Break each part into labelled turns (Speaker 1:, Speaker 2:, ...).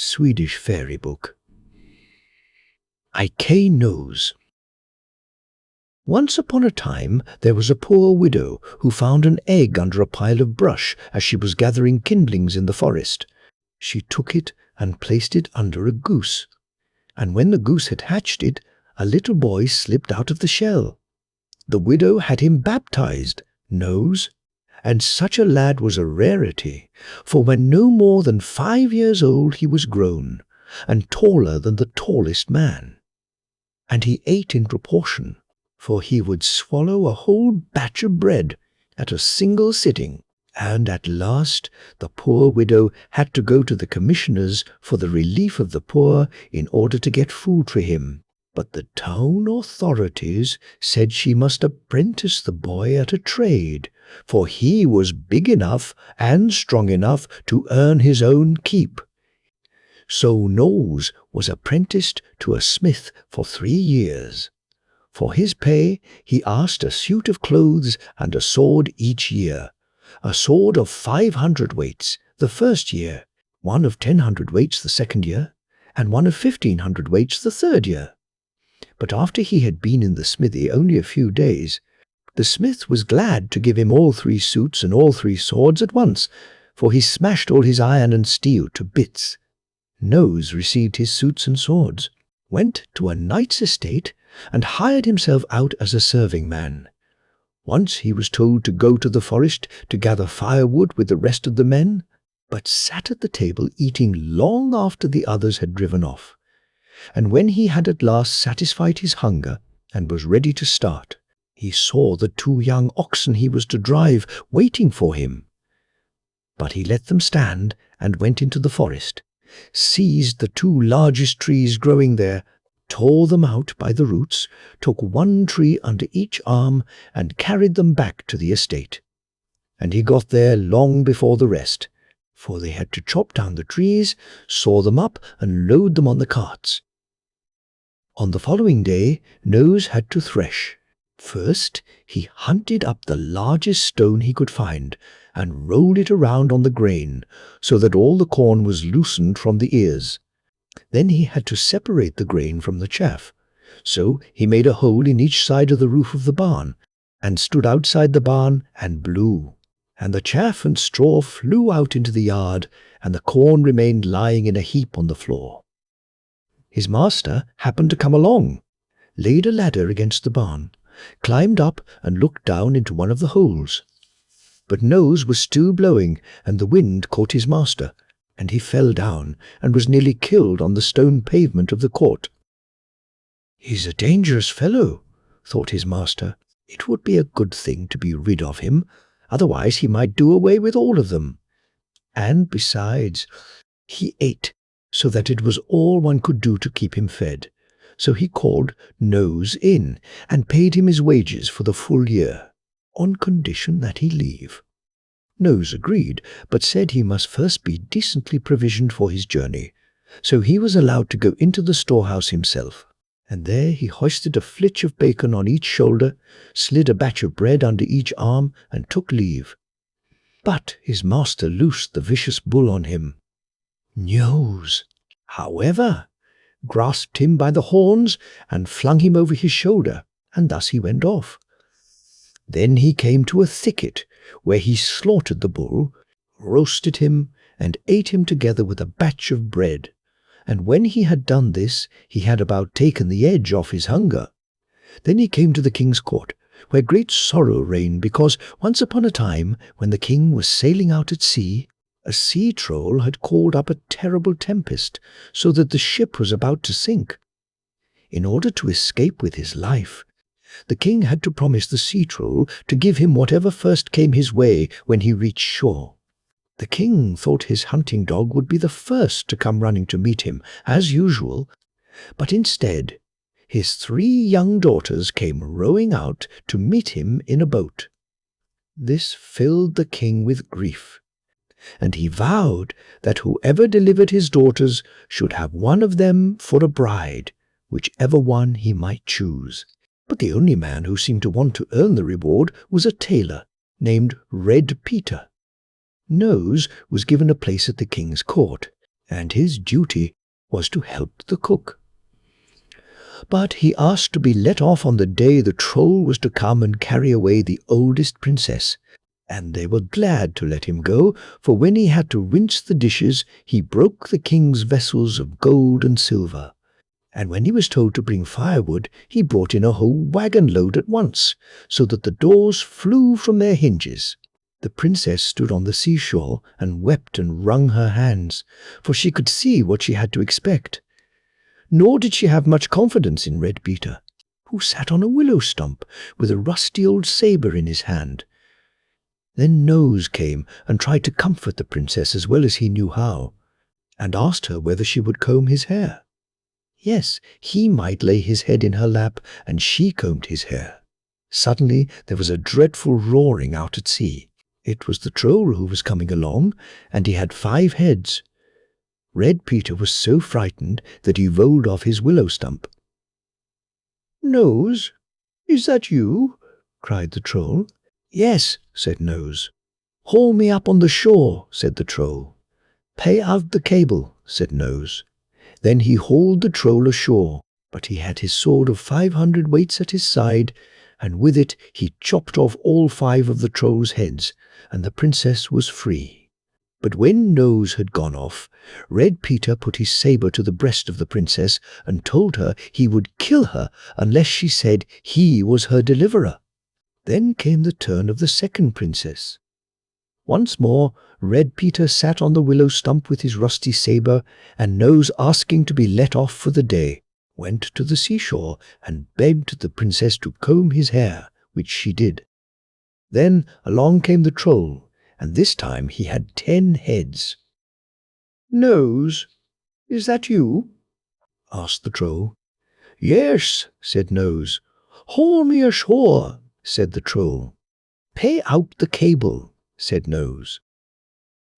Speaker 1: Swedish Fairy Book. KNœS. Once upon a time there was a poor widow who found an egg under a pile of brush as she was gathering kindlings in the forest. She took it and placed it under a goose, and when the goose had hatched it, a little boy slipped out of the shell. The widow had him baptized, KNœS, and such a lad was a rarity, for when no more than 5 years old he was grown, and taller than the tallest man. And he ate in proportion, for he would swallow a whole batch of bread at a single sitting, and at last the poor widow had to go to the commissioners for the relief of the poor in order to get food for him. But the town authorities said she must apprentice the boy at a trade, for he was big enough and strong enough to earn his own keep. So KNØS was apprenticed to a smith for 3 years. For his pay he asked a suit of clothes and a sword each year, a sword of 500 weights the first year, one of 1000 weights the second year, and one of 1500 weights the third year. But after he had been in the smithy only a few days, the smith was glad to give him all 3 suits and all 3 swords at once, for he smashed all his iron and steel to bits. KNØS received his suits and swords, went to a knight's estate, and hired himself out as a serving man. Once he was told to go to the forest to gather firewood with the rest of the men, but sat at the table eating long after the others had driven off. And when he had at last satisfied his hunger and was ready to start, he saw the 2 young oxen he was to drive waiting for him. But he let them stand and went into the forest, seized the 2 largest trees growing there, tore them out by the roots, took 1 tree under each arm, and carried them back to the estate. And he got there long before the rest, for they had to chop down the trees, saw them up, and load them on the carts. On the following day, KNØS had to thresh. First, he hunted up the largest stone he could find, and rolled it around on the grain, so that all the corn was loosened from the ears. Then he had to separate the grain from the chaff. So he made a hole in each side of the roof of the barn, and stood outside the barn and blew. And the chaff and straw flew out into the yard, and the corn remained lying in a heap on the floor. His master happened to come along, laid a ladder against the barn, climbed up and looked down into one of the holes. But KNØS was still blowing, and the wind caught his master, and he fell down and was nearly killed on the stone pavement of the court. "He's a dangerous fellow," thought his master. "It would be a good thing to be rid of him, otherwise he might do away with all of them." And besides, he ate, so that it was all one could do to keep him fed. So he called KNØS in, and paid him his wages for the full year, on condition that he leave. KNØS agreed, but said he must first be decently provisioned for his journey. So he was allowed to go into the storehouse himself, and there he hoisted a flitch of bacon on each shoulder, slid a batch of bread under each arm, and took leave. But his master loosed the vicious bull on him. KNØS, however, grasped him by the horns and flung him over his shoulder, and thus he went off. Then he came to a thicket, where he slaughtered the bull, roasted him, and ate him together with a batch of bread. And when he had done this, he had about taken the edge off his hunger. Then he came to the king's court, where great sorrow reigned, because once upon a time, when the king was sailing out at sea, a sea troll had called up a terrible tempest, so that the ship was about to sink. In order to escape with his life, the king had to promise the sea troll to give him whatever first came his way when he reached shore. The king thought his hunting dog would be the first to come running to meet him, as usual, but instead his 3 young daughters came rowing out to meet him in a boat. This filled the king with grief, and he vowed that whoever delivered his daughters should have one of them for a bride, whichever one he might choose. But the only man who seemed to want to earn the reward was a tailor named Red Peter. KNØS was given a place at the king's court, and his duty was to help the cook. But he asked to be let off on the day the troll was to come and carry away the oldest princess, and they were glad to let him go, for when he had to rinse the dishes, he broke the king's vessels of gold and silver. And when he was told to bring firewood, he brought in a whole wagon load at once, so that the doors flew from their hinges. The princess stood on the seashore and wept and wrung her hands, for she could see what she had to expect. Nor did she have much confidence in Red Peter, who sat on a willow stump with a rusty old sabre in his hand. Then KNœS came and tried to comfort the princess as well as he knew how, and asked her whether she would comb his hair. Yes, he might lay his head in her lap, and she combed his hair. Suddenly there was a dreadful roaring out at sea. It was the troll who was coming along, and he had 5 heads. Red Peter was so frightened that he rolled off his willow stump. "KNØS, is that you?" cried the troll. "Yes," said KNØS. "Haul me up on the shore," said the troll. "Pay out the cable," said KNØS. Then he hauled the troll ashore, but he had his sword of 500 weights at his side, and with it he chopped off all 5 of the troll's heads, and the princess was free. But when KNØS had gone off, Red Peter put his sabre to the breast of the princess and told her he would kill her unless she said he was her deliverer. Then came the turn of the second princess. Once more, Red Peter sat on the willow stump with his rusty sabre, and KNØS, asking to be let off for the day, went to the seashore and begged the princess to comb his hair, which she did. Then along came the troll, and this time he had 10 heads. "KNØS, is that you?" asked the troll. "Yes," said KNØS. "Haul me ashore," said the troll. "Pay out the cable," said KNØS.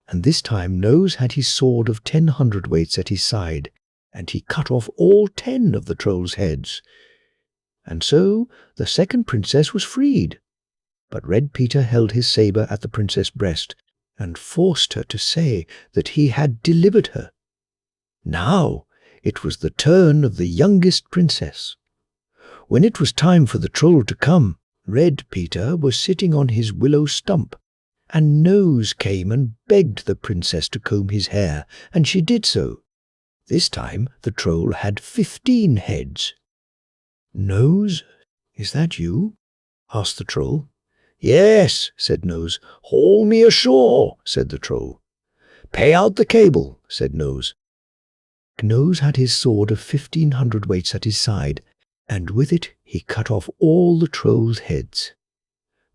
Speaker 1: And this time KNØS had his sword of 10 hundredweights at his side, and he cut off all 10 of the troll's heads. And so the second princess was freed. But Red Peter held his sabre at the princess' breast, and forced her to say that he had delivered her. Now it was the turn of the youngest princess. When it was time for the troll to come, Red Peter was sitting on his willow stump, and KNØS came and begged the princess to comb his hair, and she did so. This time the troll had 15 heads. "KNØS, is that you?" asked the troll. "Yes," said KNØS. "Haul me ashore," said the troll. "Pay out the cable," said KNØS. KNØS had his sword of 15 hundredweights at his side, and with it he cut off all the troll's heads.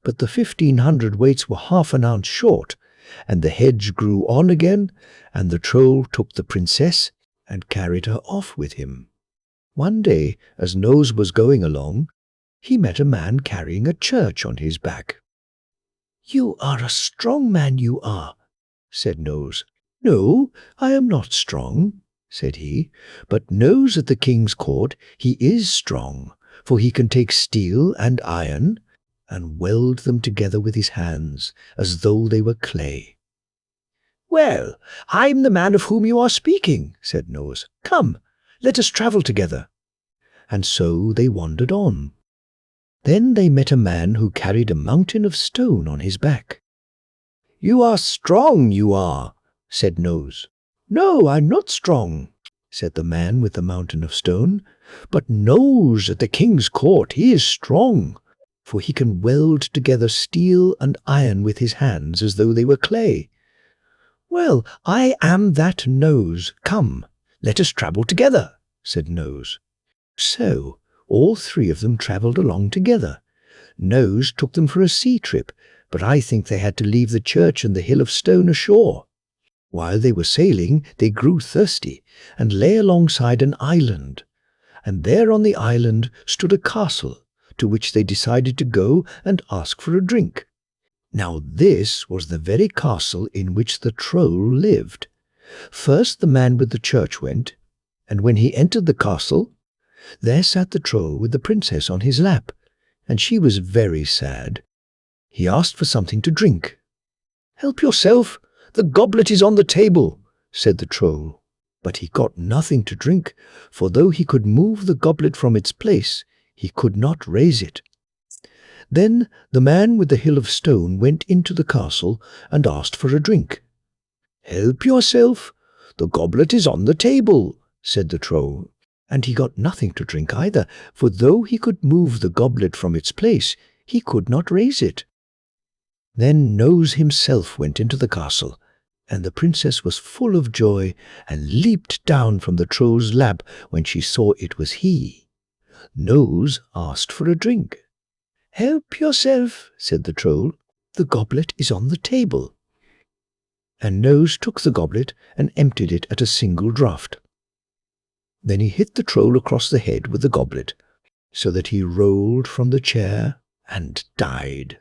Speaker 1: But the 15 hundredweights were half an ounce short, and the heads grew on again, and the troll took the princess and carried her off with him. One day, as KNØS was going along, he met a man carrying a church on his back. "You are a strong man, you are," said KNØS. "No, I am not strong," said he, "but KNØS at the king's court he is strong, for he can take steel and iron and weld them together with his hands, as though they were clay." "Well, I'm the man of whom you are speaking," said KNØS. "Come, let us travel together." And so they wandered on. Then they met a man who carried a mountain of stone on his back. "You are strong, you are," said KNØS. "No, I'm not strong," said the man with the mountain of stone. "But KNØS at the king's court, he is strong, for he can weld together steel and iron with his hands as though they were clay." "Well, I am that KNØS. Come, let us travel together," said KNØS. So all 3 of them travelled along together. KNØS took them for a sea trip, but I think they had to leave the church and the hill of stone ashore. While they were sailing, they grew thirsty, and lay alongside an island. And there on the island stood a castle, to which they decided to go and ask for a drink. Now this was the very castle in which the troll lived. First the man with the church went, and when he entered the castle, there sat the troll with the princess on his lap, and she was very sad. He asked for something to drink. "Help yourself, the goblet is on the table," said the troll. But he got nothing to drink, for though he could move the goblet from its place, he could not raise it. Then the man with the hill of stone went into the castle and asked for a drink. "Help yourself, the goblet is on the table," said the troll, and he got nothing to drink either, for though he could move the goblet from its place, he could not raise it. Then KNœS himself went into the castle, and the princess was full of joy and leaped down from the troll's lap when she saw it was he. KNØS asked for a drink. "Help yourself," said the troll, "the goblet is on the table." And KNØS took the goblet and emptied it at a single draught. Then he hit the troll across the head with the goblet, so that he rolled from the chair and died.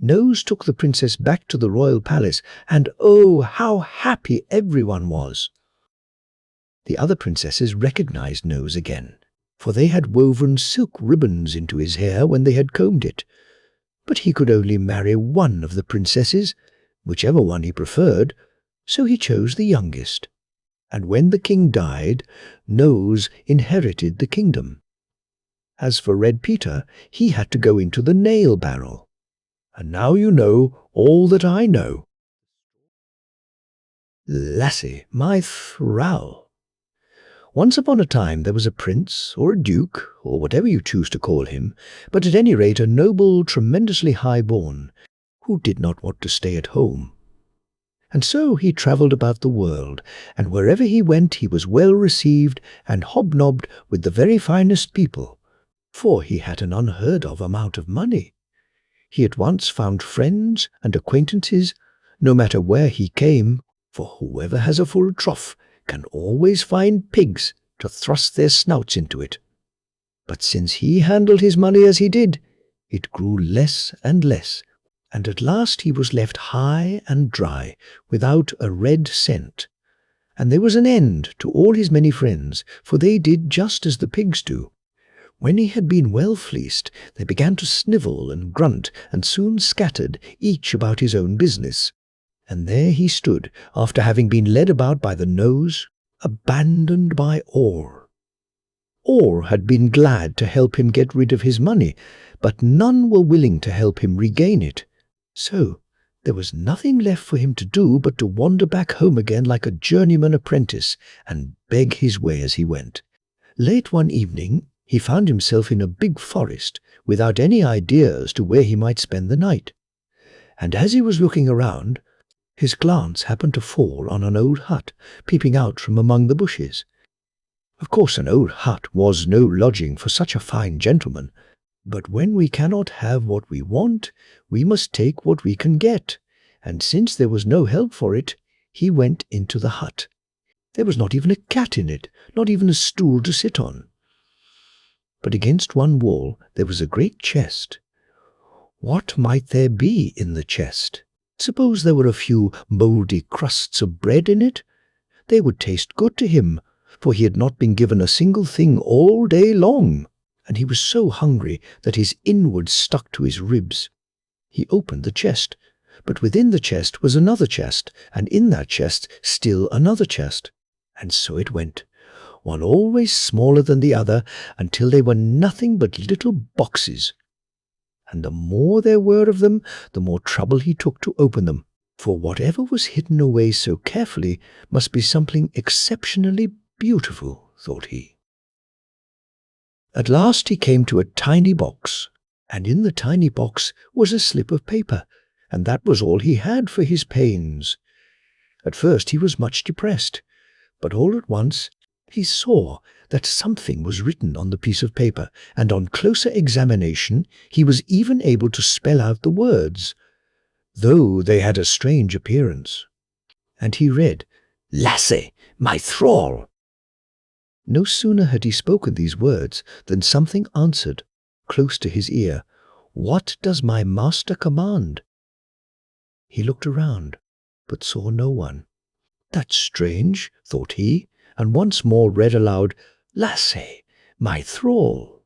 Speaker 1: KNØS took the princess back to the royal palace, and oh, how happy everyone was! The other princesses recognized KNØS again, for they had woven silk ribbons into his hair when they had combed it. But he could only marry one of the princesses, whichever one he preferred, so he chose the youngest. And when the king died, KNØS inherited the kingdom. As for Red Peter, he had to go into the nail barrel. And now you know all that I know. Lasse My Thrall. Once upon a time there was a prince, or a duke, or whatever you choose to call him, but at any rate a noble, tremendously high-born, who did not want to stay at home. And so he travelled about the world, and wherever he went he was well received and hobnobbed with the very finest people, for he had an unheard-of amount of money. He at once found friends and acquaintances, no matter where he came, for whoever has a full trough can always find pigs to thrust their snouts into it. But since he handled his money as he did, it grew less and less, and at last he was left high and dry, without a red cent. And there was an end to all his many friends, for they did just as the pigs do. When he had been well fleeced, they began to snivel and grunt, and soon scattered, each about his own business. And there he stood, after having been led about by the nose, abandoned by all. All had been glad to help him get rid of his money, but none were willing to help him regain it. So there was nothing left for him to do but to wander back home again like a journeyman apprentice, and beg his way as he went. Late one evening, he found himself in a big forest, without any idea as to where he might spend the night. And as he was looking around, his glance happened to fall on an old hut, peeping out from among the bushes. Of course an old hut was no lodging for such a fine gentleman, but when we cannot have what we want, we must take what we can get, and since there was no help for it, he went into the hut. There was not even a cat in it, not even a stool to sit on. But against one wall there was a great chest. What might there be in the chest? Suppose there were a few mouldy crusts of bread in it? They would taste good to him, for he had not been given a single thing all day long, and he was so hungry that his inwards stuck to his ribs. He opened the chest, but within the chest was another chest, and in that chest still another chest. And so it went, one always smaller than the other, until they were nothing but little boxes. And the more there were of them, the more trouble he took to open them, for whatever was hidden away so carefully must be something exceptionally beautiful, thought he. At last he came to a tiny box, and in the tiny box was a slip of paper, and that was all he had for his pains. At first he was much depressed, but all at once he saw that something was written on the piece of paper, and on closer examination he was even able to spell out the words, though they had a strange appearance. And he read, "Lasse My Thrall." No sooner had he spoken these words than something answered, close to his ear, "What does my master command?" He looked around, but saw no one. "That's strange," thought he, and once more read aloud, "Lasse My Thrall."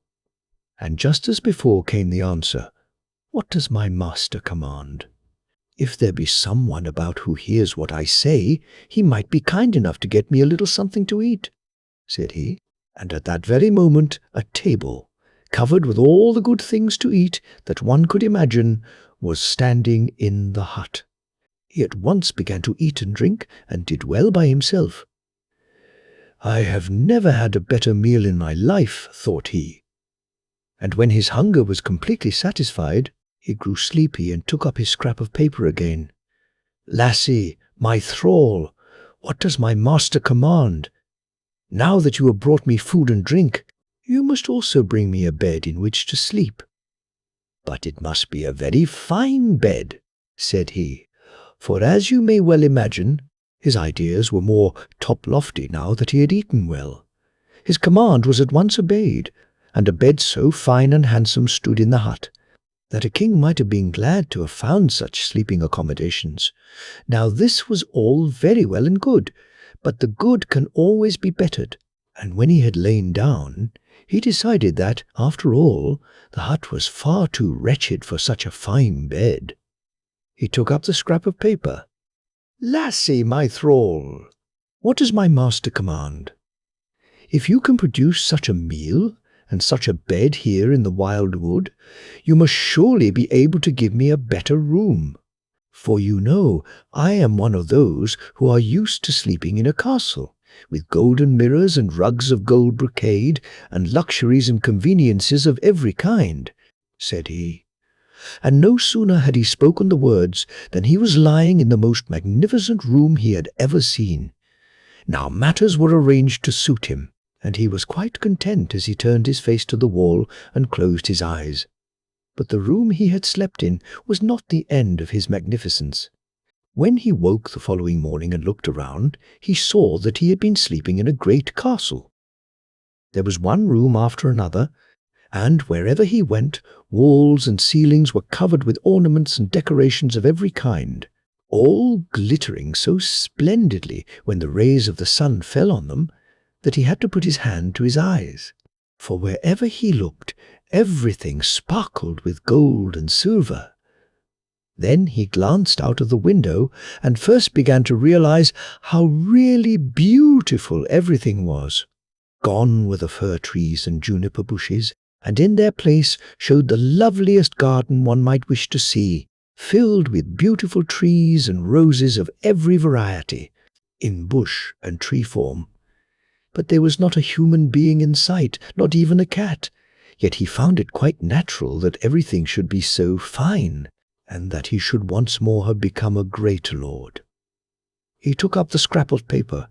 Speaker 1: And just as before came the answer, "What does my master command?" If there be someone about who hears what I say, he might be kind enough to get me a little something to eat," said he. And at that very moment a table, covered with all the good things to eat that one could imagine, was standing in the hut. He at once began to eat and drink, and did well by himself. "I have never had a better meal in my life," thought he. And when his hunger was completely satisfied, he grew sleepy and took up his scrap of paper again. "Lasse, my thrall, what does my master command? Now that you have brought me food and drink, you must also bring me a bed in which to sleep." "But it must be a very fine bed," said he, for as you may well imagine, his ideas were more top-lofty now that he had eaten well. His command was at once obeyed, and a bed so fine and handsome stood in the hut, that a king might have been glad to have found such sleeping accommodations. Now this was all very well and good, but the good can always be bettered, and when he had lain down, he decided that, after all, the hut was far too wretched for such a fine bed. He took up the scrap of paper. "Lasse, my thrall, what does my master command? If you can produce such a meal and such a bed here in the wild wood, you must surely be able to give me a better room. For you know, I am one of those who are used to sleeping in a castle, with golden mirrors and rugs of gold brocade, and luxuries and conveniences of every kind," said he. And no sooner had he spoken the words than he was lying in the most magnificent room he had ever seen. Now matters were arranged to suit him, and he was quite content as he turned his face to the wall and closed his eyes. But the room he had slept in was not the end of his magnificence. When he woke the following morning and looked around, he saw that he had been sleeping in a great castle. There was one room after another, and wherever he went, walls and ceilings were covered with ornaments and decorations of every kind, all glittering so splendidly when the rays of the sun fell on them that he had to put his hand to his eyes. For wherever he looked, everything sparkled with gold and silver. Then he glanced out of the window and first began to realize how really beautiful everything was. Gone were the fir trees and juniper bushes, and in their place showed the loveliest garden one might wish to see, filled with beautiful trees and roses of every variety, in bush and tree form. But there was not a human being in sight, not even a cat, yet he found it quite natural that everything should be so fine, and that he should once more have become a great lord. He took up the scrap of paper.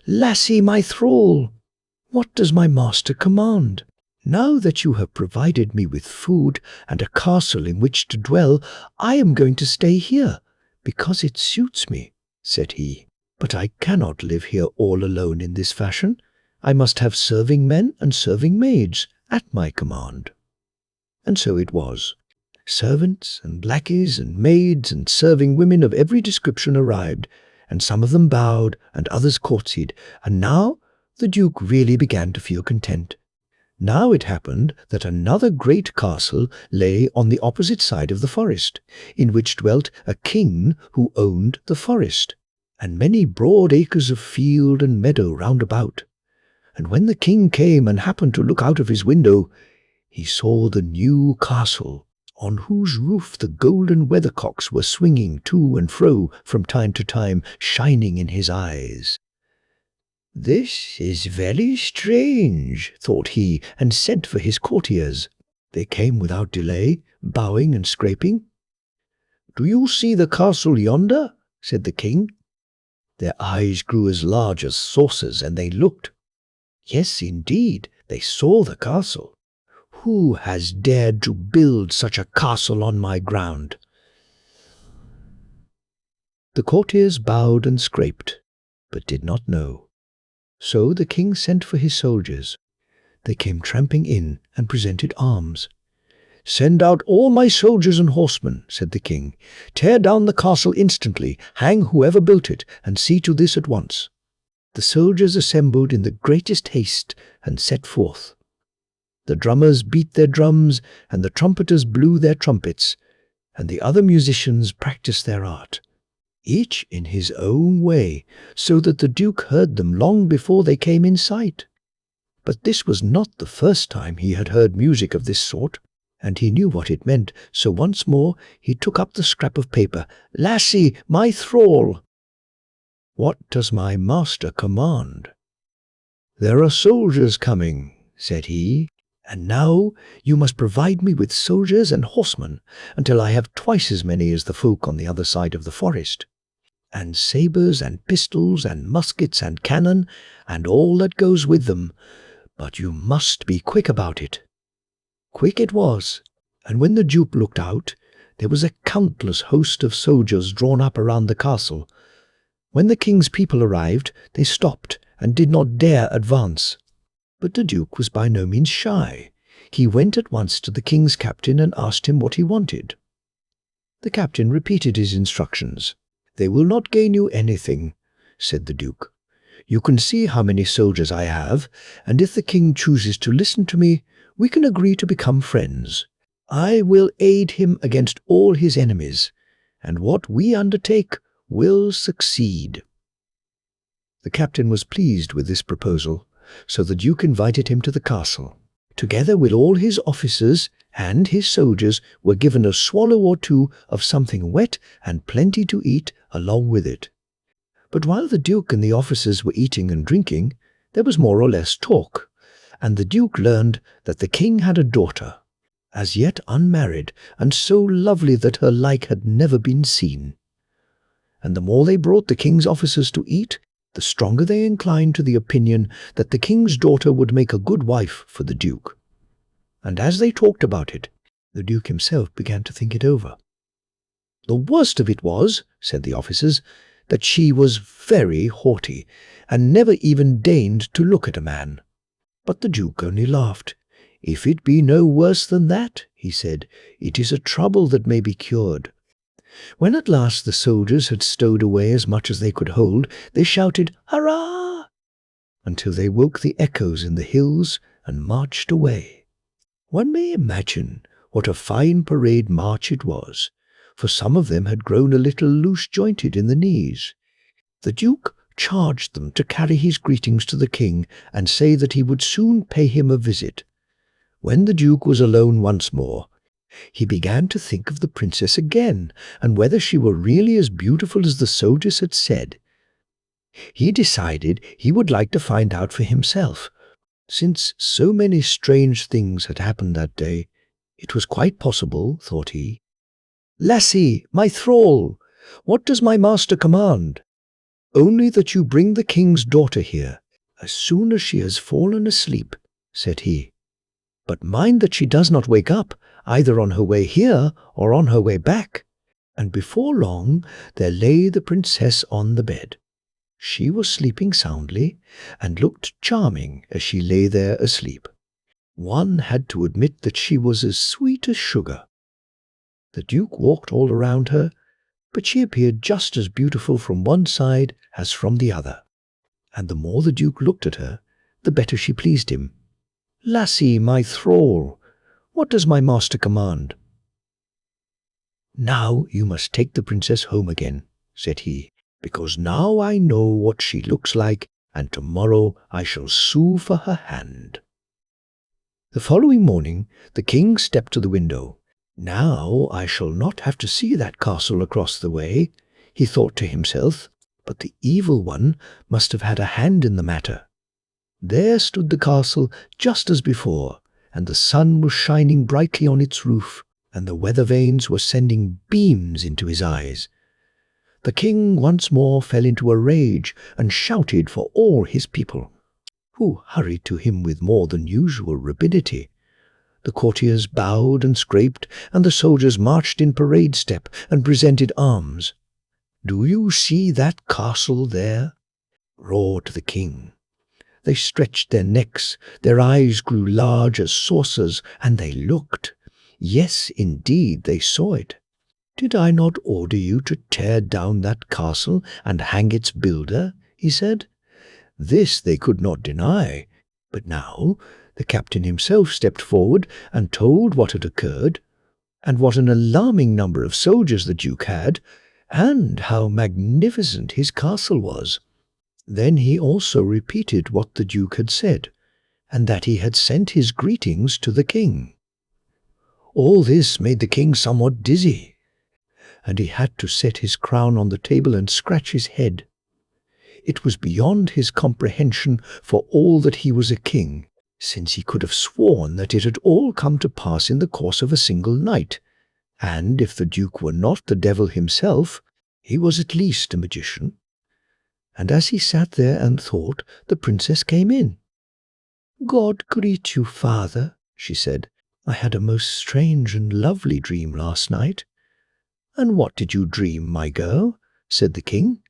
Speaker 1: "Lasse, my thrall, what does my master command? Now that you have provided me with food and a castle in which to dwell, I am going to stay here, because it suits me," said he. "But I cannot live here all alone in this fashion. I must have serving men and serving maids at my command." And so it was. Servants and lackeys and maids and serving women of every description arrived, and some of them bowed and others courtesied, and now the Duke really began to feel content. Now it happened that another great castle lay on the opposite side of the forest, in which dwelt a king who owned the forest, and many broad acres of field and meadow round about. And when the king came and happened to look out of his window, he saw the new castle, on whose roof the golden weathercocks were swinging to and fro from time to time, shining in his eyes. "This is very strange," thought he, and sent for his courtiers. They came without delay, bowing and scraping. "Do you see the castle yonder?" said the king. Their eyes grew as large as saucers, and they looked. Yes, indeed, they saw the castle. "Who has dared to build such a castle on my ground?" The courtiers bowed and scraped, but did not know. So the king sent for his soldiers. They came tramping in and presented arms. "Send out all my soldiers and horsemen," said the king. "Tear down the castle instantly, hang whoever built it, and see to this at once." The soldiers assembled in the greatest haste and set forth. The drummers beat their drums, and the trumpeters blew their trumpets, and the other musicians practiced their art, each in his own way, so that the Duke heard them long before they came in sight. But this was not the first time he had heard music of this sort, and he knew what it meant, so once more he took up the scrap of paper. "Lasse My Thrall, what does my master command?" "There are soldiers coming," said he, "and now you must provide me with soldiers and horsemen until I have twice as many as the folk on the other side of the forest, and sabres and pistols and muskets and cannon and all that goes with them, but you must be quick about it." Quick it was, and when the Duke looked out, there was a countless host of soldiers drawn up around the castle. When the king's people arrived, they stopped and did not dare advance. But the Duke was by no means shy. He went at once to the king's captain and asked him what he wanted. The captain repeated his instructions. "They will not gain you anything," said the Duke. "You can see how many soldiers I have, and if the king chooses to listen to me, we can agree to become friends. I will aid him against all his enemies, and what we undertake will succeed." The captain was pleased with this proposal, so the Duke invited him to the castle. Together with all his officers and his soldiers were given a swallow or two of something wet and plenty to eat along with it. But while the Duke and the officers were eating and drinking, there was more or less talk, and the Duke learned that the king had a daughter, as yet unmarried, and so lovely that her like had never been seen. And the more they brought the king's officers to eat, the stronger they inclined to the opinion that the king's daughter would make a good wife for the Duke. And as they talked about it, the Duke himself began to think it over. "The worst of it was," said the officers, "that she was very haughty, and never even deigned to look at a man." But the Duke only laughed. "If it be no worse than that," he said, "it is a trouble that may be cured." When at last the soldiers had stowed away as much as they could hold, they shouted, "Hurrah!" until they woke the echoes in the hills and marched away. One may imagine what a fine parade march it was, for some of them had grown a little loose-jointed in the knees. The Duke charged them to carry his greetings to the king and say that he would soon pay him a visit. When the Duke was alone once more, he began to think of the princess again, and whether she were really as beautiful as the soldiers had said. He decided he would like to find out for himself. Since so many strange things had happened that day, it was quite possible, thought he. "Lasse, my thrall, what does my master command?" "Only that you bring the king's daughter here, as soon as she has fallen asleep," said he. "But mind that she does not wake up, either on her way here or on her way back." And before long there lay the princess on the bed. She was sleeping soundly, and looked charming as she lay there asleep. One had to admit that she was as sweet as sugar. The Duke walked all around her, but she appeared just as beautiful from one side as from the other, and the more the Duke looked at her, the better she pleased him. "Lasse, my thrall, what does my master command?" "Now you must take the princess home again," said he, "because now I know what she looks like, and tomorrow I shall sue for her hand." The following morning the king stepped to the window. "Now I shall not have to see that castle across the way," he thought to himself, but the evil one must have had a hand in the matter. There stood the castle just as before, and the sun was shining brightly on its roof, and the weather vanes were sending beams into his eyes. The king once more fell into a rage and shouted for all his people, who hurried to him with more than usual rapidity. The courtiers bowed and scraped, and the soldiers marched in parade step and presented arms. "Do you see that castle there?" roared the king. They stretched their necks, their eyes grew large as saucers, and they looked. Yes, indeed, they saw it. "Did I not order you to tear down that castle and hang its builder?" he said. This they could not deny, but now the captain himself stepped forward and told what had occurred. and what an alarming number of soldiers the Duke had, and how magnificent his castle was. Then he also repeated what the Duke had said, and that he had sent his greetings to the king. All this made the king somewhat dizzy, and he had to set his crown on the table and scratch his head. It was beyond his comprehension, for all that he was a king, since he could have sworn that it had all come to pass in the course of a single night, and if the Duke were not the devil himself, he was at least a magician. And as he sat there and thought, the princess came in. "God greet you, father," she said. "I had a most strange and lovely dream last night." "And what did you dream, my girl?" said the king.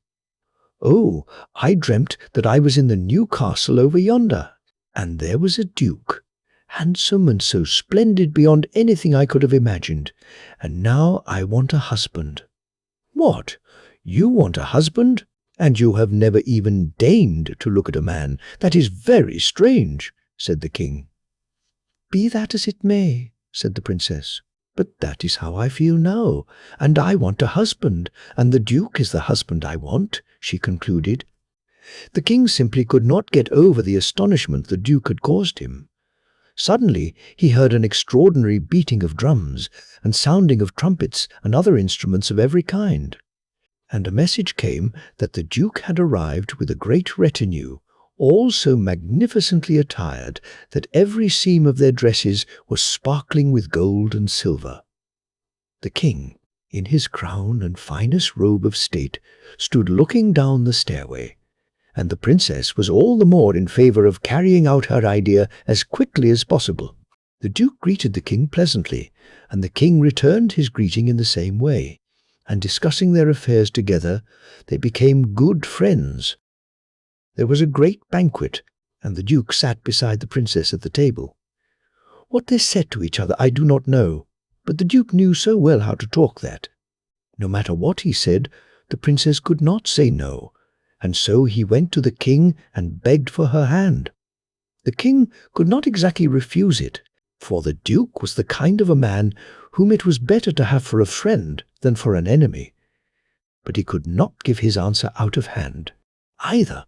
Speaker 1: "Oh, I dreamt that I was in the new castle over yonder, and there was a duke, handsome and so splendid beyond anything I could have imagined, and now I want a husband." "What? You want a husband? And you have never even deigned to look at a man? That is very strange," said the king. "Be that as it may," said the princess, "but that is how I feel now, and I want a husband, and the Duke is the husband I want," she concluded. The king simply could not get over the astonishment the Duke had caused him. Suddenly he heard an extraordinary beating of drums and sounding of trumpets and other instruments of every kind, and a message came that the Duke had arrived with a great retinue, all so magnificently attired that every seam of their dresses was sparkling with gold and silver. The king, in his crown and finest robe of state, stood looking down the stairway, and the princess was all the more in favour of carrying out her idea as quickly as possible. The Duke greeted the king pleasantly, and the king returned his greeting in the same way, and discussing their affairs together, they became good friends. There was a great banquet, and the Duke sat beside the princess at the table. What they said to each other I do not know, but the Duke knew so well how to talk that, no matter what he said, the princess could not say no, and so he went to the king and begged for her hand. The king could not exactly refuse it, for the Duke was the kind of a man whom it was better to have for a friend than for an enemy. But he could not give his answer out of hand, either.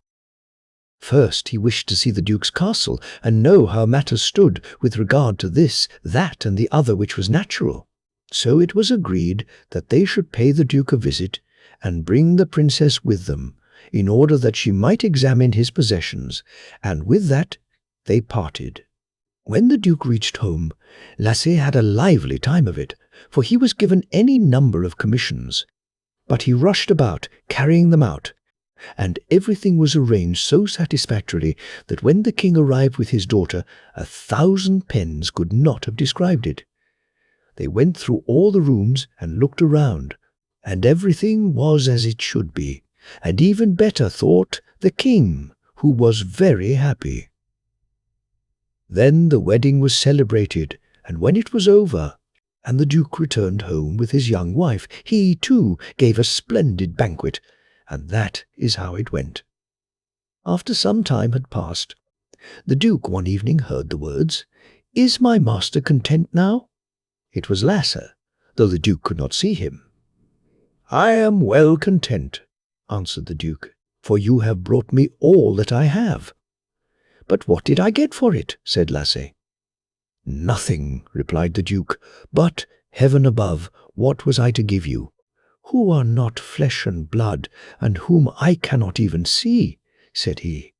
Speaker 1: First he wished to see the Duke's castle and know how matters stood with regard to this, that, and the other which was natural. So it was agreed that they should pay the Duke a visit and bring the princess with them, in order that she might examine his possessions, and with that they parted. When the Duke reached home, Lasse had a lively time of it, for he was given any number of commissions, but he rushed about, carrying them out, and everything was arranged so satisfactorily that when the king arrived with his daughter, 1,000 pens could not have described it. They went through all the rooms and looked around, and everything was as it should be, and even better, thought the king, who was very happy. Then the wedding was celebrated, and when it was over, and the Duke returned home with his young wife, he, too, gave a splendid banquet, and that is how it went. After some time had passed, the Duke one evening heard the words, "Is my master content now?" It was Lasse, though the Duke could not see him. "I am well content," answered the Duke, "for you have brought me all that I have." "But what did I get for it?" said Lasse. "Nothing," replied the Duke, "but, heaven above, what was I to give you, who are not flesh and blood, and whom I cannot even see?" said he.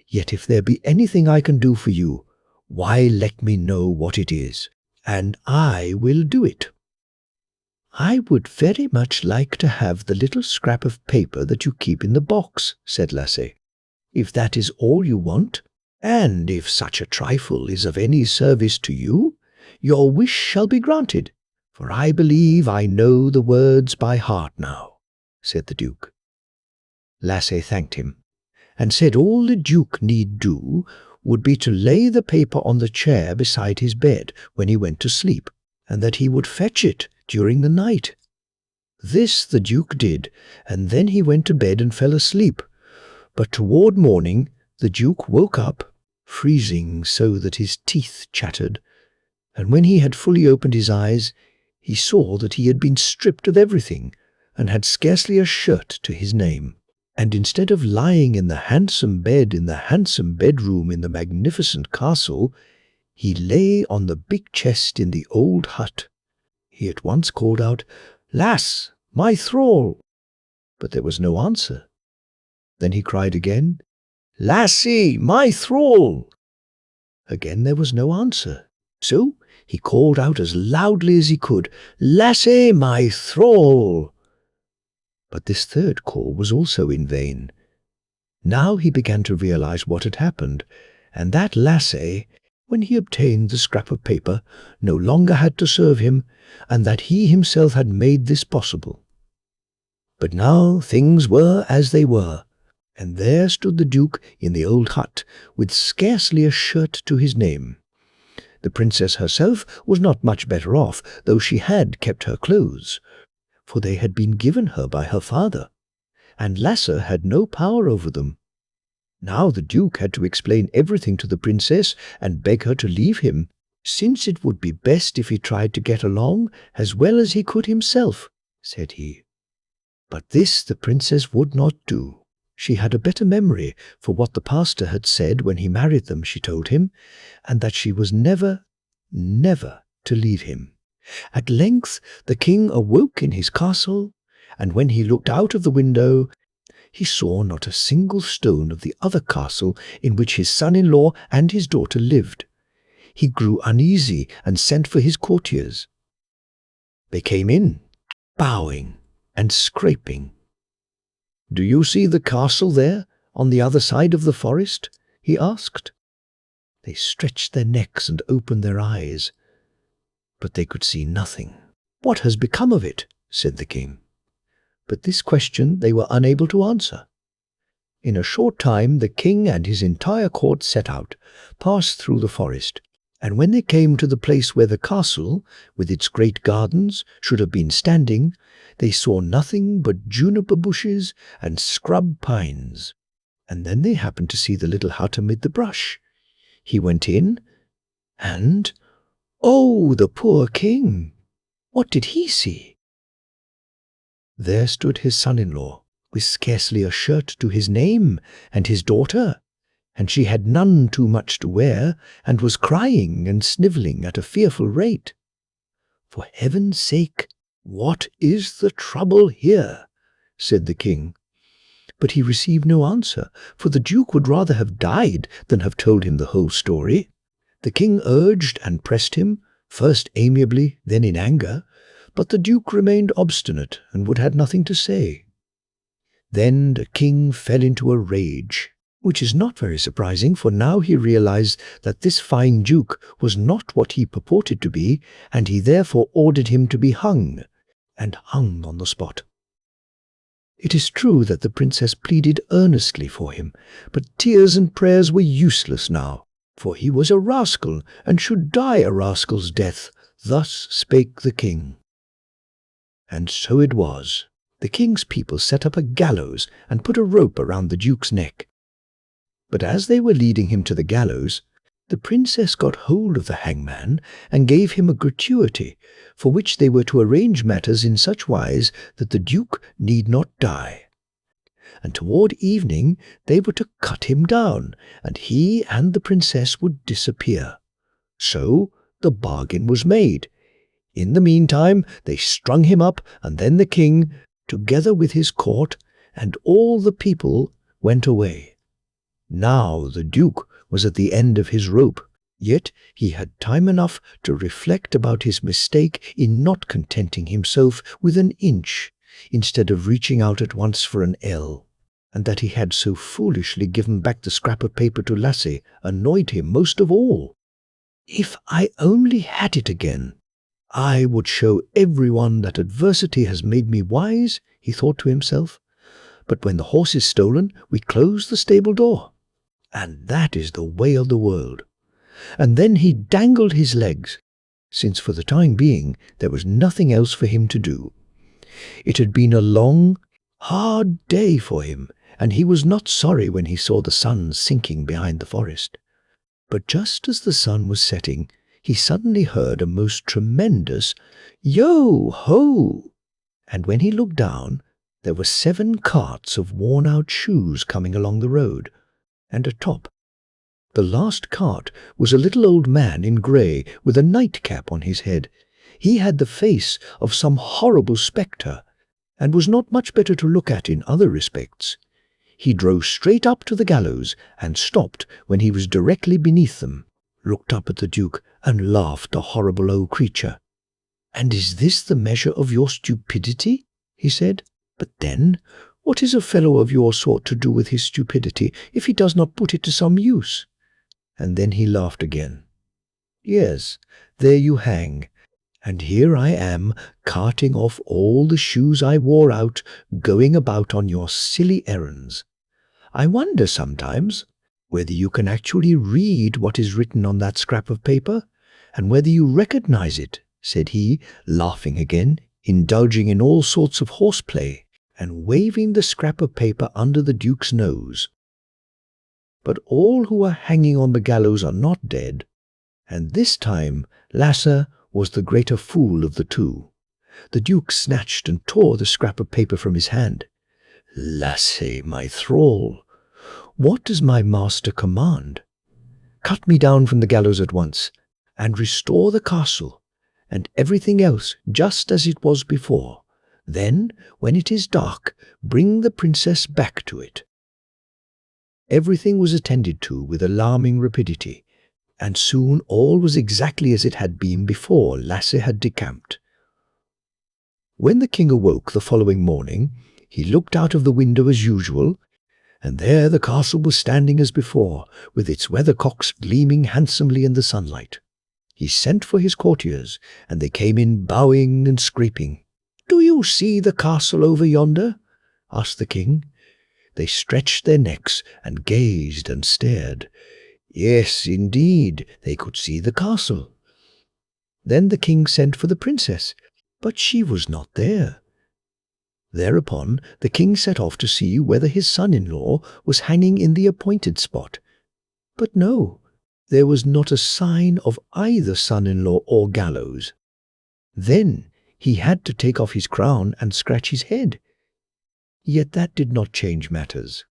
Speaker 1: "Yet if there be anything I can do for you, why let me know what it is, and I will do it." "I would very much like to have the little scrap of paper that you keep in the box," said Lasse, "if that is all you want. And if such a trifle is of any service to you, your wish shall be granted, for I believe I know the words by heart now," said the Duke. Lasse thanked him, and said all the Duke need do would be to lay the paper on the chair beside his bed when he went to sleep, and that he would fetch it during the night. This the Duke did, and then he went to bed and fell asleep. But toward morning the Duke woke up, freezing so that his teeth chattered, and when he had fully opened his eyes, he saw that he had been stripped of everything and had scarcely a shirt to his name. And instead of lying in the handsome bed in the handsome bedroom in the magnificent castle, he lay on the big chest in the old hut. He at once called out, "Lasse, my thrall!" But there was no answer. Then he cried again, "Lassie, my thrall!" Again there was no answer. So he called out as loudly as he could, "Lasse, my thrall!" But this third call was also in vain. Now he began to realize what had happened, and that Lasse, when he obtained the scrap of paper, no longer had to serve him, and that he himself had made this possible. But now things were as they were, and there stood the Duke in the old hut, with scarcely a shirt to his name. The princess herself was not much better off, though she had kept her clothes, for they had been given her by her father, and Lasse had no power over them. Now the Duke had to explain everything to the princess and beg her to leave him, since it would be best if he tried to get along as well as he could himself, said he. But this the princess would not do. She had a better memory for what the pastor had said when he married them, she told him, and that she was never, never to leave him. At length the king awoke in his castle, and when he looked out of the window, he saw not a single stone of the other castle in which his son-in-law and his daughter lived. He grew uneasy and sent for his courtiers. They came in, bowing and scraping. "Do you see the castle there, on the other side of the forest?" he asked. They stretched their necks and opened their eyes, but they could see nothing. "What has become of it?" said the king. But this question they were unable to answer. In a short time the king and his entire court set out, passed through the forest, and when they came to the place where the castle, with its great gardens, should have been standing, they saw nothing but juniper bushes and scrub pines. And then they happened to see the little hut amid the brush. He went in, and, oh, the poor king! What did he see? There stood his son-in-law, with scarcely a shirt to his name, and his daughter, and she had none too much to wear, and was crying and snivelling at a fearful rate. "For heaven's sake, what is the trouble here?" said the king. But he received no answer, for the Duke would rather have died than have told him the whole story. The king urged and pressed him, first amiably, then in anger, but the Duke remained obstinate and would have nothing to say. Then the king fell into a rage, which is not very surprising, for now he realized that this fine Duke was not what he purported to be, and he therefore ordered him to be hung, and hung on the spot. It is true that the princess pleaded earnestly for him, but tears and prayers were useless now, for he was a rascal, and should die a rascal's death. Thus spake the king. And so it was. The king's people set up a gallows and put a rope around the Duke's neck. But as they were leading him to the gallows, the princess got hold of the hangman and gave him a gratuity, for which they were to arrange matters in such wise that the Duke need not die. And toward evening they were to cut him down, and he and the princess would disappear. So the bargain was made. In the meantime they strung him up, and then the king, together with his court, and all the people, went away. Now the Duke was at the end of his rope, yet he had time enough to reflect about his mistake in not contenting himself with an inch, instead of reaching out at once for an ell, and that he had so foolishly given back the scrap of paper to Lasse annoyed him most of all. "If I only had it again, I would show everyone that adversity has made me wise," he thought to himself. "But when the horse is stolen, we close the stable door. And that is the way of the world." And then he dangled his legs, since for the time being there was nothing else for him to do. It had been a long, hard day for him, and he was not sorry when he saw the sun sinking behind the forest. But just as the sun was setting, he suddenly heard a most tremendous "Yo-ho!" And when he looked down, there were 7 carts of worn-out shoes coming along the road, and atop the last cart was a little old man in grey with a nightcap on his head. He had the face of some horrible spectre, and was not much better to look at in other respects. He drove straight up to the gallows, and stopped when he was directly beneath them, looked up at the Duke, and laughed, a horrible old creature. "And is this the measure of your stupidity?" he said. "But then, what is a fellow of your sort to do with his stupidity if he does not put it to some use?" And then he laughed again. "Yes, there you hang, and here I am carting off all the shoes I wore out, going about on your silly errands. I wonder sometimes whether you can actually read what is written on that scrap of paper, and whether you recognize it," said he, laughing again, indulging in all sorts of horseplay, and waving the scrap of paper under the Duke's nose. "But all who are hanging on the gallows are not dead." And this time Lasse was the greater fool of the two. The Duke snatched and tore the scrap of paper from his hand. "Lasse My Thrall, what does my master command? Cut me down from the gallows at once, and restore the castle, and everything else just as it was before. Then, when it is dark, bring the princess back to it." Everything was attended to with alarming rapidity, and soon all was exactly as it had been before Lasse had decamped. When the king awoke the following morning, he looked out of the window as usual, and there the castle was standing as before, with its weathercocks gleaming handsomely in the sunlight. He sent for his courtiers, and they came in bowing and scraping. "Do you see the castle over yonder?" asked the king. They stretched their necks and gazed and stared. Yes, indeed, they could see the castle. Then the king sent for the princess, but she was not there. Thereupon the king set off to see whether his son-in-law was hanging in the appointed spot. But no, there was not a sign of either son-in-law or gallows. Then he had to take off his crown and scratch his head. Yet that did not change matters,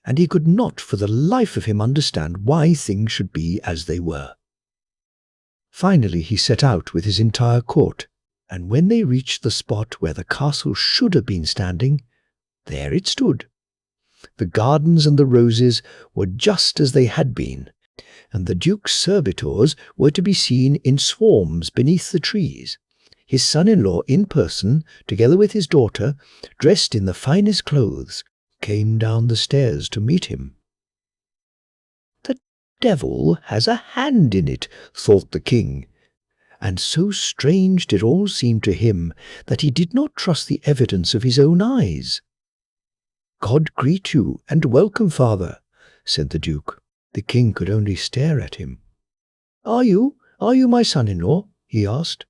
Speaker 1: and he could not for the life of him understand why things should be as they were. Finally he set out with his entire court, and when they reached the spot where the castle should have been standing, there it stood. The gardens and the roses were just as they had been, and the Duke's servitors were to be seen in swarms beneath the trees. His son-in-law in person, together with his daughter, dressed in the finest clothes, came down the stairs to meet him. "The devil has a hand in it," thought the king, and so strange did all seem to him that he did not trust the evidence of his own eyes. "God greet you, and welcome, father," said the Duke. The king could only stare at him. Are you my son-in-law?" he asked.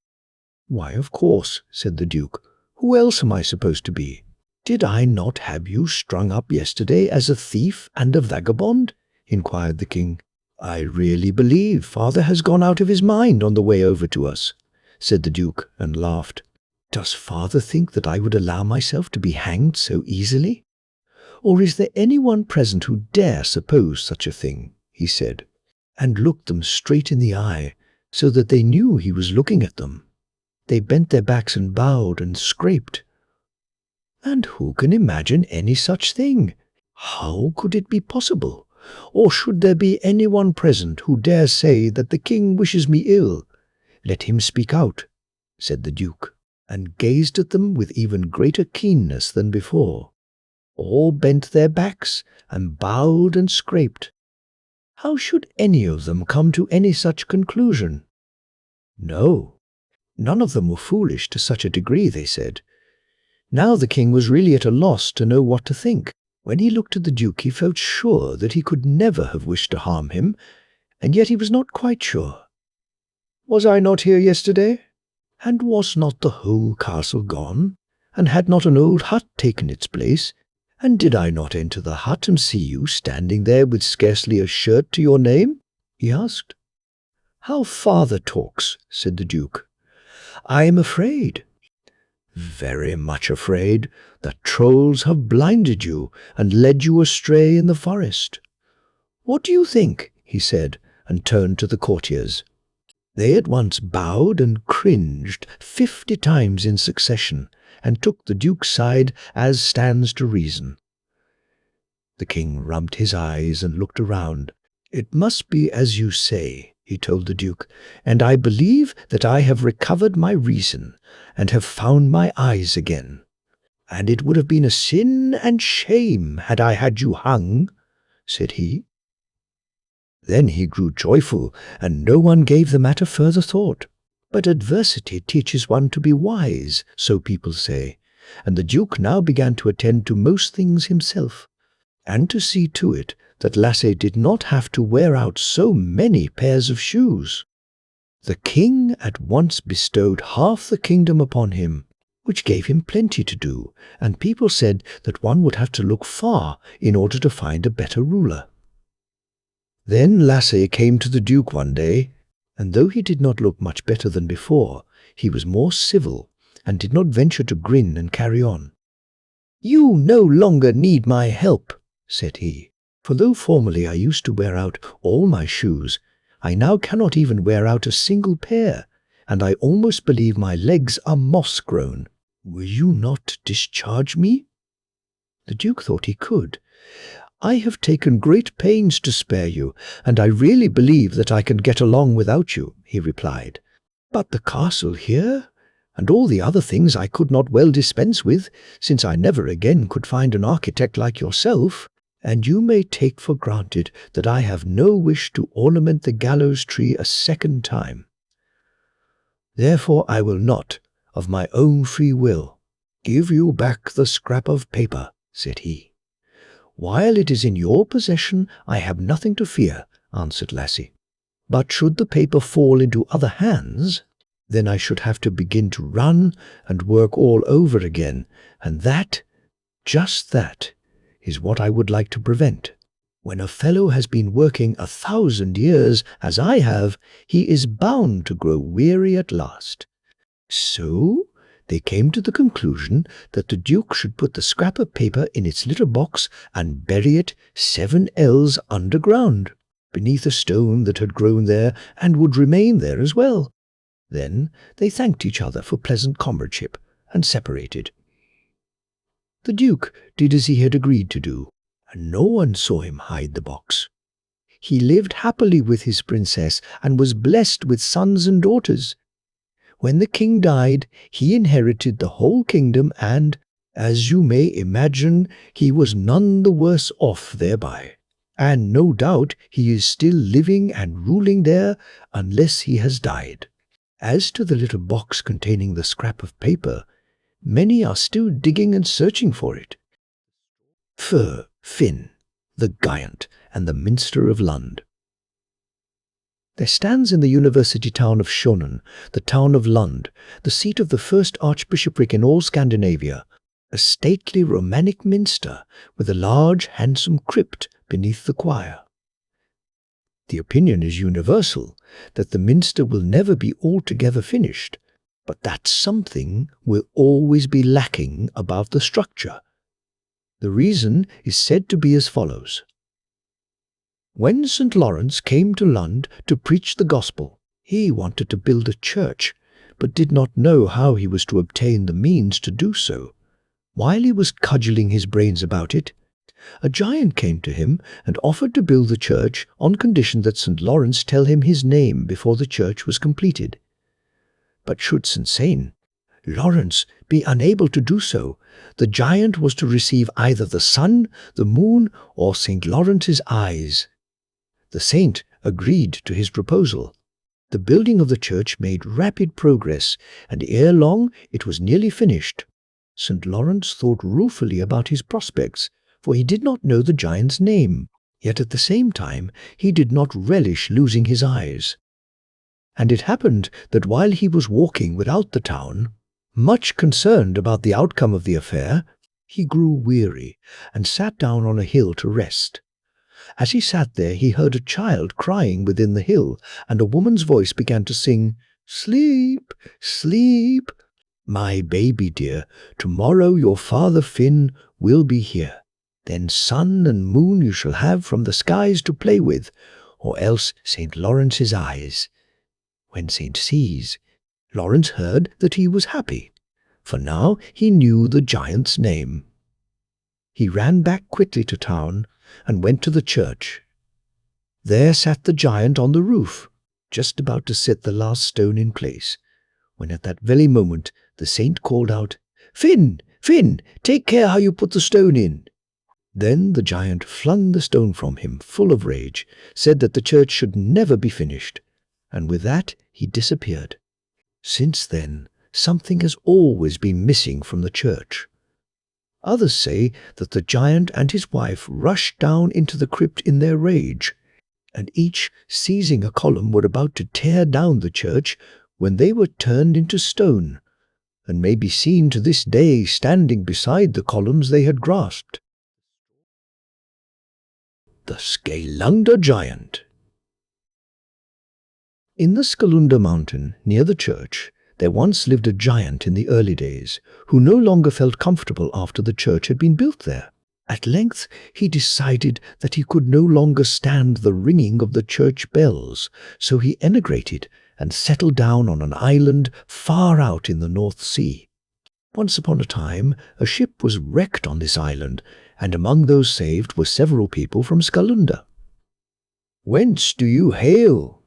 Speaker 1: "Why, of course," said the Duke. "Who else am I supposed to be? Did I not have you strung up yesterday as a thief and a vagabond?" inquired the king. "I really believe father has gone out of his mind on the way over to us," said the Duke, and laughed. "Does father think that I would allow myself to be hanged so easily? Or is there anyone present who dare suppose such a thing?" he said, and looked them straight in the eye, so that they knew he was looking at them. They bent their backs and bowed and scraped. "And who can imagine any such thing? How could it be possible? Or should there be anyone present who dare say that the king wishes me ill? Let him speak out," said the Duke, and gazed at them with even greater keenness than before. All bent their backs and bowed and scraped. How should any of them come to any such conclusion? No, none of them were foolish to such a degree, they said. Now the king was really at a loss to know what to think. When he looked at the Duke, he felt sure that he could never have wished to harm him, and yet he was not quite sure. "Was I not here yesterday? And was not the whole castle gone? And had not an old hut taken its place? And did I not enter the hut and see you standing there with scarcely a shirt to your name?" he asked. "How father talks," said the Duke. "I am afraid, very much afraid, that trolls have blinded you and led you astray in the forest. What do you think?" he said, and turned to the courtiers. They at once bowed and cringed 50 times in succession, and took the Duke's side, as stands to reason. The king rubbed his eyes and looked around. "It must be as you say," he told the Duke, "and I believe that I have recovered my reason, and have found my eyes again. And it would have been a sin and shame had I had you hung," said he. Then he grew joyful, and no one gave the matter further thought. But adversity teaches one to be wise, so people say, and the Duke now began to attend to most things himself, and to see to it that Lasse did not have to wear out so many pairs of shoes. The king at once bestowed half the kingdom upon him, which gave him plenty to do, and people said that one would have to look far in order to find a better ruler. Then Lasse came to the Duke one day, and though he did not look much better than before, he was more civil, and did not venture to grin and carry on. "You no longer need my help," said he, "for though formerly I used to wear out all my shoes, I now cannot even wear out a single pair, and I almost believe my legs are moss-grown. Will you not discharge me?" The Duke thought he could. "I have taken great pains to spare you, and I really believe that I can get along without you," he replied. "But the castle here, and all the other things I could not well dispense with, since I never again could find an architect like yourself, and you may take for granted that I have no wish to ornament the gallows tree a second time. Therefore I will not, of my own free will, give you back the scrap of paper," said he. "While it is in your possession, I have nothing to fear," answered Lasse. "But should the paper fall into other hands, then I should have to begin to run and work all over again, and that, just that, is what I would like to prevent. When a fellow has been working 1,000 years, as I have, he is bound to grow weary at last." So they came to the conclusion that the Duke should put the scrap of paper in its little box and bury it 7 ells underground, beneath a stone that had grown there and would remain there as well. Then they thanked each other for pleasant comradeship and separated. The Duke did as he had agreed to do, and no one saw him hide the box. He lived happily with his princess and was blessed with sons and daughters. When the king died, he inherited the whole kingdom and, as you may imagine, he was none the worse off thereby. And no doubt he is still living and ruling there unless he has died. As to the little box containing the scrap of paper, many are still digging and searching for it. Finn, the Giant, and the Minster of Lund. There stands in the university town of Schonen, the town of Lund, the seat of the first archbishopric in all Scandinavia, a stately Romanic minster with a large handsome crypt beneath the choir. The opinion is universal that the minster will never be altogether finished, but that something will always be lacking about the structure. The reason is said to be as follows. When St. Lawrence came to Lund to preach the gospel, he wanted to build a church, but did not know how he was to obtain the means to do so. While he was cudgelling his brains about it, a giant came to him and offered to build the church on condition that St. Lawrence tell him his name before the church was completed. But should St. Lawrence be unable to do so, the giant was to receive either the sun, the moon, or St. Lawrence's eyes. The saint agreed to his proposal. The building of the church made rapid progress, and ere long it was nearly finished. St. Lawrence thought ruefully about his prospects, for he did not know the giant's name, yet at the same time he did not relish losing his eyes. And it happened that while he was walking without the town, much concerned about the outcome of the affair, he grew weary and sat down on a hill to rest. As he sat there, he heard a child crying within the hill, and a woman's voice began to sing, "Sleep, sleep, my baby dear, tomorrow your father Finn will be here. Then sun and moon you shall have from the skies to play with, or else St. Lawrence's eyes." When St. sees, Lawrence heard that he was happy, for now he knew the giant's name. He ran back quickly to town and went to the church. There sat the giant on the roof, just about to set the last stone in place, when at that very moment the saint called out, "Finn, Finn, take care how you put the stone in." Then the giant flung the stone from him, full of rage, said that the church should never be finished, and with that he disappeared. Since then, something has always been missing from the church. Others say that the giant and his wife rushed down into the crypt in their rage, and each, seizing a column, were about to tear down the church when they were turned into stone, and may be seen to this day standing beside the columns they had grasped. The Skalunda Giant. In the Skalunda mountain, near the church, there once lived a giant in the early days, who no longer felt comfortable after the church had been built there. At length he decided that he could no longer stand the ringing of the church bells, so he emigrated and settled down on an island far out in the North Sea. Once upon a time, a ship was wrecked on this island, and among those saved were several people from Skalunda. "Whence do you hail?"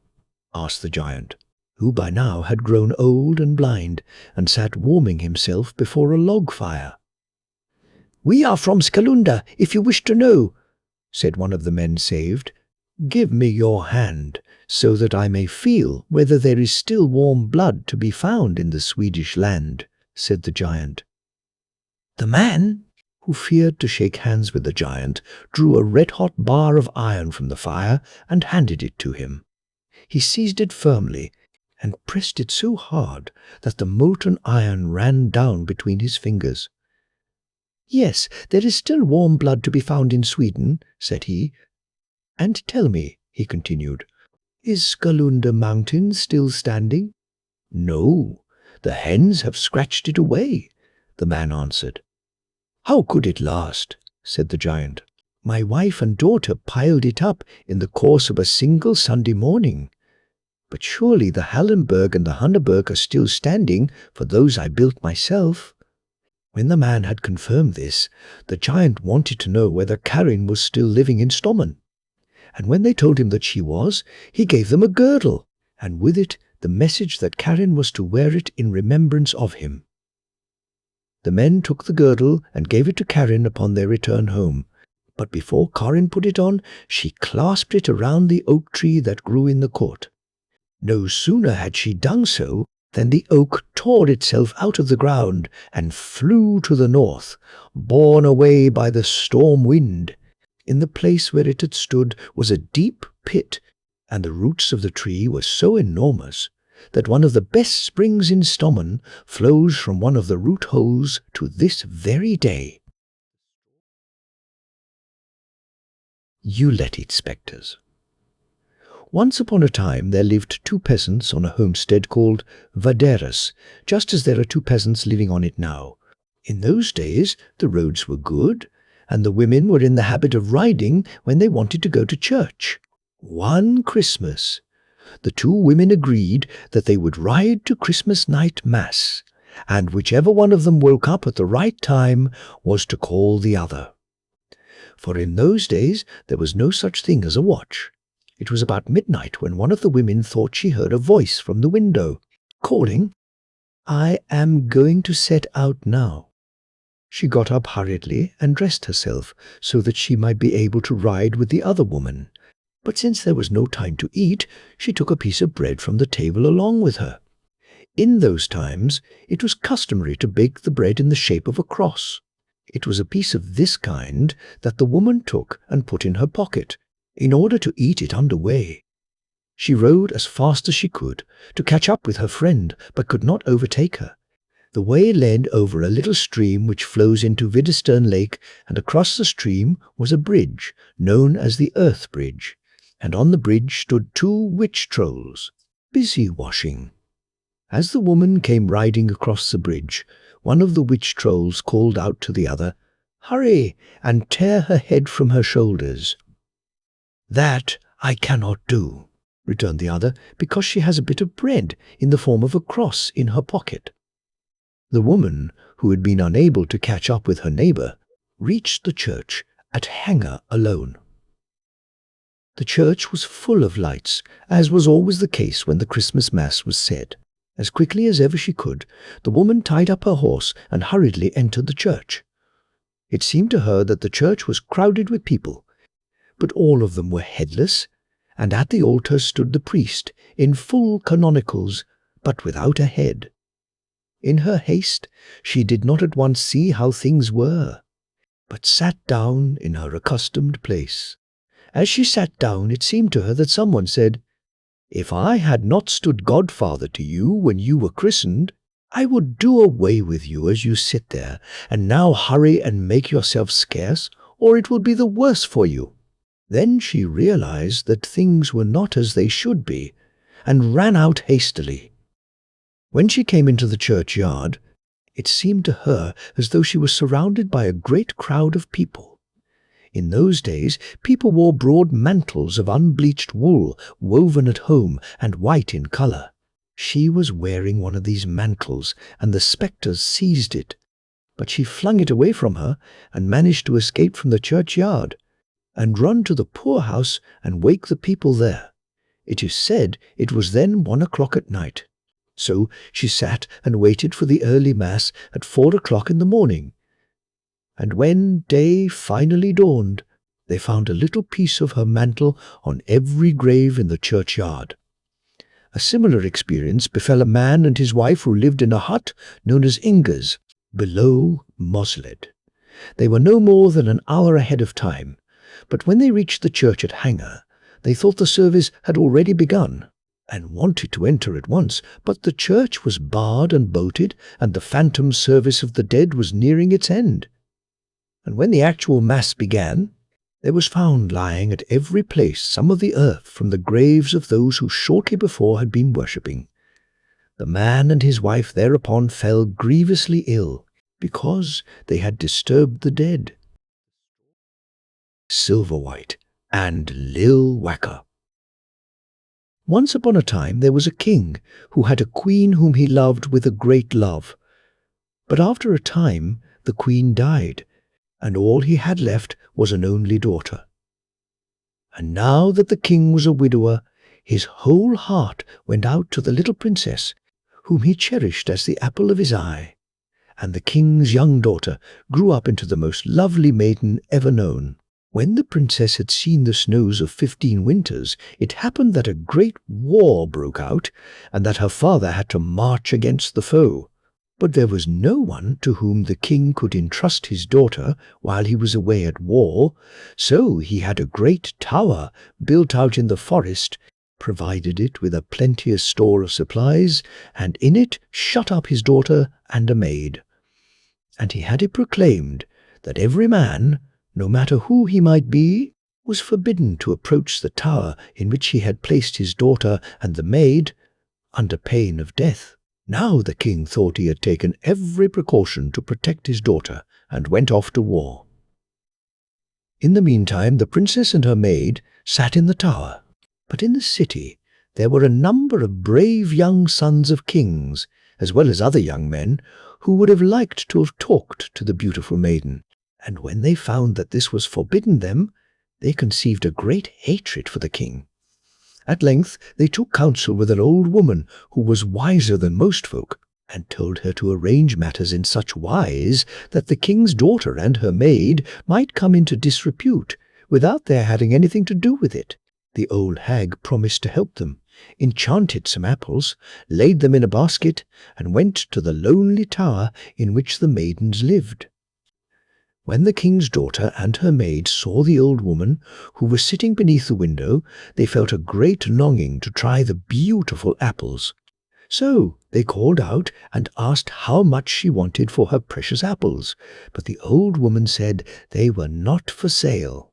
Speaker 1: asked the giant, who by now had grown old and blind, and sat warming himself before a log fire. "We are from Skalunda, if you wish to know," said one of the men saved. "Give me your hand, so that I may feel whether there is still warm blood to be found in the Swedish land," said the giant. The man, who feared to shake hands with the giant, drew a red-hot bar of iron from the fire and handed it to him. He seized it firmly and pressed it so hard that the molten iron ran down between his fingers. "Yes, there is still warm blood to be found in Sweden," said he. "And tell me," he continued, "is Skalunda Mountain still standing?" "No, the hens have scratched it away," the man answered. "How could it last?" said the giant. "My wife and daughter piled it up in the course of a single Sunday morning. But surely the Hallenberg and the Hunneberg are still standing, for those I built myself." When the man had confirmed this, the giant wanted to know whether Karin was still living in Stommen. And when they told him that she was, he gave them a girdle, and with it the message that Karin was to wear it in remembrance of him. The men took the girdle and gave it to Karin upon their return home, but before Karin put it on, she clasped it around the oak tree that grew in the court. No sooner had she done so than the oak tore itself out of the ground and flew to the north, borne away by the storm wind. In the place where it had stood was a deep pit, and the roots of the tree were so enormous that one of the best springs in Stommen flows from one of the root holes to this very day. Yuletide Specters. Once upon a time there lived two peasants on a homestead called Vaderas, just as there are two peasants living on it now. In those days the roads were good, and the women were in the habit of riding when they wanted to go to church. One Christmas, the two women agreed that they would ride to Christmas night mass, and whichever one of them woke up at the right time was to call the other. For in those days there was no such thing as a watch. It was about midnight when one of the women thought she heard a voice from the window, calling, "I am going to set out now." She got up hurriedly and dressed herself so that she might be able to ride with the other woman. But since there was no time to eat, she took a piece of bread from the table along with her. In those times, it was customary to bake the bread in the shape of a cross. It was a piece of this kind that the woman took and put in her pocket, in order to eat it under way. She rode as fast as she could to catch up with her friend, but could not overtake her. The way led over a little stream which flows into Videstern Lake, and across the stream was a bridge, known as the Earth Bridge, and on the bridge stood 2 witch trolls, busy washing. As the woman came riding across the bridge, one of the witch trolls called out to the other, "Hurry, and tear her head from her shoulders." "That I cannot do," returned the other, "because she has a bit of bread in the form of a cross in her pocket." The woman, who had been unable to catch up with her neighbour, reached the church at Hanger alone. The church was full of lights, as was always the case when the Christmas Mass was said. As quickly as ever she could, the woman tied up her horse and hurriedly entered the church. It seemed to her that the church was crowded with people, but all of them were headless, and at the altar stood the priest in full canonicals, but without a head. In her haste, she did not at once see how things were, but sat down in her accustomed place. As she sat down, it seemed to her that someone said, "If I had not stood godfather to you when you were christened, I would do away with you as you sit there, and now hurry and make yourself scarce, or it will be the worse for you." Then she realized that things were not as they should be, and ran out hastily. When she came into the churchyard, it seemed to her as though she was surrounded by a great crowd of people. In those days, people wore broad mantles of unbleached wool, woven at home and white in colour. She was wearing one of these mantles, and the spectres seized it, but she flung it away from her and managed to escape from the churchyard and run to the poorhouse and wake the people there. It is said it was then 1 o'clock at night. So she sat and waited for the early Mass at 4 o'clock in the morning. And when day finally dawned, they found a little piece of her mantle on every grave in the churchyard. A similar experience befell a man and his wife who lived in a hut known as Inger's, below Mosled. They were no more than an hour ahead of time, but when they reached the church at Hanger, they thought the service had already begun, and wanted to enter at once, but the church was barred and bolted, and the phantom service of the dead was nearing its end. And when the actual Mass began, there was found lying at every place some of the earth from the graves of those who shortly before had been worshipping. The man and his wife thereupon fell grievously ill, because they had disturbed the dead. Silverwhite and Lillwacker. Once upon a time there was a king who had a queen whom he loved with a great love. But after a time the queen died, and all he had left was an only daughter. And now that the king was a widower, his whole heart went out to the little princess, whom he cherished as the apple of his eye. And the king's young daughter grew up into the most lovely maiden ever known. When the princess had seen the snows of 15 winters, it happened that a great war broke out, and that her father had to march against the foe. But there was no one to whom the king could entrust his daughter while he was away at war, so he had a great tower built out in the forest, provided it with a plenteous store of supplies, and in it shut up his daughter and a maid. And he had it proclaimed that every man, no matter who he might be, was forbidden to approach the tower in which he had placed his daughter and the maid, under pain of death. Now the king thought he had taken every precaution to protect his daughter, and went off to war. In the meantime the princess and her maid sat in the tower, but in the city there were a number of brave young sons of kings, as well as other young men, who would have liked to have talked to the beautiful maiden. And when they found that this was forbidden them, they conceived a great hatred for the king. At length they took counsel with an old woman who was wiser than most folk, and told her to arrange matters in such wise that the king's daughter and her maid might come into disrepute without their having anything to do with it. The old hag promised to help them, enchanted some apples, laid them in a basket, and went to the lonely tower in which the maidens lived. When the king's daughter and her maid saw the old woman, who was sitting beneath the window, they felt a great longing to try the beautiful apples. So they called out and asked how much she wanted for her precious apples, but the old woman said they were not for sale.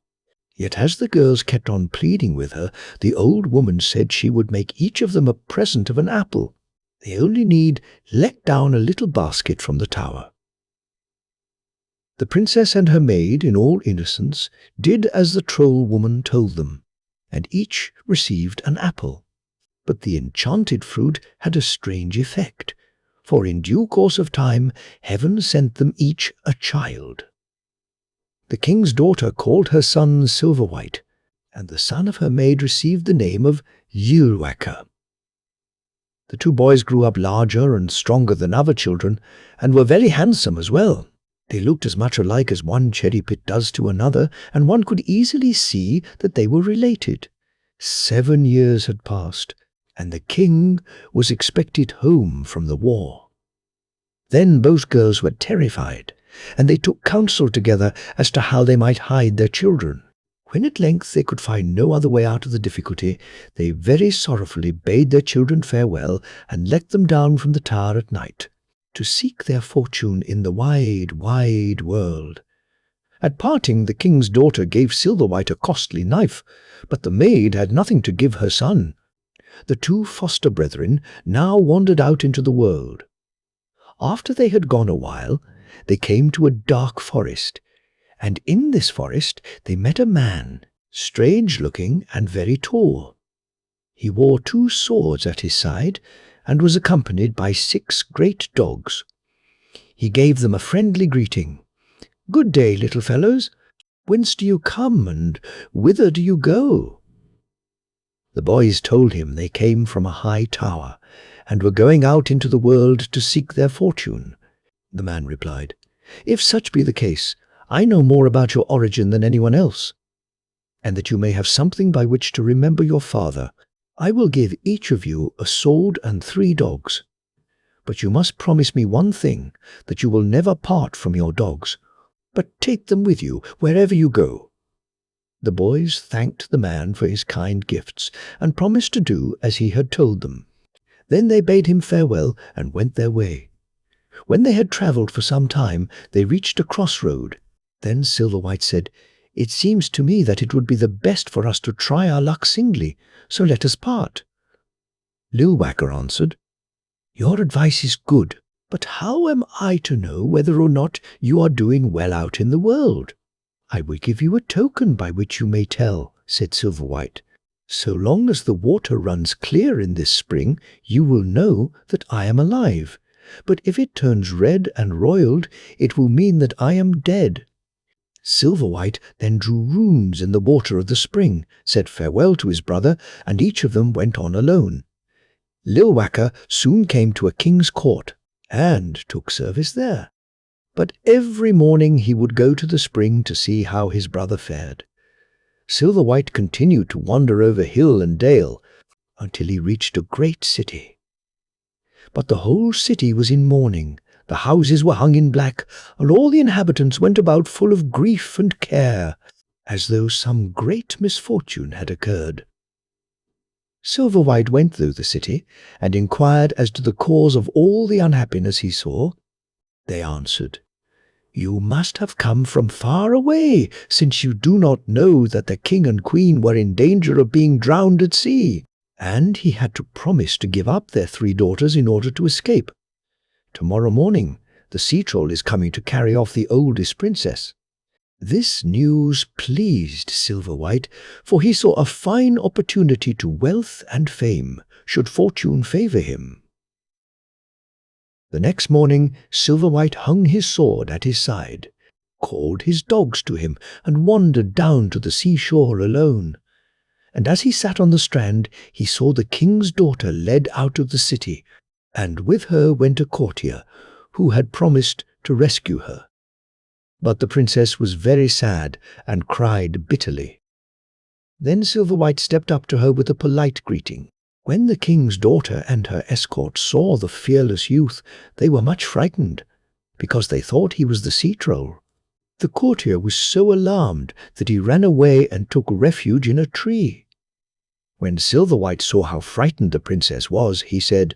Speaker 1: Yet as the girls kept on pleading with her, the old woman said she would make each of them a present of an apple. They only need let down a little basket from the tower. The princess and her maid, in all innocence, did as the troll woman told them, and each received an apple. But the enchanted fruit had a strange effect, for in due course of time heaven sent them each a child. The king's daughter called her son Silverwhite, and the son of her maid received the name of Lillwacker. The two boys grew up larger and stronger than other children, and were very handsome as well. They looked as much alike as one cherry pit does to another, and one could easily see that they were related. 7 years had passed, and the king was expected home from the war. Then both girls were terrified, and they took counsel together as to how they might hide their children. When at length they could find no other way out of the difficulty, they very sorrowfully bade their children farewell and let them down from the tower at night, to seek their fortune in the wide, wide world. At parting, the king's daughter gave Silverwhite a costly knife, but the maid had nothing to give her son. The two foster brethren now wandered out into the world. After they had gone a while, they came to a dark forest, and in this forest they met a man, strange-looking and very tall. He wore 2 swords at his side, and was accompanied by 6 great dogs. He gave them a friendly greeting. "Good day, little fellows. Whence do you come, and whither do you go?" The boys told him they came from a high tower, and were going out into the world to seek their fortune. The man replied, "If such be the case, I know more about your origin than anyone else, and that you may have something by which to remember your father, I will give each of you a sword and 3 dogs. But you must promise me one thing, that you will never part from your dogs, but take them with you wherever you go." The boys thanked the man for his kind gifts, and promised to do as he had told them. Then they bade him farewell and went their way. When they had travelled for some time, they reached a crossroad. Then Silverwhite said, "It seems to me that it would be the best for us to try our luck singly, so let us part." Lillwacker answered, "Your advice is good, but how am I to know whether or not you are doing well out in the world?" "I will give you a token by which you may tell," said Silverwhite. "So long as the water runs clear in this spring, you will know that I am alive. But if it turns red and roiled, it will mean that I am dead." Silverwhite then drew runes in the water of the spring, said farewell to his brother, and each of them went on alone. Lillwacker soon came to a king's court, and took service there. But every morning he would go to the spring to see how his brother fared. Silverwhite continued to wander over hill and dale, until he reached a great city. But the whole city was in mourning. The houses were hung in black, and all the inhabitants went about full of grief and care, as though some great misfortune had occurred. Silverwhite went through the city, and inquired as to the cause of all the unhappiness he saw. They answered, "You must have come from far away, since you do not know that the king and queen were in danger of being drowned at sea." And he had to promise to give up their 3 daughters in order to escape. "Tomorrow morning the sea troll is coming to carry off the oldest princess." This news pleased Silverwhite, for he saw a fine opportunity to wealth and fame, should fortune favour him. The next morning Silverwhite hung his sword at his side, called his dogs to him, and wandered down to the seashore alone. And as he sat on the strand, he saw the king's daughter led out of the city, and with her went a courtier, who had promised to rescue her. But the princess was very sad, and cried bitterly. Then Silverwhite stepped up to her with a polite greeting. When the king's daughter and her escort saw the fearless youth, they were much frightened, because they thought he was the sea troll. The courtier was so alarmed that he ran away and took refuge in a tree. When Silverwhite saw how frightened the princess was, he said,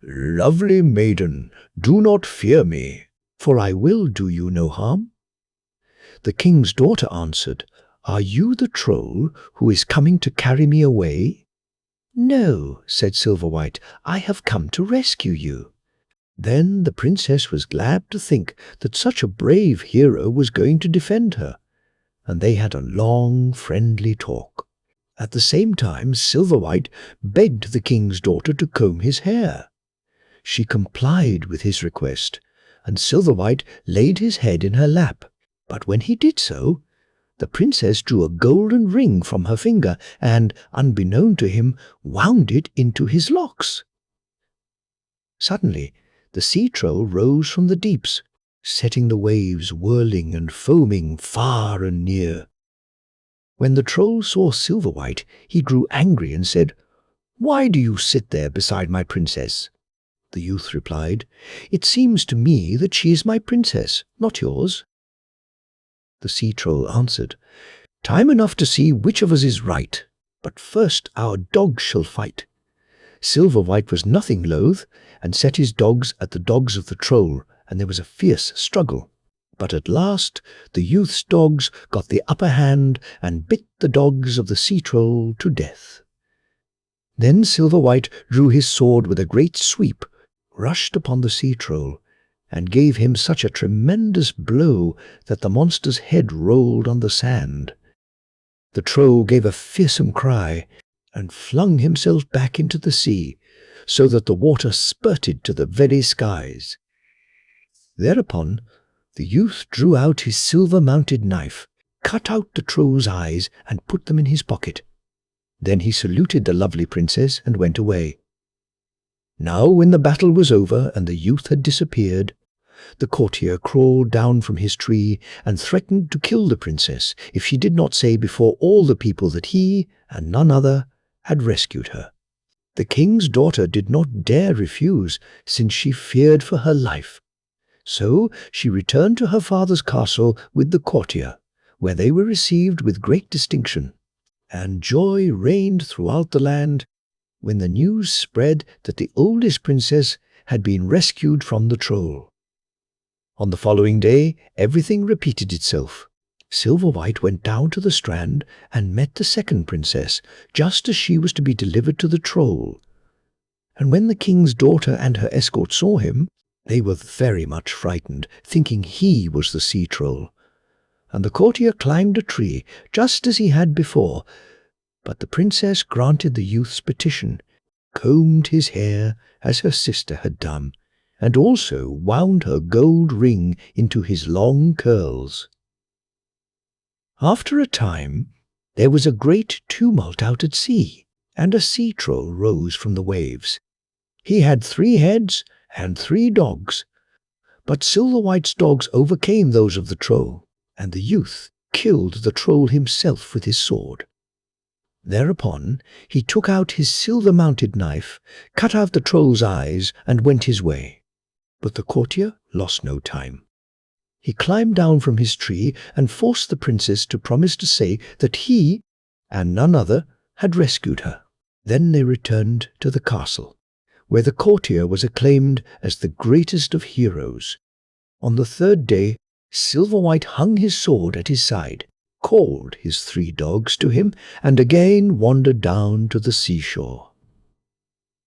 Speaker 1: "Lovely maiden, do not fear me, for I will do you no harm." The king's daughter answered, "Are you the troll who is coming to carry me away?" "No," said Silverwhite, "I have come to rescue you." Then the princess was glad to think that such a brave hero was going to defend her, and they had a long, friendly talk. At the same time, Silverwhite begged the king's daughter to comb his hair. She complied with his request, and Silverwhite laid his head in her lap. But when he did so, the princess drew a golden ring from her finger and, unbeknown to him, wound it into his locks. Suddenly, the sea troll rose from the deeps, setting the waves whirling and foaming far and near. When the troll saw Silverwhite, he grew angry and said, "Why do you sit there beside my princess?" The youth replied, "It seems to me that she is my princess, not yours." The sea troll answered, "Time enough to see which of us is right, but first our dogs shall fight." Silverwhite was nothing loath, and set his dogs at the dogs of the troll, and there was a fierce struggle. But at last the youth's dogs got the upper hand and bit the dogs of the sea troll to death. Then Silverwhite drew his sword with a great sweep, rushed upon the sea troll, and gave him such a tremendous blow that the monster's head rolled on the sand. The troll gave a fearsome cry and flung himself back into the sea, so that the water spurted to the very skies. Thereupon the youth drew out his silver-mounted knife, cut out the troll's eyes, and put them in his pocket. Then he saluted the lovely princess and went away. Now when the battle was over and the youth had disappeared, the courtier crawled down from his tree and threatened to kill the princess if she did not say before all the people that he, and none other, had rescued her. The king's daughter did not dare refuse, since she feared for her life. So she returned to her father's castle with the courtier, where they were received with great distinction, and joy reigned throughout the land when the news spread that the oldest princess had been rescued from the troll. On the following day, everything repeated itself. Silverwhite went down to the strand and met the second princess, just as she was to be delivered to the troll. And when the king's daughter and her escort saw him, they were very much frightened, thinking he was the sea troll. And the courtier climbed a tree, just as he had before. But the princess granted the youth's petition, combed his hair as her sister had done, and also wound her gold ring into his long curls. After a time, there was a great tumult out at sea, and a sea troll rose from the waves. He had 3 heads and 3 dogs, but Silverwhite's dogs overcame those of the troll, and the youth killed the troll himself with his sword. Thereupon he took out his silver-mounted knife, cut out the troll's eyes, and went his way. But the courtier lost no time. He climbed down from his tree and forced the princess to promise to say that he, and none other, had rescued her. Then they returned to the castle, where the courtier was acclaimed as the greatest of heroes. On the 3rd day, Silverwhite hung his sword at his side, called his 3 dogs to him, and again wandered down to the seashore.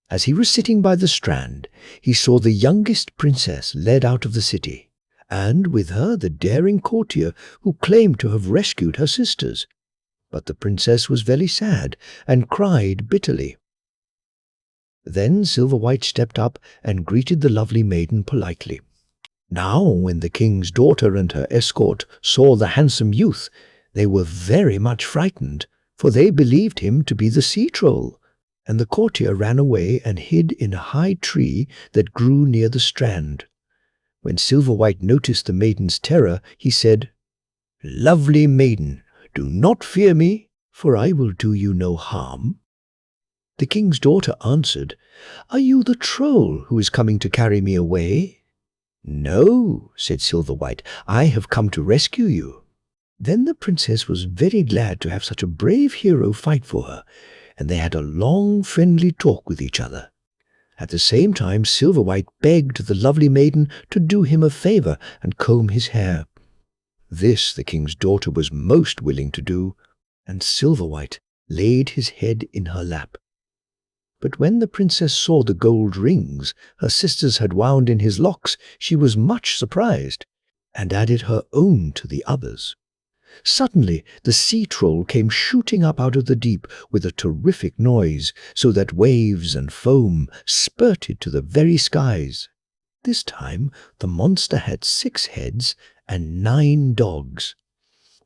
Speaker 1: As he was sitting by the strand, he saw the youngest princess led out of the city, and with her the daring courtier who claimed to have rescued her sisters. But the princess was very sad and cried bitterly. Then Silverwhite stepped up and greeted the lovely maiden politely. Now when the king's daughter and her escort saw the handsome youth, they were very much frightened, for they believed him to be the sea troll, and the courtier ran away and hid in a high tree that grew near the strand. When Silverwhite noticed the maiden's terror, he said, "Lovely maiden, do not fear me, for I will do you no harm." The king's daughter answered, "Are you the troll who is coming to carry me away?" "No," said Silverwhite, "I have come to rescue you." Then the princess was very glad to have such a brave hero fight for her, and they had a long friendly talk with each other. At the same time, Silverwhite begged the lovely maiden to do him a favour and comb his hair. This the king's daughter was most willing to do, and Silverwhite laid his head in her lap. But when the princess saw the gold rings her sisters had wound in his locks, she was much surprised, and added her own to the others. Suddenly the sea troll came shooting up out of the deep with a terrific noise, so that waves and foam spurted to the very skies. This time the monster had 6 heads and 9 dogs.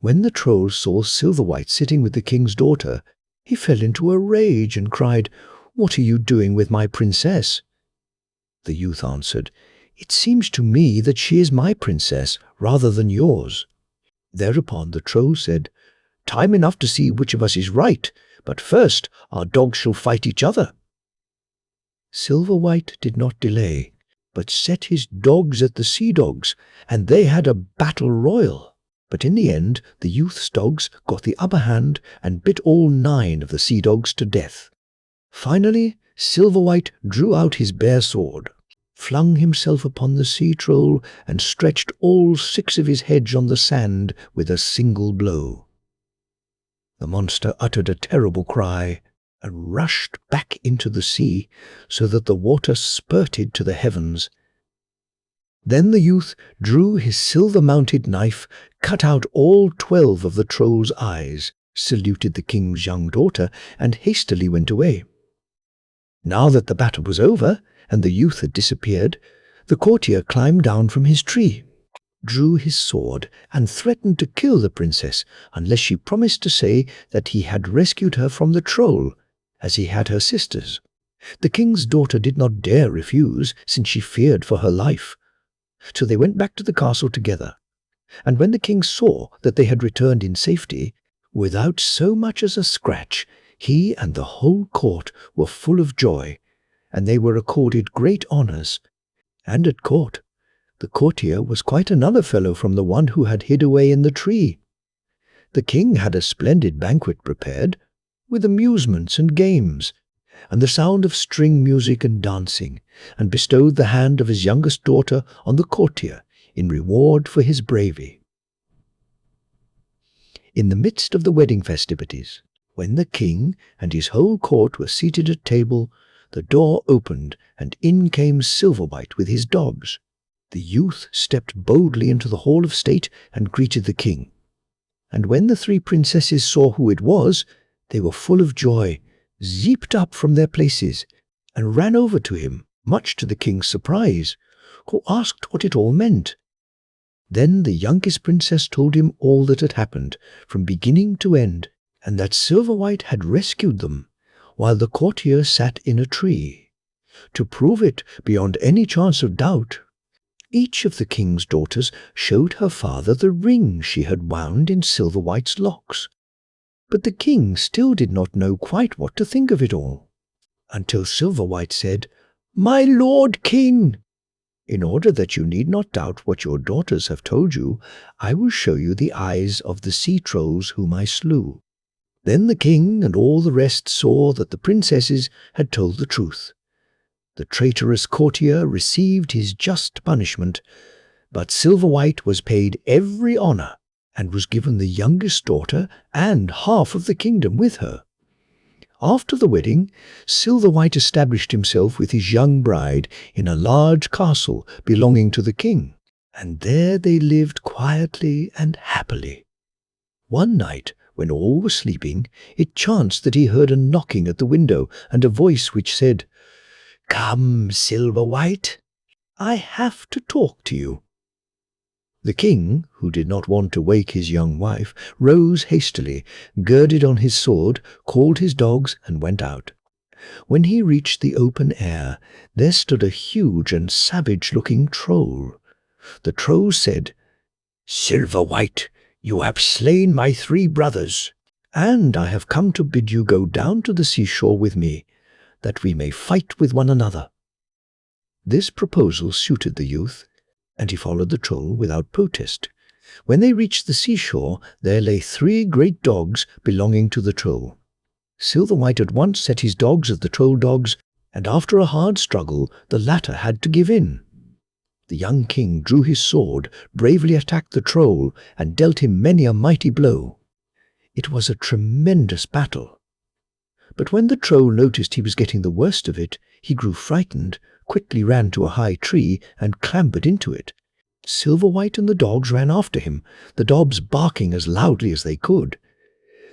Speaker 1: When the troll saw Silverwhite sitting with the king's daughter, he fell into a rage and cried, "What are you doing with my princess?" The youth answered, "It seems to me that she is my princess rather than yours." Thereupon the troll said, "Time enough to see which of us is right, but first our dogs shall fight each other." Silverwhite did not delay, but set his dogs at the sea dogs, and they had a battle royal. But in the end the youth's dogs got the upper hand and bit all 9 of the sea dogs to death. Finally Silverwhite drew out his bare sword, flung himself upon the sea troll, and stretched all 6 of his heads on the sand with a single blow. The monster uttered a terrible cry and rushed back into the sea, so that the water spurted to the heavens. Then the youth drew his silver-mounted knife, cut out all 12 of the troll's eyes, saluted the king's young daughter, and hastily went away. Now that the battle was over, and the youth had disappeared, the courtier climbed down from his tree, drew his sword, and threatened to kill the princess unless she promised to say that he had rescued her from the troll, as he had her sisters. The king's daughter did not dare refuse, since she feared for her life. So they went back to the castle together, and when the king saw that they had returned in safety, without so much as a scratch, he and the whole court were full of joy, and they were accorded great honours. And at court, the courtier was quite another fellow from the one who had hid away in the tree. The king had a splendid banquet prepared, with amusements and games, and the sound of string music and dancing, and bestowed the hand of his youngest daughter on the courtier in reward for his bravery. In the midst of the wedding festivities, when the king and his whole court were seated at table, the door opened, and in came Silverwhite with his dogs. The youth stepped boldly into the hall of state and greeted the king. And when the 3 princesses saw who it was, they were full of joy, leaped up from their places, and ran over to him, much to the king's surprise, who asked what it all meant. Then the youngest princess told him all that had happened, from beginning to end, and that Silverwhite had rescued them, while the courtier sat in a tree. To prove it beyond any chance of doubt, each of the king's daughters showed her father the ring she had wound in Silverwhite's locks. But the king still did not know quite what to think of it all, until Silverwhite said, "My lord king, in order that you need not doubt what your daughters have told you, I will show you the eyes of the sea trolls whom I slew." Then the king and all the rest saw that the princesses had told the truth. The traitorous courtier received his just punishment, but Silverwhite was paid every honour, and was given the youngest daughter and half of the kingdom with her. After the wedding, Silverwhite established himself with his young bride in a large castle belonging to the king, and there they lived quietly and happily. One night, when all were sleeping, it chanced that he heard a knocking at the window and a voice which said, "Come, Silverwhite, I have to talk to you." The king, who did not want to wake his young wife, rose hastily, girded on his sword, called his dogs, and went out. When he reached the open air, there stood a huge and savage-looking troll. The troll said, "Silverwhite, you have slain my 3 brothers, and I have come to bid you go down to the seashore with me, that we may fight with one another." This proposal suited the youth, and he followed the troll without protest. When they reached the seashore, there lay 3 great dogs belonging to the troll. Silverwhite at once set his dogs as the troll dogs, and after a hard struggle, the latter had to give in. The young king drew his sword, bravely attacked the troll, and dealt him many a mighty blow. It was a tremendous battle. But when the troll noticed he was getting the worst of it, he grew frightened, quickly ran to a high tree, and clambered into it. Silverwhite and the dogs ran after him, the dogs barking as loudly as they could.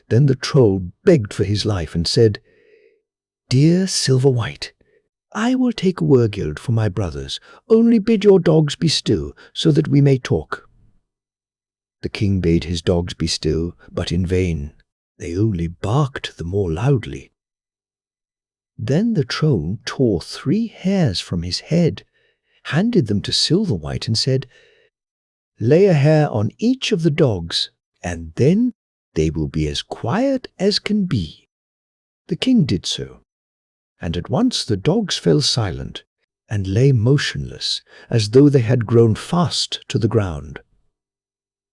Speaker 1: Then the troll begged for his life and said, "Dear Silverwhite, I will take Wergild for my brothers. Only bid your dogs be still, so that we may talk." The king bade his dogs be still, but in vain. They only barked the more loudly. Then the troll tore 3 hairs from his head, handed them to Silverwhite and said, "Lay a hair on each of the dogs, and then they will be as quiet as can be." The king did so, and at once the dogs fell silent and lay motionless, as though they had grown fast to the ground.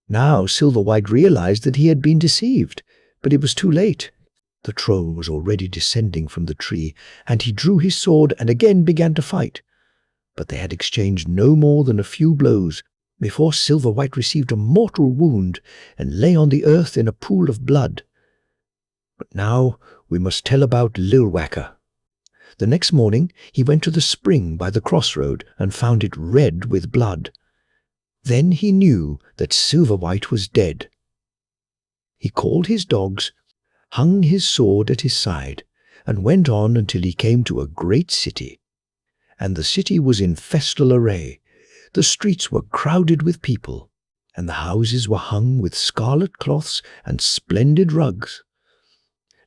Speaker 1: Now Silverwhite realized that he had been deceived, but it was too late. The troll was already descending from the tree, and he drew his sword and again began to fight. But they had exchanged no more than a few blows before Silverwhite received a mortal wound and lay on the earth in a pool of blood. But now we must tell about Lillwacker. The next morning he went to the spring by the crossroad and found it red with blood. Then he knew that Silverwhite was dead. He called his dogs, hung his sword at his side, and went on until he came to a great city. And the city was in festal array. The streets were crowded with people, and the houses were hung with scarlet cloths and splendid rugs.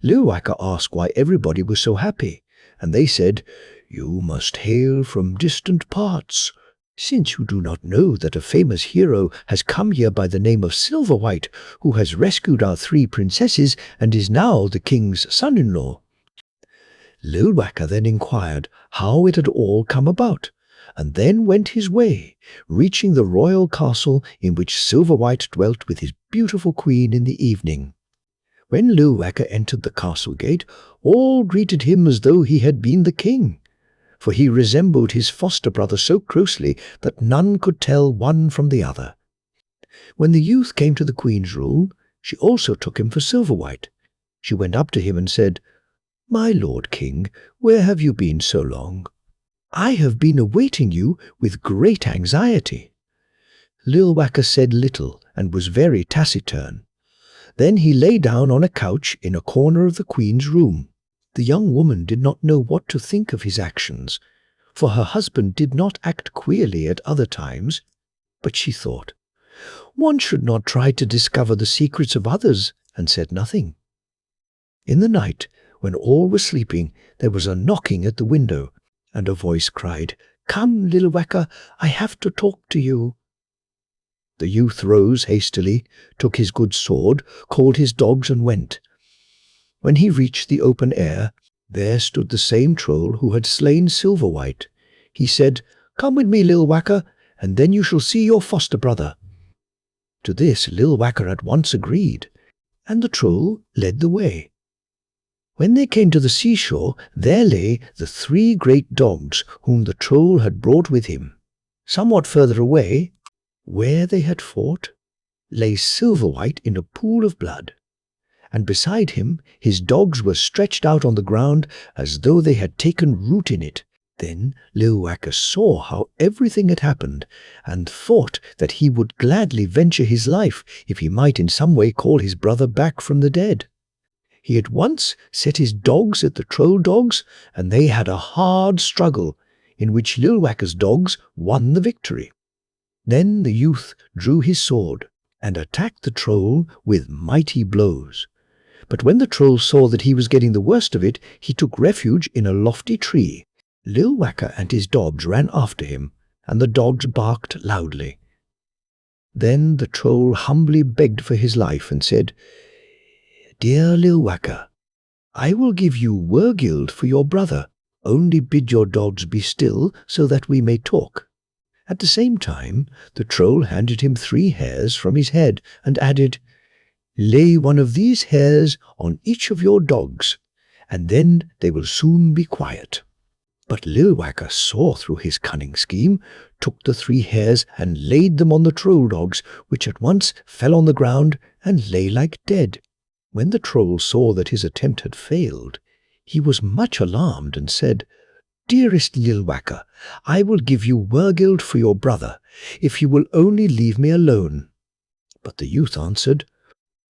Speaker 1: Lillwacker asked why everybody was so happy, and they said, "You must hail from distant parts. Since you do not know that a famous hero has come here by the name of Silverwhite, who has rescued our 3 princesses and is now the king's son-in-law." Lillwacker then inquired how it had all come about, and then went his way, reaching the royal castle in which Silverwhite dwelt with his beautiful queen in the evening. When Lillwacker entered the castle gate, all greeted him as though he had been the king, for he resembled his foster brother so closely that none could tell one from the other. When the youth came to the queen's room, she also took him for Silverwhite. She went up to him and said, "My lord king, where have you been so long? I have been awaiting you with great anxiety." Lillwacker said little and was very taciturn. Then he lay down on a couch in a corner of the queen's room. The young woman did not know what to think of his actions, for her husband did not act queerly at other times, but she thought, "One should not try to discover the secrets of others," and said nothing. In the night, when all were sleeping, there was a knocking at the window, and a voice cried, "Come, Lillwacker, I have to talk to you." The youth rose hastily, took his good sword, called his dogs and went. When he reached the open air, there stood the same troll who had slain Silverwhite. He said, "Come with me, Lillwacker, and then you shall see your foster brother." To this Lillwacker at once agreed, and the troll led the way. When they came to the seashore, there lay the 3 great dogs whom the troll had brought with him. Somewhat further away, where they had fought, lay Silverwhite in a pool of blood, and beside him his dogs were stretched out on the ground as though they had taken root in it. Then Lillwacker saw how everything had happened, and thought that he would gladly venture his life if he might in some way call his brother back from the dead. He at once set his dogs at the troll dogs, and they had a hard struggle, in which Lillwacker's dogs won the victory. Then the youth drew his sword and attacked the troll with mighty blows. But when the troll saw that he was getting the worst of it, he took refuge in a lofty tree. Lillwacker and his dogs ran after him, and the dogs barked loudly. Then the troll humbly begged for his life and said, "Dear Lillwacker, I will give you Wergild for your brother. Only bid your dogs be still so that we may talk." At the same time, the troll handed him 3 hairs from his head and added, "Lay one of these hairs on each of your dogs, and then they will soon be quiet." But Lillwacker saw through his cunning scheme, took the 3 hares and laid them on the troll dogs, which at once fell on the ground and lay like dead. When the troll saw that his attempt had failed, he was much alarmed and said, "Dearest Lillwacker, I will give you Wergild for your brother, if you will only leave me alone." But the youth answered,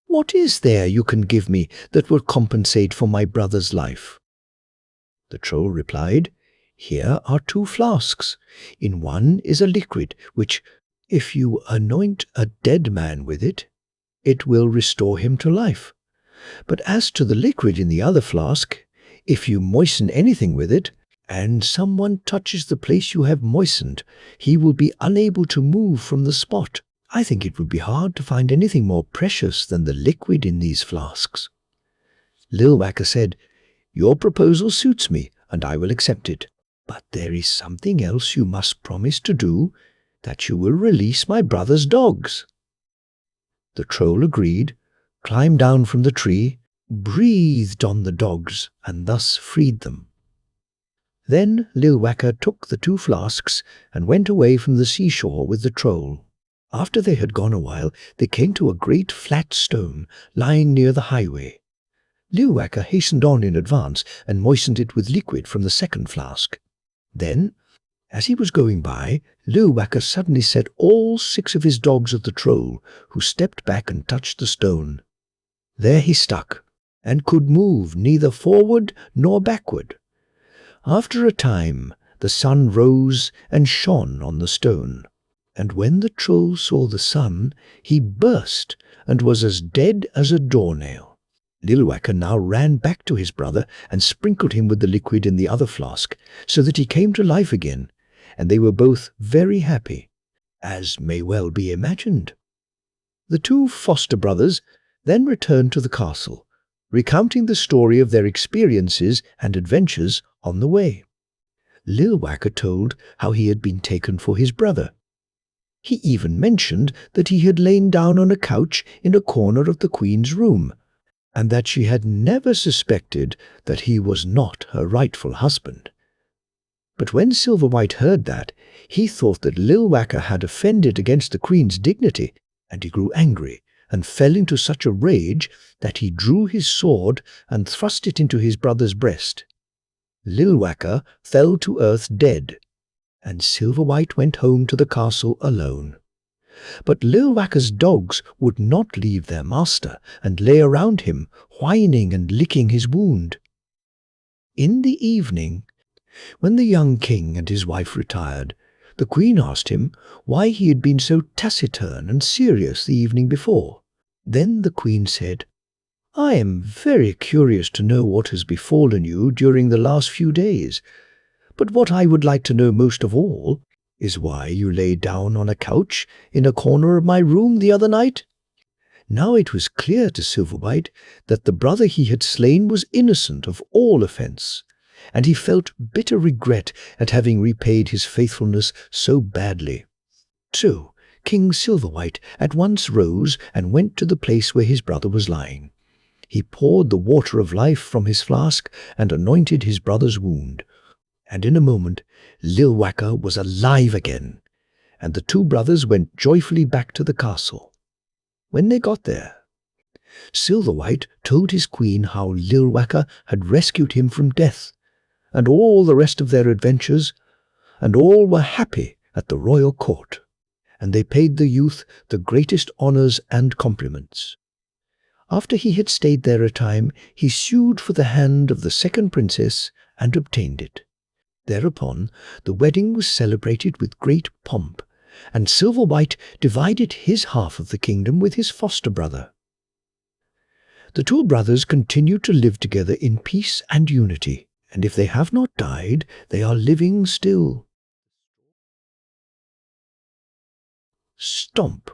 Speaker 1: "What is there you can give me that will compensate for my brother's life?" The troll replied, "Here are 2 flasks. In one is a liquid which, if you anoint a dead man with it, it will restore him to life. But as to the liquid in the other flask, if you moisten anything with it, and someone touches the place you have moistened, he will be unable to move from the spot. I think it would be hard to find anything more precious than the liquid in these flasks." Lillwacker said, "Your proposal suits me, and I will accept it. But there is something else you must promise to do, that you will release my brother's dogs." The troll agreed, climbed down from the tree, breathed on the dogs, and thus freed them. Then Lillwacker took the 2 flasks and went away from the seashore with the troll. After they had gone a while, they came to a great flat stone lying near the highway. Lillwacker hastened on in advance and moistened it with liquid from the 2nd flask. Then, as he was going by, Lillwacker suddenly set all 6 of his dogs at the troll, who stepped back and touched the stone. There he stuck, and could move neither forward nor backward. After a time, the sun rose and shone on the stone, and when the troll saw the sun, he burst and was as dead as a doornail. Lillwacker now ran back to his brother and sprinkled him with the liquid in the other flask, so that he came to life again, and they were both very happy, as may well be imagined. The 2 foster brothers then returned to the castle, recounting the story of their experiences and adventures on the way. Lillwacker told how he had been taken for his brother. He even mentioned that he had lain down on a couch in a corner of the Queen's room, and that she had never suspected that he was not her rightful husband. But when Silverwhite heard that, he thought that Lillwacker had offended against the Queen's dignity, and he grew angry and fell into such a rage that he drew his sword and thrust it into his brother's breast. Lillwacker fell to earth dead, and Silverwhite went home to the castle alone. But Lillwacker's dogs would not leave their master, and lay around him, whining and licking his wound. In the evening, when the young king and his wife retired, the Queen asked him why he had been so taciturn and serious the evening before. Then the Queen said, "I am very curious to know what has befallen you during the last few days, but what I would like to know most of all is why you lay down on a couch in a corner of my room the other night." Now it was clear to Silverwhite that the brother he had slain was innocent of all offence, and he felt bitter regret at having repaid his faithfulness so badly. So King Silverwhite at once rose and went to the place where his brother was lying. He poured the water of life from his flask and anointed his brother's wound, and in a moment Lillwacker was alive again, and the 2 brothers went joyfully back to the castle. When they got there, Silverwhite told his queen how Lillwacker had rescued him from death, and all the rest of their adventures, and all were happy at the royal court, and they paid the youth the greatest honours and compliments. After he had stayed there a time, he sued for the hand of the 2nd princess and obtained it. Thereupon the wedding was celebrated with great pomp, and Silverwhite divided his half of the kingdom with his foster brother. The 2 brothers continued to live together in peace and unity, and if they have not died, they are living still. Stompe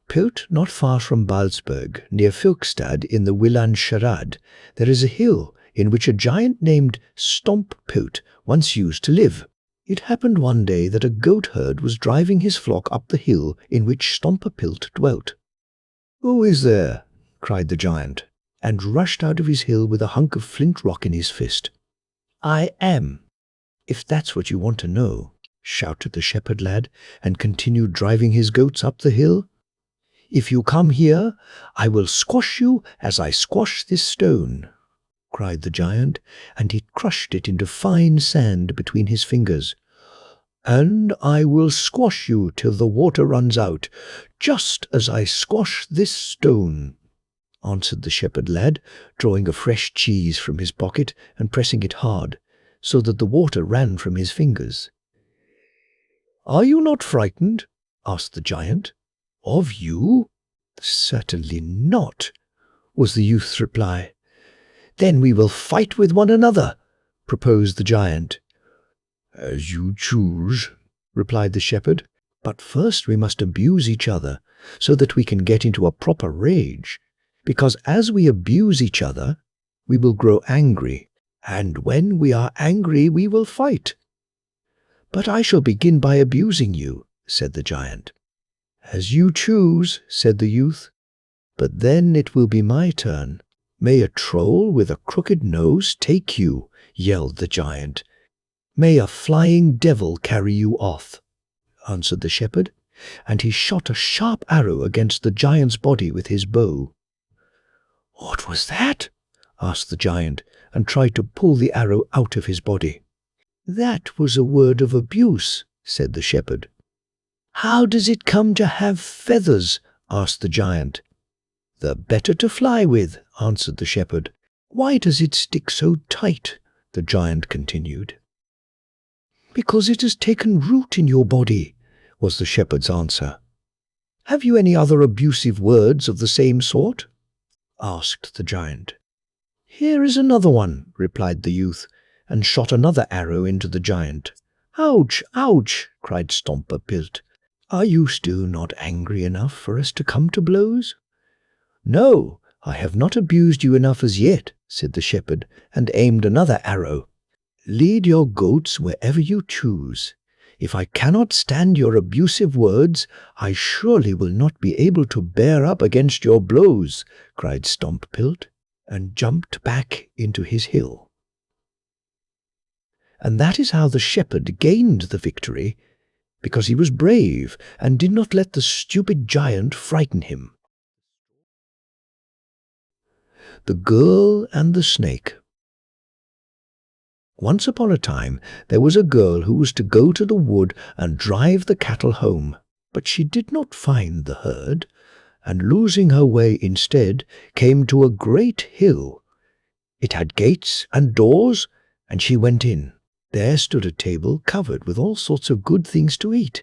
Speaker 1: Pilt, not far from Balsberg, near Fjelkstad in the Willand Sherrad, there is a hill in which a giant named Stompe Pilt once used to live. It happened one day that a goat-herd was driving his flock up the hill in which Stompe Pilt dwelt. "Who is there?" cried the giant, and rushed out of his hill with a hunk of flint rock in his fist. I am, if that's what you want to know," shouted the shepherd lad, and continued driving his goats up the hill. "If you come here, I will squash you as I squash this stone," cried the giant, and he crushed it into fine sand between his fingers. "And I will squash you till the water runs out, just as I squash this stone," answered the shepherd lad, drawing a fresh cheese from his pocket and pressing it hard, so that the water ran from his fingers. "Are you not frightened?" asked the giant. "Of you? Certainly not," was the youth's reply. "Then we will fight with one another," proposed the giant. "As you choose," replied the shepherd, "but first we must abuse each other, so that we can get into a proper rage, because as we abuse each other, we will grow angry, and when we are angry we will fight." "But I shall begin by abusing you," said the giant. "As you choose," said the youth, "but then it will be my turn." "May a troll with a crooked nose take you," yelled the giant. "May a flying devil carry you off," answered the shepherd, and he shot a sharp arrow against the giant's body with his bow. "What was that?" asked the giant, and tried to pull the arrow out of his body. "That was a word of abuse," said the shepherd. "How does it come to have feathers?" asked the giant. "The better to fly with," answered the shepherd. "Why does it stick so tight?" the giant continued. "Because it has taken root in your body," was the shepherd's answer. "Have you any other abusive words of the same sort?" asked the giant. "Here is another one," replied the youth, and shot another arrow into the giant. "Ouch, ouch!" cried Stompe Pilt. "Are you still not angry enough for us to come to blows?" "No, I have not abused you enough as yet," said the shepherd, and aimed another arrow. "Lead your goats wherever you choose. If I cannot stand your abusive words, I surely will not be able to bear up against your blows," cried Stompe Pilt, and jumped back into his hill. And that is how the shepherd gained the victory, because he was brave and did not let the stupid giant frighten him. The Girl and the Snake. Once upon a time there was a girl who was to go to the wood and drive the cattle home, but she did not find the herd, and losing her way instead, came to a great hill. It had gates and doors, and she went in. There stood a table covered with all sorts of good things to eat,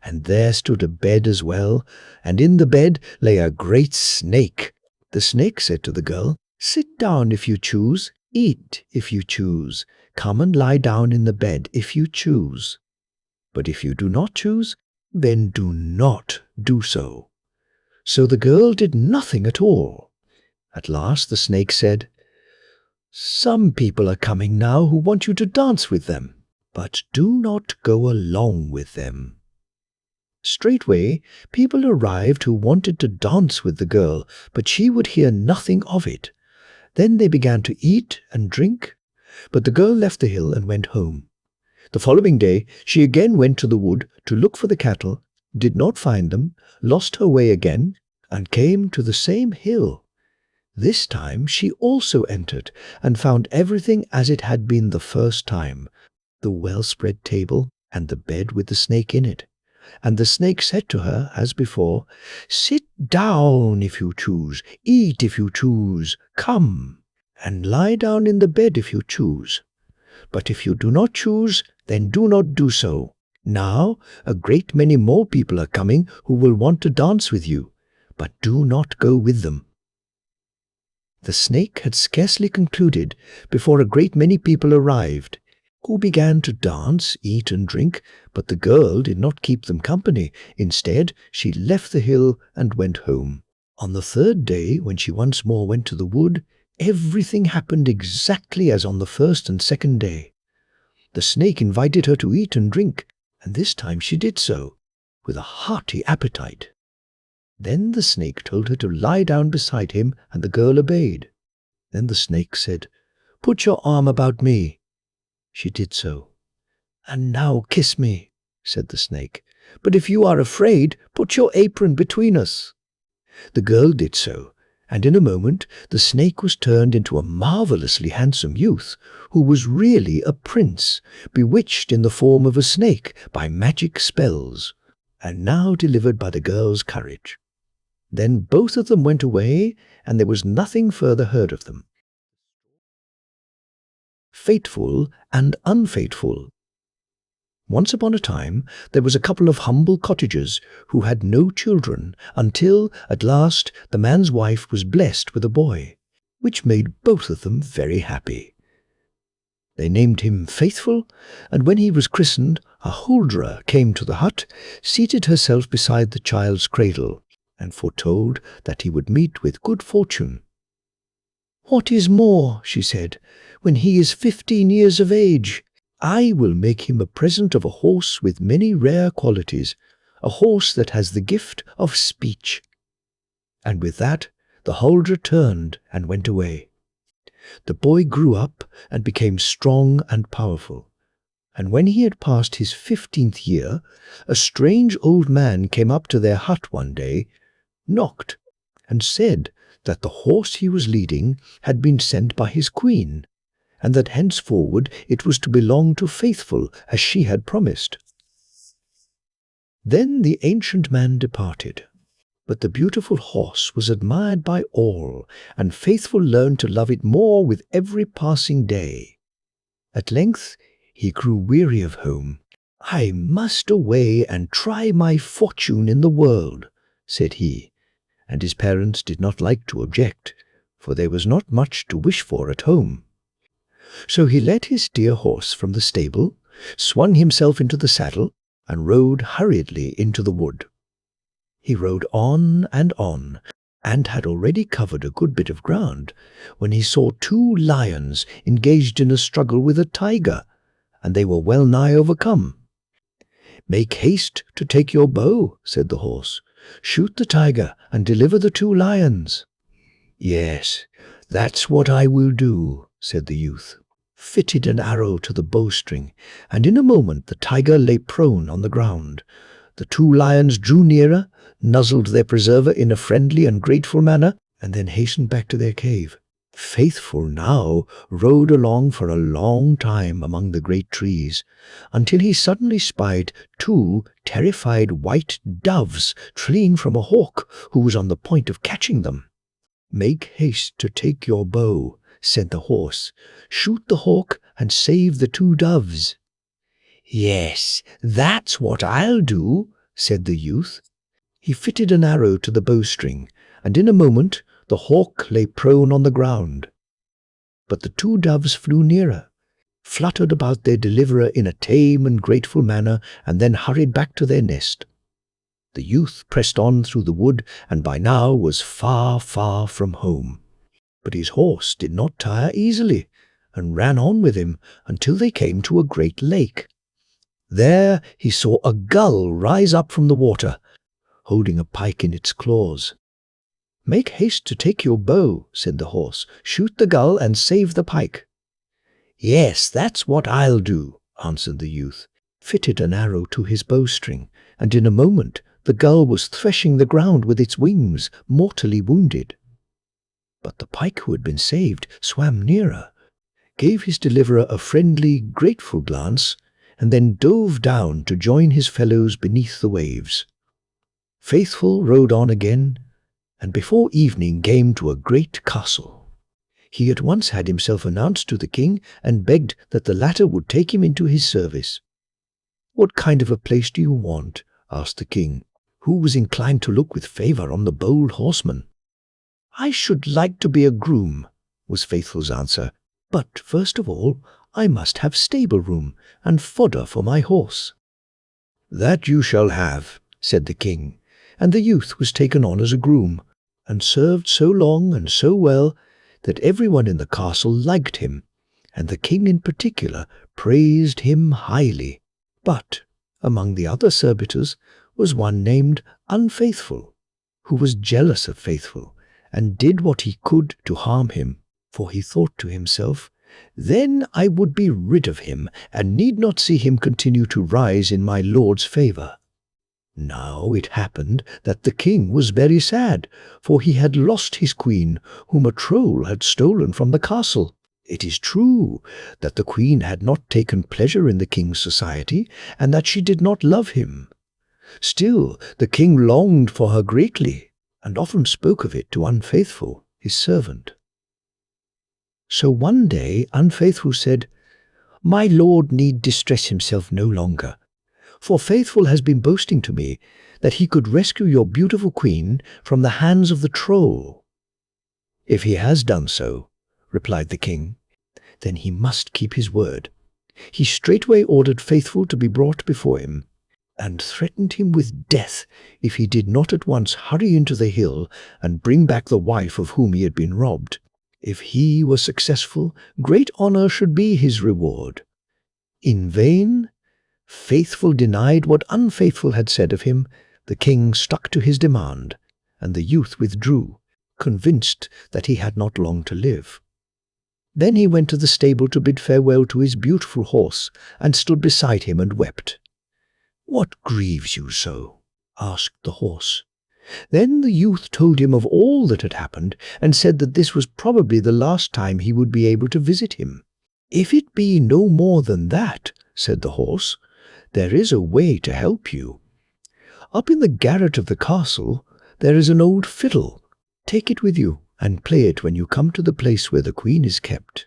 Speaker 1: and there stood a bed as well, and in the bed lay a great snake. The snake said to the girl, "Sit down if you choose, eat if you choose, come and lie down in the bed if you choose. But if you do not choose, then do not do so." So the girl did nothing at all. At last the snake said, "Some people are coming now who want you to dance with them, but do not go along with them." Straightway people arrived who wanted to dance with the girl, but she would hear nothing of it. Then they began to eat and drink, but the girl left the hill and went home. The following day she again went to the wood to look for the cattle, did not find them, lost her way again, and came to the same hill. This time she also entered, and found everything as it had been the first time, the well-spread table and the bed with the snake in it. And the snake said to her, as before, "Sit down if you choose, eat if you choose, come, and lie down in the bed if you choose. But if you do not choose, then do not do so. Now a great many more people are coming who will want to dance with you, but do not go with them." The snake had scarcely concluded before a great many people arrived, who began to dance, eat and drink, but the girl did not keep them company. Instead, she left the hill and went home. On the third day, when she once more went to the wood, everything happened exactly as on the first and second day. The snake invited her to eat and drink, and this time she did so, with a hearty appetite. Then the snake told her to lie down beside him, and the girl obeyed. Then the snake said, "Put your arm about me." She did so. "And now kiss me," said the snake. "But if you are afraid, put your apron between us." The girl did so, and in a moment the snake was turned into a marvelously handsome youth, who was really a prince, bewitched in the form of a snake by magic spells, and now delivered by the girl's courage. Then both of them went away, and there was nothing further heard of them. Faithful and Unfaithful. Once upon a time there was a couple of humble cottagers who had no children until, at last, the man's wife was blessed with a boy, which made both of them very happy. They named him Faithful, and when he was christened, a huldra came to the hut, seated herself beside the child's cradle, and foretold that he would meet with good fortune. "What is more," she said, "when he is 15 years of age, I will make him a present of a horse with many rare qualities, a horse that has the gift of speech." And with that, the huldra turned and went away. The boy grew up and became strong and powerful. And when he had passed his 15th year, a strange old man came up to their hut one day, knocked, and said that the horse he was leading had been sent by his queen, and that henceforward it was to belong to Faithful as she had promised. Then the ancient man departed, but the beautiful horse was admired by all, and Faithful learned to love it more with every passing day. At length he grew weary of home. "I must away and try my fortune in the world," said he, and his parents did not like to object, for there was not much to wish for at home. So he led his dear horse from the stable, swung himself into the saddle, and rode hurriedly into the wood. He rode on, and had already covered a good bit of ground, when he saw 2 lions engaged in a struggle with a tiger, and they were well nigh overcome. "Make haste to take your bow," said the horse. "Shoot the tiger and deliver the 2 lions." "Yes, that's what I will do," said the youth, fitted an arrow to the bowstring, and in a moment the tiger lay prone on the ground. The 2 lions drew nearer, nuzzled their preserver in a friendly and grateful manner, and then hastened back to their cave. Faithful now rode along for a long time among the great trees, until he suddenly spied 2 terrified white doves fleeing from a hawk who was on the point of catching them. "Make haste to take your bow," said the horse. "Shoot the hawk and save the 2 doves." "Yes, that's what I'll do," said the youth. He fitted an arrow to the bowstring, and in a moment the hawk lay prone on the ground. But the 2 doves flew nearer, fluttered about their deliverer in a tame and grateful manner, and then hurried back to their nest. The youth pressed on through the wood, and by now was far, far from home. But his horse did not tire easily, and ran on with him until they came to a great lake. There he saw a gull rise up from the water, holding a pike in its claws. "Make haste to take your bow," said the horse. "Shoot the gull and save the pike." "Yes, that's what I'll do," answered the youth, fitted an arrow to his bowstring, and in a moment the gull was threshing the ground with its wings, mortally wounded. But the pike who had been saved swam nearer, gave his deliverer a friendly, grateful glance, and then dove down to join his fellows beneath the waves. Faithful rode on again, and before evening came to a great castle. He at once had himself announced to the king, and begged that the latter would take him into his service. "What kind of a place do you want?" asked the king, who was inclined to look with favour on the bold horseman. "I should like to be a groom," was Faithful's answer, "but first of all I must have stable room and fodder for my horse." "That you shall have," said the king, and the youth was taken on as a groom, and served so long and so well that everyone in the castle liked him, and the king in particular praised him highly. But among the other servitors was one named Unfaithful, who was jealous of Faithful, and did what he could to harm him, for he thought to himself, Then I would be rid of him, and need not see him continue to rise in my lord's favour. Now it happened that the king was very sad, for he had lost his queen, whom a troll had stolen from the castle. It is true that the queen had not taken pleasure in the king's society, and that she did not love him. Still, the king longed for her greatly, and often spoke of it to Unfaithful, his servant. So one day Unfaithful said, "My lord need distress himself no longer, for Faithful has been boasting to me that he could rescue your beautiful queen from the hands of the troll." "If he has done so," replied the king, "then he must keep his word." He straightway ordered Faithful to be brought before him, and threatened him with death if he did not at once hurry into the hill and bring back the wife of whom he had been robbed. If he was successful, great honour should be his reward. In vain, Faithful denied what Unfaithful had said of him. The king stuck to his demand, and the youth withdrew, convinced that he had not long to live. Then he went to the stable to bid farewell to his beautiful horse, and stood beside him and wept. "What grieves you so?" asked the horse. Then the youth told him of all that had happened, and said that this was probably the last time he would be able to visit him. "If it be no more than that," said the horse, "there is a way to help you. Up in the garret of the castle there is an old fiddle. Take it with you, and play it when you come to the place where the queen is kept.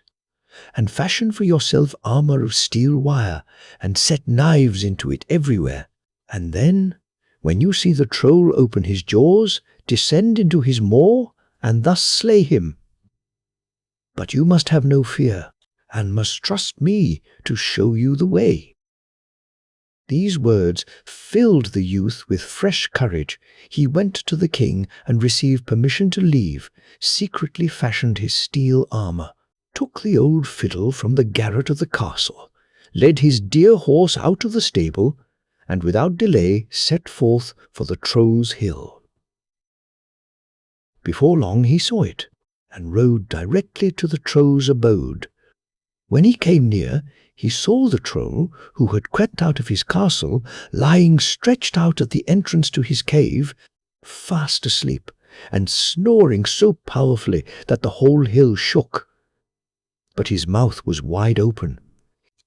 Speaker 1: And fashion for yourself armour of steel wire, and set knives into it everywhere. And then, when you see the troll open his jaws, descend into his maw, and thus slay him. But you must have no fear, and must trust me to show you the way." These words filled the youth with fresh courage. He went to the king and received permission to leave, secretly fashioned his steel armour, took the old fiddle from the garret of the castle, led his dear horse out of the stable, and without delay set forth for the Troll's Hill. Before long he saw it, and rode directly to the Troll's abode. When he came near, he saw the Troll, who had crept out of his castle, lying stretched out at the entrance to his cave, fast asleep, and snoring so powerfully that the whole hill shook. But his mouth was wide open,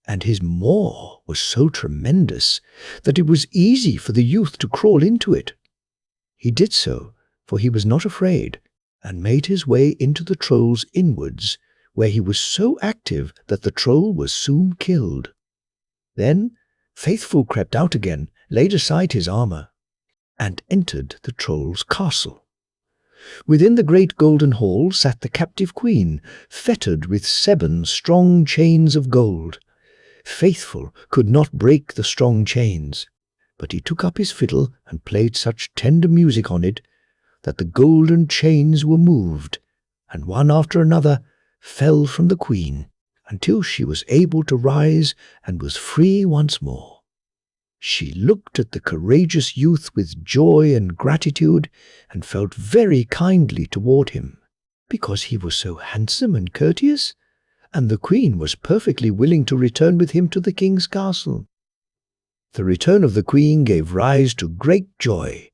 Speaker 1: and his maw was so tremendous that it was easy for the youth to crawl into it. He did so, for he was not afraid, and made his way into the Troll's inwards, where he was so active that the Troll was soon killed. Then Faithful crept out again, laid aside his armour, and entered the Troll's castle. Within the great golden hall sat the captive queen, fettered with 7 strong chains of gold. Faithful could not break the strong chains, but he took up his fiddle and played such tender music on it that the golden chains were moved, and one after another fell from the queen, until she was able to rise and was free once more. She looked at the courageous youth with joy and gratitude, and felt very kindly toward him, because he was so handsome and courteous, and the queen was perfectly willing to return with him to the king's castle. The return of the queen gave rise to great joy,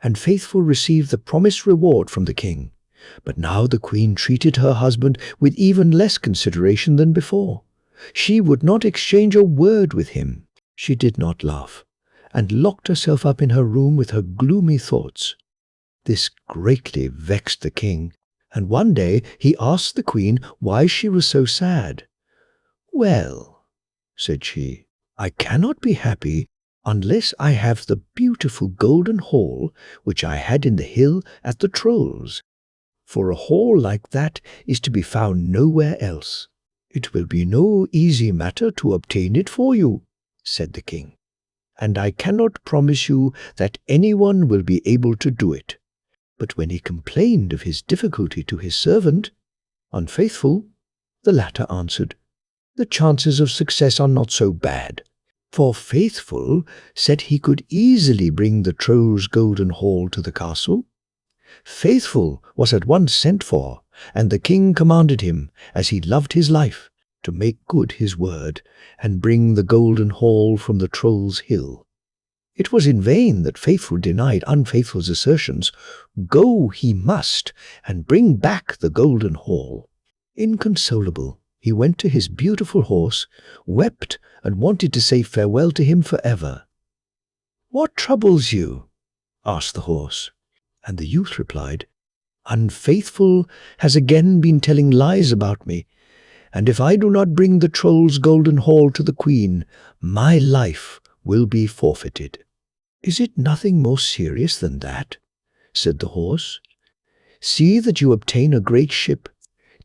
Speaker 1: and Faithful received the promised reward from the king. But now the queen treated her husband with even less consideration than before. She would not exchange a word with him. She did not laugh, and locked herself up in her room with her gloomy thoughts. This greatly vexed the king, and one day he asked the queen why she was so sad. "Well," said she, "I cannot be happy unless I have the beautiful golden hall which I had in the hill at the Troll's. For a hall like that is to be found nowhere else. It will be no easy matter to obtain it for you," said the king, "and I cannot promise you that anyone will be able to do it." But when he complained of his difficulty to his servant, Unfaithful, the latter answered, "The chances of success are not so bad, for Faithful said he could easily bring the Troll's golden hall to the castle." Faithful was at once sent for, and the king commanded him, as he loved his life, to make good his word and bring the golden hall from the Troll's hill. It was in vain that Faithful denied Unfaithful's assertions. Go he must, and bring back the golden hall. Inconsolable, he went to his beautiful horse, wept, and wanted to say farewell to him forever. "What troubles you?" asked the horse. And the youth replied, "Unfaithful has again been telling lies about me, and if I do not bring the Troll's golden hall to the Queen, my life will be forfeited." "Is it nothing more serious than that?" said the horse. "See that you obtain a great ship.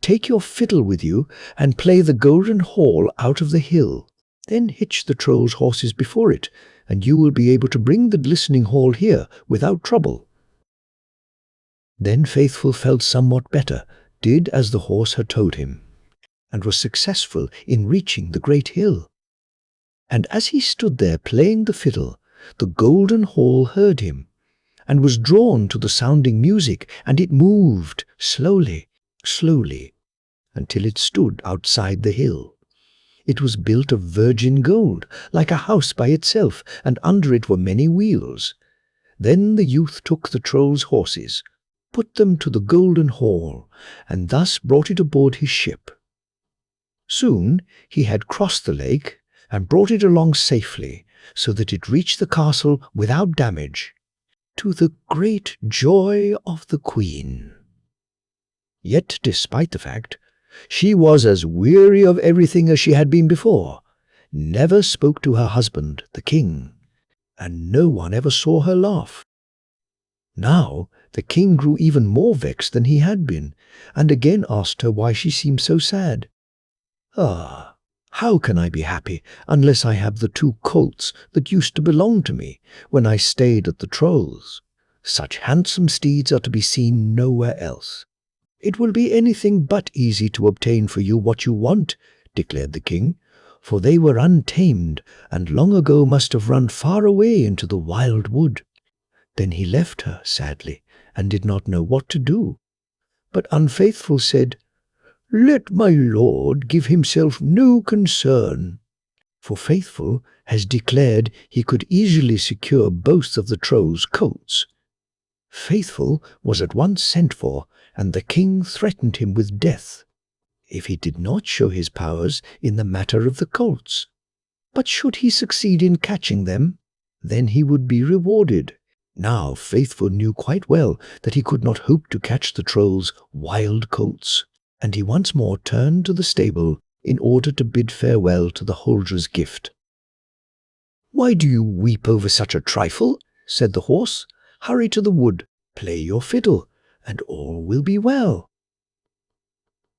Speaker 1: Take your fiddle with you and play the golden hall out of the hill. Then hitch the Troll's horses before it, and you will be able to bring the glistening hall here without trouble." Then Faithful felt somewhat better, did as the horse had told him, and was successful in reaching the great hill. And as he stood there playing the fiddle, the golden hall heard him, and was drawn to the sounding music, and it moved slowly, slowly, until it stood outside the hill. It was built of virgin gold, like a house by itself, and under it were many wheels. Then the youth took the Troll's horses, put them to the golden hall, and thus brought it aboard his ship. Soon he had crossed the lake, and brought it along safely, so that it reached the castle without damage, to the great joy of the Queen. Yet, despite the fact, she was as weary of everything as she had been before, never spoke to her husband, the king, and no one ever saw her laugh. Now the king grew even more vexed than he had been, and again asked her why she seemed so sad. "Ah, how can I be happy unless I have the 2 colts that used to belong to me when I stayed at the Troll's? Such handsome steeds are to be seen nowhere else." "It will be anything but easy to obtain for you what you want," declared the king, "for they were untamed, and long ago must have run far away into the wild wood." Then he left her sadly, and did not know what to do. But Unfaithful said, "Let my lord give himself no concern, for Faithful has declared he could easily secure both of the Troll's colts." Faithful was at once sent for, and the king threatened him with death if he did not show his powers in the matter of the colts. But should he succeed in catching them, then he would be rewarded. Now Faithful knew quite well that he could not hope to catch the Troll's wild colts, and he once more turned to the stable in order to bid farewell to the Huldre's gift. "Why do you weep over such a trifle?" said the horse. "Hurry to the wood, play your fiddle, and all will be well."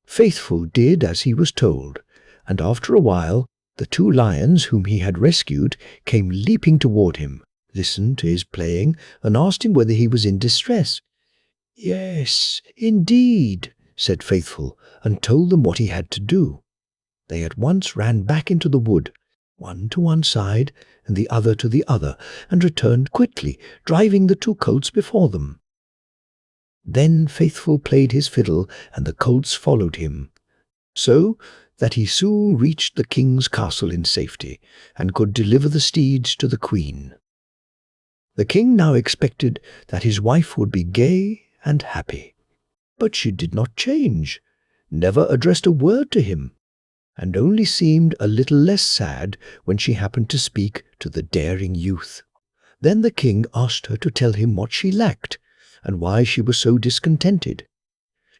Speaker 1: Faithful did as he was told, and after a while the 2 lions whom he had rescued came leaping toward him, listened to his playing, and asked him whether he was in distress. "Yes, indeed," said Faithful, and told them what he had to do. They at once ran back into the wood, one to one side and the other to the other, and returned quickly, driving the 2 colts before them. Then Faithful played his fiddle, and the colts followed him, so that he soon reached the king's castle in safety, and could deliver the steeds to the Queen. The king now expected that his wife would be gay and happy, but she did not change, never addressed a word to him, and only seemed a little less sad when she happened to speak to the daring youth. Then the king asked her to tell him what she lacked, and why she was so discontented.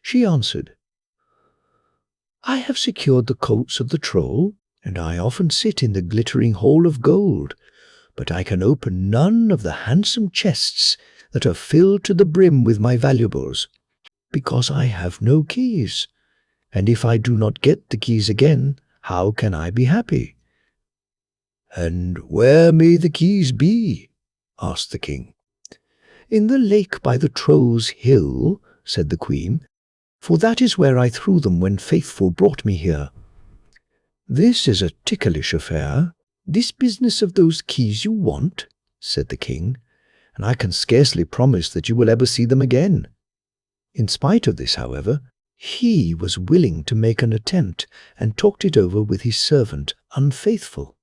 Speaker 1: She answered, "I have secured the colts of the Troll, and I often sit in the glittering hall of gold, but I can open none of the handsome chests that are filled to the brim with my valuables, because I have no keys, and if I do not get the keys again, how can I be happy?" "And where may the keys be?" asked the king. "In the lake by the Troll's hill," said the queen, "for that is where I threw them when Faithful brought me here." "This is a ticklish affair, this business of those keys you want," said the king, "and I can scarcely promise that you will ever see them again." In spite of this, however, He was willing to make an attempt and talked it over with his servant, Unfaithful.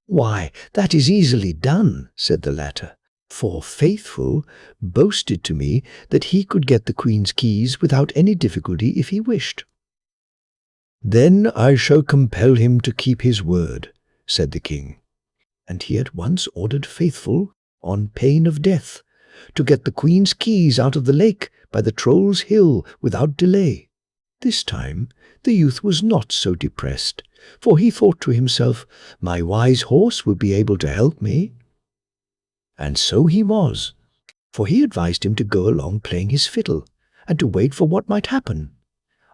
Speaker 1: "Why, that is easily done," said the latter, "for Faithful boasted to me that he could get the Queen's keys without any difficulty if he wished." "Then I shall compel him to keep his word," said the king, and he at once ordered Faithful, on pain of death, to get the Queen's keys out of the lake by the Troll's Hill without delay. This time the youth was not so depressed, for he thought to himself, "My wise horse will be able to help me." And so he was, for he advised him to go along playing his fiddle, and to wait for what might happen.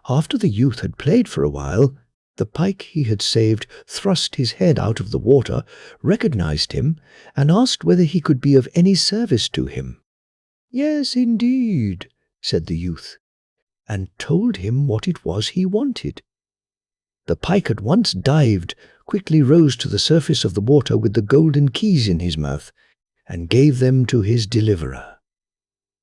Speaker 1: After the youth had played for a while, the pike he had saved thrust his head out of the water, recognized him, and asked whether he could be of any service to him. "Yes, indeed," said the youth, and told him what it was he wanted. The pike at once dived, quickly rose to the surface of the water with the golden keys in his mouth, and gave them to his deliverer.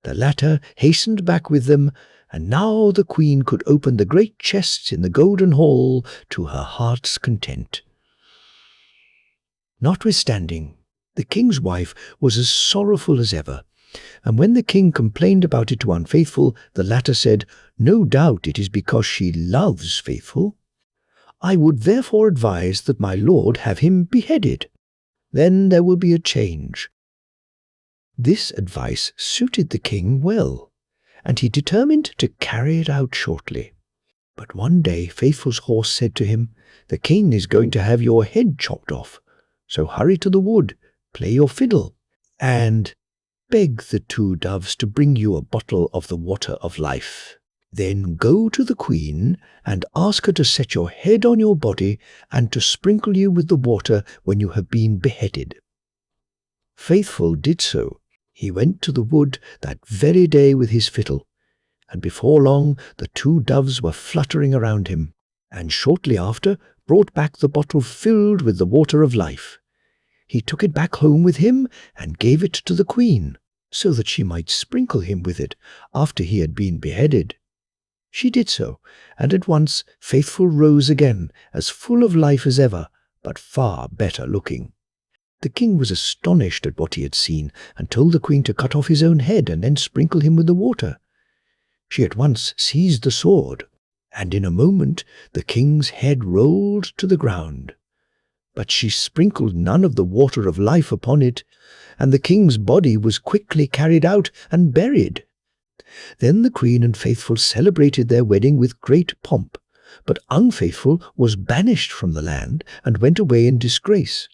Speaker 1: The latter hastened back with them, and now the Queen could open the great chests in the golden hall to her heart's content. Notwithstanding, the king's wife was as sorrowful as ever, and when the king complained about it to Unfaithful, the latter said, "No doubt it is because she loves Faithful. I would therefore advise that my lord have him beheaded. Then there will be a change." This advice suited the king well, and he determined to carry it out shortly. But one day Faithful's horse said to him, "The king is going to have your head chopped off, so hurry to the wood, play your fiddle, and beg the 2 doves to bring you a bottle of the water of life. Then go to the Queen and ask her to set your head on your body and to sprinkle you with the water when you have been beheaded." Faithful did so. He went to the wood that very day with his fiddle, and before long the 2 doves were fluttering around him, and shortly after brought back the bottle filled with the water of life. He took it back home with him and gave it to the Queen, so that she might sprinkle him with it after he had been beheaded. She did so, and at once Faithful rose again, as full of life as ever, but far better looking. The king was astonished at what he had seen, and told the Queen to cut off his own head and then sprinkle him with the water. She at once seized the sword, and in a moment the king's head rolled to the ground. But she sprinkled none of the water of life upon it, and the king's body was quickly carried out and buried. Then the Queen and Faithful celebrated their wedding with great pomp, but Unfaithful was banished from the land and went away in disgrace.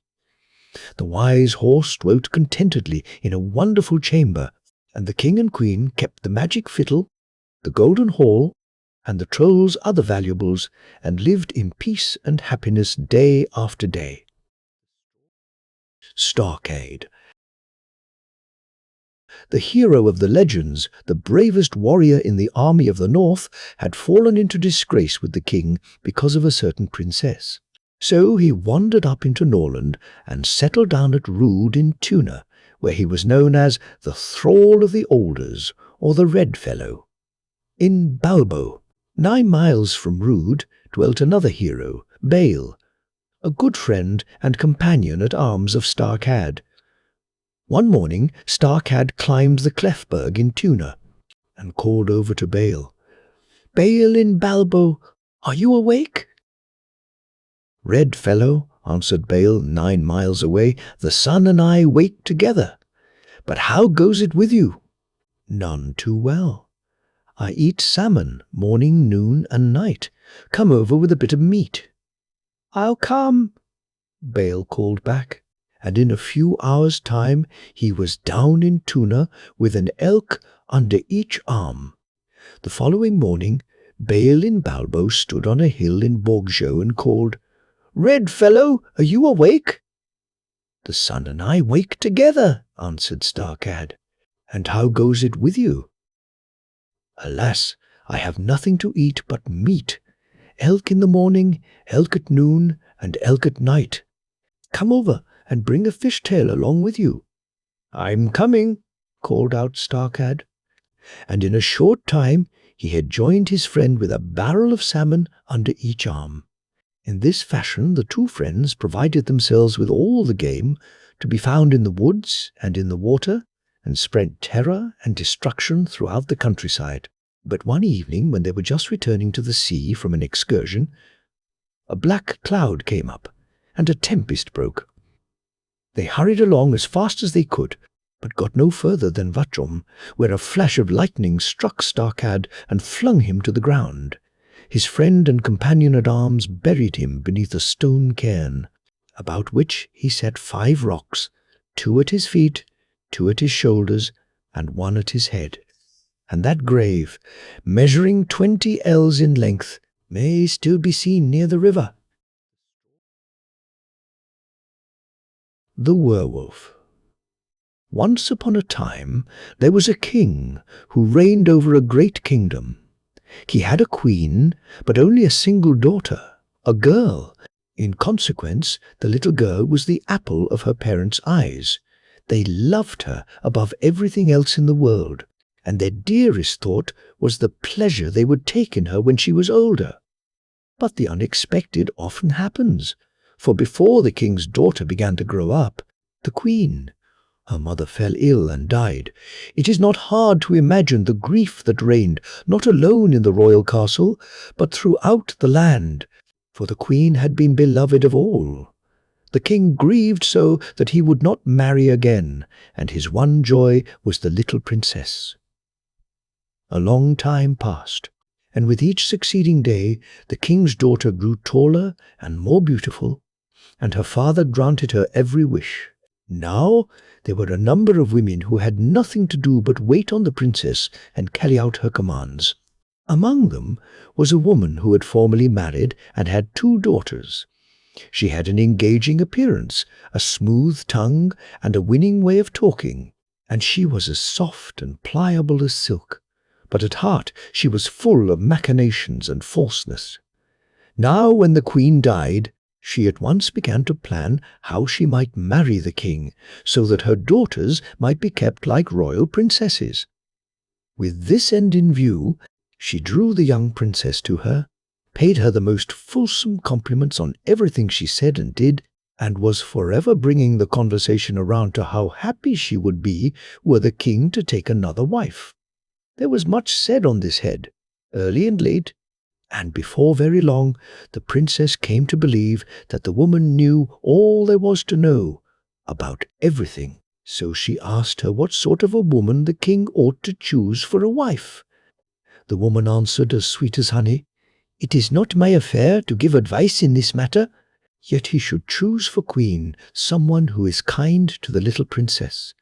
Speaker 1: The wise horse dwelt contentedly in a wonderful chamber, and the king and queen kept the magic fiddle, the golden hall, and the troll's other valuables, and lived in peace and happiness day after day. Starkad. The hero of the legends, the bravest warrior in the army of the north, had fallen into disgrace with the king because of a certain princess. So he wandered up into Norland and settled down at Rude in Tuna, where he was known as the Thrall of the Alders, or the Red Fellow. In Balbo, 9 miles from Rude, dwelt another hero, Bale, a good friend and companion at arms of Starkad. One morning Starkad climbed the Clefberg in Tuna, and called over to Bale, "Bale in Balbo, are you awake?" "Red Fellow," answered Bale 9 miles away, "the sun and I wake together. But how goes it with you?" "None too well. I eat salmon morning, noon, and night. Come over with a bit of meat." "I'll come," Bale called back, and in a few hours' time he was down in Tuna with an elk under each arm. The following morning Bale in Balbo stood on a hill in Borgjo and called, "Red Fellow, are you awake?" "The sun and I wake together," answered Starkad. "And how goes it with you?" "Alas, I have nothing to eat but meat. Elk in the morning, elk at noon, and elk at night. Come over and bring a fish-tail along with you." "I'm coming," called out Starkad. And in a short time He had joined his friend with a barrel of salmon under each arm. In this fashion the two friends provided themselves with all the game to be found in the woods and in the water, and spread terror and destruction throughout the countryside. But one evening, when they were just returning to the sea from an excursion, a black cloud came up, and a tempest broke. They hurried along as fast as they could, but got no further than Vatrom, where a flash of lightning struck Starkad and flung him to the ground. His friend and companion-at-arms buried him beneath a stone cairn, about which he set 5 rocks, 2 at his feet, 2 at his shoulders, and 1 at his head. And that grave, measuring 20 ells in length, may still be seen near the river. The Werewolf. Once upon a time there was a king who reigned over a great kingdom. He had a queen, but only a single daughter, a girl. In consequence, the little girl was the apple of her parents' eyes. They loved her above everything else in the world, and their dearest thought was the pleasure they would take in her when she was older. But the unexpected often happens, for before the king's daughter began to grow up, the queen, her mother, fell ill and died. It is not hard to imagine the grief that reigned, not alone in the royal castle, but throughout the land, for the queen had been beloved of all. The king grieved so that he would not marry again, and his one joy was the little princess. A long time passed, and with each succeeding day the king's daughter grew taller and more beautiful, and her father granted her every wish. Now there were a number of women who had nothing to do but wait on the princess and carry out her commands. Among them was a woman who had formerly married and had 2 daughters. She had an engaging appearance, a smooth tongue, and a winning way of talking, and she was as soft and pliable as silk. But at heart she was full of machinations and falseness. Now when the queen died, she at once began to plan how she might marry the king, so that her daughters might be kept like royal princesses. With this end in view, she drew the young princess to her, paid her the most fulsome compliments on everything she said and did, and was forever bringing the conversation around to how happy she would be were the king to take another wife. There was much said on this head, early and late, and before very long the princess came to believe that the woman knew all there was to know about everything. So she asked her what sort of a woman the king ought to choose for a wife. The woman answered as sweet as honey, "It is not my affair to give advice in this matter, yet he should choose for queen someone who is kind to the little princess.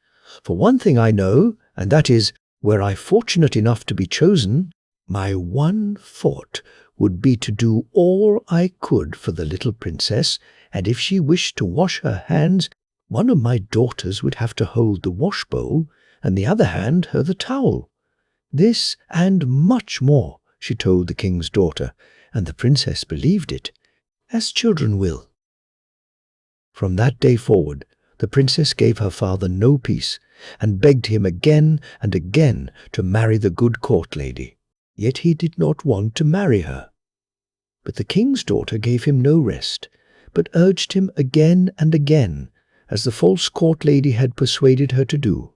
Speaker 1: For one thing I know, and that is, were I fortunate enough to be chosen, my one thought would be to do all I could for the little princess, and if she wished to wash her hands, one of my daughters would have to hold the wash bowl, and the other hand her the towel. This and much more she told the king's daughter, and the princess believed it, as children will. From that day forward, the princess gave her father no peace, and begged him again and again to marry the good court lady. Yet he did not want to marry her. But the king's daughter gave him no rest, but urged him again and again, as the false court lady had persuaded her to do.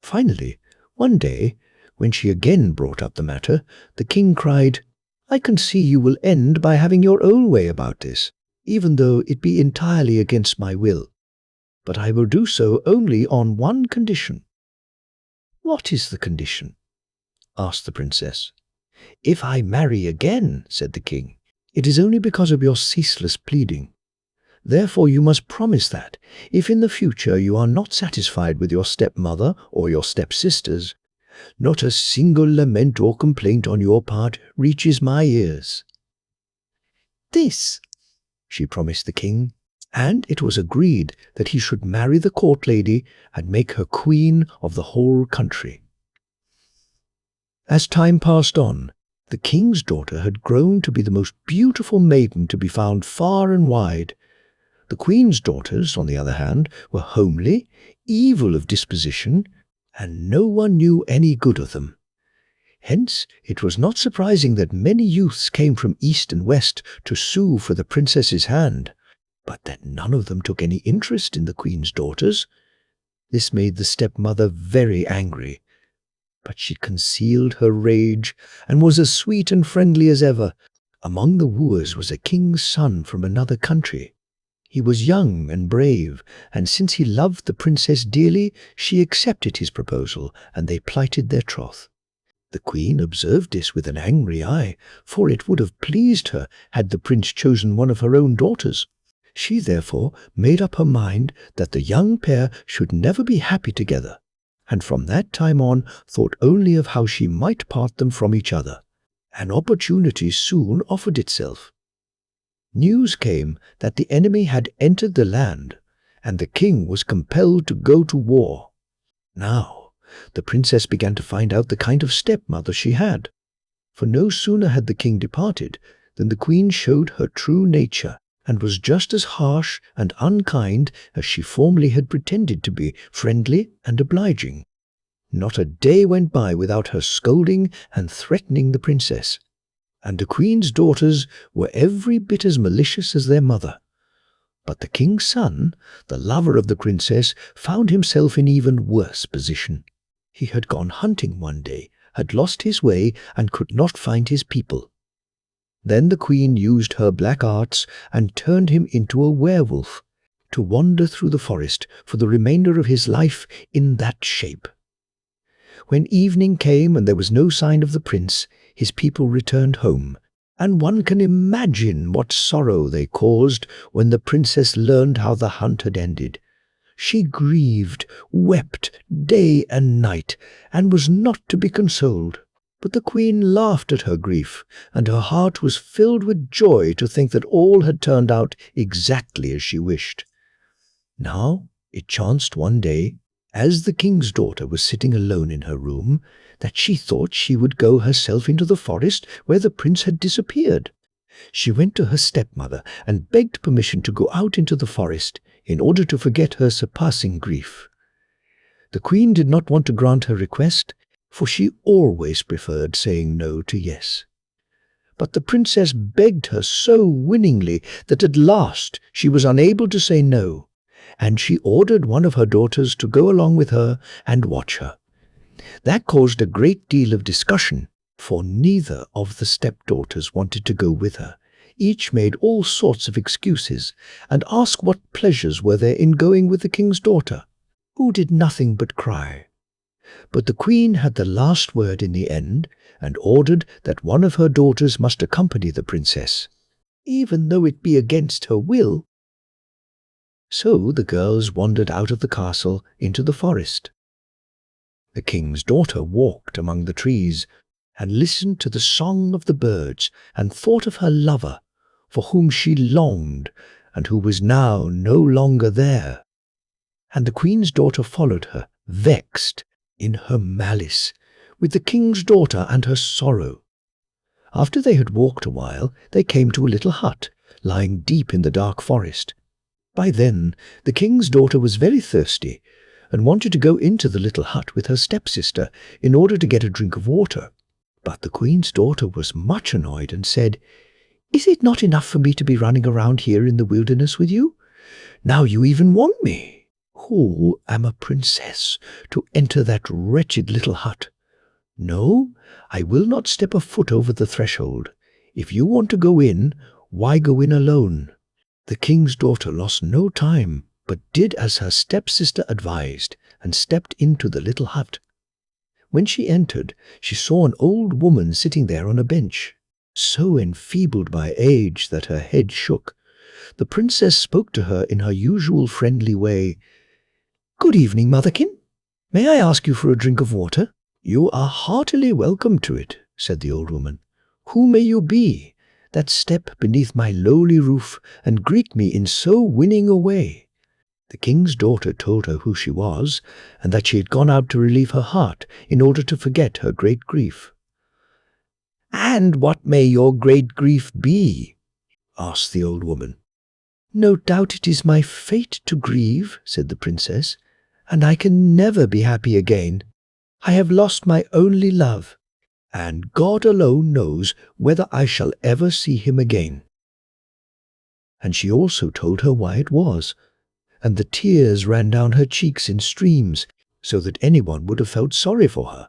Speaker 1: Finally, one day, when she again brought up the matter, the king cried, "I can see you will end by having your own way about this, even though it be entirely against my will. But I will do so only on one condition." "What is the condition?" asked the princess. "If I marry again," said the king, "it is only because of your ceaseless pleading. Therefore you must promise that, if in the future you are not satisfied with your stepmother or your stepsisters, not a single lament or complaint on your part reaches my ears." This she promised the king, and it was agreed that he should marry the court lady and make her queen of the whole country. As time passed on, the king's daughter had grown to be the most beautiful maiden to be found far and wide. The queen's daughters, on the other hand, were homely, evil of disposition, and no one knew any good of them. Hence, it was not surprising that many youths came from east and west to sue for the princess's hand, but that none of them took any interest in the queen's daughters. This made the stepmother very angry, but she concealed her rage and was as sweet and friendly as ever. Among the wooers was a king's son from another country. He was young and brave, and since he loved the princess dearly, she accepted his proposal, and they plighted their troth. The queen observed this with an angry eye, for it would have pleased her had the prince chosen one of her own daughters. She therefore made up her mind that the young pair should never be happy together, and from that time on thought only of how she might part them from each other. An opportunity soon offered itself. News came that the enemy had entered the land, and the king was compelled to go to war. Now, the princess began to find out the kind of stepmother she had, for no sooner had the king departed than the queen showed her true nature, and was just as harsh and unkind as she formerly had pretended to be, friendly and obliging. Not a day went by without her scolding and threatening the princess, and the queen's daughters were every bit as malicious as their mother. But the king's son, the lover of the princess, found himself in even worse position. He had gone hunting one day, had lost his way, and could not find his people. Then the queen used her black arts and turned him into a werewolf, to wander through the forest for the remainder of his life in that shape. When evening came and there was no sign of the prince, his people returned home, and one can imagine what sorrow they caused when the princess learned how the hunt had ended. She grieved, wept day and night, and was not to be consoled. But the queen laughed at her grief, and her heart was filled with joy to think that all had turned out exactly as she wished. Now it chanced one day, as the king's daughter was sitting alone in her room, that she thought she would go herself into the forest where the prince had disappeared. She went to her stepmother and begged permission to go out into the forest in order to forget her surpassing grief. The queen did not want to grant her request, for she always preferred saying no to yes. But the princess begged her so winningly that at last she was unable to say no, and she ordered one of her daughters to go along with her and watch her. That caused a great deal of discussion, for neither of the stepdaughters wanted to go with her. Each made all sorts of excuses, and asked what pleasures were there in going with the king's daughter, who did nothing but cry. But the queen had the last word in the end, and ordered that one of her daughters must accompany the princess, even though it be against her will. So the girls wandered out of the castle into the forest. The king's daughter walked among the trees, and listened to the song of the birds, and thought of her lover, for whom she longed, and who was now no longer there. And the queen's daughter followed her, vexed in her malice, with the king's daughter and her sorrow. After they had walked a while, they came to a little hut, lying deep in the dark forest. By then the king's daughter was very thirsty, and wanted to go into the little hut with her stepsister in order to get a drink of water. But the queen's daughter was much annoyed and said, "Is it not enough for me to be running around here in the wilderness with you? Now you even want me. Who am a princess to enter that wretched little hut? No, I will not step a foot over the threshold. If you want to go in, why go in alone?" The king's daughter lost no time, but did as her stepsister advised, and stepped into the little hut. When she entered, she saw an old woman sitting there on a bench, so enfeebled by age that her head shook. The princess spoke to her in her usual friendly way. "Good evening, motherkin. May I ask you for a drink of water?" "You are heartily welcome to it," said the old woman. "Who may you be, that step beneath my lowly roof and greet me in so winning a way?" The king's daughter told her who she was, and that she had gone out to relieve her heart in order to forget her great grief. "And what may your great grief be?" asked the old woman. "No doubt it is my fate to grieve," said the princess, "and I can never be happy again. I have lost my only love, and God alone knows whether I shall ever see him again." And she also told her why it was, and the tears ran down her cheeks in streams, so that anyone would have felt sorry for her.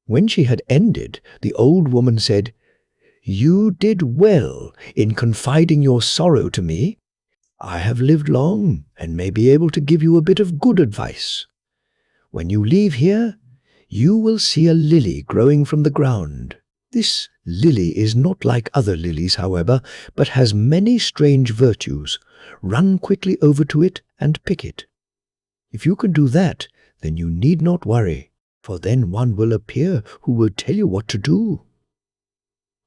Speaker 1: When she had ended, the old woman said, "You did well in confiding your sorrow to me. I have lived long and may be able to give you a bit of good advice. When you leave here, you will see a lily growing from the ground. This lily is not like other lilies, however, but has many strange virtues. Run quickly over to it and pick it. If you can do that, then you need not worry, for then one will appear who will tell you what to do."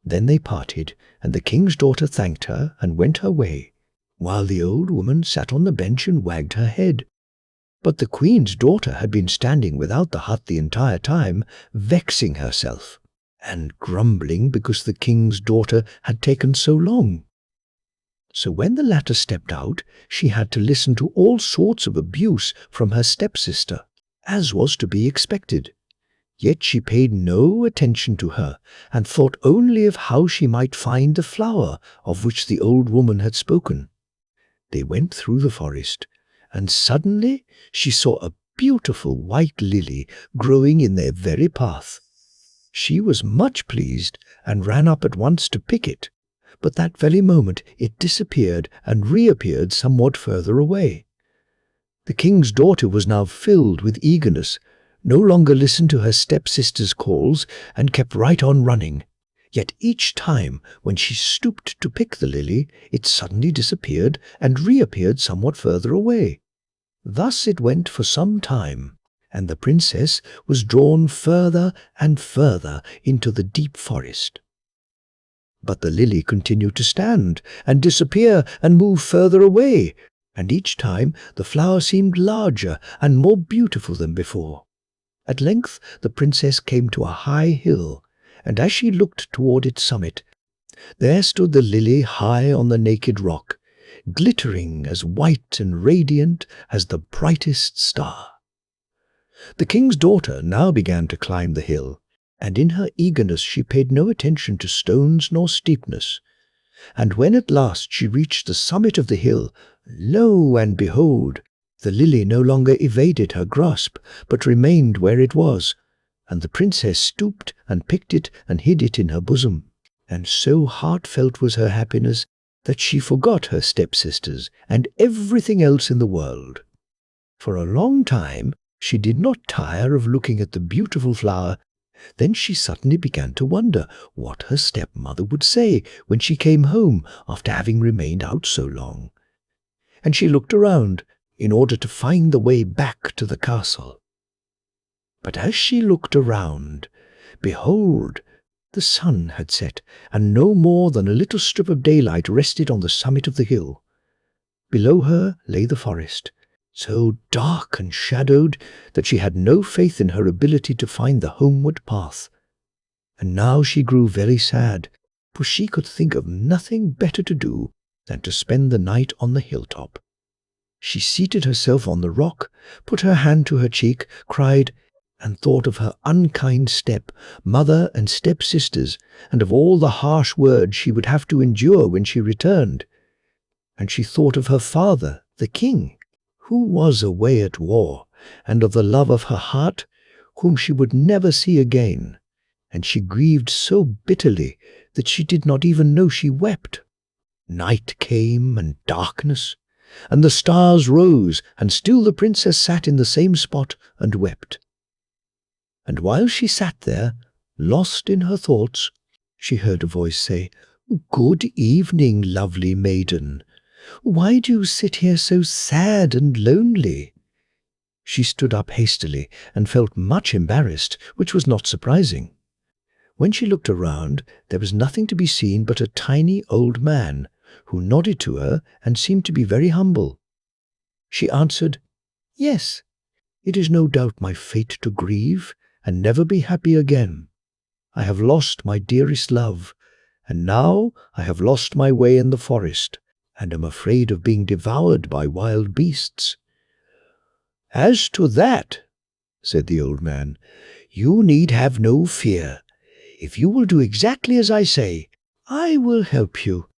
Speaker 1: Then they parted, and the king's daughter thanked her and went her way, while the old woman sat on the bench and wagged her head. But the queen's daughter had been standing without the hut the entire time, vexing herself, and grumbling because the king's daughter had taken so long. So when the latter stepped out, she had to listen to all sorts of abuse from her stepsister, as was to be expected. Yet she paid no attention to her, and thought only of how she might find the flower of which the old woman had spoken. They went through the forest, and suddenly she saw a beautiful white lily growing in their very path. She was much pleased, and ran up at once to pick it, but that very moment it disappeared and reappeared somewhat further away. The king's daughter was now filled with eagerness, no longer listened to her stepsister's calls, and kept right on running. Yet each time when she stooped to pick the lily, it suddenly disappeared and reappeared somewhat further away. Thus it went for some time, and the princess was drawn further and further into the deep forest. But the lily continued to stand and disappear and move further away, and each time the flower seemed larger and more beautiful than before. At length the princess came to a high hill, and as she looked toward its summit, there stood the lily high on the naked rock, glittering as white and radiant as the brightest star. The king's daughter now began to climb the hill, and in her eagerness she paid no attention to stones nor steepness. And when at last she reached the summit of the hill, lo and behold, the lily no longer evaded her grasp, but remained where it was, and the princess stooped and picked it and hid it in her bosom. And so heartfelt was her happiness that she forgot her stepsisters and everything else in the world. For a long time she did not tire of looking at the beautiful flower. Then she suddenly began to wonder what her stepmother would say when she came home after having remained out so long. And she looked around in order to find the way back to the castle. But as she looked around, behold, the sun had set, and no more than a little strip of daylight rested on the summit of the hill. Below her lay the forest, so dark and shadowed that she had no faith in her ability to find the homeward path. And now she grew very sad, for she could think of nothing better to do than to spend the night on the hilltop. She seated herself on the rock, put her hand to her cheek, cried, and thought of her unkind step-mother and step-sisters, and of all the harsh words she would have to endure when she returned. And she thought of her father, the king, who was away at war, and of the love of her heart, whom she would never see again. And she grieved so bitterly that she did not even know she wept. Night came and darkness, and the stars rose, and still the princess sat in the same spot and wept. And while she sat there, lost in her thoughts, she heard a voice say, "Good evening, lovely maiden. Why do you sit here so sad and lonely?" She stood up hastily and felt much embarrassed, which was not surprising. When she looked around, there was nothing to be seen but a tiny old man, who nodded to her and seemed to be very humble. She answered, "Yes, it is no doubt my fate to grieve and never be happy again. I have lost my dearest love, and now I have lost my way in the forest, and am afraid of being devoured by wild beasts." "As to that," said the old man, "you need have no fear. If you will do exactly as I say, I will help you."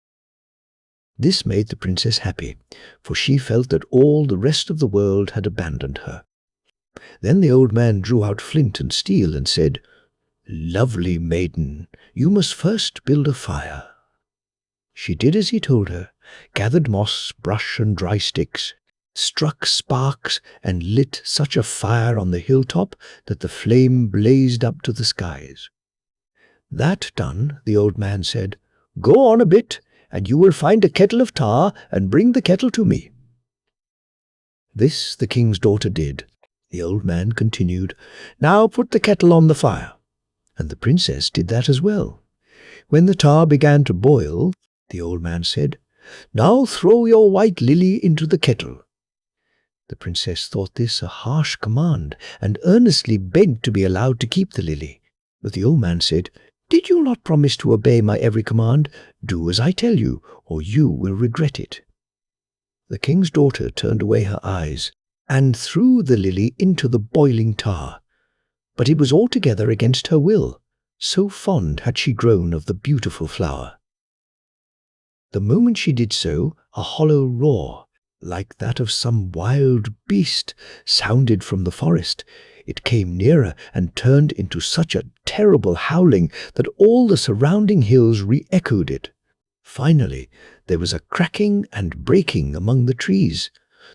Speaker 1: This made the princess happy, for she felt that all the rest of the world had abandoned her. Then the old man drew out flint and steel and said, "Lovely maiden, you must first build a fire." She did as he told her, gathered moss, brush, and dry sticks, struck sparks, and lit such a fire on the hilltop that the flame blazed up to the skies. That done, the old man said, "Go on a bit, and you will find a kettle of tar, and bring the kettle to me." This the king's daughter did. The old man continued, "Now put the kettle on the fire." And the princess did that as well. When the tar began to boil, the old man said, "Now throw your white lily into the kettle." The princess thought this a harsh command, and earnestly begged to be allowed to keep the lily. But the old man said, "Did you not promise to obey my every command? Do as I tell you, or you will regret it." The king's daughter turned away her eyes, and threw the lily into the boiling tar. But it was altogether against her will, so fond had she grown of the beautiful flower. The moment she did so, a hollow roar, like that of some wild beast, sounded from the forest. It came nearer and turned into such a terrible howling that all the surrounding hills re-echoed it. Finally, there was a cracking and breaking among the trees.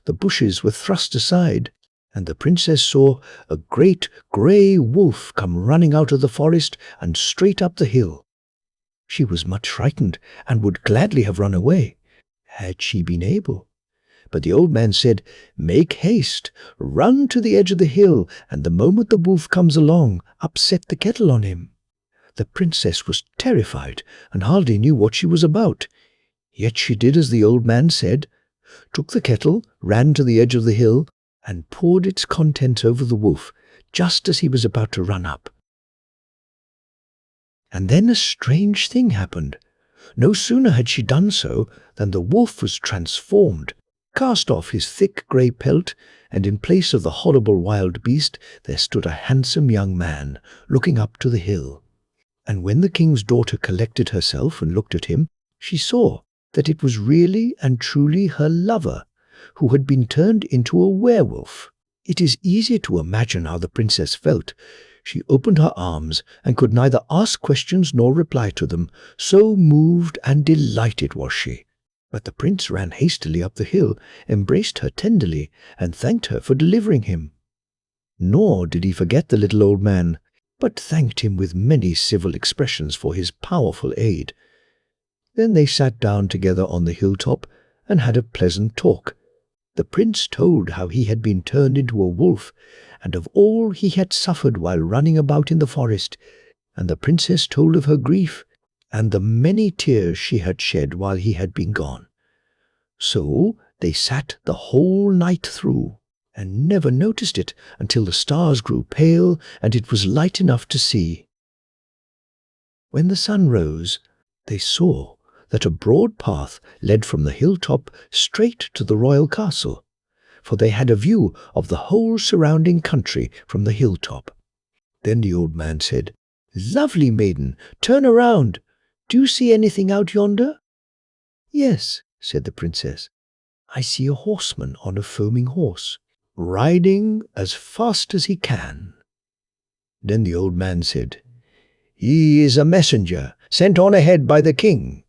Speaker 1: The bushes were thrust aside, and the princess saw a great grey wolf come running out of the forest and straight up the hill. She was much frightened, and would gladly have run away, had she been able. But the old man said, "Make haste, run to the edge of the hill, and the moment the wolf comes along, upset the kettle on him." The princess was terrified, and hardly knew what she was about. Yet she did as the old man said, took the kettle, ran to the edge of the hill, and poured its contents over the wolf, just as he was about to run up. And then a strange thing happened. No sooner had she done so than the wolf was transformed, cast off his thick grey pelt, and in place of the horrible wild beast there stood a handsome young man, looking up to the hill. And when the king's daughter collected herself and looked at him, she saw that it was really and truly her lover, who had been turned into a werewolf. It is easy to imagine how the princess felt. She opened her arms and could neither ask questions nor reply to them, so moved and delighted was she. But the prince ran hastily up the hill, embraced her tenderly, and thanked her for delivering him. Nor did he forget the little old man, but thanked him with many civil expressions for his powerful aid. Then they sat down together on the hilltop and had a pleasant talk. The prince told how he had been turned into a wolf, and of all he had suffered while running about in the forest, and the princess told of her grief, and the many tears she had shed while he had been gone. So they sat the whole night through, and never noticed it until the stars grew pale and it was light enough to see. When the sun rose, they saw that a broad path led from the hilltop straight to the royal castle, for they had a view of the whole surrounding country from the hilltop. Then the old man said, "Lovely maiden, turn around. Do you see anything out yonder?" "Yes," said the princess. "I see a horseman on a foaming horse, riding as fast as he can." Then the old man said, "He is a messenger sent on ahead by the king.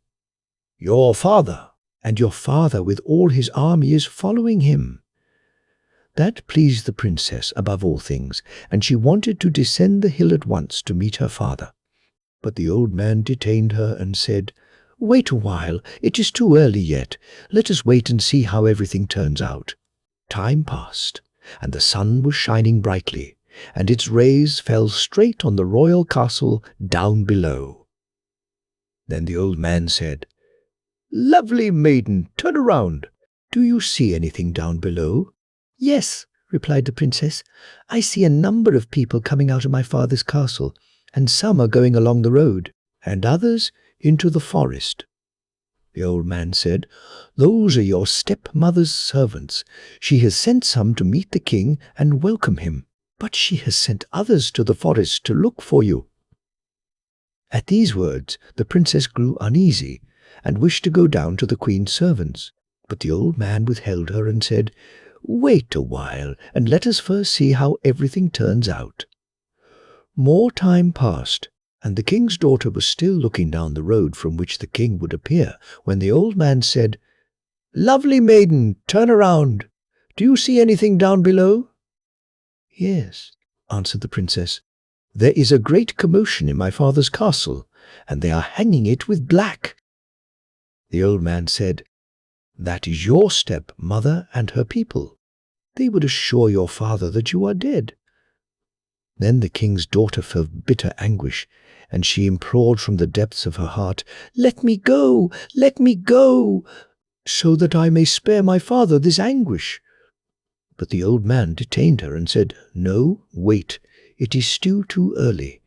Speaker 1: Your father with all his army is following him." That pleased the princess above all things, and she wanted to descend the hill at once to meet her father. But the old man detained her and said, "Wait a while, it is too early yet. Let us wait and see how everything turns out." Time passed, and the sun was shining brightly, and its rays fell straight on the royal castle down below. Then the old man said, "Lovely maiden, turn around. Do you see anything down below?" "Yes," replied the princess. "I see a number of people coming out of my father's castle, and some are going along the road, and others into the forest." The old man said, "Those are your stepmother's servants. She has sent some to meet the king and welcome him, but she has sent others to the forest to look for you." At these words, the princess grew uneasy and wished to go down to the queen's servants. But the old man withheld her and said, "Wait a while, and let us first see how everything turns out." More time passed, and the king's daughter was still looking down the road from which the king would appear, when the old man said, "Lovely maiden, turn around. Do you see anything down below?" "Yes," answered the princess. "There is a great commotion in my father's castle, and they are hanging it with black." The old man said, "That is your step-mother and her people. They would assure your father that you are dead." Then the king's daughter felt bitter anguish, and she implored from the depths of her heart, "Let me go, so that I may spare my father this anguish." But the old man detained her and said, "No, wait, it is still too early.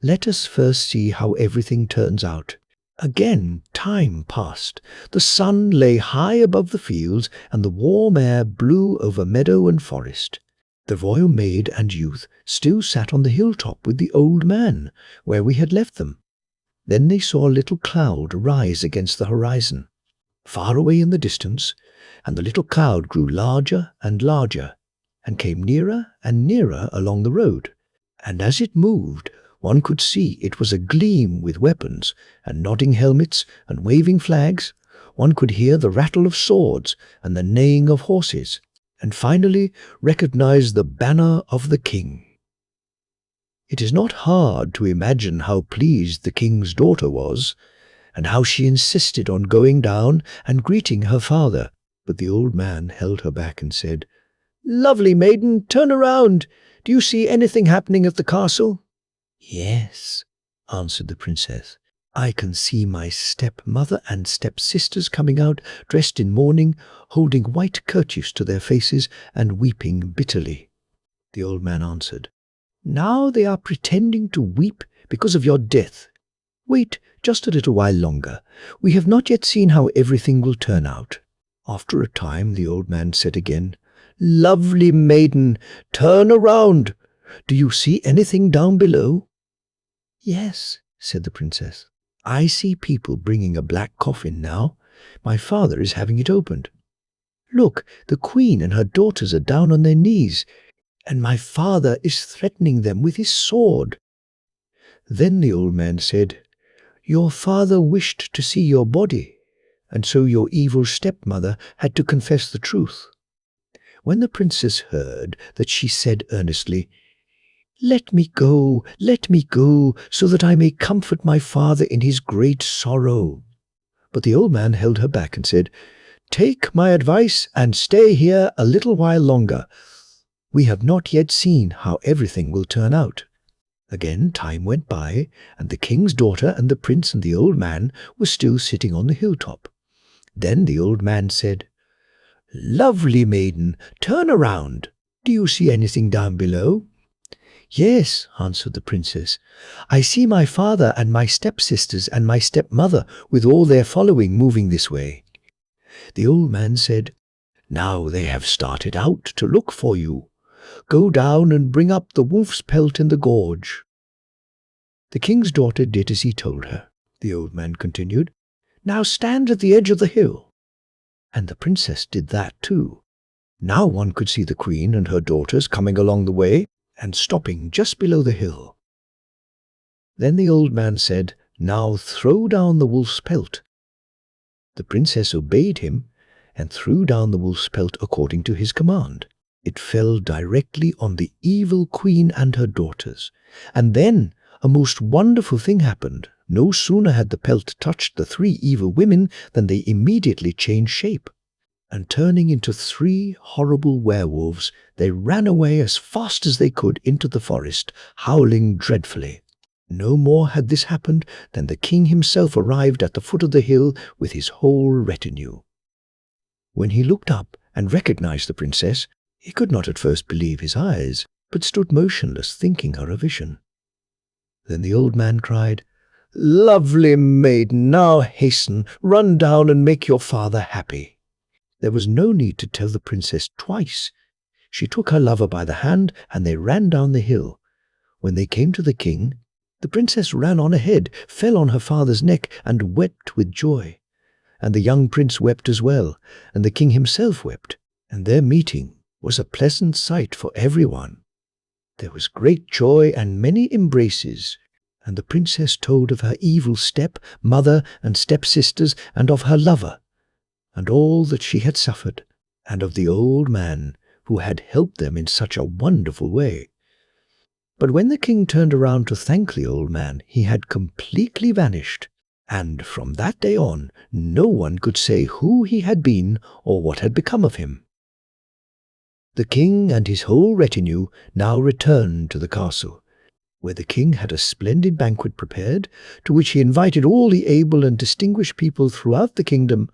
Speaker 1: Let us first see how everything turns out." Again time passed. The sun lay high above the fields, and the warm air blew over meadow and forest. The royal maid and youth still sat on the hilltop with the old man, where we had left them. Then they saw a little cloud rise against the horizon, far away in the distance, and the little cloud grew larger and larger, and came nearer and nearer along the road. And as it moved, one could see it was agleam with weapons, and nodding helmets, and waving flags. One could hear the rattle of swords, and the neighing of horses, and finally recognize the banner of the king. It is not hard to imagine how pleased the king's daughter was, and how she insisted on going down and greeting her father. But the old man held her back and said, "Lovely maiden, turn around. Do you see anything happening at the castle?" "Yes," answered the princess. "I can see my stepmother and stepsisters coming out, dressed in mourning, holding white kerchiefs to their faces and weeping bitterly." The old man answered, "Now they are pretending to weep because of your death. Wait just a little while longer. We have not yet seen how everything will turn out." After a time the old man said again, "Lovely maiden, turn around. Do you see anything down below?" "Yes," said the princess. "I see people bringing a black coffin now. My father is having it opened. Look, the queen and her daughters are down on their knees, and my father is threatening them with his sword." Then the old man said, "Your father wished to see your body, and so your evil stepmother had to confess the truth." When the princess heard that, she said earnestly, let me go, so that I may comfort my father in his great sorrow." But the old man held her back and said, "Take my advice and stay here a little while longer. We have not yet seen how everything will turn out." Again time went by, and the king's daughter and the prince and the old man were still sitting on the hilltop. Then the old man said, "Lovely maiden, turn around. Do you see anything down below?" "Yes," answered the princess. "I see my father and my stepsisters and my stepmother with all their following moving this way." The old man said, "Now they have started out to look for you. Go down and bring up the wolf's pelt in the gorge." The king's daughter did as he told her. The old man continued, "Now stand at the edge of the hill." And the princess did that too. Now one could see the queen and her daughters coming along the way and stopping just below the hill. Then the old man said, "Now throw down the wolf's pelt." The princess obeyed him and threw down the wolf's pelt according to his command. It fell directly on the evil queen and her daughters. And then a most wonderful thing happened. No sooner had the pelt touched the three evil women than they immediately changed shape, and turning into three horrible werewolves, they ran away as fast as they could into the forest, howling dreadfully. No more had this happened than the king himself arrived at the foot of the hill with his whole retinue. When he looked up and recognized the princess, he could not at first believe his eyes, but stood motionless, thinking her a vision. Then the old man cried, "Lovely maiden, now hasten, run down and make your father happy." There was no need to tell the princess twice. She took her lover by the hand, and they ran down the hill. When they came to the king, The princess ran on ahead, fell on her father's neck, and wept with joy. And the young prince wept as well, and the king himself wept, and their meeting was a pleasant sight for everyone. There was great joy and many embraces, and the princess told of her evil step-mother and step-sisters, and of her lover, and all that she had suffered, and of the old man who had helped them in such a wonderful way. But when the king turned around to thank the old man, he had completely vanished, and from that day on no one could say who he had been or what had become of him. The king and his whole retinue now returned to the castle, where the king had a splendid banquet prepared, to which he invited all the able and distinguished people throughout the kingdom,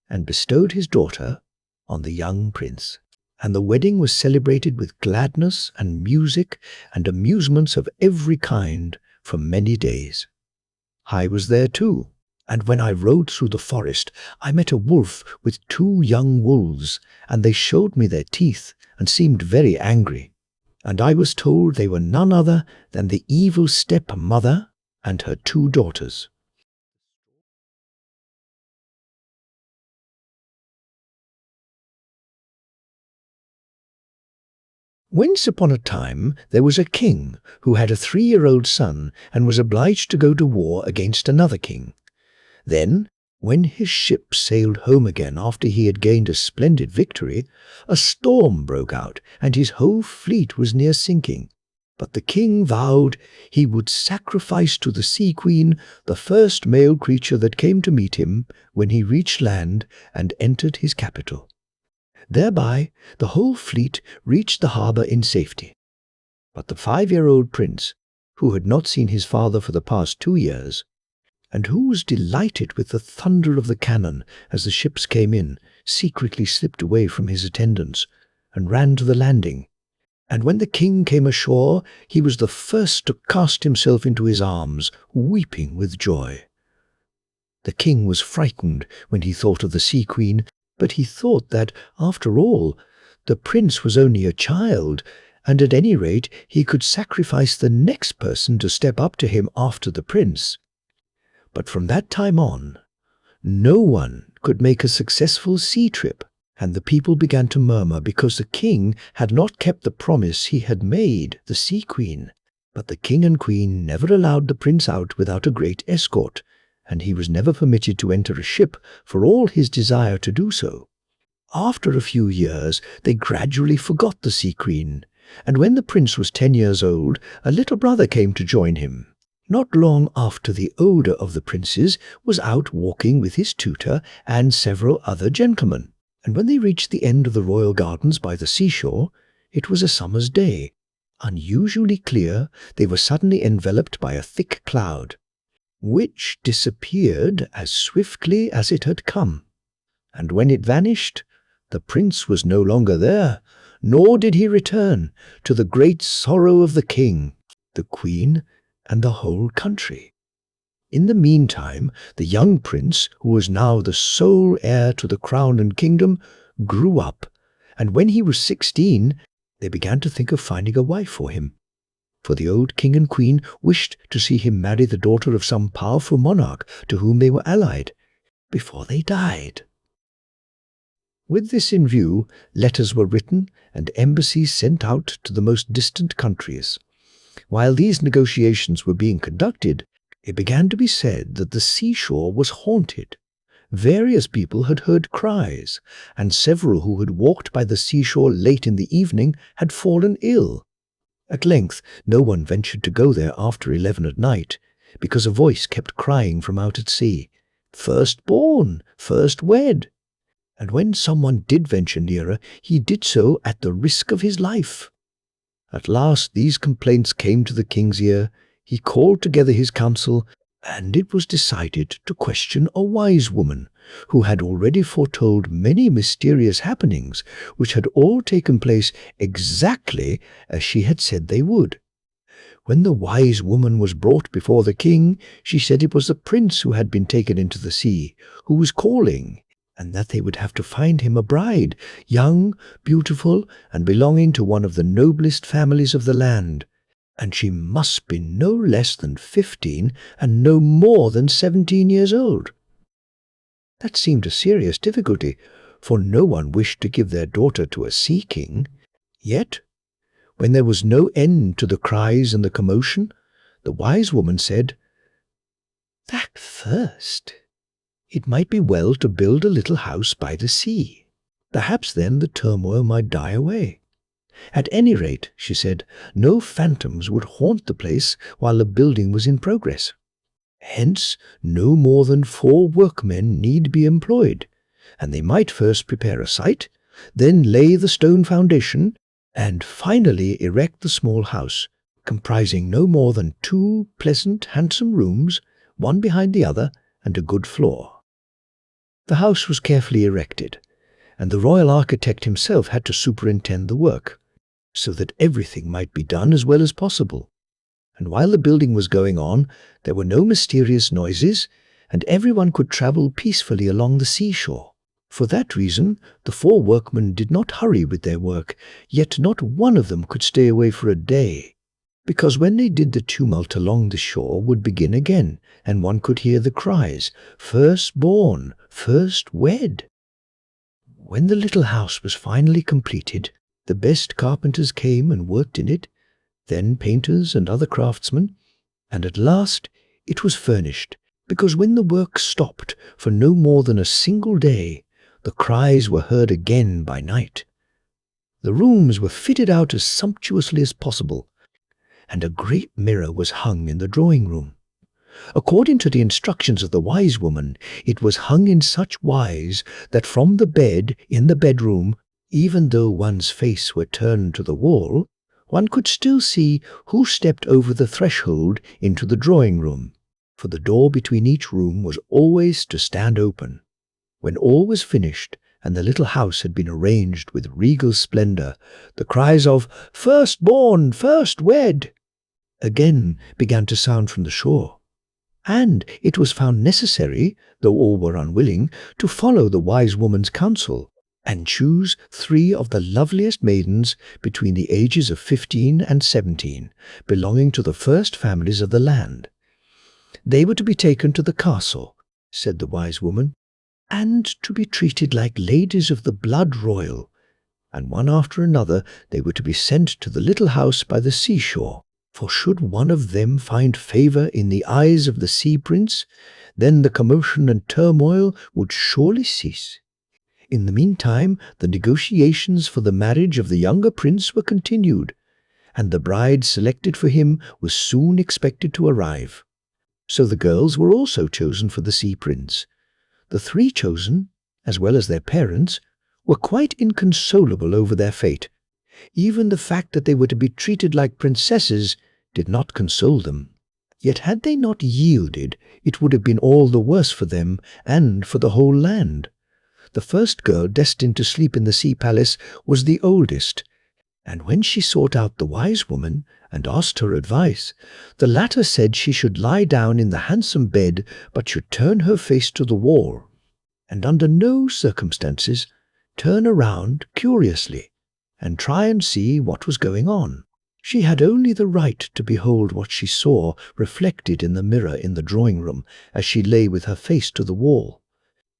Speaker 1: and bestowed his daughter on the young prince. And the wedding was celebrated with gladness and music and amusements of every kind for many days. I was there too, and when I rode through the forest, I met a wolf with 2 young wolves, and they showed me their teeth and seemed very angry. And I was told they were none other than the evil step-mother and her 2 daughters. Once upon a time there was a king who had a 3-year-old son and was obliged to go to war against another king. Then, when his ship sailed home again after he had gained a splendid victory, a storm broke out and his whole fleet was near sinking. But the king vowed he would sacrifice to the sea queen the first male creature that came to meet him when he reached land and entered his capital. Thereby the whole fleet reached the harbour in safety. But the 5-year-old prince, who had not seen his father for the past 2 years, and who was delighted with the thunder of the cannon as the ships came in, secretly slipped away from his attendants and ran to the landing. And when the king came ashore, he was the first to cast himself into his arms, weeping with joy. The king was frightened when he thought of the sea queen, but he thought that, after all, the prince was only a child, and at any rate he could sacrifice the next person to step up to him after the prince. But from that time on, no one could make a successful sea trip, and the people began to murmur because the king had not kept the promise he had made the sea queen. But the king and queen never allowed the prince out without a great escort, and he was never permitted to enter a ship for all his desire to do so. After a few years, they gradually forgot the sea queen, and when the prince was 10 years old, a little brother came to join him. Not long after, the older of the princes was out walking with his tutor and several other gentlemen, and when they reached the end of the royal gardens by the seashore, it was a summer's day. Unusually clear, they were suddenly enveloped by a thick cloud, which disappeared as swiftly as it had come. And when it vanished, the prince was no longer there, nor did he return, to the great sorrow of the king, the queen, and the whole country. In the meantime, the young prince, who was now the sole heir to the crown and kingdom, grew up, and when he was 16, they began to think of finding a wife for him. For the old king and queen wished to see him marry the daughter of some powerful monarch to whom they were allied, before they died. With this in view, letters were written and embassies sent out to the most distant countries. While these negotiations were being conducted, it began to be said that the seashore was haunted. Various people had heard cries, and several who had walked by the seashore late in the evening had fallen ill. At length, no one ventured to go there after 11 at night, because a voice kept crying from out at sea, "First born, first wed." And when someone did venture nearer, he did so at the risk of his life. At last these complaints came to the king's ear. He called together his council, and it was decided to question a wise woman, who had already foretold many mysterious happenings, which had all taken place exactly as she had said they would. When the wise woman was brought before the king, she said it was the prince who had been taken into the sea, who was calling, and that they would have to find him a bride, young, beautiful, and belonging to one of the noblest families of the land. and she must be no less than 15 and no more than 17 years old. That seemed a serious difficulty, for no one wished to give their daughter to a sea king. Yet, when there was no end to the cries and the commotion, the wise woman said, "That first, it might be well to build a little house by the sea. Perhaps then the turmoil might die away. At any rate," she said, "no phantoms would haunt the place while the building was in progress. Hence, no more than 4 workmen need be employed, and they might first prepare a site, then lay the stone foundation, and finally erect the small house, comprising no more than 2 pleasant, handsome rooms, one behind the other, and a good floor." The house was carefully erected, and the royal architect himself had to superintend the work, so that everything might be done as well as possible. And while the building was going on, there were no mysterious noises, and everyone could travel peacefully along the seashore. For that reason, the 4 workmen did not hurry with their work, yet not one of them could stay away for a day, because when they did, the tumult along the shore would begin again, and one could hear the cries, "First born, first wed." When the little house was finally completed, the best carpenters came and worked in it, then painters and other craftsmen, and at last it was furnished, because when the work stopped for no more than a single day, the cries were heard again by night. The rooms were fitted out as sumptuously as possible, and a great mirror was hung in the drawing-room. According to the instructions of the wise woman, it was hung in such wise that from the bed in the bedroom, even though one's face were turned to the wall, one could still see who stepped over the threshold into the drawing-room, for the door between each room was always to stand open. When all was finished, and the little house had been arranged with regal splendor, the cries of "First born, first wed" again began to sound from the shore. And it was found necessary, though all were unwilling, to follow the wise woman's counsel, and choose 3 of the loveliest maidens between the ages of 15 and 17, belonging to the first families of the land. They were to be taken to the castle, said the wise woman, and to be treated like ladies of the blood royal, and one after another they were to be sent to the little house by the seashore, for should one of them find favour in the eyes of the sea prince, then the commotion and turmoil would surely cease. In the meantime, the negotiations for the marriage of the younger prince were continued, and the bride selected for him was soon expected to arrive. So the girls were also chosen for the sea prince. The 3 chosen, as well as their parents, were quite inconsolable over their fate. Even the fact that they were to be treated like princesses did not console them. Yet had they not yielded, it would have been all the worse for them and for the whole land. The first girl destined to sleep in the sea palace was the oldest, and when she sought out the wise woman and asked her advice, the latter said she should lie down in the handsome bed but should turn her face to the wall, and under no circumstances turn around curiously and try and see what was going on. She had only the right to behold what she saw reflected in the mirror in the drawing-room as she lay with her face to the wall.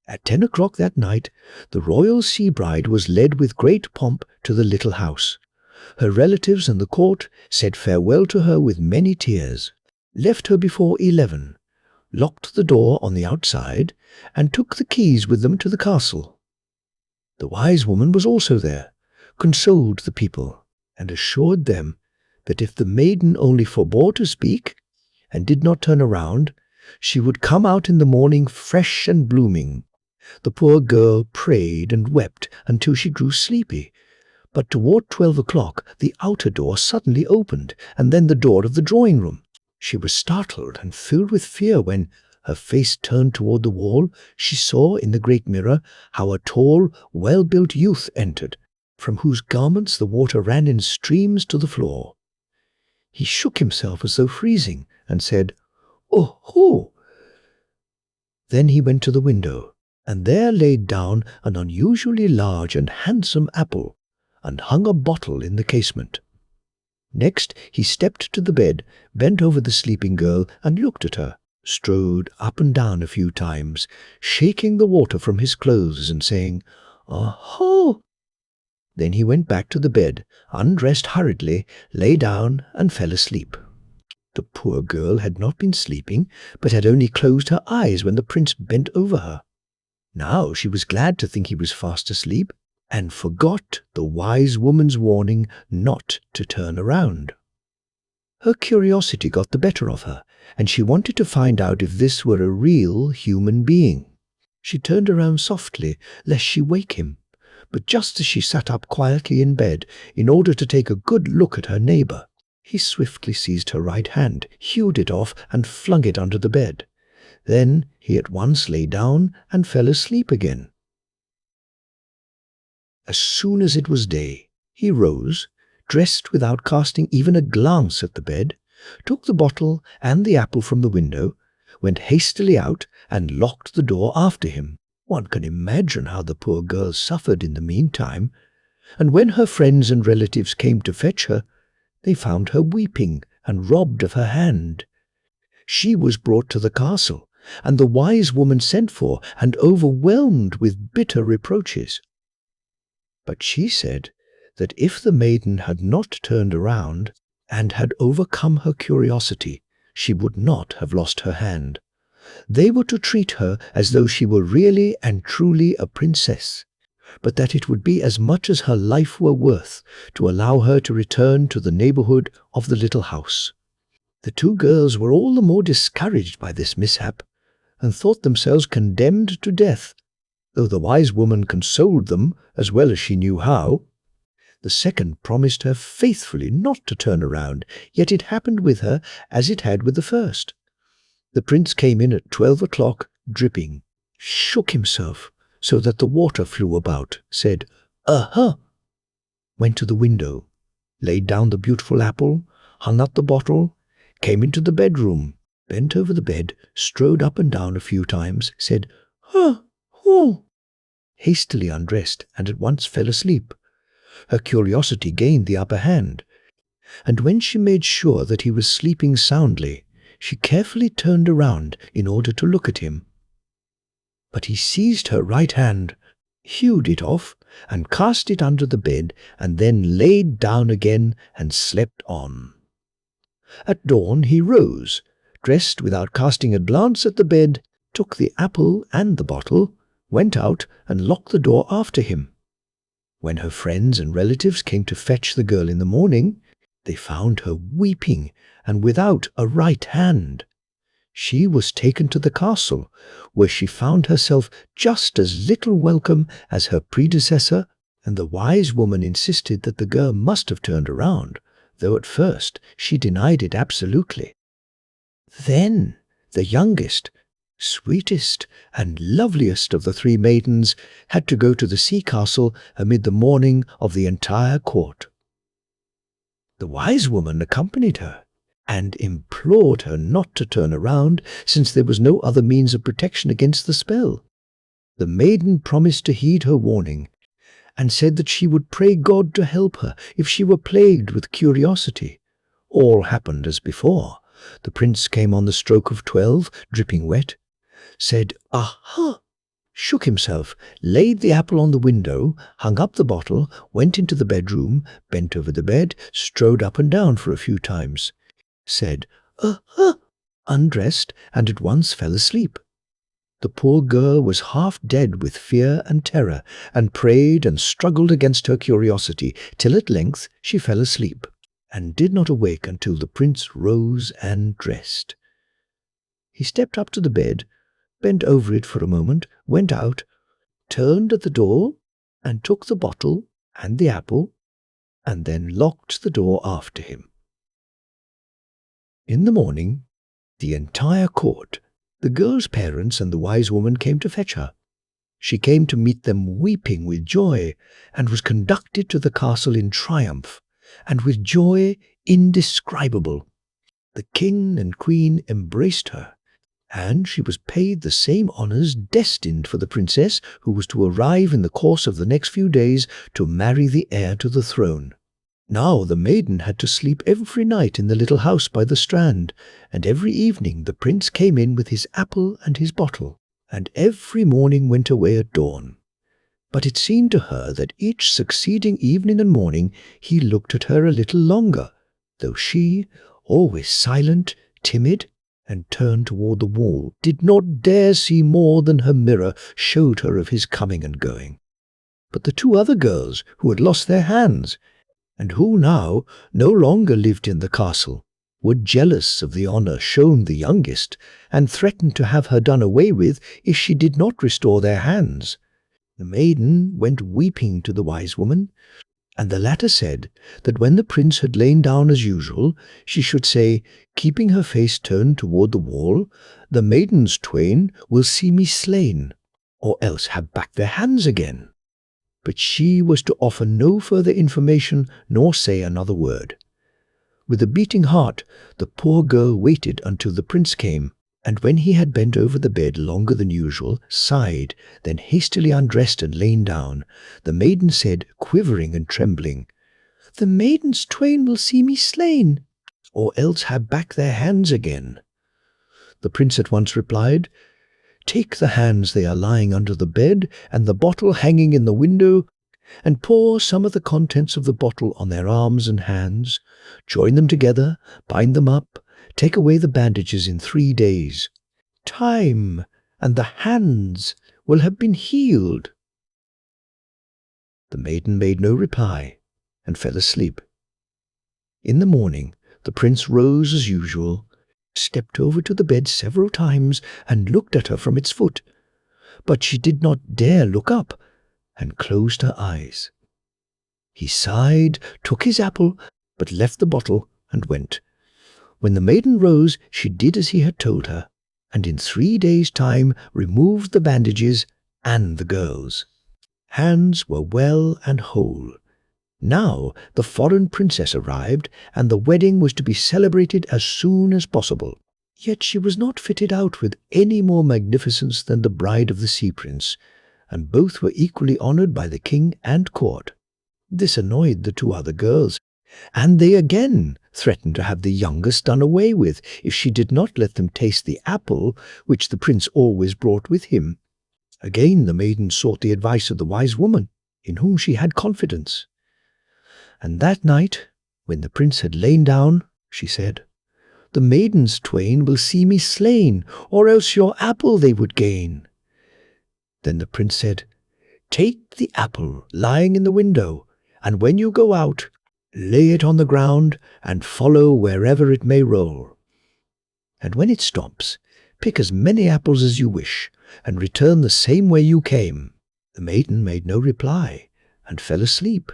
Speaker 1: At 10 o'clock that night, the royal sea bride was led with great pomp to the little house. Her relatives and the court said farewell to her with many tears, left her before 11, locked the door on the outside, and took the keys with them to the castle. The wise woman was also there, consoled the people, and assured them that if the maiden only forbore to speak, and did not turn around, she would come out in the morning fresh and blooming. The poor girl prayed and wept until she grew sleepy, but toward 12 o'clock the outer door suddenly opened, and then the door of the drawing-room. She was startled and filled with fear when, her face turned toward the wall, she saw in the great mirror how a tall, well-built youth entered, from whose garments the water ran in streams to the floor. He shook himself as though freezing, and said, "Oh, ho!" Then he went to the window, and there laid down an unusually large and handsome apple, and hung a bottle in the casement. Next he stepped to the bed, bent over the sleeping girl and looked at her, strode up and down a few times, shaking the water from his clothes and saying, "Oh!" Then he went back to the bed, undressed hurriedly, lay down and fell asleep. The poor girl had not been sleeping, but had only closed her eyes when the prince bent over her. Now she was glad to think he was fast asleep, and forgot the wise woman's warning not to turn around. Her curiosity got the better of her, and she wanted to find out if this were a real human being. She turned around softly, lest she wake him, but just as she sat up quietly in bed in order to take a good look at her neighbor, he swiftly seized her right hand, hewed it off, and flung it under the bed. Then he at once lay down and fell asleep again. As soon as it was day, he rose, dressed without casting even a glance at the bed, took the bottle and the apple from the window, went hastily out, and locked the door after him. One can imagine how the poor girl suffered in the meantime, and when her friends and relatives came to fetch her, they found her weeping and robbed of her hand. She was brought to the castle, and the wise woman sent for and overwhelmed with bitter reproaches. But she said that if the maiden had not turned around and had overcome her curiosity, she would not have lost her hand. They were to treat her as though she were really and truly a princess, but that it would be as much as her life were worth to allow her to return to the neighborhood of the little house. The two girls were all the more discouraged by this mishap, and thought themselves condemned to death, though the wise woman consoled them as well as she knew how. The second promised her faithfully not to turn around, yet it happened with her as it had with the first. The prince came in at 12 o'clock, dripping, shook himself so that the water flew about, said, "Aha!" went to the window, laid down the beautiful apple, hung up the bottle, came into the bedroom, bent over the bed, strode up and down a few times, said, "Ah, oh," hastily undressed, and at once fell asleep. Her curiosity gained the upper hand, and when she made sure that he was sleeping soundly, she carefully turned around in order to look at him. But he seized her right hand, hewed it off, and cast it under the bed, and then laid down again and slept on. At dawn he rose, dressed without casting a glance at the bed, took the apple and the bottle, went out and locked the door after him. When her friends and relatives came to fetch the girl in the morning, they found her weeping and without a right hand. She was taken to the castle, where she found herself just as little welcome as her predecessor, and the wise woman insisted that the girl must have turned around, though at first she denied it absolutely. Then the youngest, sweetest, and loveliest of the three maidens had to go to the sea castle amid the mourning of the entire court. The wise woman accompanied her, and implored her not to turn around, since there was no other means of protection against the spell. The maiden promised to heed her warning, and said that she would pray God to help her if she were plagued with curiosity. All happened as before. The prince came on the stroke of 12, dripping wet, said, "Aha!" shook himself, laid the apple on the window, hung up the bottle, went into the bedroom, bent over the bed, strode up and down for a few times, said, "Aha!" undressed, and at once fell asleep. The poor girl was half dead with fear and terror, and prayed and struggled against her curiosity, till at length she fell asleep, and did not awake until the prince rose and dressed. He stepped up to the bed, bent over it for a moment, went out, turned at the door, and took the bottle and the apple, and then locked the door after him. In the morning, the entire court, the girl's parents and the wise woman came to fetch her. She came to meet them weeping with joy, and was conducted to the castle in triumph, and with joy indescribable. The king and queen embraced her, and she was paid the same honors destined for the princess who was to arrive in the course of the next few days to marry the heir to the throne. Now the maiden had to sleep every night in the little house by the strand, and every evening the prince came in with his apple and his bottle, and every morning went away at dawn. But it seemed to her that each succeeding evening and morning he looked at her a little longer, though she, always silent, timid, and turned toward the wall, did not dare see more than her mirror showed her of his coming and going. But the two other girls who had lost their hands, and who now no longer lived in the castle, were jealous of the honour shown the youngest, and threatened to have her done away with if she did not restore their hands. The maiden went weeping to the wise woman, and the latter said that when the prince had lain down as usual, she should say, keeping her face turned toward the wall, "The maidens twain will see me slain, or else have back their hands again." But she was to offer no further information nor say another word. With a beating heart, the poor girl waited until the prince came, and when he had bent over the bed longer than usual, sighed, then hastily undressed and lain down, the maiden said, quivering and trembling, "The maidens twain will see me slain, or else have back their hands again." The prince at once replied, "Take the hands, they are lying under the bed, and the bottle hanging in the window, and pour some of the contents of the bottle on their arms and hands, join them together, bind them up, take away the bandages in 3 days. Time and the hands will have been healed." The maiden made no reply, and fell asleep. In the morning the prince rose as usual, stepped over to the bed several times, and looked at her from its foot. But she did not dare look up, and closed her eyes. He sighed, took his apple, but left the bottle, and went. When the maiden rose, she did as he had told her, and in 3 days' time removed the bandages and the girls. Hands were well and whole. Now the foreign princess arrived, and the wedding was to be celebrated as soon as possible. Yet she was not fitted out with any more magnificence than the bride of the sea prince, and both were equally honoured by the king and court. This annoyed the two other girls, and they again threatened to have the youngest done away with if she did not let them taste the apple which the prince always brought with him. Again the maiden sought the advice of the wise woman, in whom she had confidence. And that night, when the prince had lain down, she said, "The maidens twain will see me slain, or else your apple they would gain." Then the prince said, "Take the apple lying in the window, and when you go out, lay it on the ground, and follow wherever it may roll. And when it stops, pick as many apples as you wish, and return the same way you came." The maiden made no reply, and fell asleep.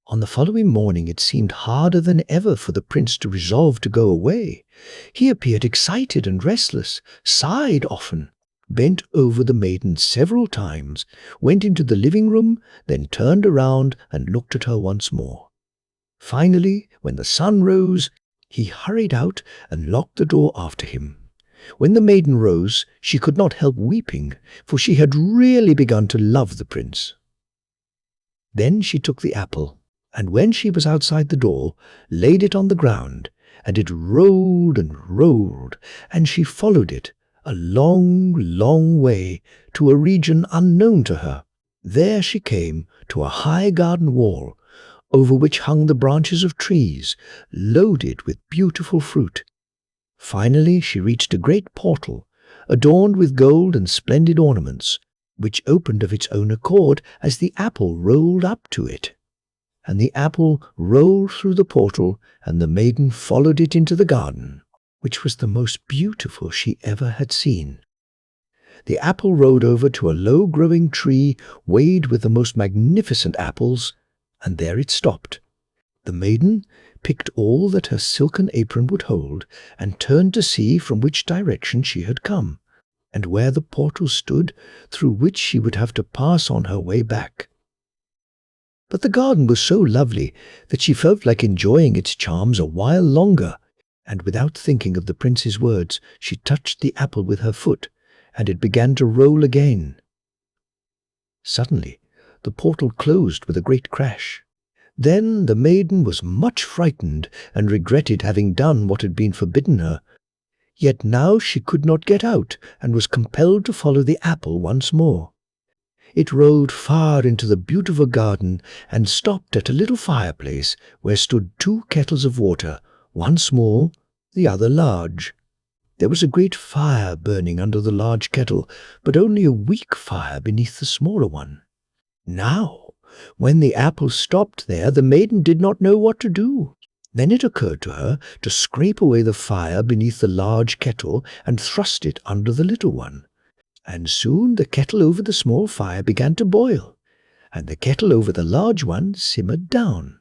Speaker 1: On the following morning it seemed harder than ever for the prince to resolve to go away. He appeared excited and restless, sighed often, bent over the maiden several times, went into the living room, then turned around and looked at her once more. Finally, when the sun rose, he hurried out and locked the door after him. When the maiden rose, she could not help weeping, for she had really begun to love the prince. Then she took the apple, and when she was outside the door, laid it on the ground, and it rolled and rolled, and she followed it a long, long way to a region unknown to her. There she came to a high garden wall, over which hung the branches of trees, loaded with beautiful fruit. Finally she reached a great portal, adorned with gold and splendid ornaments, which opened of its own accord as the apple rolled up to it. And the apple rolled through the portal, and the maiden followed it into the garden, which was the most beautiful she ever had seen. The apple rode over to a low-growing tree weighed with the most magnificent apples, and there it stopped. The maiden picked all that her silken apron would hold, and turned to see from which direction she had come, and where the portal stood through which she would have to pass on her way back. But the garden was so lovely that she felt like enjoying its charms a while longer, and without thinking of the prince's words, she touched the apple with her foot, and it began to roll again. Suddenly, the portal closed with a great crash. Then the maiden was much frightened and regretted having done what had been forbidden her. Yet now she could not get out and was compelled to follow the apple once more. It rolled far into the beautiful garden and stopped at a little fireplace where stood 2 kettles of water, one small, the other large. There was a great fire burning under the large kettle, but only a weak fire beneath the smaller one. Now, when the apple stopped there, the maiden did not know what to do. Then it occurred to her to scrape away the fire beneath the large kettle and thrust it under the little one. And soon the kettle over the small fire began to boil, and the kettle over the large one simmered down.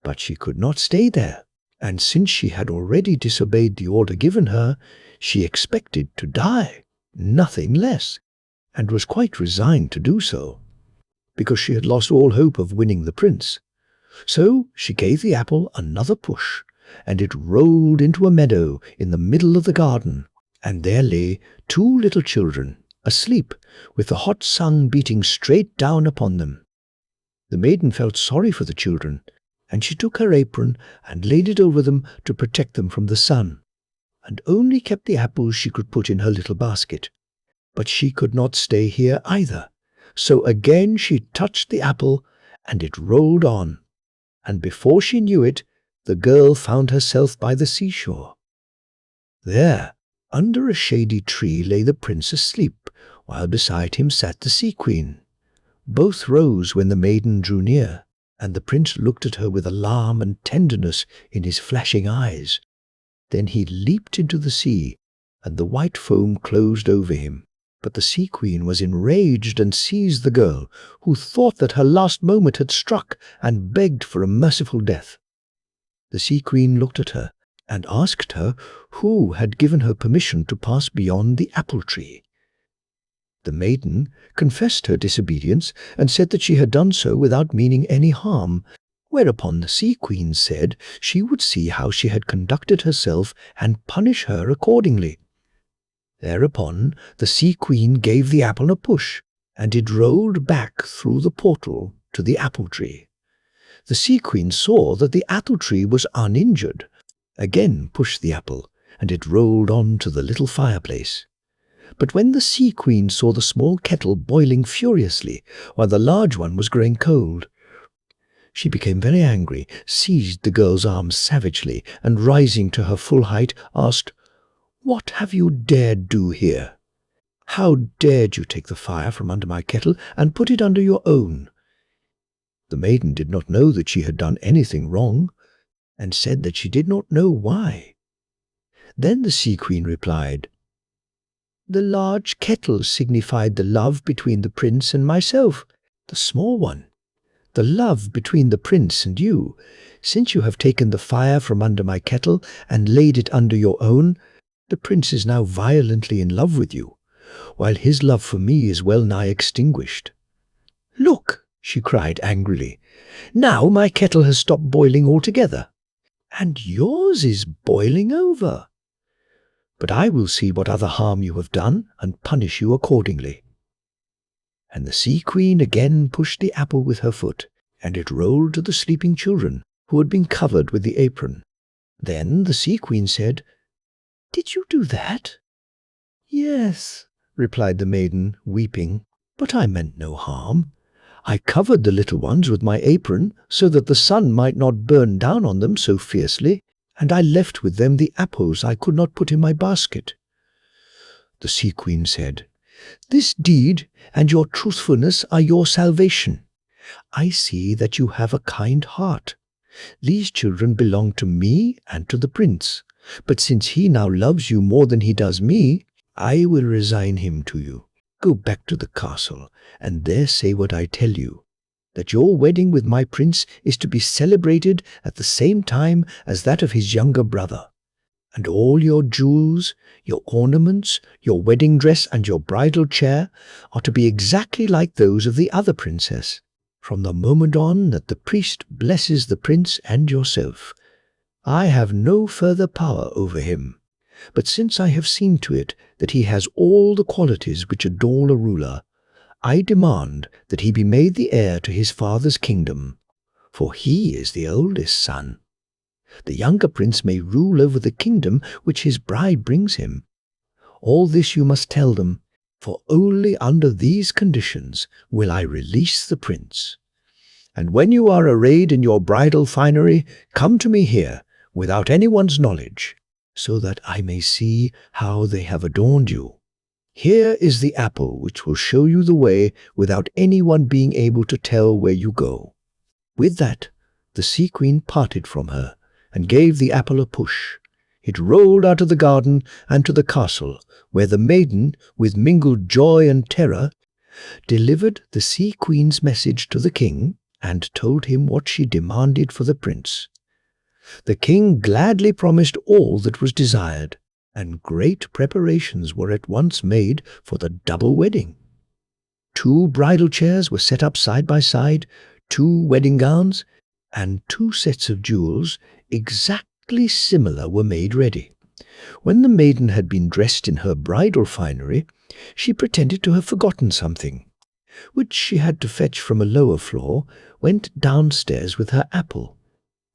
Speaker 1: But she could not stay there, and since she had already disobeyed the order given her, she expected to die, nothing less, and was quite resigned to do so, because she had lost all hope of winning the prince. So she gave the apple another push, and it rolled into a meadow in the middle of the garden, and there lay 2 little children, asleep, with the hot sun beating straight down upon them. The maiden felt sorry for the children, and she took her apron and laid it over them to protect them from the sun, and only kept the apples she could put in her little basket. But she could not stay here either, so again she touched the apple, and it rolled on, and before she knew it, the girl found herself by the seashore. There, under a shady tree, lay the prince asleep, while beside him sat the sea queen. Both rose when the maiden drew near, and the prince looked at her with alarm and tenderness in his flashing eyes. Then he leaped into the sea, and the white foam closed over him. But the sea queen was enraged and seized the girl, who thought that her last moment had struck, and begged for a merciful death. The sea queen looked at her, and asked her who had given her permission to pass beyond the apple tree. The maiden confessed her disobedience, and said that she had done so without meaning any harm, whereupon the sea queen said she would see how she had conducted herself and punish her accordingly. Thereupon the sea queen gave the apple a push, and it rolled back through the portal to the apple tree. The sea queen saw that the apple tree was uninjured, again pushed the apple, and it rolled on to the little fireplace. But when the sea queen saw the small kettle boiling furiously, while the large one was growing cold, she became very angry, seized the girl's arm savagely, and rising to her full height, asked, "What have you dared do here? How dared you take the fire from under my kettle and put it under your own?" The maiden did not know that she had done anything wrong, and said that she did not know why. Then the sea queen replied, "The large kettle signified the love between the prince and myself, the small one, the love between the prince and you. Since you have taken the fire from under my kettle and laid it under your own, the prince is now violently in love with you, while his love for me is well nigh extinguished. Look," she cried angrily, "now my kettle has stopped boiling altogether, and yours is boiling over. But I will see what other harm you have done, and punish you accordingly." And the sea queen again pushed the apple with her foot, and it rolled to the sleeping children, who had been covered with the apron. Then the sea queen said, "Did you do that?" "Yes," replied the maiden, weeping, "but I meant no harm. I covered the little ones with my apron so that the sun might not burn down on them so fiercely, and I left with them the apples I could not put in my basket." The sea queen said, "This deed and your truthfulness are your salvation. I see that you have a kind heart. These children belong to me and to the prince, but since he now loves you more than he does me, I will resign him to you. Go back to the castle, and there say what I tell you, that your wedding with my prince is to be celebrated at the same time as that of his younger brother, and all your jewels, your ornaments, your wedding dress, and your bridal chair are to be exactly like those of the other princess, from the moment on that the priest blesses the prince and yourself. I have no further power over him, but since I have seen to it that he has all the qualities which adorn a ruler, I demand that he be made the heir to his father's kingdom, for he is the oldest son. The younger prince may rule over the kingdom which his bride brings him. All this you must tell them, for only under these conditions will I release the prince. And when you are arrayed in your bridal finery, come to me here, without anyone's knowledge, so that I may see how they have adorned you. Here is the apple which will show you the way without anyone being able to tell where you go." With that, the Sea Queen parted from her and gave the apple a push. It rolled out of the garden and to the castle, where the maiden, with mingled joy and terror, delivered the Sea Queen's message to the king and told him what she demanded for the prince. The king gladly promised all that was desired, and great preparations were at once made for the double wedding. 2 bridal chairs were set up side by side, 2 wedding gowns, and 2 sets of jewels exactly similar were made ready. When the maiden had been dressed in her bridal finery, she pretended to have forgotten something, which she had to fetch from a lower floor, went downstairs with her apple,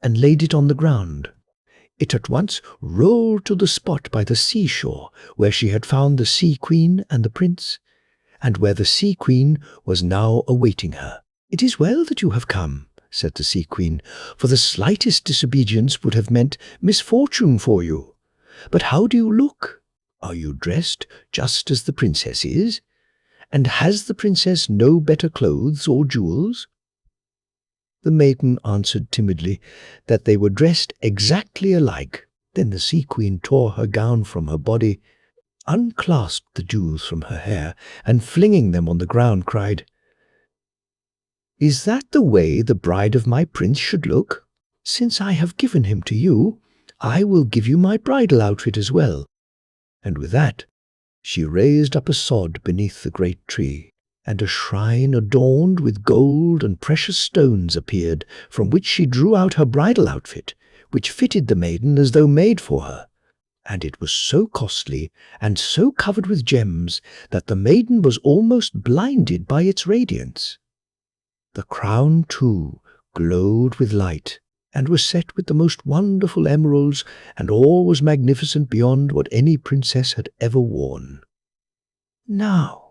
Speaker 1: and laid it on the ground. It at once rolled to the spot by the seashore where she had found the Sea Queen and the prince, and where the Sea Queen was now awaiting her. "It is well that you have come," said the Sea Queen, "for the slightest disobedience would have meant misfortune for you. But how do you look? Are you dressed just as the princess is? And has the princess no better clothes or jewels?" The maiden answered timidly that they were dressed exactly alike. Then the Sea Queen tore her gown from her body, unclasped the jewels from her hair, and flinging them on the ground, cried, "Is that the way the bride of my prince should look? Since I have given him to you, I will give you my bridal outfit as well." And with that, she raised up a sod beneath the great tree, and a shrine adorned with gold and precious stones appeared, from which she drew out her bridal outfit, which fitted the maiden as though made for her. And it was so costly and so covered with gems that the maiden was almost blinded by its radiance. The crown, too, glowed with light, and was set with the most wonderful emeralds, and all was magnificent beyond what any princess had ever worn. "Now,"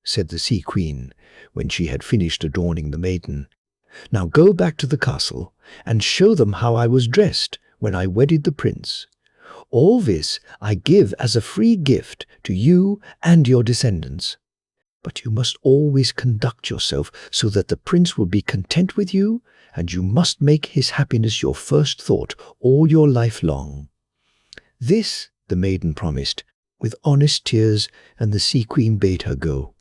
Speaker 1: said the Sea Queen, when she had finished adorning the maiden, "now go back to the castle, and show them how I was dressed when I wedded the prince. All this I give as a free gift to you and your descendants. But you must always conduct yourself so that the prince will be content with you, and you must make his happiness your first thought all your life long." This the maiden promised, with honest tears, and the Sea Queen bade her go.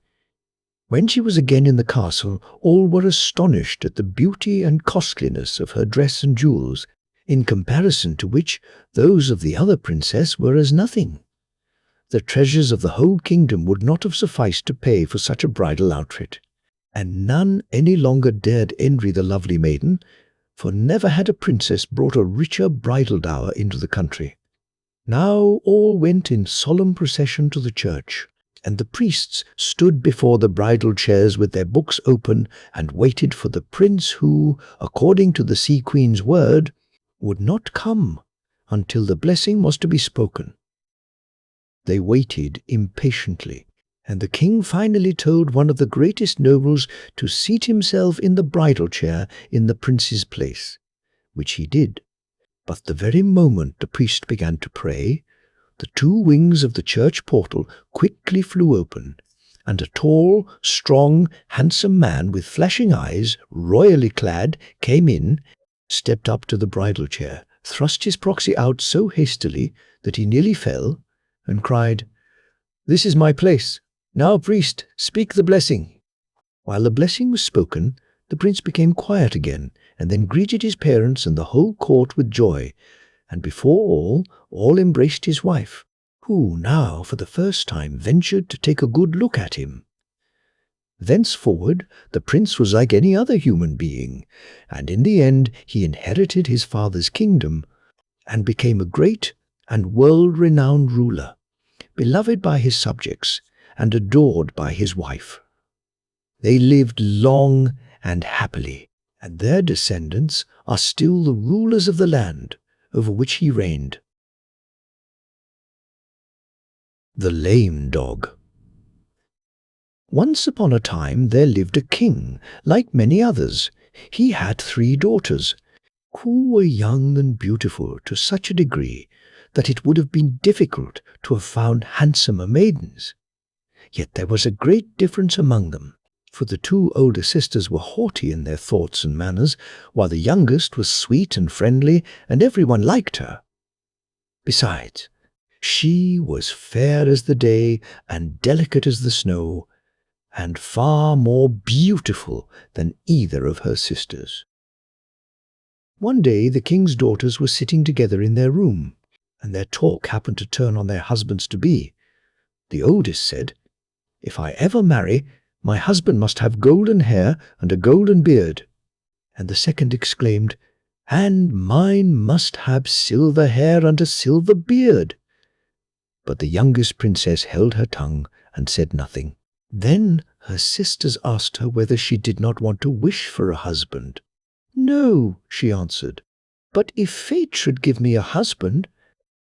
Speaker 1: When she was again in the castle, all were astonished at the beauty and costliness of her dress and jewels, in comparison to which those of the other princess were as nothing. The treasures of the whole kingdom would not have sufficed to pay for such a bridal outfit, and none any longer dared envy the lovely maiden, for never had a princess brought a richer bridal dower into the country. Now all went in solemn procession to the church, and the priests stood before the bridal chairs with their books open and waited for the prince who, according to the Sea Queen's word, would not come until the blessing was to be spoken. They waited impatiently, and the king finally told one of the greatest nobles to seat himself in the bridal chair in the prince's place, which he did. But the very moment the priest began to pray, the 2 wings of the church portal quickly flew open, and a tall, strong, handsome man with flashing eyes, royally clad, came in, stepped up to the bridal chair, thrust his proxy out so hastily that he nearly fell, and cried, "This is my place. Now, priest, speak the blessing." While the blessing was spoken, the prince became quiet again, and then greeted his parents and the whole court with joy, and before all embraced his wife, who now for the first time ventured to take a good look at him. Thenceforward the prince was like any other human being, and in the end he inherited his father's kingdom, and became a great and world-renowned ruler, beloved by his subjects and adored by his wife. They lived long and happily, and their descendants are still the rulers of the land over which he reigned. The Lame Dog. Once upon a time there lived a king, like many others. He had 3 daughters, who were young and beautiful to such a degree that it would have been difficult to have found handsomer maidens. Yet there was a great difference among them, for the 2 older sisters were haughty in their thoughts and manners, while the youngest was sweet and friendly, and everyone liked her. Besides, she was fair as the day and delicate as the snow, and far more beautiful than either of her sisters. One day the king's daughters were sitting together in their room, and their talk happened to turn on their husbands-to-be. The oldest said, "If I ever marry, my husband must have golden hair and a golden beard." And the second exclaimed, "And mine must have silver hair and a silver beard." But the youngest princess held her tongue and said nothing. Then her sisters asked her whether she did not want to wish for a husband. "No," she answered, "but if fate should give me a husband,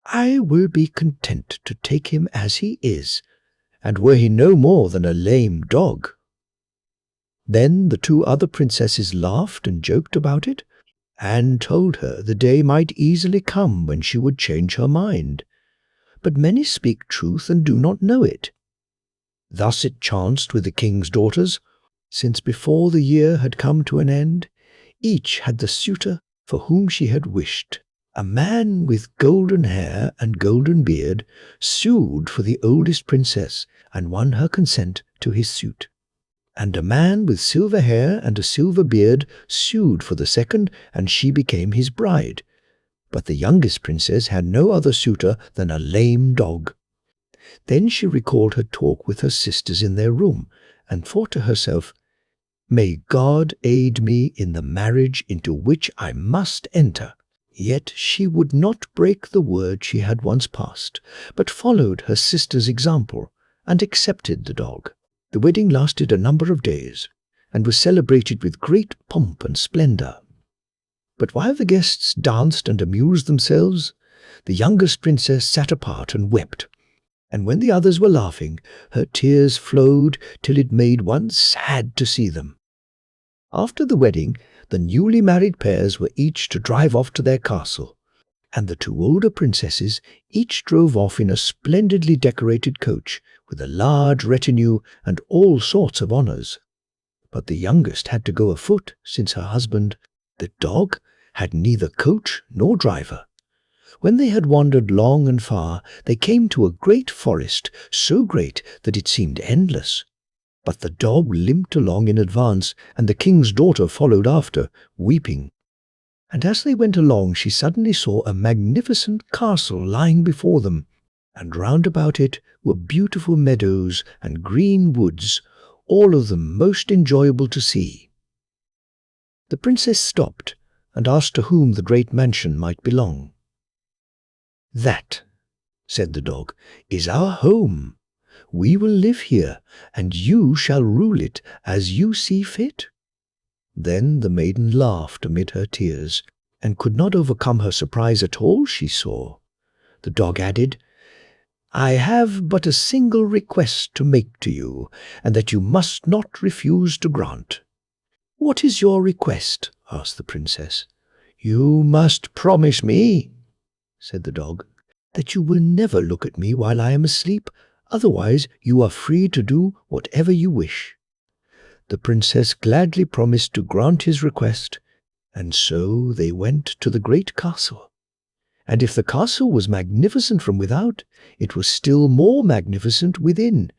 Speaker 1: I will be content to take him as he is, and were he no more than a lame dog." Then the 2 other princesses laughed and joked about it, and told her the day might easily come when she would change her mind. But many speak truth and do not know it. Thus it chanced with the king's daughters, since before the year had come to an end, each had the suitor for whom she had wished. A man with golden hair and golden beard sued for the oldest princess and won her consent to his suit. And a man with silver hair and a silver beard sued for the second, and she became his bride. But the youngest princess had no other suitor than a lame dog. Then she recalled her talk with her sisters in their room, and thought to herself, "May God aid me in the marriage into which I must enter." Yet she would not break the word she had once passed, but followed her sister's example, and accepted the dog. The wedding lasted a number of days, and was celebrated with great pomp and splendor. But while the guests danced and amused themselves, the youngest princess sat apart and wept, and when the others were laughing, her tears flowed till it made one sad to see them. After the wedding, the newly married pairs were each to drive off to their castle, and the 2 older princesses each drove off in a splendidly decorated coach, with a large retinue and all sorts of honours. But the youngest had to go afoot, since her husband, the dog, had neither coach nor driver. When they had wandered long and far, they came to a great forest, so great that it seemed endless. But the dog limped along in advance, and the king's daughter followed after, weeping. And as they went along, she suddenly saw a magnificent castle lying before them, and round about it were beautiful meadows and green woods, all of them most enjoyable to see. The princess stopped and asked to whom the great mansion might belong. "That," said the dog, "is our home. We will live here, and you shall rule it as you see fit." Then the maiden laughed amid her tears, and could not overcome her surprise at all she saw. The dog added, "I have but a single request to make to you, and that you must not refuse to grant." "What is your request?" asked the princess. "You must promise me," said the dog, "that you will never look at me while I am asleep. Otherwise you are free to do whatever you wish." The princess gladly promised to grant his request, and so they went to the great castle. And if the castle was magnificent from without, it was still more magnificent within.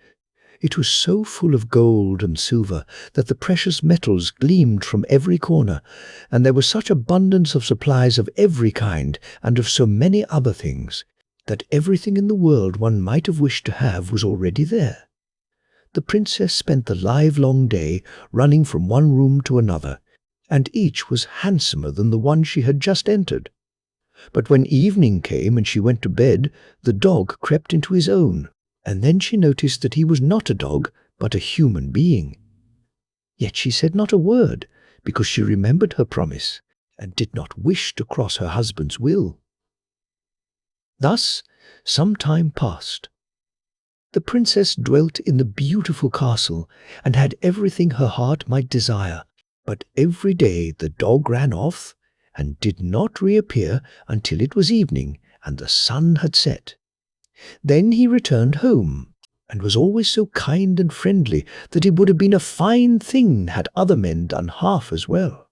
Speaker 1: It was so full of gold and silver that the precious metals gleamed from every corner, and there was such abundance of supplies of every kind, and of so many other things, that everything in the world one might have wished to have was already there. The princess spent the livelong day running from one room to another, and each was handsomer than the one she had just entered. But when evening came and she went to bed, the dog crept into his own, and then she noticed that he was not a dog, but a human being. Yet she said not a word, because she remembered her promise and did not wish to cross her husband's will. Thus, some time passed. The princess dwelt in the beautiful castle and had everything her heart might desire, but every day the dog ran off and did not reappear until it was evening and the sun had set. Then he returned home, and was always so kind and friendly that it would have been a fine thing had other men done half as well.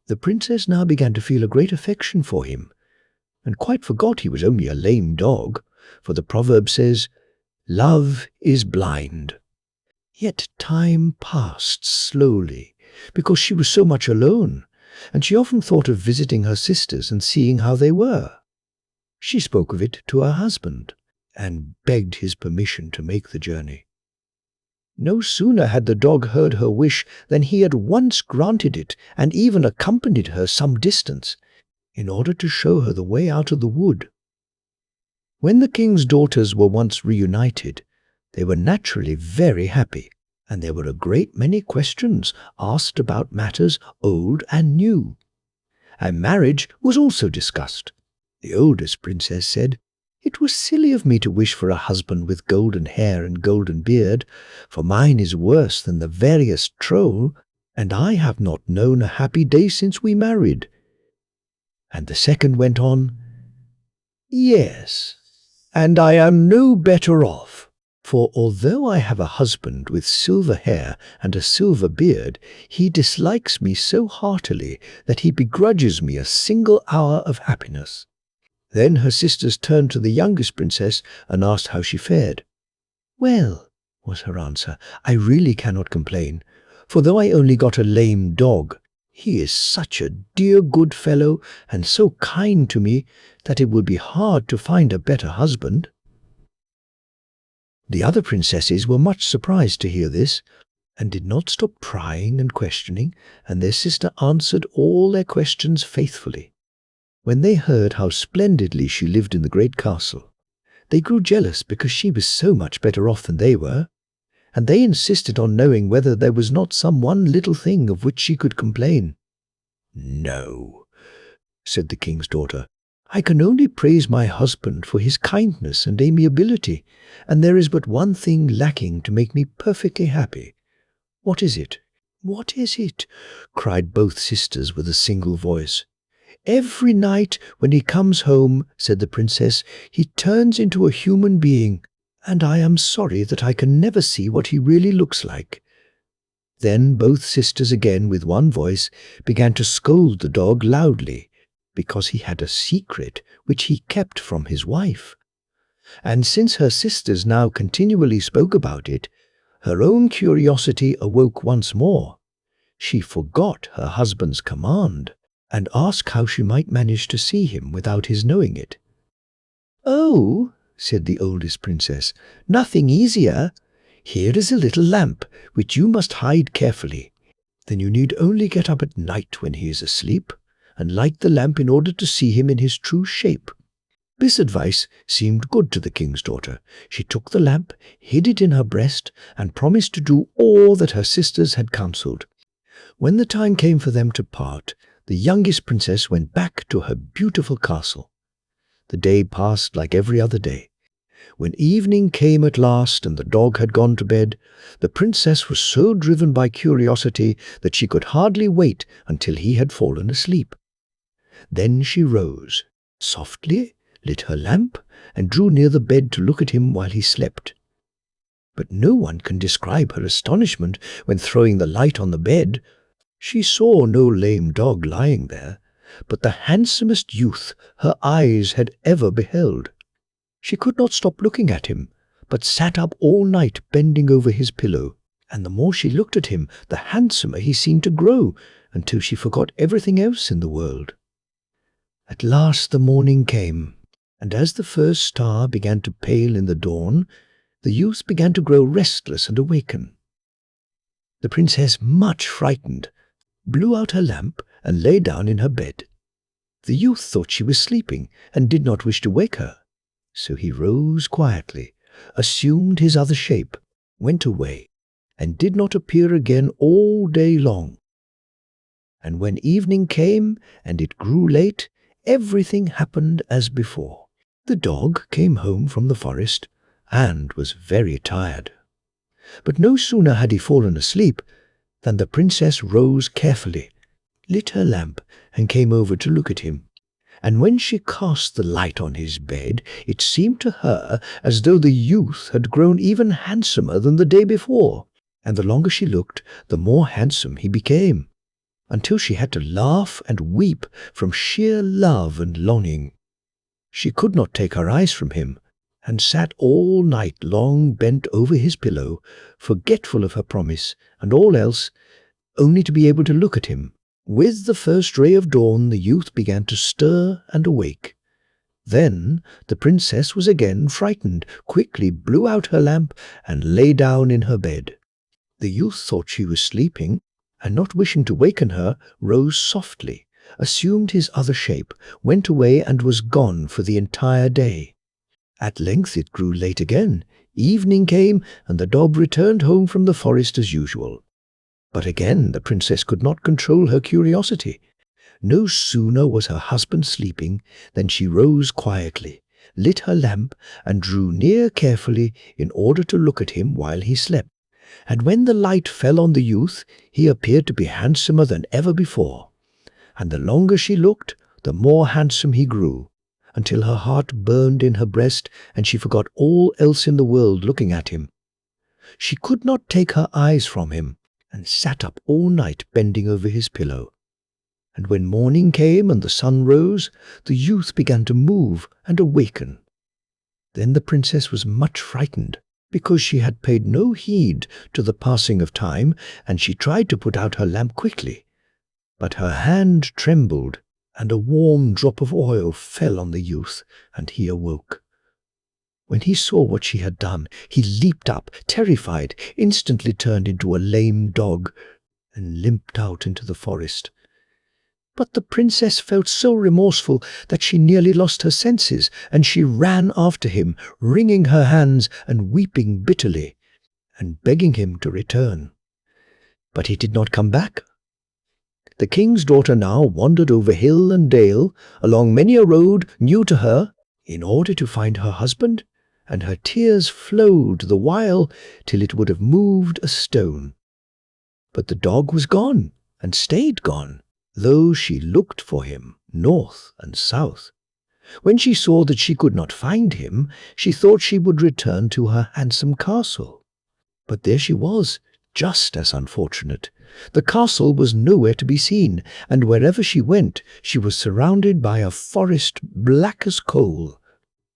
Speaker 1: The princess now began to feel a great affection for him, and quite forgot he was only a lame dog, for the proverb says, "Love is blind." Yet time passed slowly, because she was so much alone, and she often thought of visiting her sisters and seeing how they were. She spoke of it to her husband, and begged his permission to make the journey. No sooner had the dog heard her wish than he at once granted it, and even accompanied her some distance, in order to show her the way out of the wood. When the king's daughters were once reunited, they were naturally very happy, and there were a great many questions asked about matters old and new. And marriage was also discussed. The oldest princess said, "It was silly of me to wish for a husband with golden hair and golden beard, for mine is worse than the veriest troll, and I have not known a happy day since we married." And the second went on, "Yes, and I am no better off, for although I have a husband with silver hair and a silver beard, he dislikes me so heartily that he begrudges me a single hour of happiness." Then her sisters turned to the youngest princess and asked how she fared. "Well," was her answer, "I really cannot complain, for though I only got a lame dog, he is such a dear good fellow and so kind to me that it would be hard to find a better husband." The other princesses were much surprised to hear this, and did not stop prying and questioning, and their sister answered all their questions faithfully. When they heard how splendidly she lived in the great castle, they grew jealous because she was so much better off than they were, and they insisted on knowing whether there was not some one little thing of which she could complain. "No," said the king's daughter, "I can only praise my husband for his kindness and amiability, and there is but one thing lacking to make me perfectly happy." "What is it? What is it?" cried both sisters with a single voice. "Every night when he comes home," said the princess, "he turns into a human being, and I am sorry that I can never see what he really looks like." Then both sisters again with one voice began to scold the dog loudly, because he had a secret which he kept from his wife. And since her sisters now continually spoke about it, her own curiosity awoke once more. She forgot her husband's command, and asked how she might manage to see him without his knowing it. "Oh," said the oldest princess, "nothing easier. Here is a little lamp, which you must hide carefully. Then you need only get up at night when he is asleep, and light the lamp in order to see him in his true shape." This advice seemed good to the king's daughter. She took the lamp, hid it in her breast, and promised to do all that her sisters had counselled. When the time came for them to part, the youngest princess went back to her beautiful castle. The day passed like every other day. When evening came at last and the dog had gone to bed, the princess was so driven by curiosity that she could hardly wait until he had fallen asleep. Then she rose, softly lit her lamp, and drew near the bed to look at him while he slept. But no one can describe her astonishment when, throwing the light on the bed, she saw no lame dog lying there, but the handsomest youth her eyes had ever beheld. She could not stop looking at him, but sat up all night bending over his pillow, and the more she looked at him, the handsomer he seemed to grow, until she forgot everything else in the world. At last the morning came, and as the first star began to pale in the dawn, the youth began to grow restless and awaken. The princess, much frightened, blew out her lamp and lay down in her bed. The youth thought she was sleeping and did not wish to wake her, so he rose quietly, assumed his other shape, went away, and did not appear again all day long. And when evening came and it grew late, everything happened as before. The dog came home from the forest and was very tired. But no sooner had he fallen asleep than the princess rose carefully, lit her lamp, and came over to look at him. And when she cast the light on his bed, it seemed to her as though the youth had grown even handsomer than the day before, and the longer she looked, the more handsome he became, until she had to laugh and weep from sheer love and longing. She could not take her eyes from him, and sat all night long bent over his pillow, forgetful of her promise and all else, only to be able to look at him. With the first ray of dawn the youth began to stir and awake. Then the princess was again frightened, quickly blew out her lamp, and lay down in her bed. The youth thought she was sleeping, and not wishing to waken her, rose softly, assumed his other shape, went away, and was gone for the entire day. At length it grew late again. Evening came, and the dog returned home from the forest as usual. But again the princess could not control her curiosity. No sooner was her husband sleeping than she rose quietly, lit her lamp, and drew near carefully in order to look at him while he slept. And when the light fell on the youth, he appeared to be handsomer than ever before. And the longer she looked, the more handsome he grew, until her heart burned in her breast, and she forgot all else in the world looking at him. She could not take her eyes from him, and sat up all night bending over his pillow. And when morning came and the sun rose, the youth began to move and awaken. Then the princess was much frightened, because she had paid no heed to the passing of time, and she tried to put out her lamp quickly. But her hand trembled, and a warm drop of oil fell on the youth, and he awoke. When he saw what she had done, he leaped up, terrified, instantly turned into a lame dog, and limped out into the forest. But the princess felt so remorseful that she nearly lost her senses, and she ran after him, wringing her hands and weeping bitterly, and begging him to return. But he did not come back. The king's daughter now wandered over hill and dale, along many a road new to her, in order to find her husband, and her tears flowed the while till it would have moved a stone. But the dog was gone, and stayed gone, though she looked for him north and south. When she saw that she could not find him, she thought she would return to her handsome castle. But there she was, just as unfortunate. The castle was nowhere to be seen, and wherever she went, she was surrounded by a forest black as coal.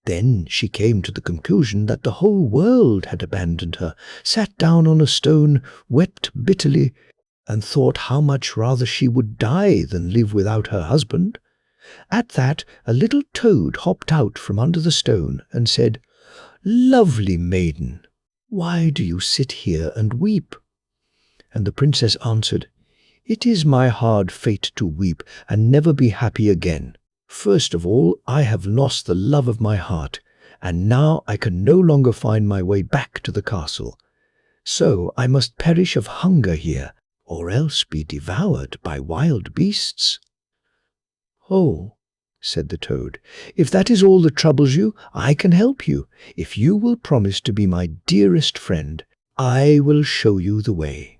Speaker 1: Then she came to the conclusion that the whole world had abandoned her, sat down on a stone, wept bitterly, and thought how much rather she would die than live without her husband. At that a little toad hopped out from under the stone and said, "Lovely maiden, why do you sit here and weep?" And the princess answered, "It is my hard fate to weep and never be happy again. First of all, I have lost the love of my heart, and now I can no longer find my way back to the castle. So I must perish of hunger here, or else be devoured by wild beasts." "Oh," said the toad, "if that is all that troubles you, I can help you. If you will promise to be my dearest friend, I will show you the way."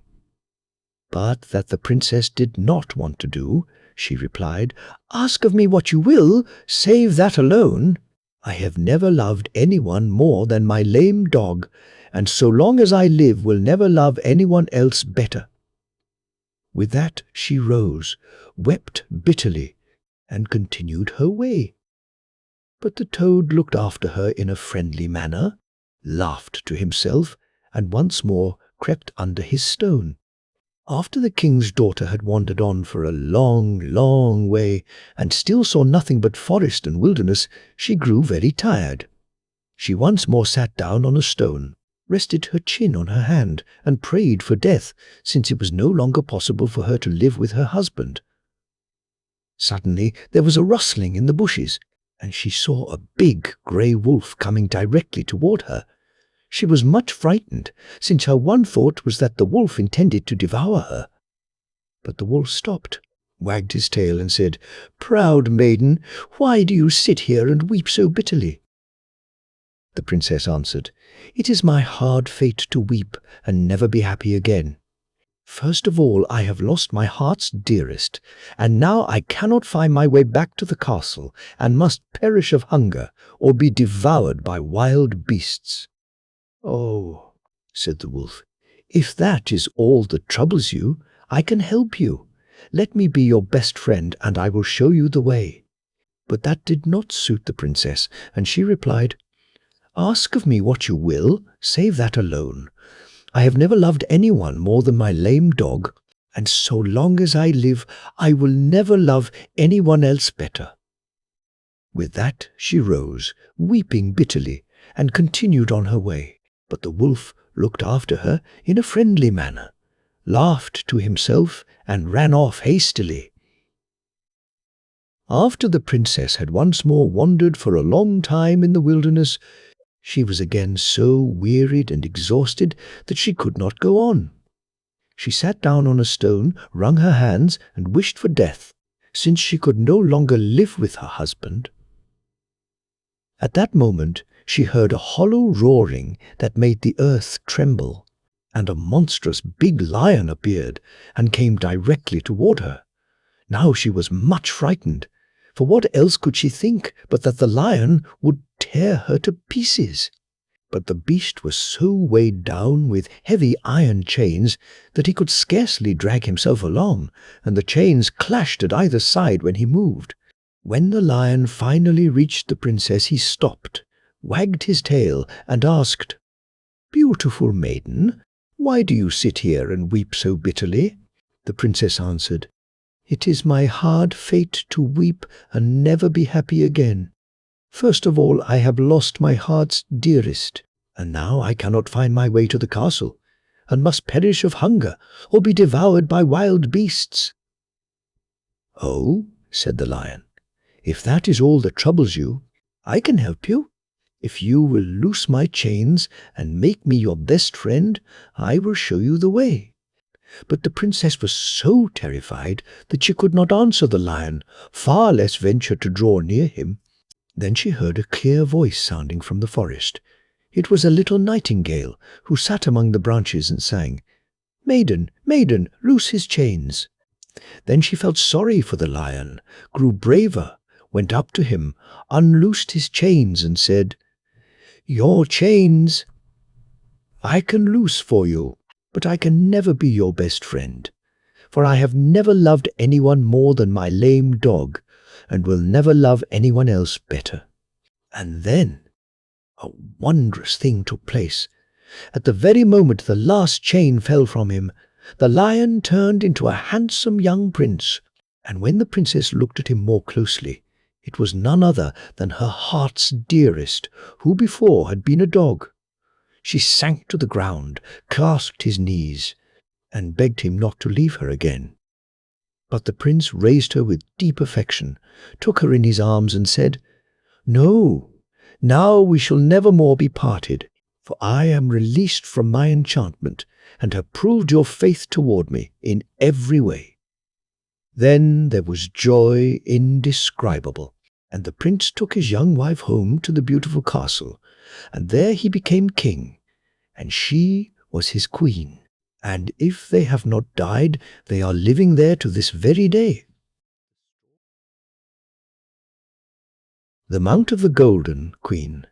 Speaker 1: But that the princess did not want to do. She replied, "Ask of me what you will, save that alone. I have never loved anyone more than my lame dog, and so long as I live will never love anyone else better." With that she rose, wept bitterly, and continued her way. But the toad looked after her in a friendly manner, laughed to himself, and once more crept under his stone. After the king's daughter had wandered on for a long, long way, and still saw nothing but forest and wilderness, she grew very tired. She once more sat down on a stone, rested her chin on her hand, and prayed for death, since it was no longer possible for her to live with her husband. Suddenly there was a rustling in the bushes, and she saw a big grey wolf coming directly toward her. She was much frightened, since her one thought was that the wolf intended to devour her. But the wolf stopped, wagged his tail and said, "Proud maiden, why do you sit here and weep so bitterly?" The princess answered, "It is my hard fate to weep and never be happy again. First of all, I have lost my heart's dearest, and now I cannot find my way back to the castle, and must perish of hunger or be devoured by wild beasts." "Oh," said the wolf, "if that is all that troubles you, I can help you. Let me be your best friend, and I will show you the way." But that did not suit the princess, and she replied, "Ask of me what you will, save that alone. I have never loved anyone more than my lame dog, and so long as I live, I will never love anyone else better." With that she rose, weeping bitterly, and continued on her way. But the wolf looked after her in a friendly manner, laughed to himself, and ran off hastily. After the princess had once more wandered for a long time in the wilderness, she was again so wearied and exhausted that she could not go on. She sat down on a stone, wrung her hands, and wished for death, since she could no longer live with her husband. At that moment she heard a hollow roaring that made the earth tremble, and a monstrous big lion appeared and came directly toward her. Now she was much frightened, for what else could she think but that the lion would tear her to pieces? But the beast was so weighed down with heavy iron chains that he could scarcely drag himself along, and the chains clashed at either side when he moved. When the lion finally reached the princess, he stopped, wagged his tail, and asked, "Beautiful maiden, why do you sit here and weep so bitterly?" The princess answered, "It is my hard fate to weep and never be happy again. First of all, I have lost my heart's dearest, and now I cannot find my way to the castle, and must perish of hunger or be devoured by wild beasts." "Oh," said the lion, "if that is all that troubles you, I can help you. If you will loose my chains and make me your best friend, I will show you the way." But the princess was so terrified that she could not answer the lion, far less venture to draw near him. Then she heard a clear voice sounding from the forest. It was a little nightingale who sat among the branches and sang, "Maiden, maiden, loose his chains." Then she felt sorry for the lion, grew braver, went up to him, unloosed his chains, and said, "Your chains I can loose for you, but I can never be your best friend, for I have never loved anyone more than my lame dog, and will never love anyone else better." And then a wondrous thing took place. At the very moment the last chain fell from him, the lion turned into a handsome young prince, and when the princess looked at him more closely, it was none other than her heart's dearest, who before had been a dog. She sank to the ground, clasped his knees, and begged him not to leave her again. But the prince raised her with deep affection, took her in his arms, and said, "No, now we shall never more be parted, for I am released from my enchantment, and have proved your faith toward me in every way." Then there was joy indescribable, and the prince took his young wife home to the beautiful castle, and there he became king, and she was his queen. And if they have not died, they are living there to this very day. The Mount of the Golden Queen.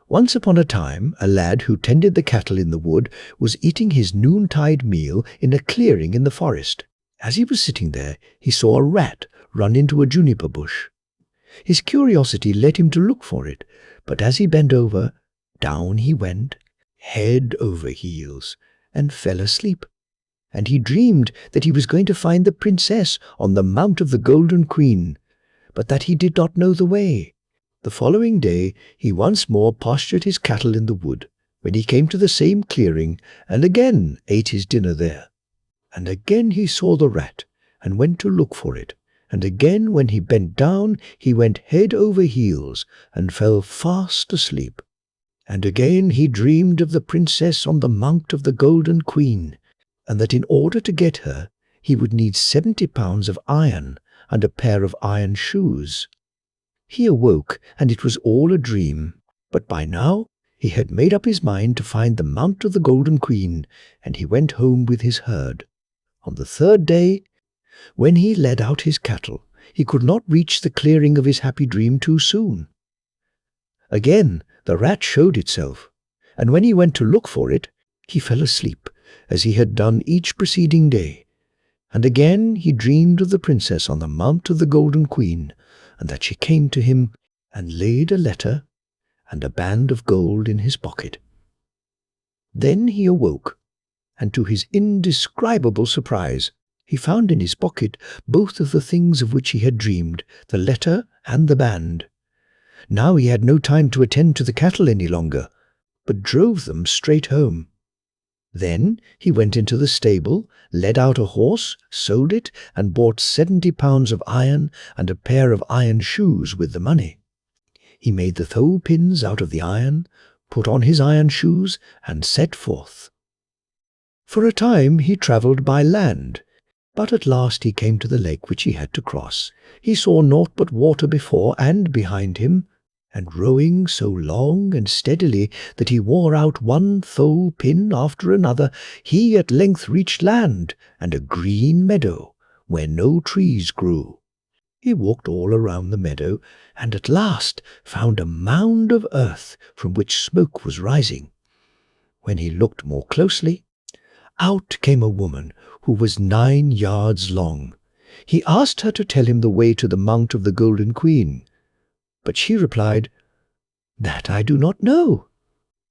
Speaker 1: Once upon a time, a lad who tended the cattle in the wood was eating his noontide meal in a clearing in the forest. As he was sitting there, he saw a rat run into a juniper bush. His curiosity led him to look for it, but as he bent over, down he went, head over heels, and fell asleep. And he dreamed that he was going to find the princess on the Mount of the Golden Queen, but that he did not know the way. The following day he once more pastured his cattle in the wood, when he came to the same clearing, and again ate his dinner there. And again he saw the rat, and went to look for it, and again when he bent down he went head over heels, and fell fast asleep. And again he dreamed of the princess on the Mount of the Golden Queen, and that in order to get her he would need 70 pounds of iron and a pair of iron shoes. He awoke, and it was all a dream, but by now he had made up his mind to find the Mount of the Golden Queen, and he went home with his herd. On the third day, when he led out his cattle, he could not reach the clearing of his happy dream too soon. Again the rat showed itself, and when he went to look for it, he fell asleep, as he had done each preceding day. And again he dreamed of the princess on the Mount of the Golden Queen, and that she came to him and laid a letter and a band of gold in his pocket. Then he awoke, and to his indescribable surprise, he found in his pocket both of the things of which he had dreamed, the letter and the band. Now he had no time to attend to the cattle any longer, but drove them straight home. Then he went into the stable, led out a horse, sold it, and bought 70 pounds of iron and a pair of iron shoes with the money. He made the thole pins out of the iron, put on his iron shoes, and set forth. For a time he travelled by land, but at last he came to the lake which he had to cross. He saw naught but water before and behind him, and rowing so long and steadily that he wore out one thole pin after another, he at length reached land and a green meadow where no trees grew. He walked all around the meadow, and at last found a mound of earth from which smoke was rising. When he looked more closely, out came a woman who was 9 yards long. He asked her to tell him the way to the Mount of the Golden Queen, but she replied, "That I do not know.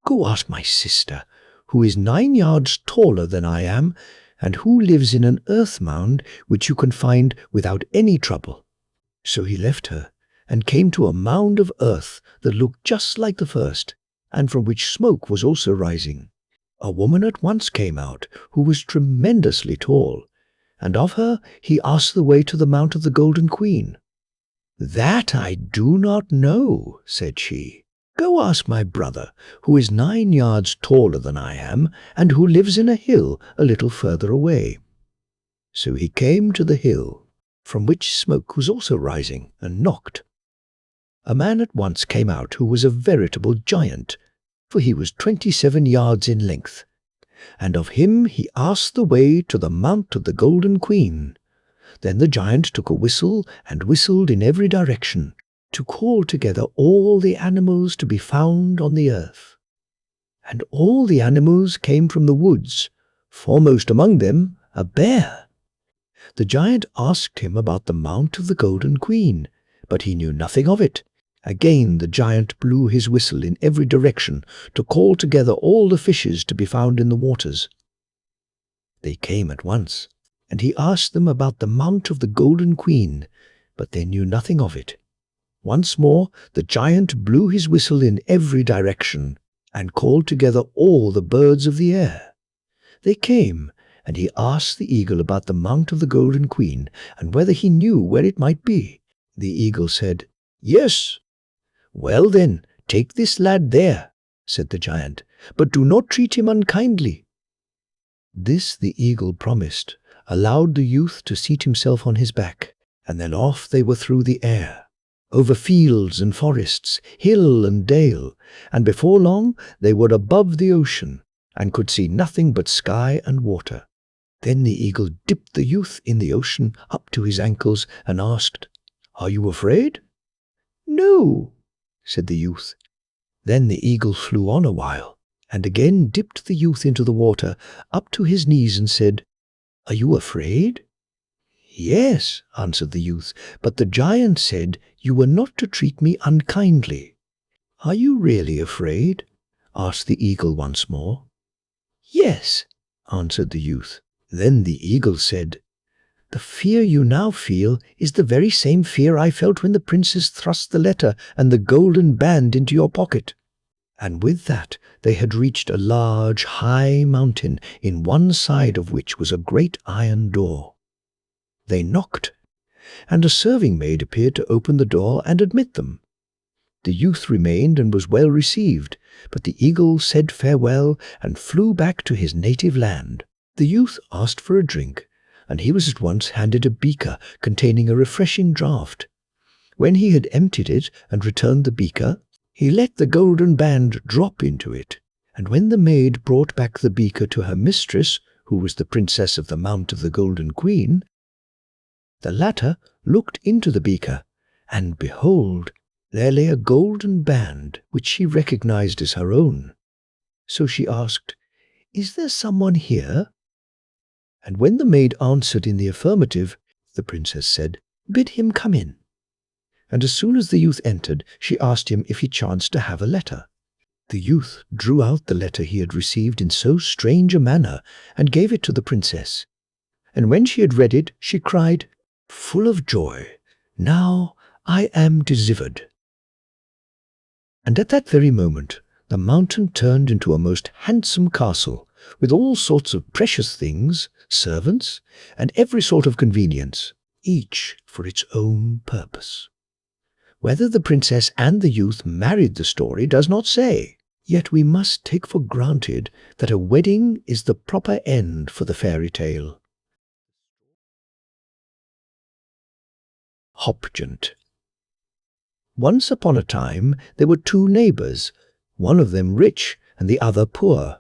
Speaker 1: Go ask my sister, who is 9 yards taller than I am, and who lives in an earth mound which you can find without any trouble." So he left her, and came to a mound of earth that looked just like the first, and from which smoke was also rising. A woman at once came out, who was tremendously tall, and of her he asked the way to the Mount of the Golden Queen. "That I do not know," said she. "Go ask my brother, who is 9 yards taller than I am, and who lives in a hill a little further away." So he came to the hill, from which smoke was also rising, and knocked. A man at once came out who was a veritable giant, for he was 27 yards in length, and of him he asked the way to the Mount of the Golden Queen. Then the giant took a whistle and whistled in every direction, to call together all the animals to be found on the earth. And all the animals came from the woods, foremost among them a bear. The giant asked him about the Mount of the Golden Queen, but he knew nothing of it. Again the giant blew his whistle in every direction to call together all the fishes to be found in the waters. They came at once, and he asked them about the Mount of the Golden Queen, but they knew nothing of it. Once more the giant blew his whistle in every direction, and called together all the birds of the air. They came, and he asked the eagle about the Mount of the Golden Queen, and whether he knew where it might be. The eagle said, "Yes." "Well then, take this lad there," said the giant, "but do not treat him unkindly." This the eagle promised, allowed the youth to seat himself on his back, and then off they were through the air, over fields and forests, hill and dale, and before long they were above the ocean, and could see nothing but sky and water. Then the eagle dipped the youth in the ocean up to his ankles, and asked, "Are you afraid?" "No," said the youth. Then the eagle flew on a while, and again dipped the youth into the water up to his knees, and said, "Are you afraid?" "Yes," answered the youth, "but the giant said you were not to treat me unkindly." "Are you really afraid?" asked the eagle once more. "Yes," answered the youth. Then the eagle said, "The fear you now feel is the very same fear I felt when the princess thrust the letter and the golden band into your pocket." And with that they had reached a large, high mountain, in one side of which was a great iron door. They knocked, and a serving-maid appeared to open the door and admit them. The youth remained and was well received, but the eagle said farewell and flew back to his native land. The youth asked for a drink, and he was at once handed a beaker containing a refreshing draught. When he had emptied it and returned the beaker, he let the golden band drop into it, and when the maid brought back the beaker to her mistress, who was the princess of the Mount of the Golden Queen, the latter looked into the beaker, and behold, there lay a golden band which she recognized as her own. So she asked, "Is there someone here?" And when the maid answered in the affirmative, the princess said, "Bid him come in." And as soon as the youth entered, she asked him if he chanced to have a letter. The youth drew out the letter he had received in so strange a manner, and gave it to the princess. And when she had read it, she cried, full of joy, "Now I am delivered." And at that very moment, the mountain turned into a most handsome castle, with all sorts of precious things, servants, and every sort of convenience, each for its own purpose. Whether the princess and the youth married the story does not say, yet we must take for granted that a wedding is the proper end for the fairy tale. Hopgiant. Once upon a time there were two neighbours, one of them rich and the other poor.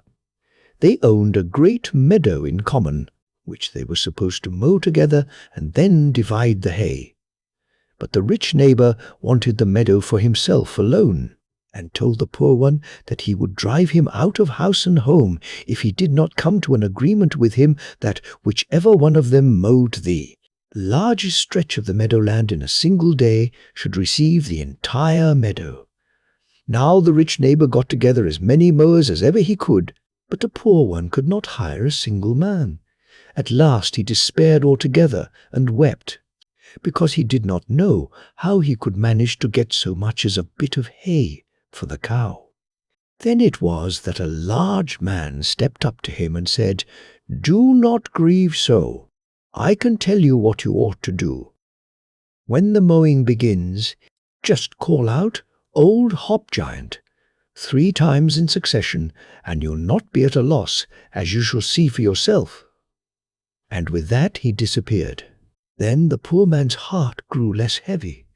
Speaker 1: They owned a great meadow in common, which they were supposed to mow together and then divide the hay. But the rich neighbour wanted the meadow for himself alone, and told the poor one that he would drive him out of house and home if he did not come to an agreement with him that whichever one of them mowed the largest stretch of the meadowland in a single day should receive the entire meadow. Now the rich neighbour got together as many mowers as ever he could, but the poor one could not hire a single man. At last he despaired altogether and wept, because he did not know how he could manage to get so much as a bit of hay for the cow. Then it was that a large man stepped up to him and said, "Do not grieve so. I can tell you what you ought to do. When the mowing begins, just call out, 'Old Hopgiant,' 3 times in succession, and you'll not be at a loss, as you shall see for yourself." And with that he disappeared. Then the poor man's heart grew less heavy,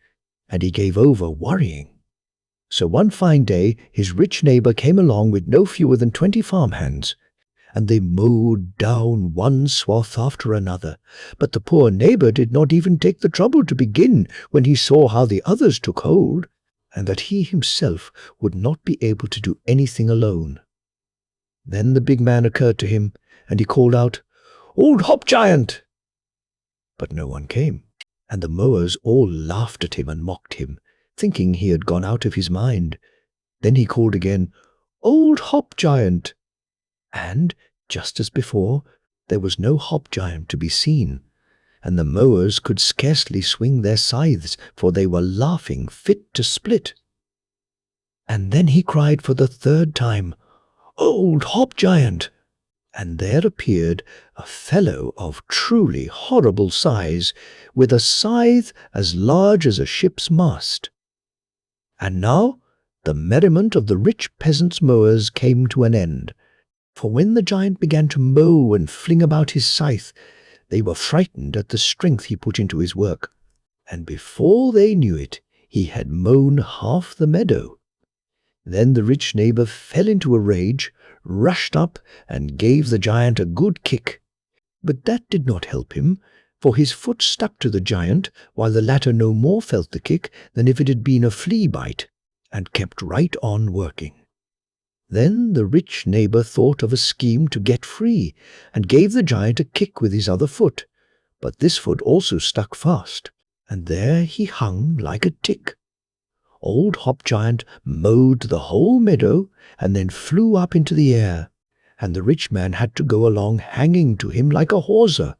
Speaker 1: and he gave over worrying. So one fine day his rich neighbour came along with no fewer than 20 farmhands, and they mowed down one swath after another. But the poor neighbour did not even take the trouble to begin when he saw how the others took hold, and that he himself would not be able to do anything alone. Then the big man occurred to him, and he called out, "Old Hopgiant!" But no one came, and the mowers all laughed at him and mocked him, thinking he had gone out of his mind. Then he called again, "Old Hopgiant!" And, just as before, there was no Hopgiant to be seen, and the mowers could scarcely swing their scythes, for they were laughing fit to split. And then he cried for the 3rd time, "Old Hopgiant!" And there appeared a fellow of truly horrible size, with a scythe as large as a ship's mast. And now the merriment of the rich peasants' mowers came to an end, for when the giant began to mow and fling about his scythe, they were frightened at the strength he put into his work, and before they knew it, he had mown half the meadow. Then the rich neighbour fell into a rage, rushed up, and gave the giant a good kick. But that did not help him, for his foot stuck to the giant, while the latter no more felt the kick than if it had been a flea bite, and kept right on working. Then the rich neighbour thought of a scheme to get free, and gave the giant a kick with his other foot, but this foot also stuck fast, and there he hung like a tick. Old Hopgiant mowed the whole meadow, and then flew up into the air, and the rich man had to go along hanging to him like a hawser.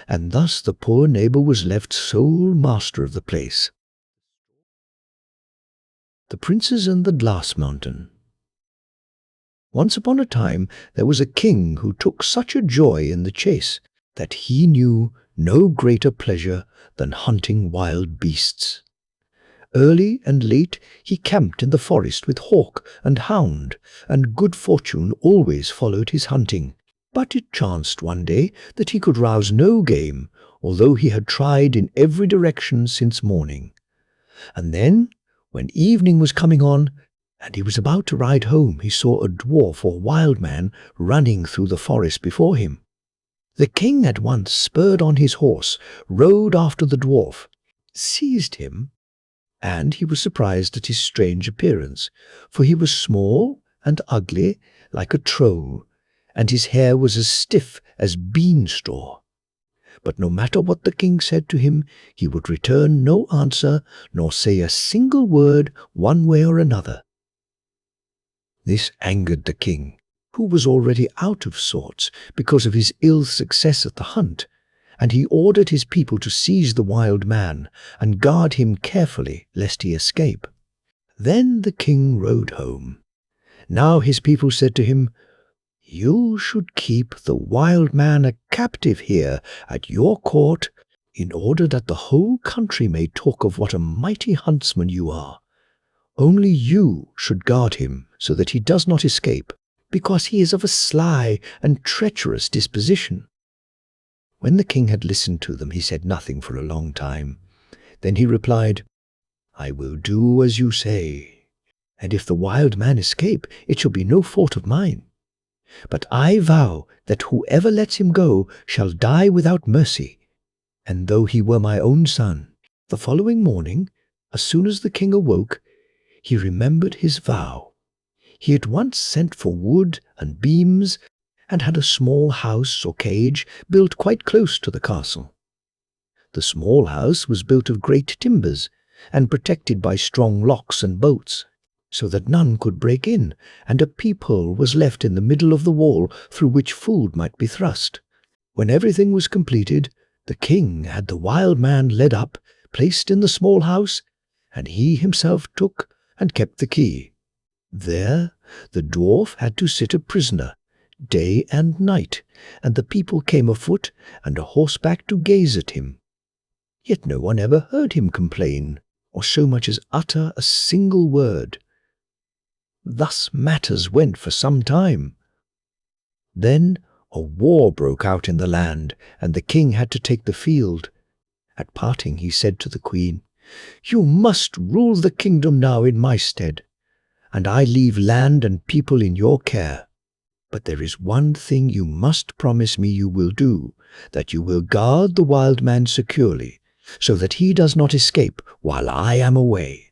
Speaker 1: And thus the poor neighbour was left sole master of the place. The Princes and the Glass Mountain. Once upon a time there was a king who took such a joy in the chase that he knew no greater pleasure than hunting wild beasts. Early and late he camped in the forest with hawk and hound, and good fortune always followed his hunting, But it chanced one day that he could rouse no game, although he had tried in every direction since morning. And then, when evening was coming on, and he was about to ride home, he saw a dwarf or wild man running through the forest before him. The king at once spurred on his horse, rode after the dwarf, seized him, and he was surprised at his strange appearance, for he was small and ugly like a troll, and his hair was as stiff as bean straw. But no matter what the king said to him, he would return no answer, nor say a single word one way or another. This angered the king, who was already out of sorts because of his ill success at the hunt, and he ordered his people to seize the wild man and guard him carefully lest he escape. Then the king rode home. Now his people said to him, "You should keep the wild man a captive here at your court, in order that the whole country may talk of what a mighty huntsman you are. Only you should guard him so that he does not escape, because he is of a sly and treacherous disposition." When the king had listened to them, he said nothing for a long time. Then he replied, "I will do as you say, and if the wild man escape, it shall be no fault of mine. But I vow that whoever lets him go shall die without mercy, and though he were my own son." The following morning, as soon as the king awoke, he remembered his vow. He at once sent for wood and beams, and had a small house or cage built quite close to the castle. The small house was built of great timbers, and protected by strong locks and bolts, so that none could break in, and a peephole was left in the middle of the wall through which food might be thrust. When everything was completed, the king had the wild man led up, placed in the small house, and he himself took and kept the key. There the dwarf had to sit a prisoner, day and night, and the people came afoot and a horseback to gaze at him. Yet no one ever heard him complain, or so much as utter a single word. Thus matters went for some time. Then a war broke out in the land, and the king had to take the field. At parting he said to the queen, "You must rule the kingdom now in my stead, and I leave land and people in your care. But there is one thing you must promise me you will do, that you will guard the wild man securely, so that he does not escape while I am away."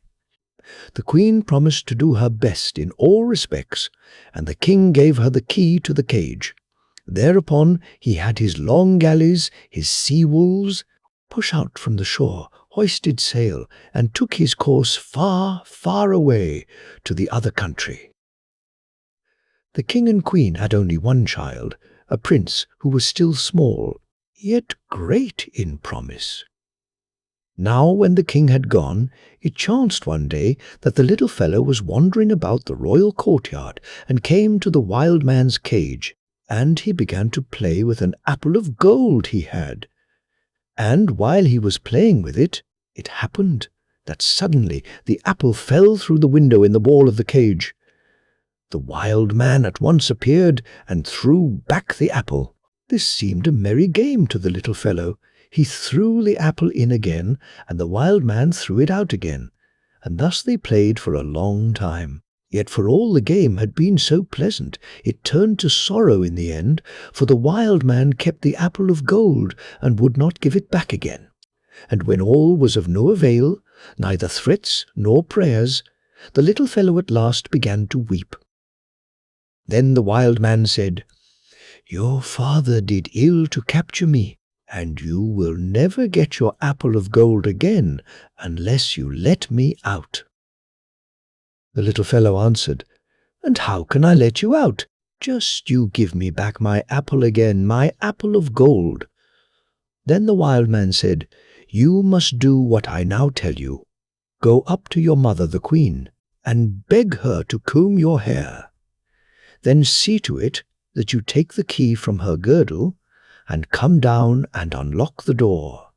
Speaker 1: The queen promised to do her best in all respects, and the king gave her the key to the cage. Thereupon he had his long galleys, his sea-wolves, push out from the shore, hoisted sail, and took his course far, far away to the other country. The king and queen had only one child, a prince who was still small, yet great in promise. Now when the king had gone, it chanced one day that the little fellow was wandering about the royal courtyard and came to the wild man's cage, and he began to play with an apple of gold he had. And while he was playing with it, it happened that suddenly the apple fell through the window in the wall of the cage. The wild man at once appeared and threw back the apple. This seemed a merry game to the little fellow. He threw the apple in again, and the wild man threw it out again, and thus they played for a long time. Yet for all the game had been so pleasant, it turned to sorrow in the end, for the wild man kept the apple of gold and would not give it back again. And when all was of no avail, neither threats nor prayers, the little fellow at last began to weep. Then the wild man said, "Your father did ill to capture me, and you will never get your apple of gold again unless you let me out." The little fellow answered, "And how can I let you out? Just you give me back my apple again, my apple of gold." Then the wild man said, "You must do what I now tell you. Go up to your mother, the queen, and beg her to comb your hair. Then see to it that you take the key from her girdle and come down and unlock the door.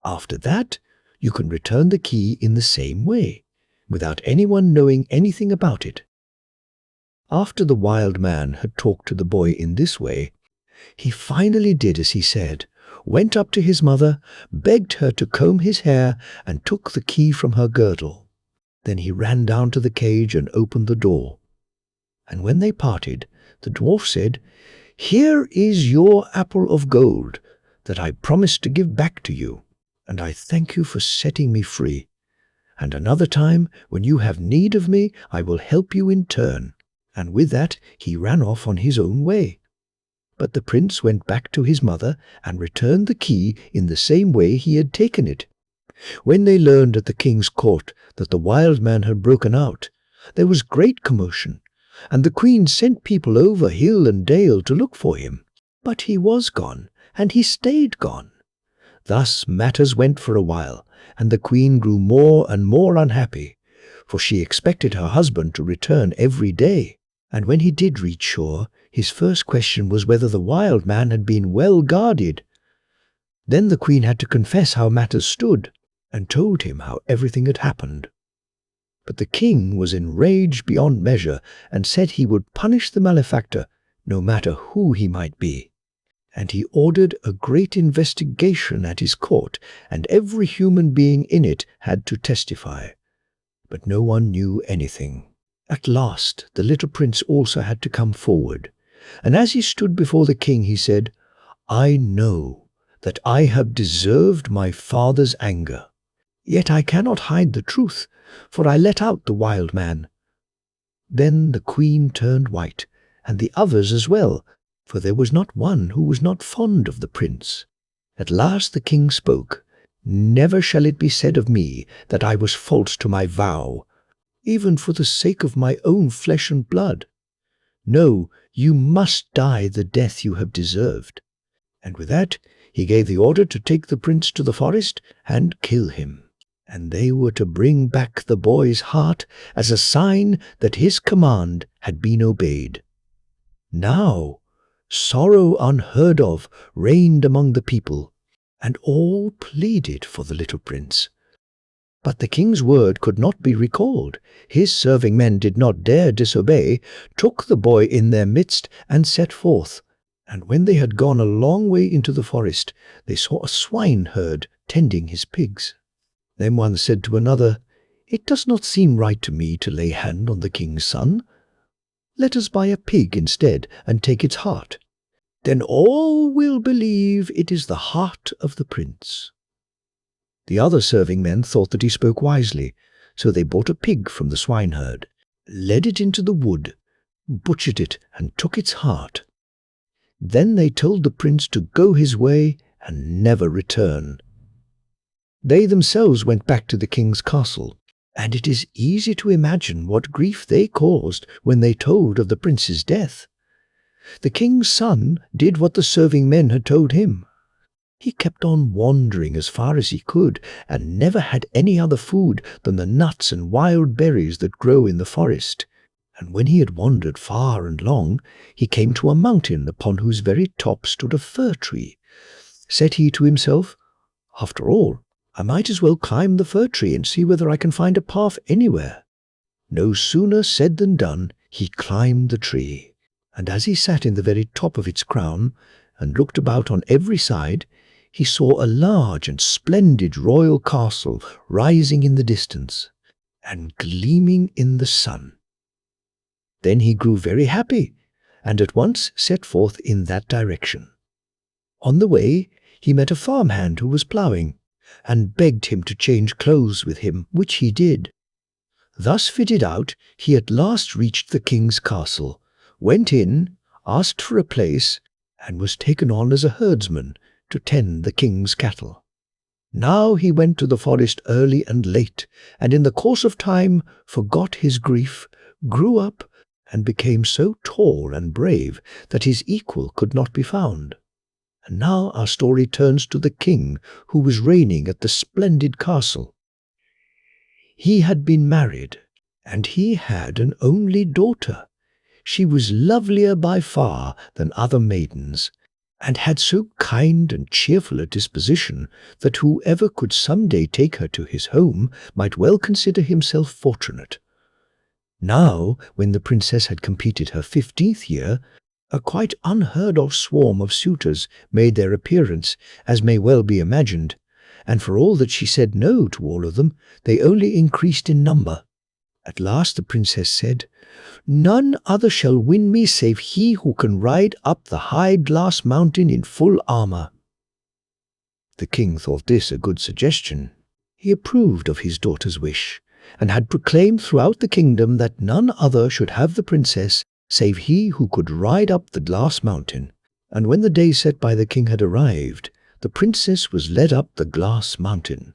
Speaker 1: After that, you can return the key in the same way, without anyone knowing anything about it." After the wild man had talked to the boy in this way, He finally did as he said, went up to his mother, begged her to comb his hair, and took the key from her girdle. Then he ran down to the cage and opened the door. And when they parted, the dwarf said, "Here is your apple of gold that I promised to give back to you, and I thank you for setting me free. And another time, when you have need of me, I will help you in turn." And with that he ran off on his own way. But the prince went back to his mother and returned the key in the same way he had taken it. When they learned at the king's court that the wild man had broken out, there was great commotion, and the queen sent people over hill and dale to look for him. But he was gone, and he stayed gone. Thus matters went for a while, and the queen grew more and more unhappy, for she expected her husband to return every day. And when he did reach shore, his first question was whether the wild man had been well guarded. Then the queen had to confess how matters stood, and told him how everything had happened. But the king was enraged beyond measure, and said he would punish the malefactor, no matter who he might be. And he ordered a great investigation at his court, and every human being in it had to testify. But no one knew anything. At last the little prince also had to come forward, and as he stood before the king he said, "I know that I have deserved my father's anger. Yet I cannot hide the truth, for I let out the wild man." Then the queen turned white, and the others as well, for there was not one who was not fond of the prince. At last the king spoke. "Never shall it be said of me that I was false to my vow, even for the sake of my own flesh and blood. No, you must die the death you have deserved." And with that he gave the order to take the prince to the forest and kill him. And they were to bring back the boy's heart as a sign that his command had been obeyed. Now, sorrow unheard of reigned among the people, and all pleaded for the little prince. But the king's word could not be recalled. His serving men did not dare disobey, took the boy in their midst, and set forth. And when they had gone a long way into the forest, they saw a swineherd tending his pigs. Then one said to another, "It does not seem right to me to lay hand on the king's son. Let us buy a pig instead, and take its heart. Then all will believe it is the heart of the prince." The other serving men thought that he spoke wisely, so they bought a pig from the swineherd, led it into the wood, butchered it, and took its heart. Then they told the prince to go his way and never return. They themselves went back to the king's castle, and it is easy to imagine what grief they caused when they told of the prince's death. The king's son did what the serving men had told him. He kept on wandering as far as he could, and never had any other food than the nuts and wild berries that grow in the forest. And when he had wandered far and long, he came to a mountain upon whose very top stood a fir tree. Said he to himself, "After all, I might as well climb the fir tree and see whether I can find a path anywhere." No sooner said than done. He climbed the tree, and as he sat in the very top of its crown, and looked about on every side, he saw a large and splendid royal castle rising in the distance, and gleaming in the sun. Then he grew very happy, and at once set forth in that direction. On the way he met a farmhand who was ploughing, and begged him to change clothes with him, which he did. Thus fitted out, he at last reached the king's castle, went in, asked for a place, and was taken on as a herdsman to tend the king's cattle. Now he went to the forest early and late, and in the course of time forgot his grief, grew up, and became so tall and brave that his equal could not be found. And now our story turns to the king who was reigning at the splendid castle. He had been married, and he had an only daughter. She was lovelier by far than other maidens, and had so kind and cheerful a disposition that whoever could some day take her to his home might well consider himself fortunate. Now, when the princess had completed her 15th year, A quite unheard-of swarm of suitors made their appearance, as may well be imagined, and for all that she said no to all of them, they only increased in number. At last the princess said, "None other shall win me save he who can ride up the high glass mountain in full armor." The king thought this a good suggestion. He approved of his daughter's wish, and had proclaimed throughout the kingdom that none other should have the princess save he who could ride up the glass mountain. And when the day set by the king had arrived, the princess was led up the glass mountain.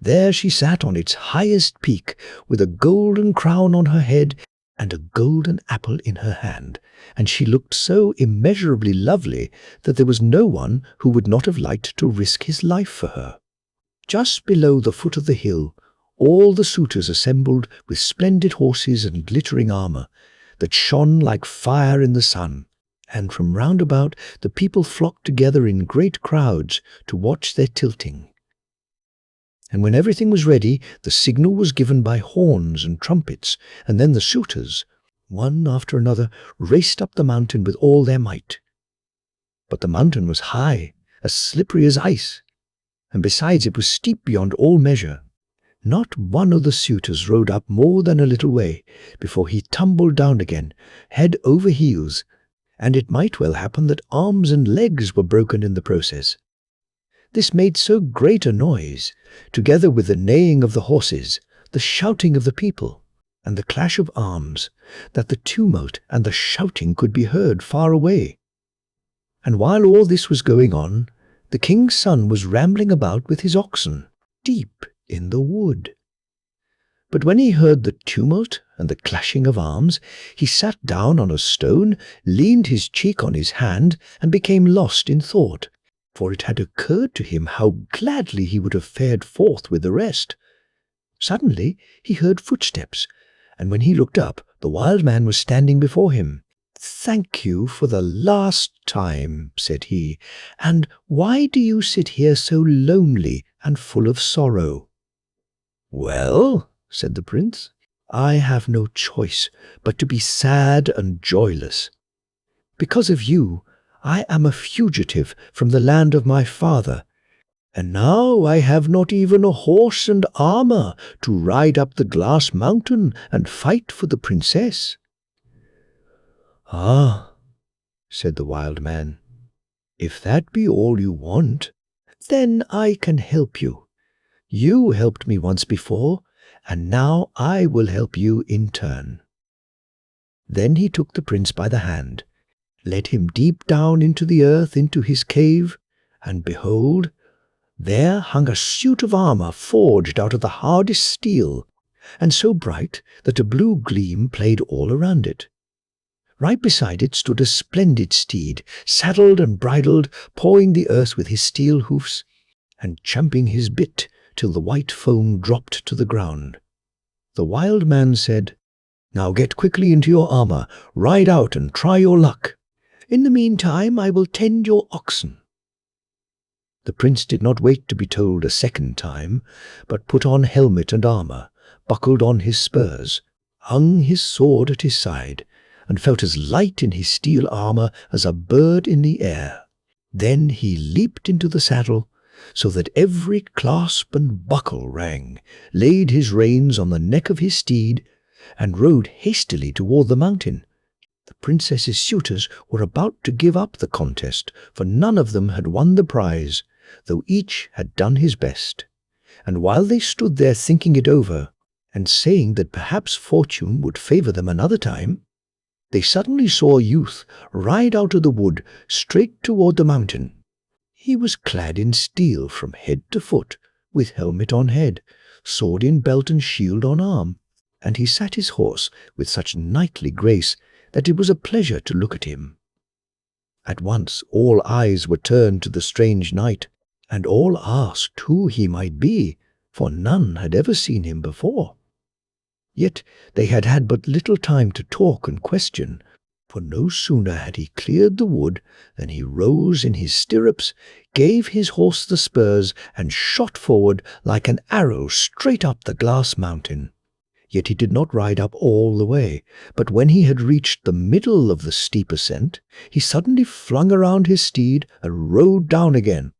Speaker 1: There she sat on its highest peak, with a golden crown on her head and a golden apple in her hand, and she looked so immeasurably lovely that there was no one who would not have liked to risk his life for her. Just below the foot of the hill, all the suitors assembled with splendid horses and glittering armor that shone like fire in the sun, and from round about the people flocked together in great crowds to watch their tilting. And when everything was ready, the signal was given by horns and trumpets, and then the suitors, one after another, raced up the mountain with all their might. But the mountain was high, as slippery as ice, and besides it was steep beyond all measure. Not one of the suitors rode up more than a little way before he tumbled down again, head over heels, and it might well happen that arms and legs were broken in the process. This made so great a noise, together with the neighing of the horses, the shouting of the people, and the clash of arms, that the tumult and the shouting could be heard far away. And while all this was going on, the king's son was rambling about with his oxen, deep in the wood. But when he heard the tumult and the clashing of arms, he sat down on a stone, leaned his cheek on his hand, and became lost in thought, for it had occurred to him how gladly he would have fared forth with the rest. Suddenly he heard footsteps, and when he looked up, the wild man was standing before him. "Thank you for the last time," said he, "and why do you sit here so lonely and full of sorrow?" "Well," said the prince, "I have no choice but to be sad and joyless. Because of you, I am a fugitive from the land of my father, and now I have not even a horse and armor to ride up the glass mountain and fight for the princess." "Ah," said the wild man, "if that be all you want, then I can help you. You helped me once before, and now I will help you in turn." Then he took the prince by the hand, led him deep down into the earth into his cave, and behold, there hung a suit of armor forged out of the hardest steel, and so bright that a blue gleam played all around it. Right beside it stood a splendid steed, saddled and bridled, pawing the earth with his steel hoofs, and champing his bit till the white foam dropped to the ground. The wild man said, "Now get quickly into your armor, ride out and try your luck. In the meantime I will tend your oxen." The prince did not wait to be told a second time, but put on helmet and armor, buckled on his spurs, hung his sword at his side, and felt as light in his steel armor as a bird in the air. Then he leaped into the saddle, so that every clasp and buckle rang, laid his reins on the neck of his steed, and rode hastily toward the mountain. The princess's suitors were about to give up the contest, for none of them had won the prize, though each had done his best. And while they stood there thinking it over, and saying that perhaps fortune would favor them another time, they suddenly saw a youth ride out of the wood straight toward the mountain. He was clad in steel from head to foot, with helmet on head, sword in belt and shield on arm, and he sat his horse with such knightly grace that it was a pleasure to look at him. At once all eyes were turned to the strange knight, and all asked who he might be, for none had ever seen him before. Yet they had had but little time to talk and question, for no sooner had he cleared the wood than he rose in his stirrups, gave his horse the spurs, and shot forward like an arrow straight up the glass mountain. Yet he did not ride up all the way, but when he had reached the middle of the steep ascent, he suddenly flung around his steed and rode down again,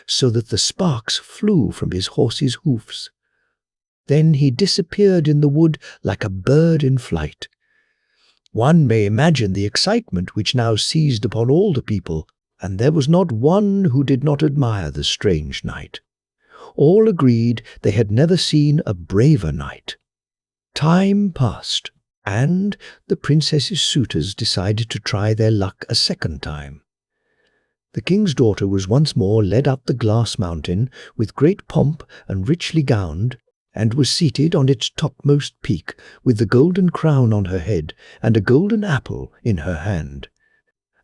Speaker 1: so that the sparks flew from his horse's hoofs. Then he disappeared in the wood like a bird in flight. One may imagine the excitement which now seized upon all the people, and there was not one who did not admire the strange knight. All agreed they had never seen a braver knight. Time passed, and the princess's suitors decided to try their luck a second time. The king's daughter was once more led up the glass mountain with great pomp and richly gowned, and was seated on its topmost peak with the golden crown on her head and a golden apple in her hand.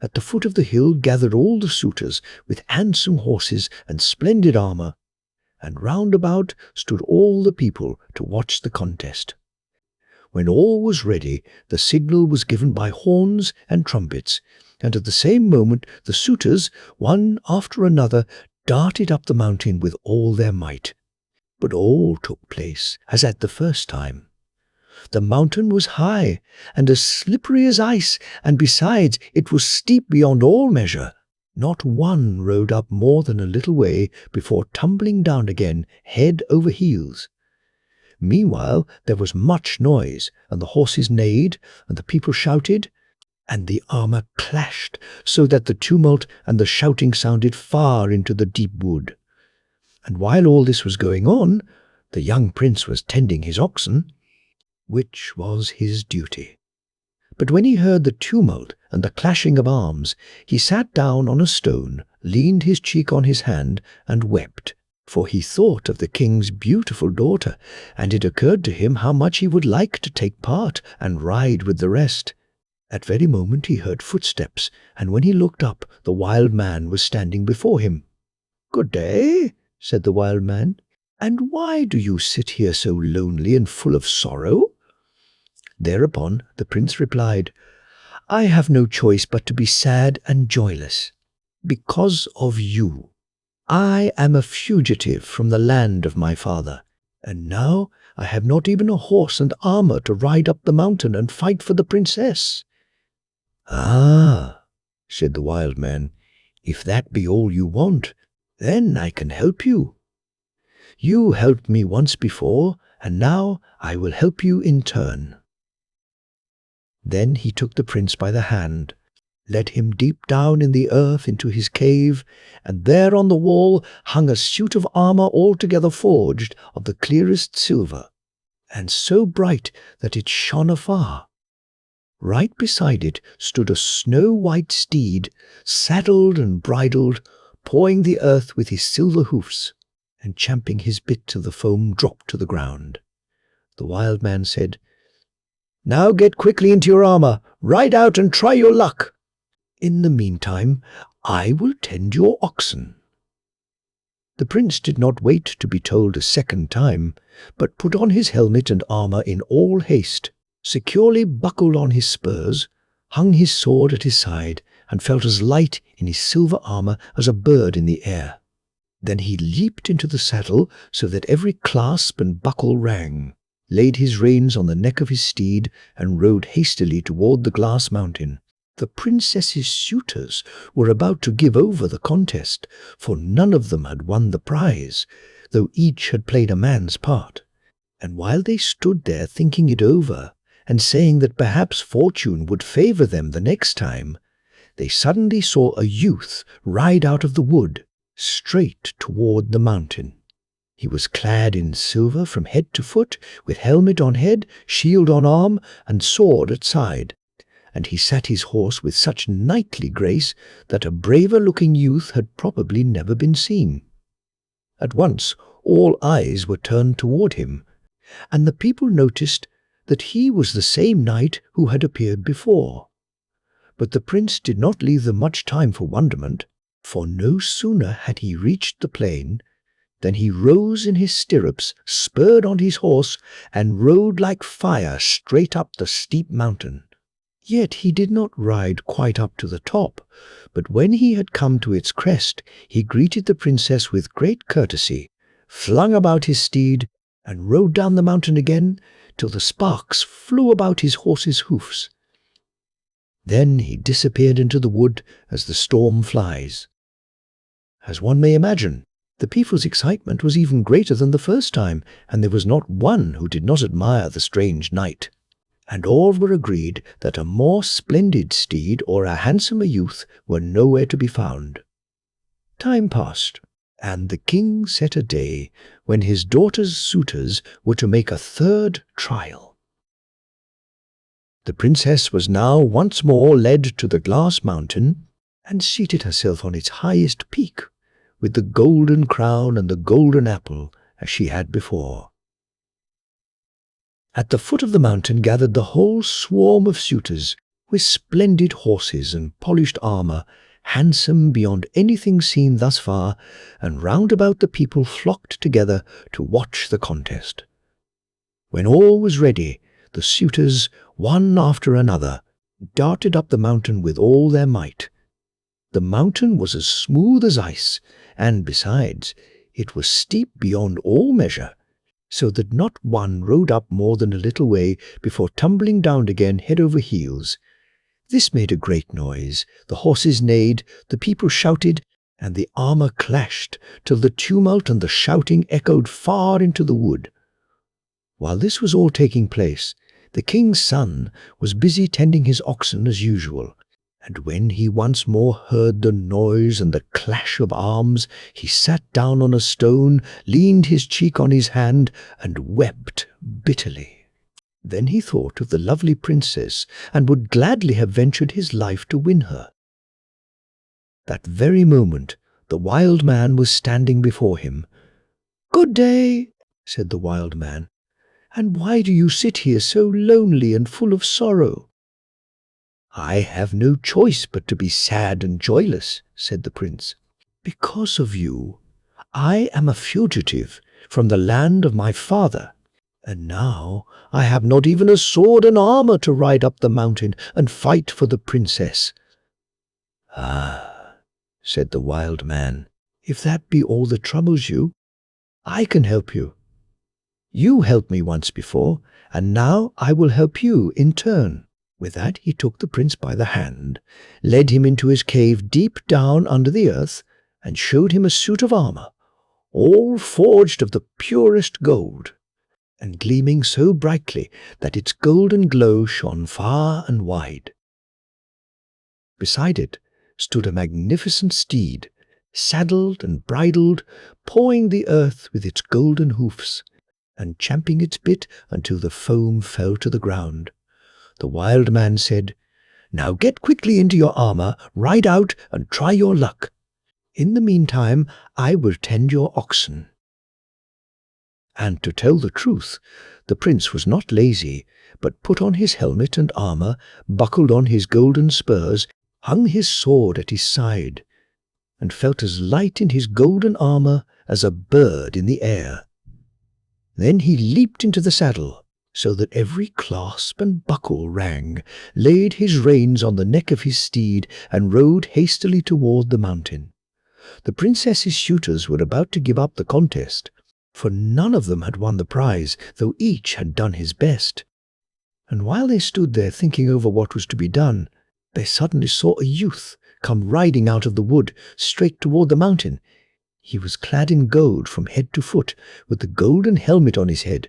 Speaker 1: At the foot of the hill gathered all the suitors with handsome horses and splendid armour, and round about stood all the people to watch the contest. When all was ready, the signal was given by horns and trumpets, and at the same moment the suitors, one after another, darted up the mountain with all their might. But all took place as at the first time. The mountain was high and as slippery as ice, and besides it was steep beyond all measure. Not one rode up more than a little way before tumbling down again head over heels. Meanwhile there was much noise, and the horses neighed, and the people shouted, and the armour clashed, so that the tumult and the shouting sounded far into the deep wood. And while all this was going on, the young prince was tending his oxen, which was his duty. But when he heard the tumult and the clashing of arms, he sat down on a stone, leaned his cheek on his hand, and wept. For he thought of the king's beautiful daughter, and it occurred to him how much he would like to take part and ride with the rest. At very moment he heard footsteps, and when he looked up, the wild man was standing before him. "Good day," said the wild man, "and why do you sit here so lonely and full of sorrow?" Thereupon the prince replied, "I have no choice but to be sad and joyless, because of you. I am a fugitive from the land of my father, and now I have not even a horse and armour to ride up the mountain and fight for the princess." "Ah," said the wild man, "if that be all you want, then I can help you. You helped me once before, and now I will help you in turn." Then he took the prince by the hand, led him deep down in the earth into his cave, and there on the wall hung a suit of armour altogether forged of the clearest silver, and so bright that it shone afar. Right beside it stood a snow-white steed, saddled and bridled, pawing the earth with his silver hoofs, and champing his bit till the foam dropped to the ground. The wild man said, "Now get quickly into your armour, ride out and try your luck. In the meantime, I will tend your oxen." The prince did not wait to be told a second time, but put on his helmet and armour in all haste, securely buckled on his spurs, hung his sword at his side, and felt as light in his silver armour as a bird in the air. Then he leaped into the saddle so that every clasp and buckle rang, laid his reins on the neck of his steed, and rode hastily toward the glass mountain. The princess's suitors were about to give over the contest, for none of them had won the prize, though each had played a man's part. And while they stood there thinking it over, and saying that perhaps fortune would favour them the next time, they suddenly saw a youth ride out of the wood, straight toward the mountain. He was clad in silver from head to foot, with helmet on head, shield on arm, and sword at side, and he sat his horse with such knightly grace that a braver-looking youth had probably never been seen. At once all eyes were turned toward him, and the people noticed that he was the same knight who had appeared before. But the prince did not leave them much time for wonderment, for no sooner had he reached the plain than he rose in his stirrups, spurred on his horse, and rode like fire straight up the steep mountain. Yet he did not ride quite up to the top, but when he had come to its crest, he greeted the princess with great courtesy, flung about his steed, and rode down the mountain again, till the sparks flew about his horse's hoofs. Then he disappeared into the wood as the storm flies. As one may imagine, the people's excitement was even greater than the first time, and there was not one who did not admire the strange knight. And all were agreed that a more splendid steed or a handsomer youth were nowhere to be found. Time passed, and the king set a day when his daughter's suitors were to make a third trial. The princess was now once more led to the glass mountain, and seated herself on its highest peak, with the golden crown and the golden apple as she had before. At the foot of the mountain gathered the whole swarm of suitors, with splendid horses and polished armour, handsome beyond anything seen thus far, and round about the people flocked together to watch the contest. When all was ready, the suitors, one after another, darted up the mountain with all their might. The mountain was as smooth as ice, and besides, it was steep beyond all measure, so that not one rode up more than a little way before tumbling down again head over heels. This made a great noise, the horses neighed, the people shouted, and the armour clashed, till the tumult and the shouting echoed far into the wood. While this was all taking place, the king's son was busy tending his oxen as usual, and when he once more heard the noise and the clash of arms, he sat down on a stone, leaned his cheek on his hand, and wept bitterly. Then he thought of the lovely princess, and would gladly have ventured his life to win her. That very moment the wild man was standing before him. "Good day," said the wild man, "and why do you sit here so lonely and full of sorrow?" "I have no choice but to be sad and joyless," said the prince. "Because of you, I am a fugitive from the land of my father, and now I have not even a sword and armour to ride up the mountain and fight for the princess." "Ah," said the wild man, "if that be all that troubles you, I can help you. You helped me once before, and now I will help you in turn." With that he took the prince by the hand, led him into his cave deep down under the earth, and showed him a suit of armour, all forged of the purest gold, and gleaming so brightly that its golden glow shone far and wide. Beside it stood a magnificent steed, saddled and bridled, pawing the earth with its golden hoofs, and champing its bit until the foam fell to the ground. The wild man said, "Now get quickly into your armour, ride out, and try your luck. In the meantime I will tend your oxen." And to tell the truth, the prince was not lazy, but put on his helmet and armour, buckled on his golden spurs, hung his sword at his side, and felt as light in his golden armour as a bird in the air. Then he leaped into the saddle, so that every clasp and buckle rang, laid his reins on the neck of his steed, and rode hastily toward the mountain. The princess's suitors were about to give up the contest, for none of them had won the prize, though each had done his best. And while they stood there thinking over what was to be done, they suddenly saw a youth come riding out of the wood straight toward the mountain. He was clad in gold from head to foot, with the golden helmet on his head,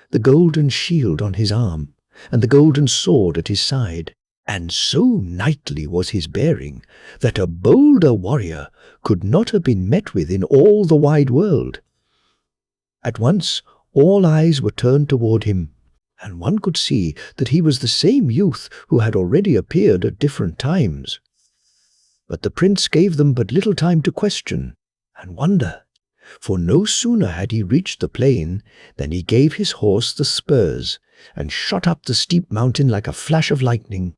Speaker 1: the golden shield on his arm, and the golden sword at his side. And so knightly was his bearing that a bolder warrior could not have been met with in all the wide world. At once all eyes were turned toward him, and one could see that he was the same youth who had already appeared at different times. But the prince gave them but little time to question and wonder, for no sooner had he reached the plain than he gave his horse the spurs, and shot up the steep mountain like a flash of lightning.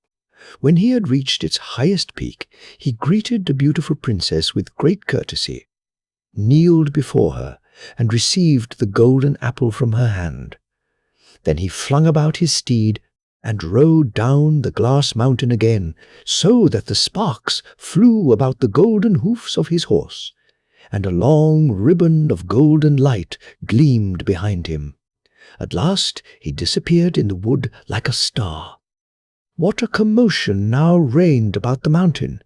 Speaker 1: When he had reached its highest peak, he greeted the beautiful princess with great courtesy, kneeled before her, and received the golden apple from her hand. Then he flung about his steed, and rode down the glass mountain again, so that the sparks flew about the golden hoofs of his horse, and a long ribbon of golden light gleamed behind him. At last he disappeared in the wood like a star. What a commotion now reigned about the mountain!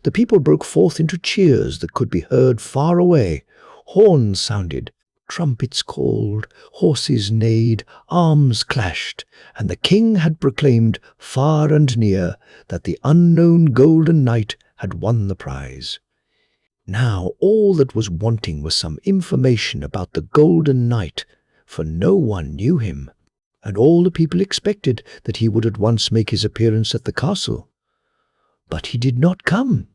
Speaker 1: The people broke forth into cheers that could be heard far away. Horns sounded, trumpets called, horses neighed, arms clashed, and the king had proclaimed far and near that the unknown golden knight had won the prize. Now all that was wanting was some information about the golden knight, for no one knew him, and all the people expected that he would at once make his appearance at the castle. But he did not come.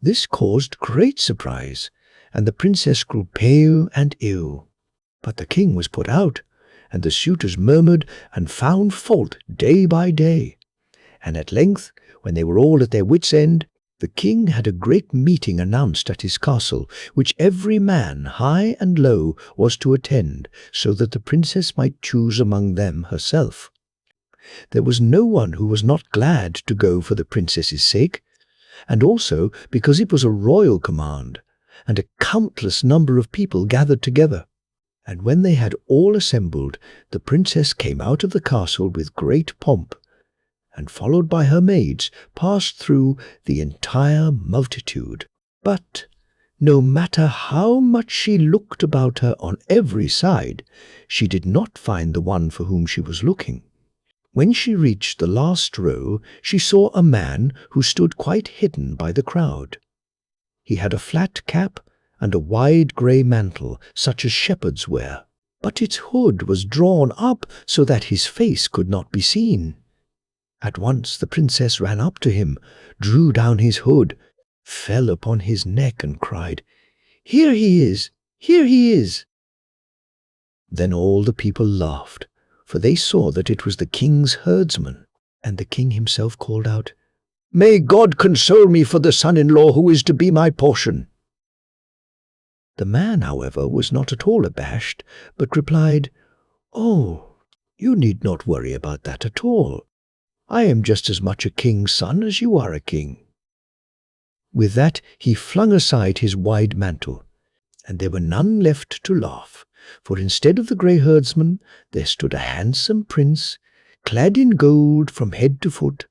Speaker 1: This caused great surprise, and the princess grew pale and ill. But the king was put out, and the suitors murmured and found fault day by day. And at length, when they were all at their wits' end, the king had a great meeting announced at his castle, which every man, high and low, was to attend, so that the princess might choose among them herself. There was no one who was not glad to go for the princess's sake, and also because it was a royal command, and a countless number of people gathered together. And when they had all assembled, the princess came out of the castle with great pomp, and followed by her maids, passed through the entire multitude. But no matter how much she looked about her on every side, she did not find the one for whom she was looking. When she reached the last row, she saw a man who stood quite hidden by the crowd. He had a flat cap and a wide grey mantle, such as shepherds wear, but its hood was drawn up so that his face could not be seen. At once the princess ran up to him, drew down his hood, fell upon his neck and cried, "Here he is! Here he is!" Then all the people laughed, for they saw that it was the king's herdsman, and the king himself called out, "May God console me for the son-in-law who is to be my portion." The man, however, was not at all abashed, but replied, "Oh, you need not worry about that at all. I am just as much a king's son as you are a king." With that he flung aside his wide mantle, and there were none left to laugh, for instead of the grey herdsman there stood a handsome prince, clad in gold from head to foot,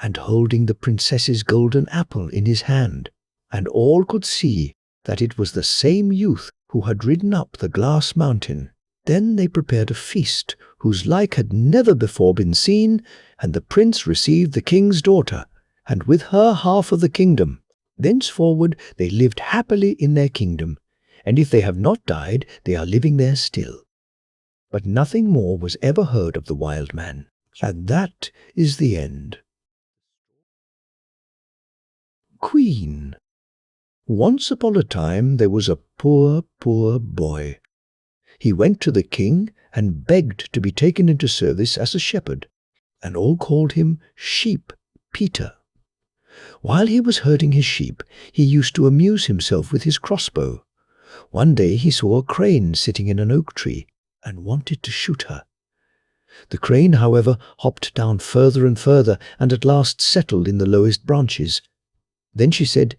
Speaker 1: and holding the princess's golden apple in his hand, and all could see that it was the same youth who had ridden up the glass mountain. Then they prepared a feast whose like had never before been seen, and the prince received the king's daughter, and with her half of the kingdom. Thenceforward they lived happily in their kingdom, and if they have not died, they are living there still. But nothing more was ever heard of the wild man, and that is the end. Queen. Once upon a time there was a poor, poor boy. He went to the king and begged to be taken into service as a shepherd, and all called him Sheep Peter. While he was herding his sheep, he used to amuse himself with his crossbow. One day he saw a crane sitting in an oak tree, and wanted to shoot her. The crane, however, hopped down further and further, and at last settled in the lowest branches. Then she said,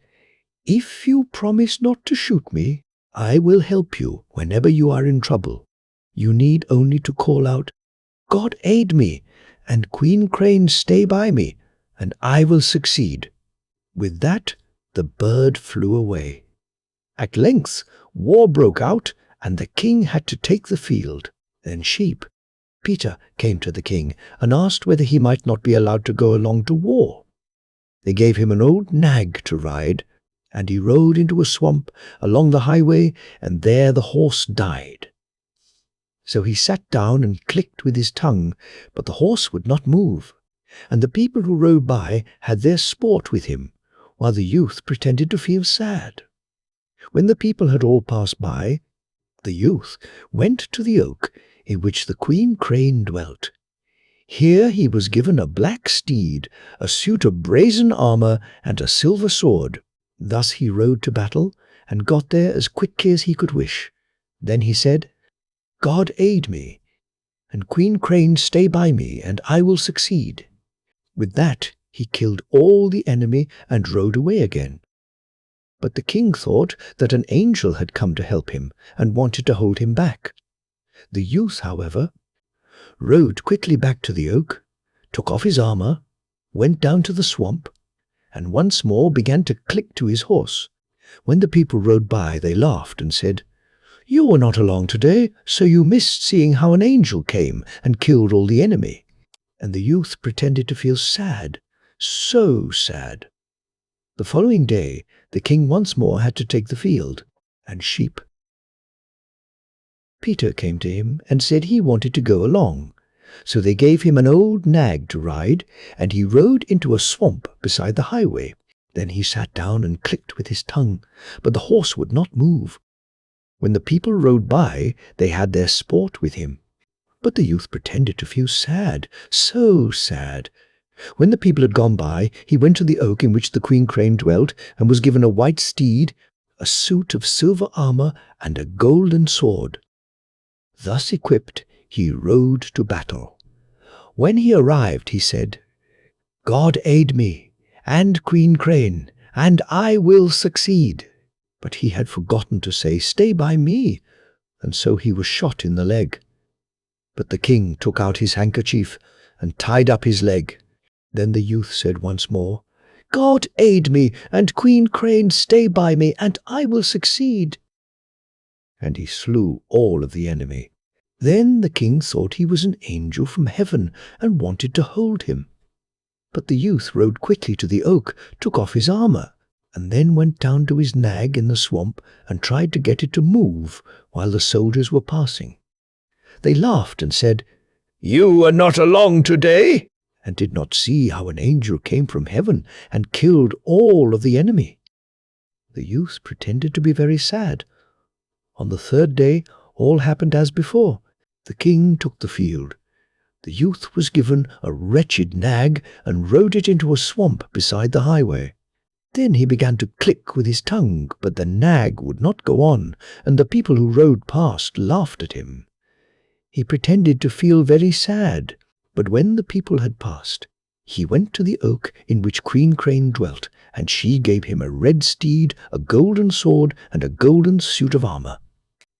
Speaker 1: "If you promise not to shoot me, I will help you whenever you are in trouble. You need only to call out, 'God aid me,' and 'Queen Crane, stay by me,' and I will succeed." With that, the bird flew away. At length, war broke out, and the king had to take the field. Then Sheep Peter came to the king and asked whether he might not be allowed to go along to war. They gave him an old nag to ride, and he rode into a swamp along the highway, and there the horse died. So he sat down and clicked with his tongue, but the horse would not move, and the people who rode by had their sport with him, while the youth pretended to feel sad. When the people had all passed by, the youth went to the oak in which the Queen Crane dwelt. Here he was given a black steed, a suit of brazen armour, and a silver sword. Thus he rode to battle, and got there as quickly as he could wish. Then he said, "God aid me, and Queen Crane stay by me, and I will succeed." With that he killed all the enemy and rode away again. But the king thought that an angel had come to help him, and wanted to hold him back. The youth, however, rode quickly back to the oak, took off his armor, went down to the swamp, and once more began to click to his horse. When the people rode by, they laughed and said, "You were not along today, so you missed seeing how an angel came and killed all the enemy." And the youth pretended to feel sad, so sad. The following day, the king once more had to take the field, and sheep. Peter came to him and said he wanted to go along. So they gave him an old nag to ride, and he rode into a swamp beside the highway. Then he sat down and clicked with his tongue, but the horse would not move. When the people rode by, they had their sport with him. But the youth pretended to feel sad, so sad. When the people had gone by, he went to the oak in which the Queen Crane dwelt, and was given a white steed, a suit of silver armor, and a golden sword. Thus equipped, he rode to battle. When he arrived, he said, "God aid me, and Queen Crane, and I will succeed." But he had forgotten to say, "Stay by me," and so he was shot in the leg. But the king took out his handkerchief and tied up his leg. Then the youth said once more, "God aid me, and Queen Crane, stay by me, and I will succeed." And he slew all of the enemy. Then the king thought he was an angel from heaven and wanted to hold him. But the youth rode quickly to the oak, took off his armor, and then went down to his nag in the swamp and tried to get it to move while the soldiers were passing. They laughed and said, "You are not along today," and did not see how an angel came from heaven and killed all of the enemy. The youth pretended to be very sad. On the third day, all happened as before. The king took the field. The youth was given a wretched nag and rode it into a swamp beside the highway. Then he began to click with his tongue, but the nag would not go on, and the people who rode past laughed at him. He pretended to feel very sad, but when the people had passed, he went to the oak in which Queen Crane dwelt, and she gave him a red steed, a golden sword, and a golden suit of armor.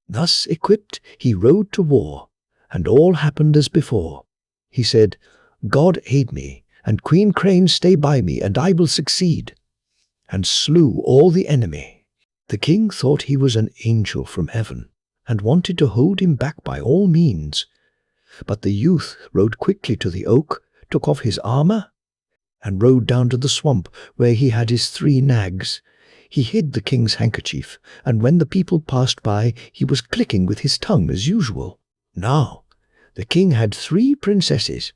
Speaker 1: Thus equipped, he rode to war, and all happened as before. He said, "God aid me, and Queen Crane stay by me, and I will succeed," and slew all the enemy. The king thought he was an angel from heaven, and wanted to hold him back by all means. But the youth rode quickly to the oak, took off his armor, and rode down to the swamp where he had his 3 nags. He hid the king's handkerchief, and when the people passed by, he was clicking with his tongue as usual. Now, the king had 3 princesses,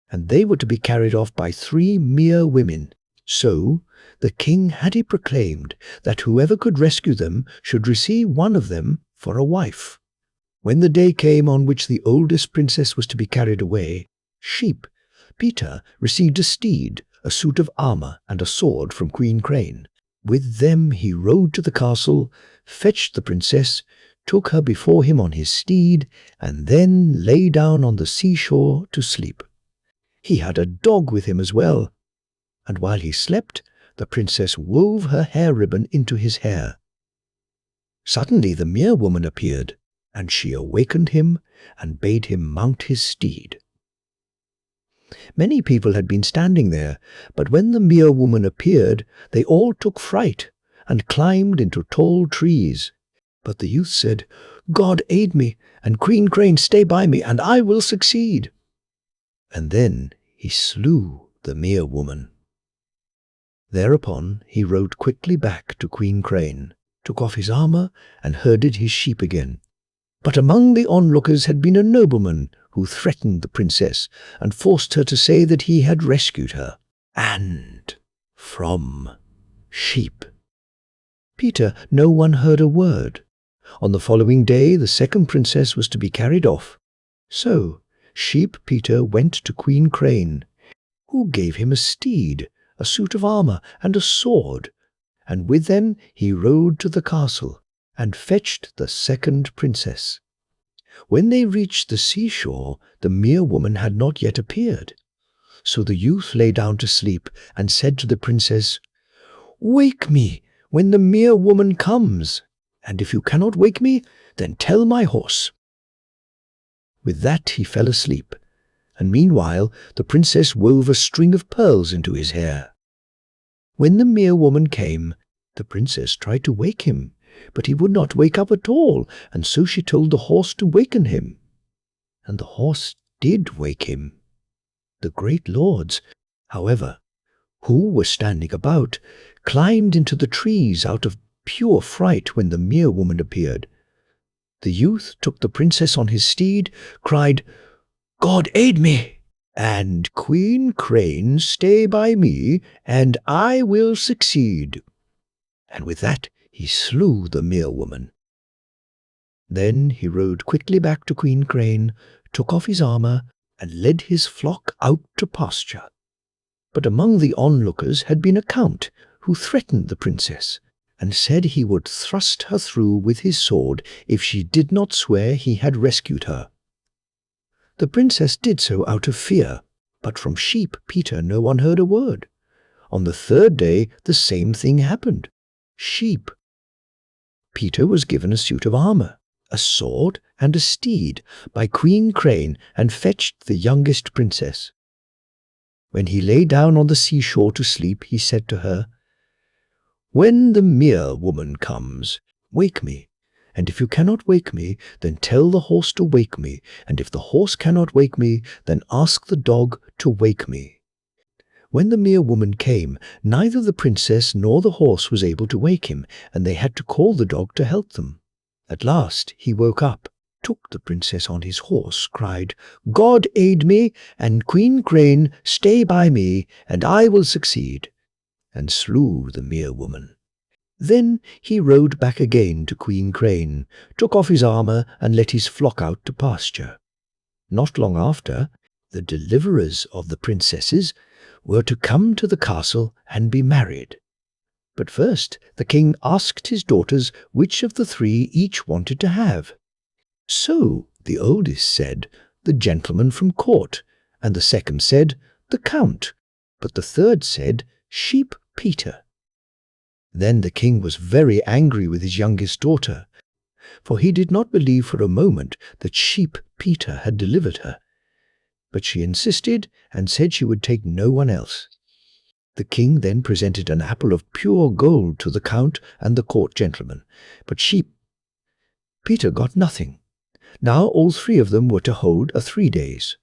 Speaker 1: and they were to be carried off by 3 mere women. So the king had it proclaimed that whoever could rescue them should receive one of them for a wife. When the day came on which the oldest princess was to be carried away, Peter received a steed, a suit of armor, and a sword from Queen Crane. With them he rode to the castle, fetched the princess, took her before him on his steed, and then lay down on the seashore to sleep. He had a dog with him as well, and while he slept, the princess wove her hair ribbon into his hair. Suddenly the mere woman appeared, and she awakened him and bade him mount his steed. Many people had been standing there, but when the mere woman appeared, they all took fright and climbed into tall trees. But the youth said, "God aid me, and Queen Crane stay by me, and I will succeed." And then he slew the mere woman. Thereupon he rode quickly back to Queen Crane, took off his armor, and herded his sheep again. But among the onlookers had been a nobleman who threatened the princess and forced her to say that he had rescued her, and from sheep. Peter, no one heard a word. On the following day the second princess was to be carried off. So Sheep Peter went to Queen Crane, who gave him a steed, a suit of armor, and a sword, and with them he rode to the castle and fetched the second princess. When they reached the seashore, the mere woman had not yet appeared. So the youth lay down to sleep and said to the princess, "Wake me when the mere woman comes, and if you cannot wake me, then tell my horse." With that he fell asleep, and meanwhile the princess wove a string of pearls into his hair. When the mere woman came, the princess tried to wake him, but he would not wake up at all, and so she told the horse to waken him. And the horse did wake him. The great lords, however, who were standing about, climbed into the trees out of pure fright when the mere woman appeared. The youth took the princess on his steed, cried, "God aid me!" and "Queen Crane, stay by me, and I will succeed." And with that he slew the mere woman. Then he rode quickly back to Queen Crane, took off his armour, and led his flock out to pasture. But among the onlookers had been a count who threatened the princess, and said he would thrust her through with his sword if she did not swear he had rescued her. The princess did so out of fear, but from Sheep Peter no one heard a word. On the third day the same thing happened. Sheep. Peter was given a suit of armour, a sword, and a steed by Queen Crane, and fetched the youngest princess. When he lay down on the seashore to sleep, he said to her, "When the mere woman comes, wake me, and if you cannot wake me, then tell the horse to wake me, and if the horse cannot wake me, then ask the dog to wake me." When the mere woman came, neither the princess nor the horse was able to wake him, and they had to call the dog to help them. At last he woke up, took the princess on his horse, cried, "God aid me, and Queen Crane, stay by me, and I will succeed," and slew the mere woman. Then he rode back again to Queen Crane, took off his armour, and let his flock out to pasture. Not long after, the deliverers of the princesses were to come to the castle and be married. But first the king asked his daughters which of the three each wanted to have. So the oldest said, "The gentleman from court," and the second said, "The count," but the third said, "Sheep Peter." Then the king was very angry with his youngest daughter, for he did not believe for a moment that Sheep Peter had delivered her. But she insisted and said she would take no one else. The king then presented an apple of pure gold to the count and the court gentleman, but Sheep Peter got nothing. Now all three of them were to hold a 3 days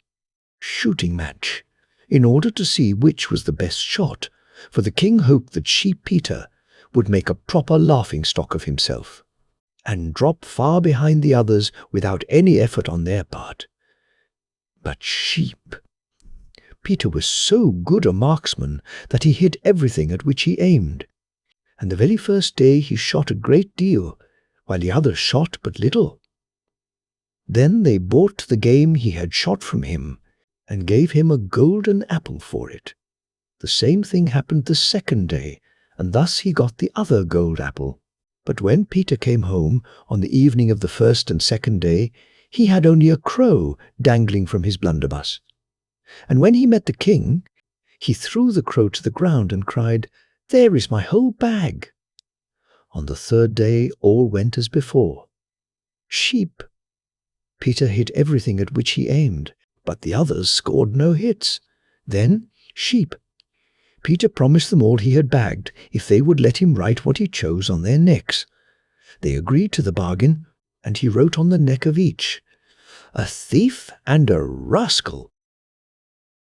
Speaker 1: shooting match, in order to see which was the best shot, for the king hoped that Sheep Peter would make a proper laughing-stock of himself, and drop far behind the others without any effort on their part. But Sheep Peter was so good a marksman that he hit everything at which he aimed, and the very first day he shot a great deal, while the others shot but little. Then they bought the game he had shot from him, and gave him a golden apple for it. The same thing happened the second day, and thus he got the other gold apple. But when Peter came home on the evening of the first and second day, he had only a crow dangling from his blunderbuss. And when he met the king, he threw the crow to the ground and cried, "There is my whole bag." On the third day all went as before. Sheep Peter hit everything at which he aimed, but the others scored no hits. Then Sheep Peter promised them all he had bagged if they would let him write what he chose on their necks. They agreed to the bargain, and he wrote on the neck of each, "A thief and a rascal."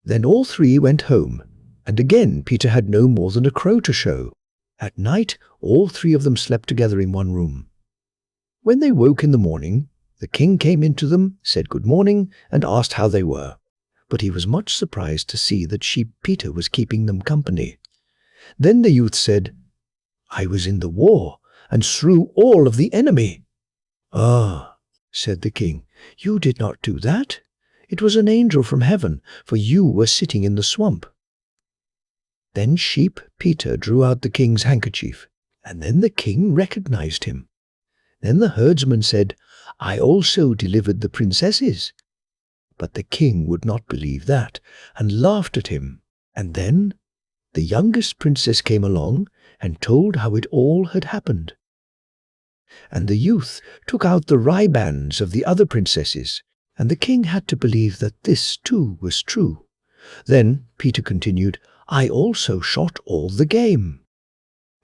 Speaker 1: Then all three went home, and again Peter had no more than a crow to show. At night all three of them slept together in one room. When they woke in the morning, the king came in to them, said good morning, and asked how they were. But he was much surprised to see that Sheep Peter was keeping them company. Then the youth said, "I was in the war, and slew all of the enemy." "Ah," said the king, "you did not do that. It was an angel from heaven, for you were sitting in the swamp." Then Sheep Peter drew out the king's handkerchief, and then the king recognized him. Then the herdsman said, "I also delivered the princesses." But the king would not believe that, and laughed at him. And then the youngest princess came along and told how it all had happened. And the youth took out the ribands of the other princesses, and the king had to believe that this too was true. Then Peter continued, "I also shot all the game."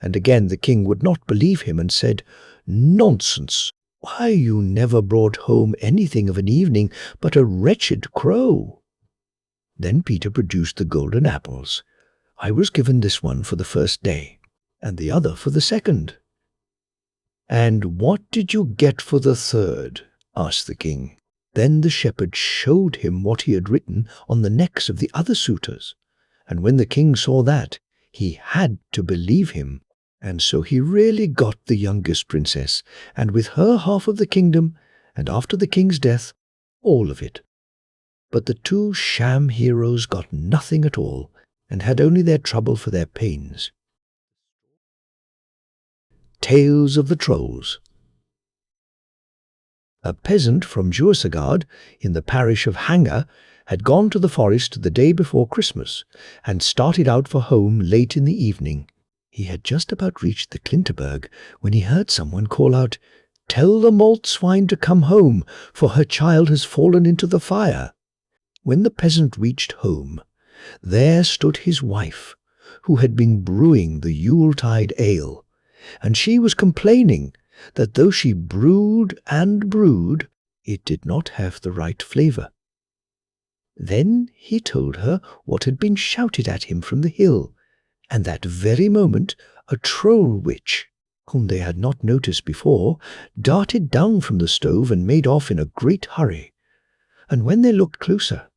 Speaker 1: And again the king would not believe him and said, "Nonsense! Why, you never brought home anything of an evening but a wretched crow." Then Peter produced the golden apples. "I was given this one for the first day, and the other for the second." "And what did you get for the third?" asked the king. Then the shepherd showed him what he had written on the necks of the other suitors, and when the king saw that, he had to believe him, and so he really got the youngest princess, and with her half of the kingdom, and after the king's death, all of it. But the two sham heroes got nothing at all, and had only their trouble for their pains. Tales of the Trolls. A peasant from Djursagard, in the parish of Hanger, had gone to the forest the day before Christmas, and started out for home late in the evening. He had just about reached the Klinterberg when he heard someone call out, "Tell the malt swine to come home, for her child has fallen into the fire." When the peasant reached home, there stood his wife, who had been brewing the Yuletide ale, and she was complaining that though she brewed and brewed, it did not have the right flavour. Then he told her what had been shouted at him from the hill, and that very moment a troll witch, whom they had not noticed before, darted down from the stove and made off in a great hurry. And when they looked closer,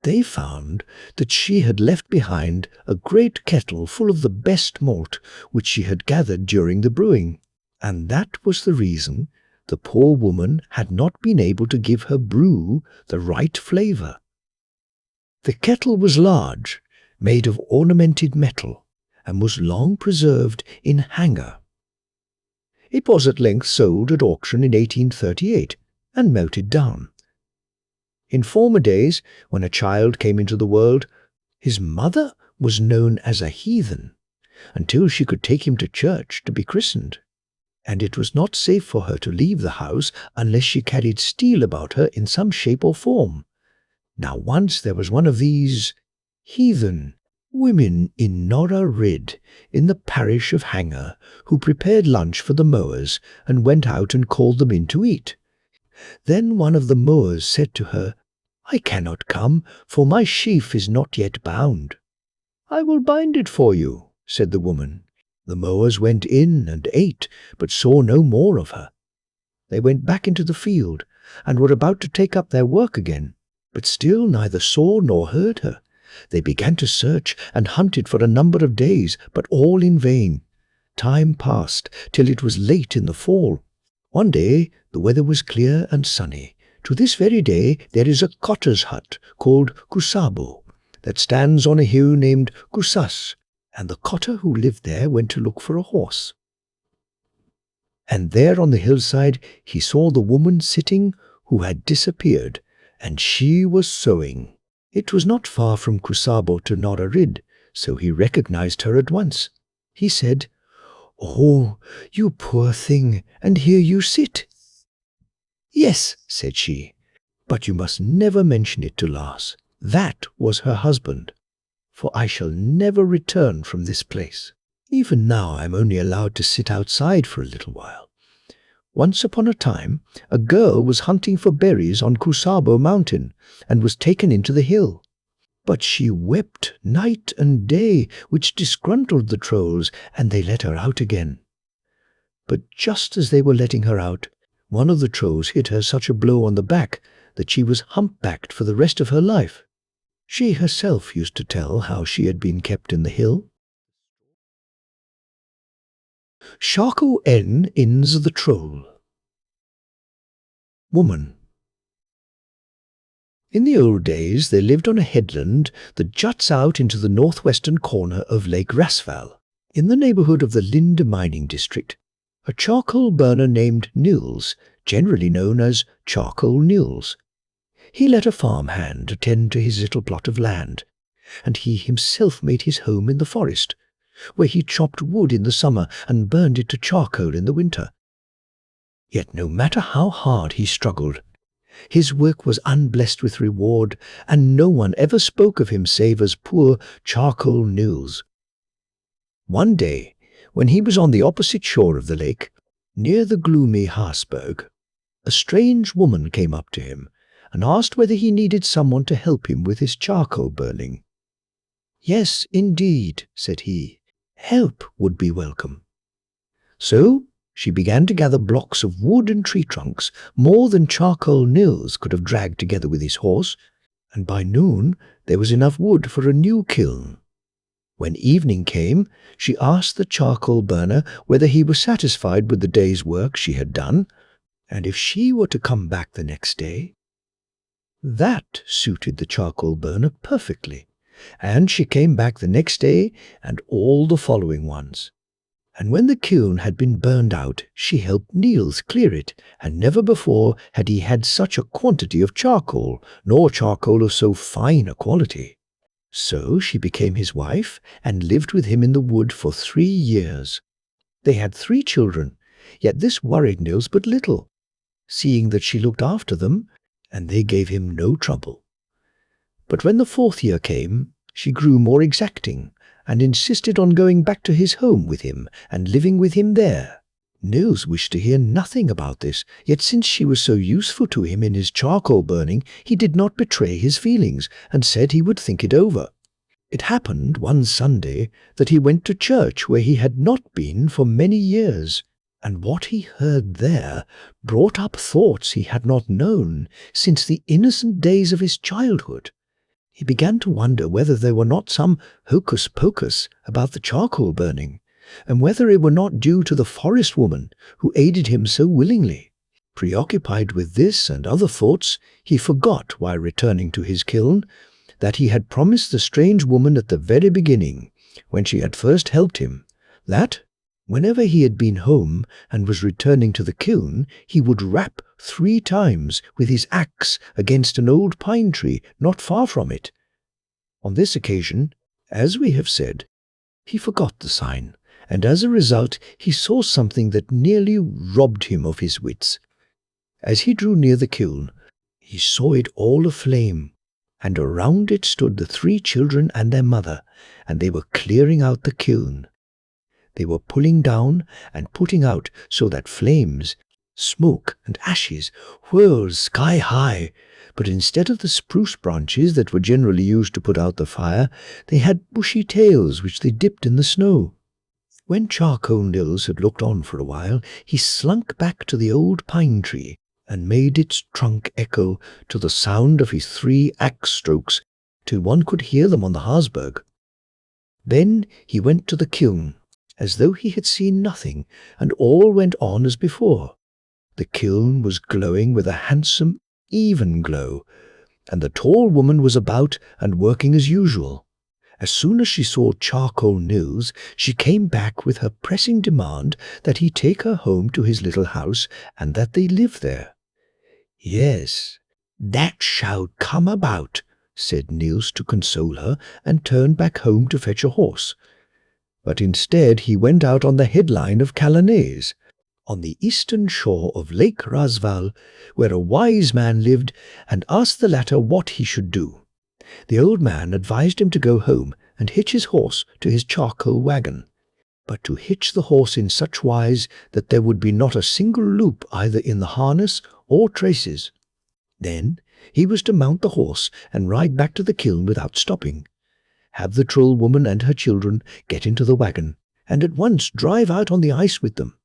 Speaker 1: they found that she had left behind a great kettle full of the best malt which she had gathered during the brewing, and that was the reason the poor woman had not been able to give her brew the right flavour. The kettle was large, made of ornamented metal, and was long preserved in Hanger. It was at length sold at auction in 1838, and melted down. In former days, when a child came into the world, his mother was known as a heathen, until she could take him to church to be christened, and it was not safe for her to leave the house unless she carried steel about her in some shape or form. Now once there was one of these heathen women in Norra Rid, in the parish of Hanger, who prepared lunch for the mowers and went out and called them in to eat. Then one of the mowers said to her, "I cannot come, for my sheaf is not yet bound." "I will bind it for you," said the woman. The mowers went in and ate, but saw no more of her. They went back into the field, and were about to take up their work again, but still neither saw nor heard her. They began to search and hunted for a number of days, but all in vain. Time passed till it was late in the fall. One day the weather was clear and sunny. To this very day there is a cotter's hut called Kusabo that stands on a hill named Kusas, and the cotter who lived there went to look for a horse. And there on the hillside he saw the woman sitting who had disappeared, and she was sewing. It was not far from Kusabo to Norra Rid, so he recognized her at once. He said, "Oh, you poor thing, and here you sit." "Yes," said she, "but you must never mention it to Lars. That was her husband, for I shall never return from this place. Even now I am only allowed to sit outside for a little while. Once upon a time, a girl was hunting for berries on Kusabo Mountain, and was taken into the hill. But she wept night and day, which disgruntled the trolls, and they let her out again. But just as they were letting her out, one of the trolls hit her such a blow on the back that she was humpbacked for the rest of her life. She herself used to tell how she had been kept in the hill. Sharko N Ins the Troll. Woman. In the old days there lived on a headland that juts out into the northwestern corner of Lake Rasval, in the neighbourhood of the Lund mining district, a charcoal burner named Nils, generally known as Charcoal Nils. He let a farmhand attend to his little plot of land, and he himself made his home in the forest, where he chopped wood in the summer and burned it to charcoal in the winter. Yet no matter how hard he struggled, His work was unblessed with reward, and no one ever spoke of him save as poor charcoal Nils. One day, when he was on the opposite shore of the lake, near the gloomy Hofberg, a strange woman came up to him and asked whether he needed someone to help him with his charcoal burning. "Yes, indeed," said he. "Help would be welcome." So she began to gather blocks of wood and tree trunks, more than charcoal Nils could have dragged together with his horse, and by noon there was enough wood for a new kiln. When evening came, she asked the charcoal burner whether he was satisfied with the day's work she had done, and if she were to come back the next day. That suited the charcoal burner perfectly, and she came back the next day and all the following ones. And when the kiln had been burned out, she helped Nils clear it, and never before had he had such a quantity of charcoal, nor charcoal of so fine a quality. So she became his wife, and lived with him in the wood for 3 years. They had 3 children, yet this worried Nils but little, seeing that she looked after them, and they gave him no trouble. But when the 4th year came, she grew more exacting, and insisted on going back to his home with him, and living with him there. Nils wished to hear nothing about this, yet since she was so useful to him in his charcoal burning, he did not betray his feelings, and said he would think it over. It happened one Sunday that he went to church where he had not been for many years, and what he heard there brought up thoughts he had not known since the innocent days of his childhood. He began to wonder whether there were not some hocus-pocus about the charcoal burning, and whether it were not due to the forest woman who aided him so willingly. Preoccupied with this and other thoughts, he forgot, while returning to his kiln, that he had promised the strange woman at the very beginning, when she had first helped him, that, whenever he had been home and was returning to the kiln, he would rap 3 times with his axe against an old pine tree not far from it. On this occasion, as we have said, he forgot the sign, and as a result he saw something that nearly robbed him of his wits. As he drew near the kiln, he saw it all aflame, and around it stood the 3 children and their mother, and they were clearing out the kiln. They were pulling down and putting out so that flames, smoke and ashes whirled sky high, but instead of the spruce branches that were generally used to put out the fire, they had bushy tails which they dipped in the snow. When charcoal Nils had looked on for a while, he slunk back to the old pine tree and made its trunk echo to the sound of his 3 axe strokes, till one could hear them on the Hofberg. Then he went to the kiln, as though he had seen nothing, and all went on as before. The kiln was glowing with a handsome, even glow, and the tall woman was about and working as usual. As soon as she saw charcoal Nils, she came back with her pressing demand that he take her home to his little house, and that they live there. "Yes, that shall come about," said Nils to console her, and turned back home to fetch a horse. But instead he went out on the headline of KNœS, on the eastern shore of Lake Rasval, where a wise man lived, and asked the latter what he should do. The old man advised him to go home and hitch his horse to his charcoal wagon, but to hitch the horse in such wise that there would be not a single loop either in the harness or traces. Then he was to mount the horse and ride back to the kiln without stopping, have the troll woman and her children get into the wagon, and at once drive out on the ice with them.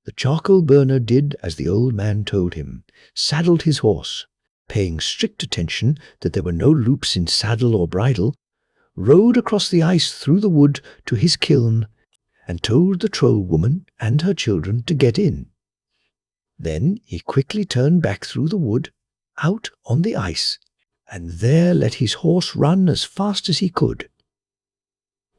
Speaker 1: The charcoal burner did as the old man told him, saddled his horse, paying strict attention that there were no loops in saddle or bridle, rode across the ice through the wood to his kiln, and told the troll woman and her children to get in. Then he quickly turned back through the wood, out on the ice, and there let his horse run as fast as he could.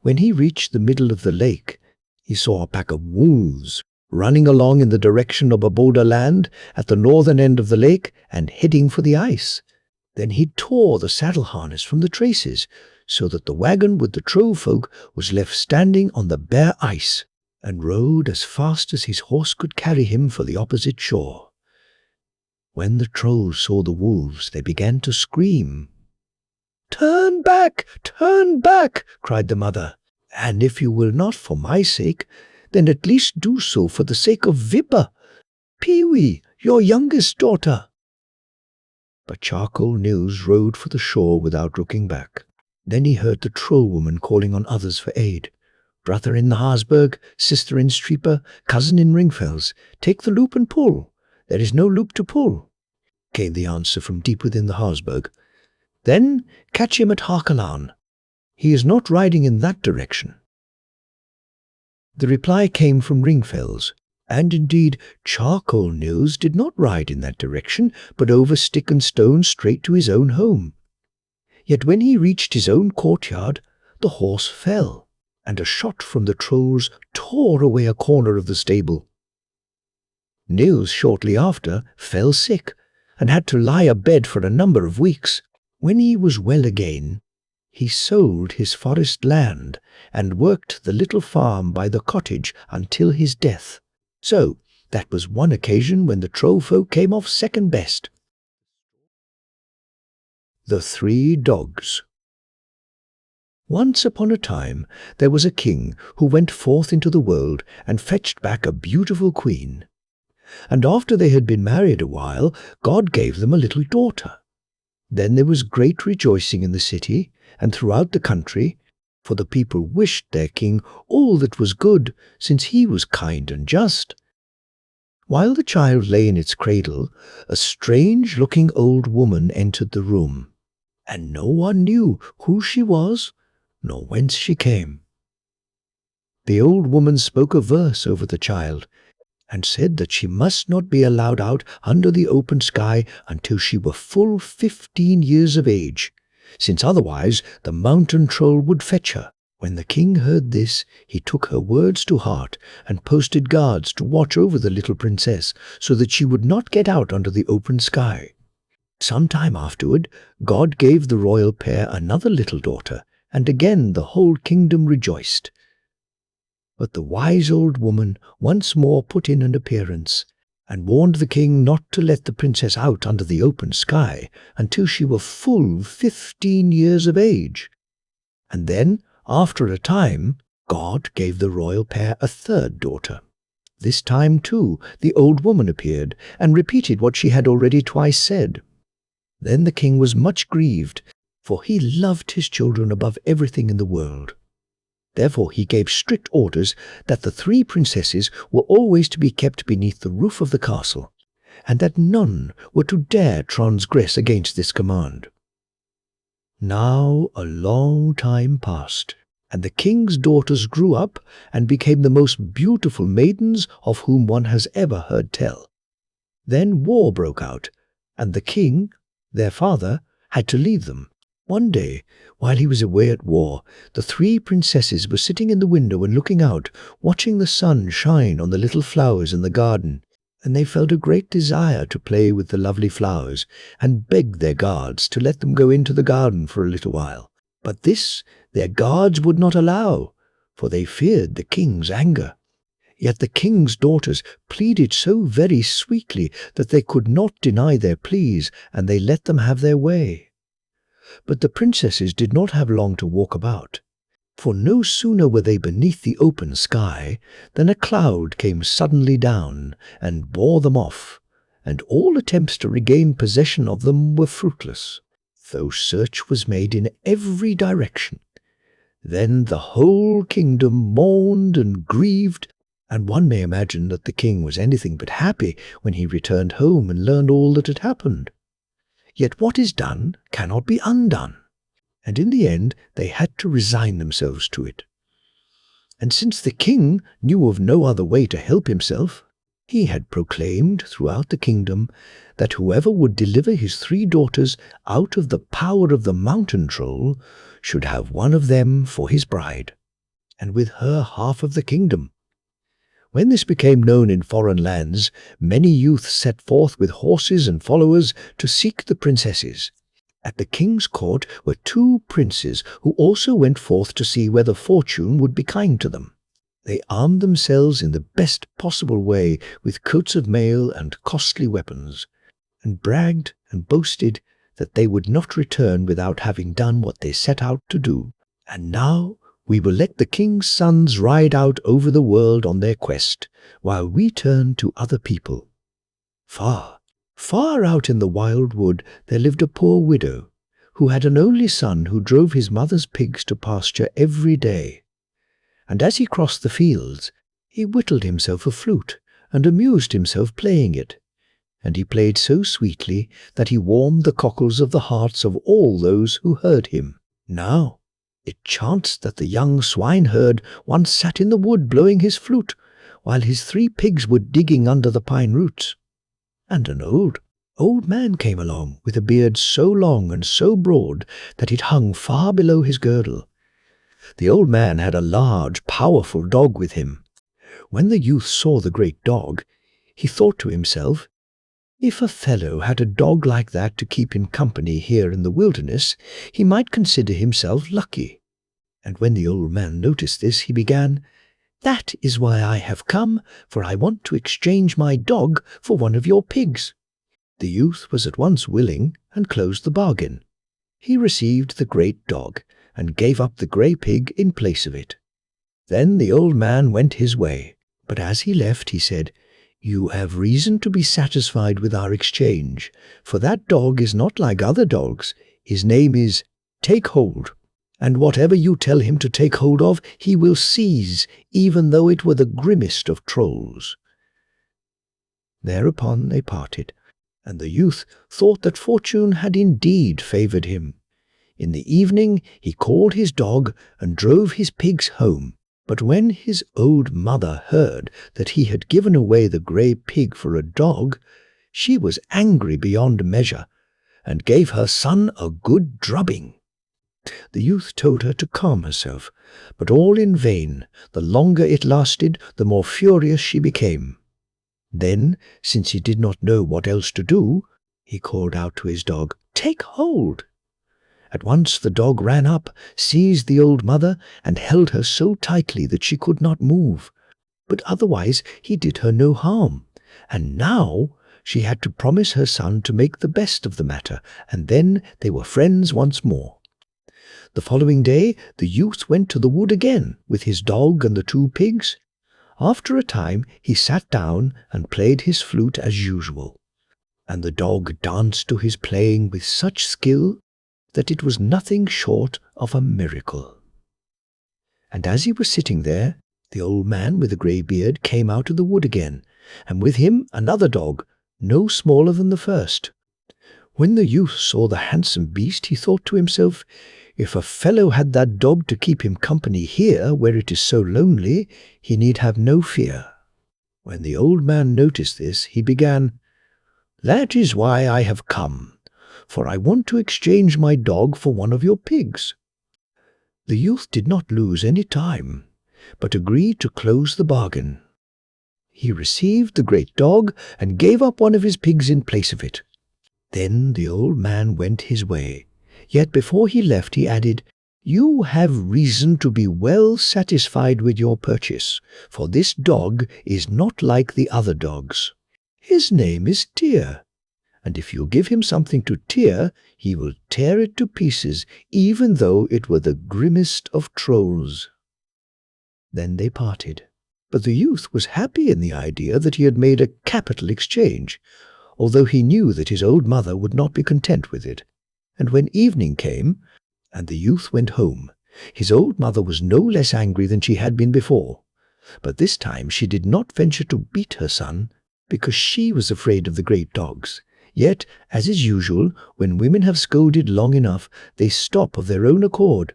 Speaker 1: When he reached the middle of the lake, he saw a pack of wolves running along in the direction of a border land at the northern end of the lake and heading for the ice. Then he tore the saddle harness from the traces, so that the wagon with the troll folk was left standing on the bare ice, and rode as fast as his horse could carry him for the opposite shore. When the trolls saw the wolves, they began to scream. "Turn back! Turn back!" cried the mother. "And if you will not for my sake, then at least do so for the sake of Vibba, Pee-wee, your youngest daughter." But Charcoal Nils rode for the shore without looking back. Then he heard the troll woman calling on others for aid. "Brother in the Harsberg, sister in Streeper, cousin in Ringfels, take the loop and pull. There is no loop to pull," came the answer from deep within the Harsberg. "Then catch him at Harkelan. He is not riding in that direction." The reply came from Ringfels, and indeed Charcoal Nils did not ride in that direction, but over stick and stone straight to his own home. Yet when he reached his own courtyard, the horse fell, and a shot from the trolls tore away a corner of the stable. Nils shortly after fell sick, and had to lie abed for a number of weeks. When he was well again, he sold his forest land and worked the little farm by the cottage until his death. So that was one occasion when the troll folk came off second best. The Three Dogs. Once upon a time there was a king who went forth into the world and fetched back a beautiful queen. And after they had been married a while, God gave them a little daughter. Then there was great rejoicing in the city and throughout the country, for the people wished their king all that was good, since he was kind and just. While the child lay in its cradle, a strange-looking old woman entered the room, and no one knew who she was, nor whence she came. The old woman spoke a verse over the child, and said that she must not be allowed out under the open sky until she were full 15 years of age, since otherwise the mountain troll would fetch her. When the king heard this, he took her words to heart and posted guards to watch over the little princess so that she would not get out under the open sky. Some time afterward, God gave the royal pair another little daughter, and again the whole kingdom rejoiced. But the wise old woman once more put in an appearance, and warned the king not to let the princess out under the open sky until she were full 15 years of age. And then, after a time, God gave the royal pair a third daughter. This time, too, the old woman appeared, and repeated what she had already twice said. Then the king was much grieved, for he loved his children above everything in the world. Therefore he gave strict orders that the 3 princesses were always to be kept beneath the roof of the castle, and that none were to dare transgress against this command. Now a long time passed, and the king's daughters grew up and became the most beautiful maidens of whom one has ever heard tell. Then war broke out, and the king, their father, had to leave them. One day, while he was away at war, the 3 princesses were sitting in the window and looking out, watching the sun shine on the little flowers in the garden, and they felt a great desire to play with the lovely flowers, and begged their guards to let them go into the garden for a little while. But this their guards would not allow, for they feared the king's anger. Yet the king's daughters pleaded so very sweetly that they could not deny their pleas, and they let them have their way. But the princesses did not have long to walk about, for no sooner were they beneath the open sky than a cloud came suddenly down and bore them off, and all attempts to regain possession of them were fruitless, though search was made in every direction. Then the whole kingdom mourned and grieved, and one may imagine that the king was anything but happy when he returned home and learned all that had happened. Yet what is done cannot be undone, and in the end they had to resign themselves to it. And since the king knew of no other way to help himself, he had proclaimed throughout the kingdom that whoever would deliver his 3 daughters out of the power of the mountain troll should have one of them for his bride, and with her half of the kingdom. When this became known in foreign lands, many youths set forth with horses and followers to seek the princesses. At the king's court were 2 princes who also went forth to see whether fortune would be kind to them. They armed themselves in the best possible way with coats of mail and costly weapons, and bragged and boasted that they would not return without having done what they set out to do. And now we will let the king's sons ride out over the world on their quest, while we turn to other people. Far, far out in the wild wood there lived a poor widow, who had an only son who drove his mother's pigs to pasture every day. And as he crossed the fields, he whittled himself a flute, and amused himself playing it. And he played so sweetly that he warmed the cockles of the hearts of all those who heard him. Now it chanced that the young swineherd once sat in the wood blowing his flute, while his 3 pigs were digging under the pine roots. And an old man came along, with a beard so long and so broad that it hung far below his girdle. The old man had a large, powerful dog with him. When the youth saw the great dog, he thought to himself, if a fellow had a dog like that to keep him company here in the wilderness, he might consider himself lucky. And when the old man noticed this, he began, "That is why I have come, for I want to exchange my dog for one of your pigs." The youth was at once willing and closed the bargain. He received the great dog and gave up the grey pig in place of it. Then the old man went his way, but as he left he said, "You have reason to be satisfied with our exchange, for that dog is not like other dogs. His name is Take Hold, and whatever you tell him to take hold of, he will seize, even though it were the grimmest of trolls." Thereupon they parted, and the youth thought that fortune had indeed favoured him. In the evening he called his dog and drove his pigs home. But when his old mother heard that he had given away the grey pig for a dog, she was angry beyond measure, and gave her son a good drubbing. The youth told her to calm herself, but all in vain. The longer it lasted, the more furious she became. Then, since he did not know what else to do, he called out to his dog, "Take hold!" At once the dog ran up, seized the old mother, and held her so tightly that she could not move. But otherwise he did her no harm, and now she had to promise her son to make the best of the matter, and then they were friends once more. The following day the youth went to the wood again with his dog and the 2 pigs. After a time he sat down and played his flute as usual, and the dog danced to his playing with such skill that it was nothing short of a miracle. And as he was sitting there, the old man with the grey beard came out of the wood again, and with him another dog, no smaller than the first. When the youth saw the handsome beast, he thought to himself, if a fellow had that dog to keep him company here, where it is so lonely, he need have no fear. When the old man noticed this, he began, "That is why I have come, for I want to exchange my dog for one of your pigs." The youth did not lose any time, but agreed to close the bargain. He received the great dog and gave up one of his pigs in place of it. Then the old man went his way, yet before he left he added, "You have reason to be well satisfied with your purchase, for this dog is not like the other dogs. His name is Tear, and if you give him something to tear, he will tear it to pieces, even though it were the grimmest of trolls." Then they parted, but the youth was happy in the idea that he had made a capital exchange, although he knew that his old mother would not be content with it. And when evening came, and the youth went home, his old mother was no less angry than she had been before, but this time she did not venture to beat her son, because she was afraid of the great dogs. Yet, as is usual, when women have scolded long enough, they stop of their own accord,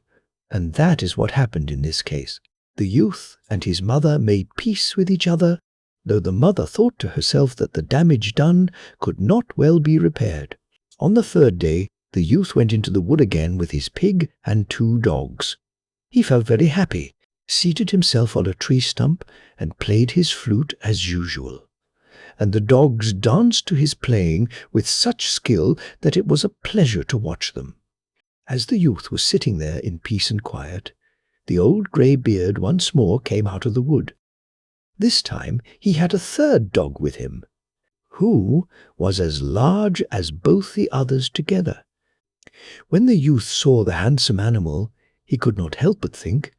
Speaker 1: and that is what happened in this case. The youth and his mother made peace with each other, though the mother thought to herself that the damage done could not well be repaired. On the 3rd day, the youth went into the wood again with his pig and 2 dogs. He felt very happy, seated himself on a tree stump, and played his flute as usual. And the dogs danced to his playing with such skill that it was a pleasure to watch them. As the youth was sitting there in peace and quiet, the old grey beard once more came out of the wood. This time he had a 3rd dog with him, who was as large as both the others together. When the youth saw the handsome animal, he could not help but think,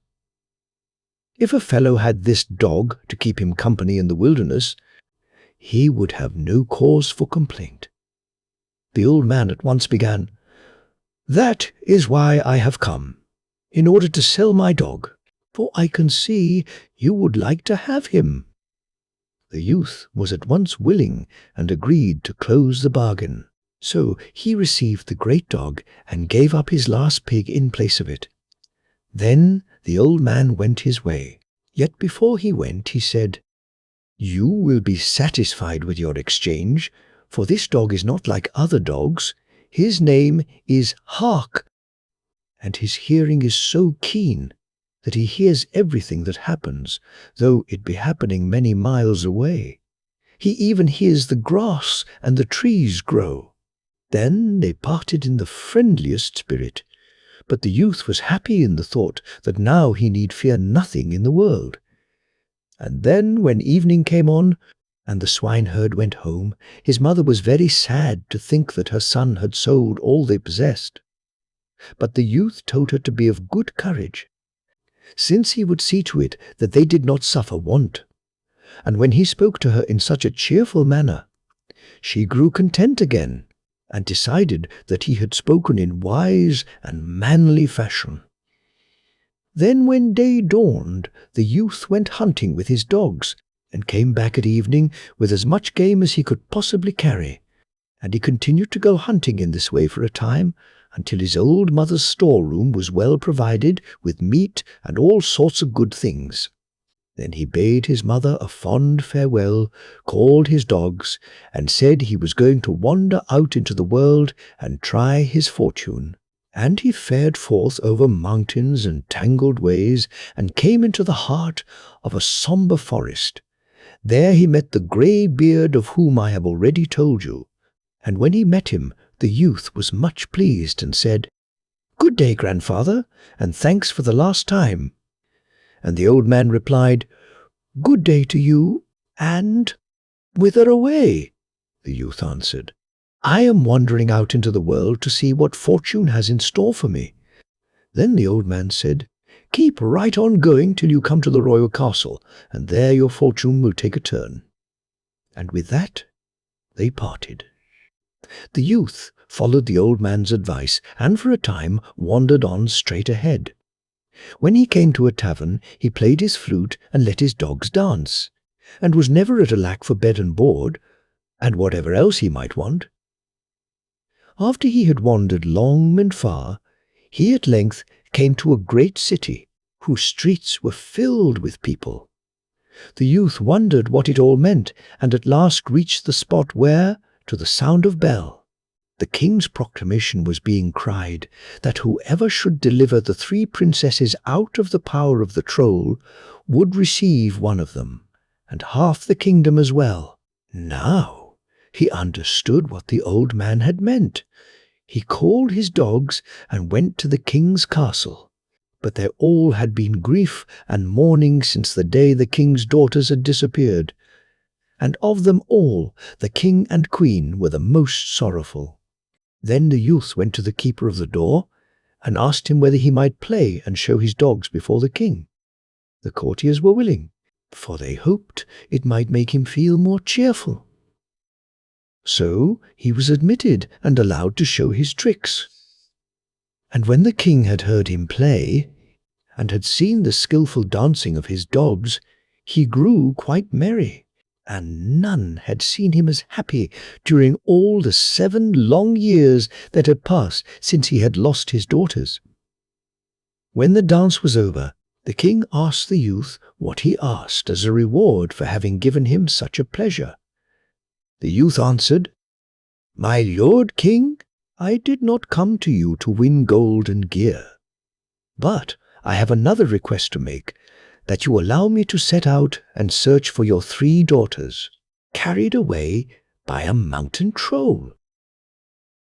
Speaker 1: if a fellow had this dog to keep him company in the wilderness, he would have no cause for complaint. The old man at once began, "That is why I have come, in order to sell my dog, for I can see you would like to have him." The youth was at once willing and agreed to close the bargain. So he received the great dog and gave up his last pig in place of it. Then the old man went his way. Yet before he went, he said, "You will be satisfied with your exchange, for this dog is not like other dogs. His name is Hark, and his hearing is so keen that he hears everything that happens, though it be happening many miles away. He even hears the grass and the trees grow." Then they parted in the friendliest spirit, but the youth was happy in the thought that now he need fear nothing in the world. And then when evening came on, and the swineherd went home, his mother was very sad to think that her son had sold all they possessed. But the youth told her to be of good courage, since he would see to it that they did not suffer want. And when he spoke to her in such a cheerful manner, she grew content again, and decided that he had spoken in wise and manly fashion. Then when day dawned, the youth went hunting with his dogs, and came back at evening with as much game as he could possibly carry, and he continued to go hunting in this way for a time, until his old mother's storeroom was well provided with meat and all sorts of good things. Then he bade his mother a fond farewell, called his dogs, and said he was going to wander out into the world and try his fortune. And he fared forth over mountains and tangled ways, and came into the heart of a sombre forest. There he met the grey beard of whom I have already told you, and when he met him, the youth was much pleased, and said, "Good day, grandfather, and thanks for the last time." And the old man replied, "Good day to you, and—" "Whither away?" the youth answered. "I am wandering out into the world to see what fortune has in store for me." Then the old man said, "Keep right on going till you come to the royal castle, and there your fortune will take a turn." And with that they parted. The youth followed the old man's advice, and for a time wandered on straight ahead. When he came to a tavern, he played his flute and let his dogs dance, and was never at a lack for bed and board, and whatever else he might want. After he had wandered long and far, he at length came to a great city, whose streets were filled with people. The youth wondered what it all meant, and at last reached the spot where, to the sound of bell, the king's proclamation was being cried that whoever should deliver the 3 princesses out of the power of the troll would receive one of them, and half the kingdom as well. Now he understood what the old man had meant. He called his dogs and went to the king's castle, but there all had been grief and mourning since the day the king's daughters had disappeared, and of them all the king and queen were the most sorrowful. Then the youth went to the keeper of the door and asked him whether he might play and show his dogs before the king. The courtiers were willing, for they hoped it might make him feel more cheerful. So he was admitted and allowed to show his tricks. And when the king had heard him play, and had seen the skilful dancing of his dogs, he grew quite merry, and none had seen him as happy during all the 7 long years that had passed since he had lost his daughters. When the dance was over, the king asked the youth what he asked as a reward for having given him such a pleasure. The youth answered, "My lord king, I did not come to you to win gold and gear, but I have another request to make, that you allow me to set out and search for your 3 daughters, carried away by a mountain troll."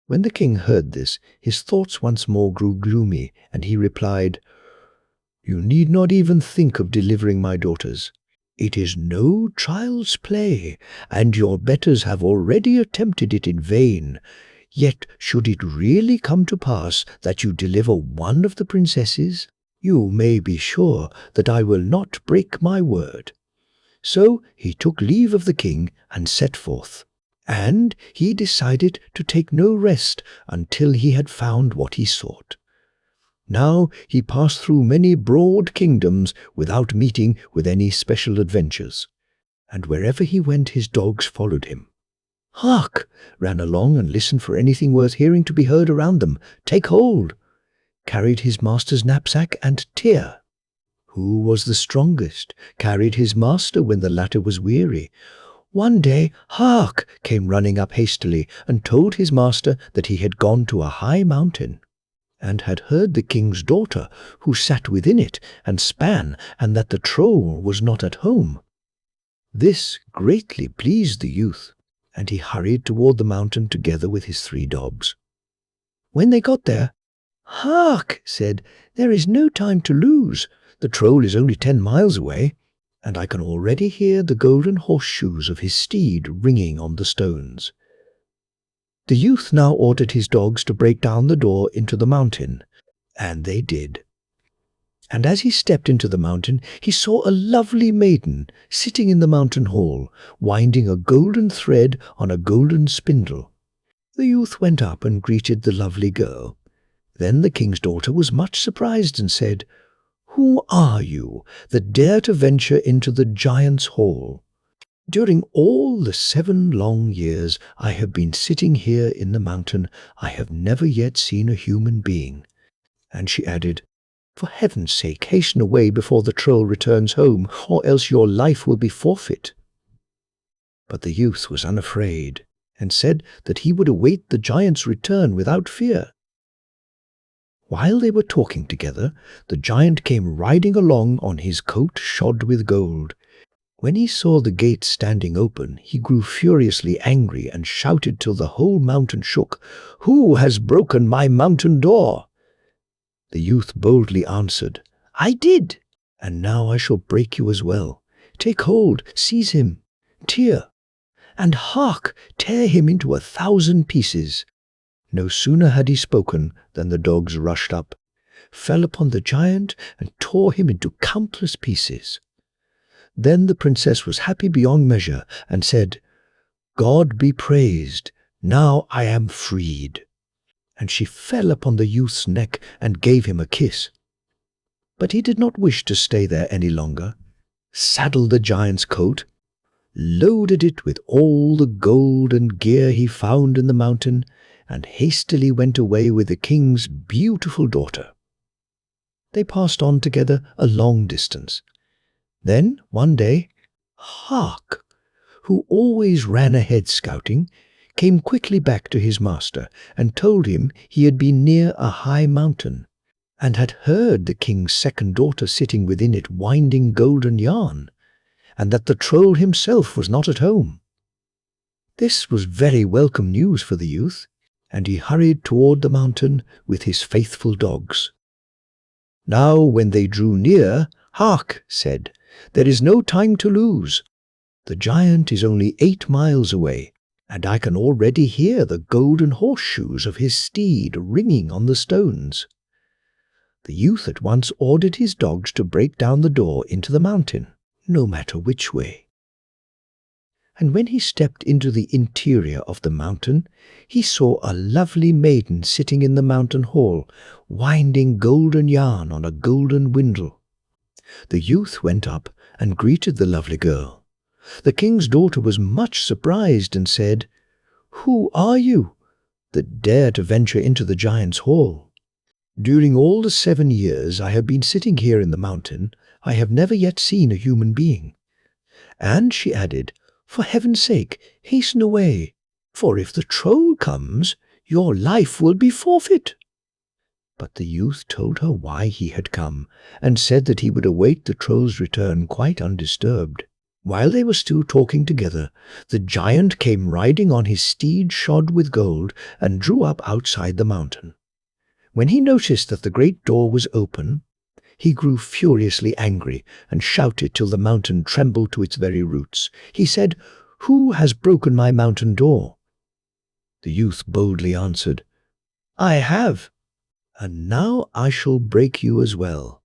Speaker 1: When the king heard this, his thoughts once more grew gloomy, and he replied, "You need not even think of delivering my daughters. It is no child's play, and your betters have already attempted it in vain. Yet should it really come to pass that you deliver one of the princesses, you may be sure that I will not break my word." So he took leave of the king and set forth, and he decided to take no rest until he had found what he sought. Now he passed through many broad kingdoms without meeting with any special adventures, and wherever he went his dogs followed him. "Hark!" ran along and listened for anything worth hearing to be heard around them. "Take hold!" carried his master's knapsack, and tear. Who was the strongest, carried his master when the latter was weary. One day Hark came running up hastily and told his master that he had gone to a high mountain, and had heard the king's daughter, who sat within it and span, and that the troll was not at home. This greatly pleased the youth, and he hurried toward the mountain together with his 3 dogs. When they got there, Hark said, "There is no time to lose. The troll is only 10 miles away, and I can already hear the golden horseshoes of his steed ringing on the stones." The youth now ordered his dogs to break down the door into the mountain, and they did. And as he stepped into the mountain, he saw a lovely maiden sitting in the mountain hall, winding a golden thread on a golden spindle. The youth went up and greeted the lovely girl. Then the king's daughter was much surprised and said, "Who are you that dare to venture into the giant's hall? During all the 7 long years I have been sitting here in the mountain, I have never yet seen a human being." And she added, "For heaven's sake, hasten away before the troll returns home, or else your life will be forfeit." But the youth was unafraid, and said that he would await the giant's return without fear. While they were talking together, the giant came riding along on his coat shod with gold. When he saw the gate standing open, he grew furiously angry and shouted till the whole mountain shook, "Who has broken my mountain door?" The youth boldly answered, "I did, and now I shall break you as well. Take hold, seize him, tear, and hark, tear him into 1,000 pieces." No sooner had he spoken than the dogs rushed up, fell upon the giant, and tore him into countless pieces. Then the princess was happy beyond measure, and said, "God be praised, now I am freed." And she fell upon the youth's neck and gave him a kiss. But he did not wish to stay there any longer, saddled the giant's coat, loaded it with all the gold and gear he found in the mountain, and hastily went away with the king's beautiful daughter. They passed on together a long distance. Then, one day, Hark, who always ran ahead scouting, came quickly back to his master and told him he had been near a high mountain, and had heard the king's second daughter sitting within it winding golden yarn, and that the troll himself was not at home. This was very welcome news for the youth, and he hurried toward the mountain with his faithful dogs. Now when they drew near, Hark said, "There is no time to lose. The giant is only 8 miles away, and I can already hear the golden horseshoes of his steed ringing on the stones." The youth at once ordered his dogs to break down the door into the mountain, no matter which way. And when he stepped into the interior of the mountain, he saw a lovely maiden sitting in the mountain hall, winding golden yarn on a golden windle. The youth went up and greeted the lovely girl. The king's daughter was much surprised and said, "Who are you that dare to venture into the giant's hall? During all the 7 years I have been sitting here in the mountain, I have never yet seen a human being." And she added, "For heaven's sake, hasten away, for if the troll comes, your life will be forfeit." But the youth told her why he had come, and said that he would await the troll's return quite undisturbed. While they were still talking together, the giant came riding on his steed shod with gold, and drew up outside the mountain. When he noticed that the great door was open, He grew furiously angry and shouted till the mountain trembled to its very roots. He said, "Who has broken my mountain door?" The youth boldly answered, "I have, and now I shall break you as well.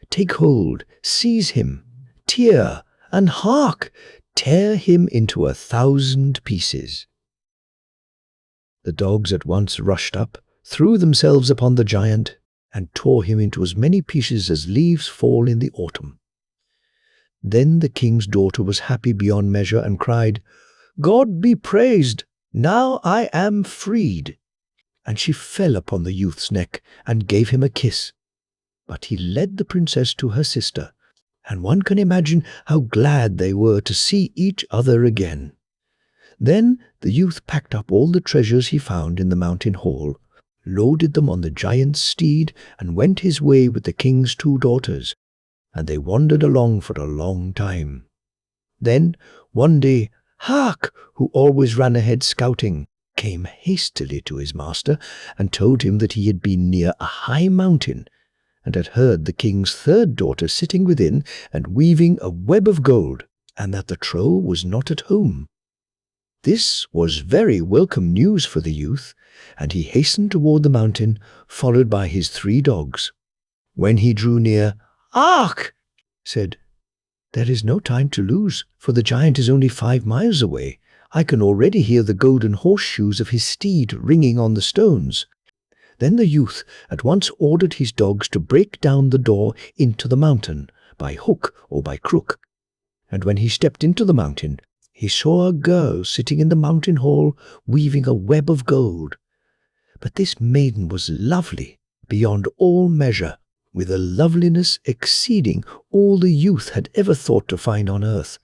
Speaker 1: Take hold, seize him, tear, and hark! Tear him into 1,000 pieces." The dogs at once rushed up, threw themselves upon the giant, and tore him into as many pieces as leaves fall in the autumn. Then the king's daughter was happy beyond measure and cried, "God be praised! Now I am freed!" And she fell upon the youth's neck and gave him a kiss. But he led the princess to her sister, and one can imagine how glad they were to see each other again. Then the youth packed up all the treasures he found in the mountain hall, loaded them on the giant's steed, and went his way with the king's 2 daughters, and they wandered along for a long time. Then, one day, Hark, who always ran ahead scouting, came hastily to his master and told him that he had been near a high mountain, and had heard the king's 3rd daughter sitting within and weaving a web of gold, and that the troll was not at home. This was very welcome news for the youth, and he hastened toward the mountain, followed by his 3 dogs. When he drew near, "Hark!" said, "There is no time to lose, for the giant is only 5 miles away. I can already hear the golden horseshoes of his steed ringing on the stones." Then the youth at once ordered his dogs to break down the door into the mountain, by hook or by crook. And when he stepped into the mountain, he saw a girl sitting in the mountain hall weaving a web of gold. But this maiden was lovely beyond all measure, with a loveliness exceeding all the youth had ever thought to find on earth.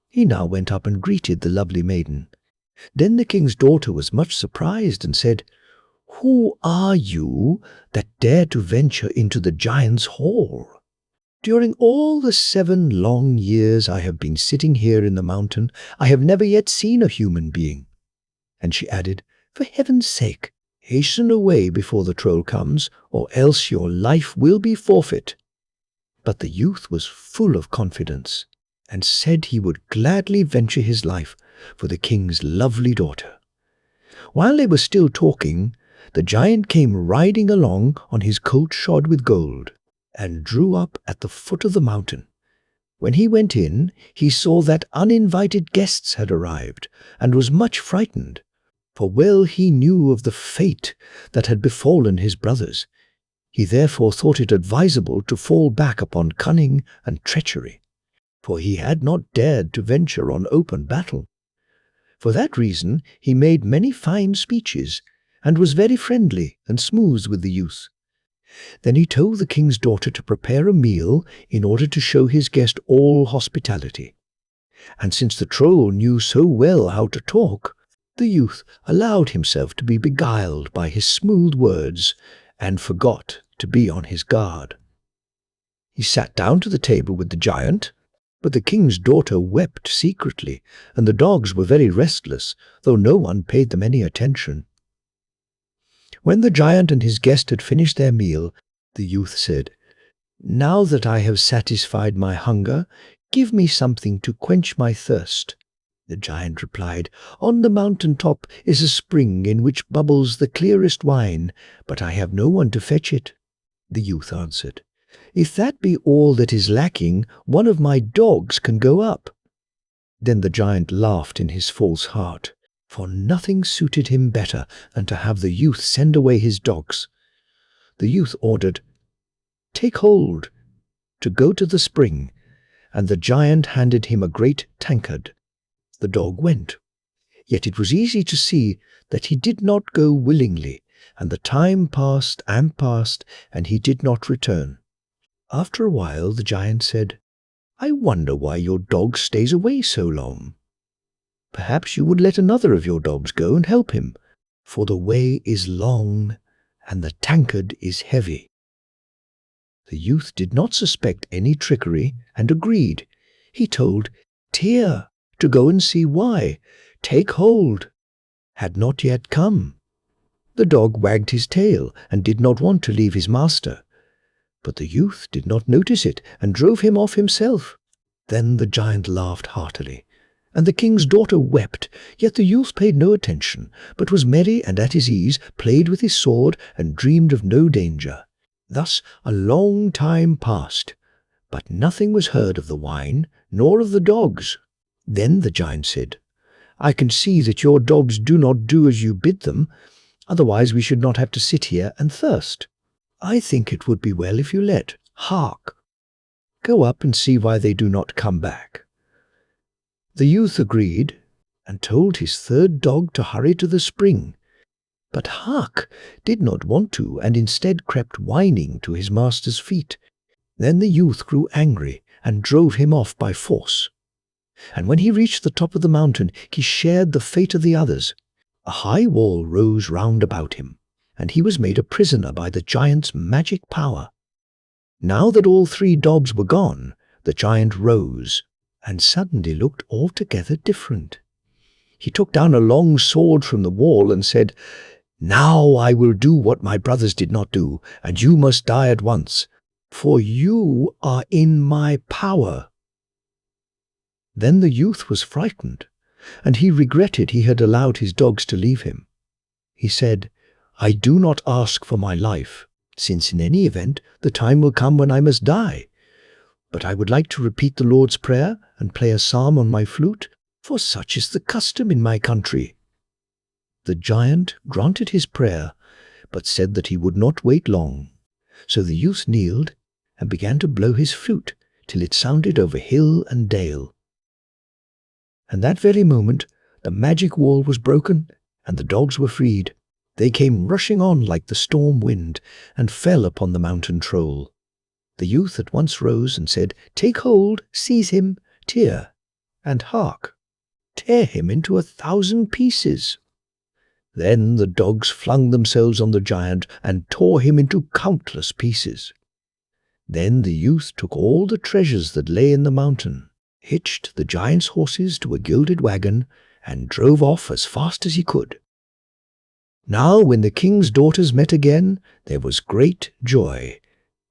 Speaker 1: He now went up and greeted the lovely maiden. Then the king's daughter was much surprised and said, "Who are you that dare to venture into the giant's hall? During all the 7 long years I have been sitting here in the mountain, I have never yet seen a human being." And she added, "For heaven's sake, hasten away before the troll comes, or else your life will be forfeit." But the youth was full of confidence, and said he would gladly venture his life for the king's lovely daughter. While they were still talking, the giant came riding along on his colt shod with gold, and drew up at the foot of the mountain. When he went in, he saw that uninvited guests had arrived, and was much frightened, for well he knew of the fate that had befallen his brothers. He therefore thought it advisable to fall back upon cunning and treachery, for he had not dared to venture on open battle. For that reason he made many fine speeches, and was very friendly and smooth with the youth. Then he told the king's daughter to prepare a meal in order to show his guest all hospitality. And since the troll knew so well how to talk, the youth allowed himself to be beguiled by his smooth words, and forgot to be on his guard. He sat down to the table with the giant, but the king's daughter wept secretly, and the dogs were very restless, though no one paid them any attention. When the giant and his guest had finished their meal, the youth said, "Now that I have satisfied my hunger, give me something to quench my thirst." The giant replied, "On the mountain top is a spring in which bubbles the clearest wine, but I have no one to fetch it." The youth answered, "If that be all that is lacking, one of my dogs can go up." Then the giant laughed in his false heart, for nothing suited him better than to have the youth send away his dogs. The youth ordered, "Take hold," to go to the spring, and the giant handed him a great tankard. The dog went, yet it was easy to see that he did not go willingly, and the time passed, and he did not return. After a while the giant said, "I wonder why your dog stays away so long. Perhaps you would let another of your dogs go and help him, for the way is long, and the tankard is heavy." The youth did not suspect any trickery, and agreed. He told Tear to go and see why Take hold had not yet come. The dog wagged his tail, and did not want to leave his master. But the youth did not notice it and drove him off himself. Then the giant laughed heartily, and the king's daughter wept, yet the youth paid no attention, but was merry and at his ease, played with his sword, and dreamed of no danger. Thus a long time passed, but nothing was heard of the wine, nor of the dogs. Then the giant said, "I can see that your dogs do not do as you bid them, otherwise we should not have to sit here and thirst. I think it would be well if you let Hark go up and see why they do not come back." The youth agreed, and told his third dog to hurry to the spring. But Hark did not want to, and instead crept whining to his master's feet. Then the youth grew angry, and drove him off by force. And when he reached the top of the mountain, he shared the fate of the others. A high wall rose round about him, and he was made a prisoner by the giant's magic power. Now that all 3 dogs were gone, the giant rose, and suddenly looked altogether different. He took down a long sword from the wall and said, "Now I will do what my brothers did not do, and you must die at once, for you are in my power." Then the youth was frightened, and he regretted he had allowed his dogs to leave him. He said, "I do not ask for my life, since in any event the time will come when I must die. But I would like to repeat the Lord's Prayer and play a psalm on my flute, for such is the custom in my country." The giant granted his prayer, but said that he would not wait long. So the youth kneeled and began to blow his flute till it sounded over hill and dale. And that very moment the magic wall was broken, and the dogs were freed. They came rushing on like the storm wind, and fell upon the mountain troll. The youth at once rose and said, "Take hold, seize him, tear, and hark, tear him into 1,000 pieces." Then the dogs flung themselves on the giant and tore him into countless pieces. Then the youth took all the treasures that lay in the mountain, hitched the giant's horses to a gilded wagon, and drove off as fast as he could. Now when the king's daughters met again, there was great joy,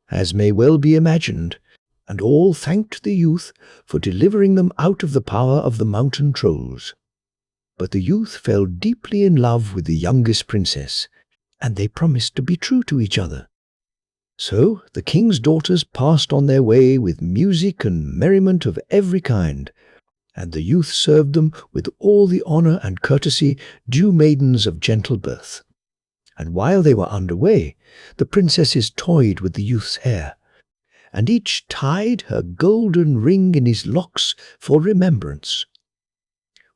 Speaker 1: as may well be imagined, and all thanked the youth for delivering them out of the power of the mountain trolls. But the youth fell deeply in love with the youngest princess, and they promised to be true to each other. So the king's daughters passed on their way with music and merriment of every kind, and the youth served them with all the honour and courtesy due maidens of gentle birth. And while they were under way, the princesses toyed with the youth's hair, and each tied her golden ring in his locks for remembrance.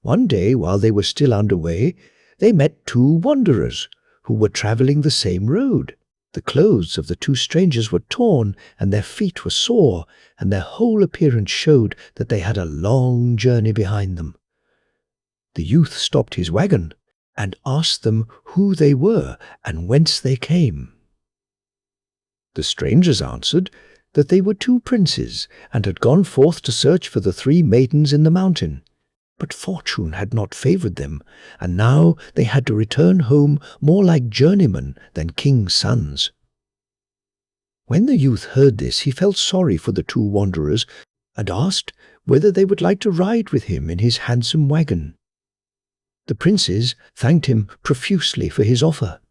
Speaker 1: One day, while they were still under way, they met 2 wanderers who were travelling the same road. The clothes of the 2 strangers were torn, and their feet were sore, and their whole appearance showed that they had a long journey behind them. The youth stopped his wagon and asked them who they were and whence they came. The strangers answered that they were 2 princes and had gone forth to search for the 3 maidens in the mountain. But fortune had not favoured them, and now they had to return home more like journeymen than king's sons. When the youth heard this, he felt sorry for the 2 wanderers, and asked whether they would like to ride with him in his handsome wagon. The princes thanked him profusely for his offer.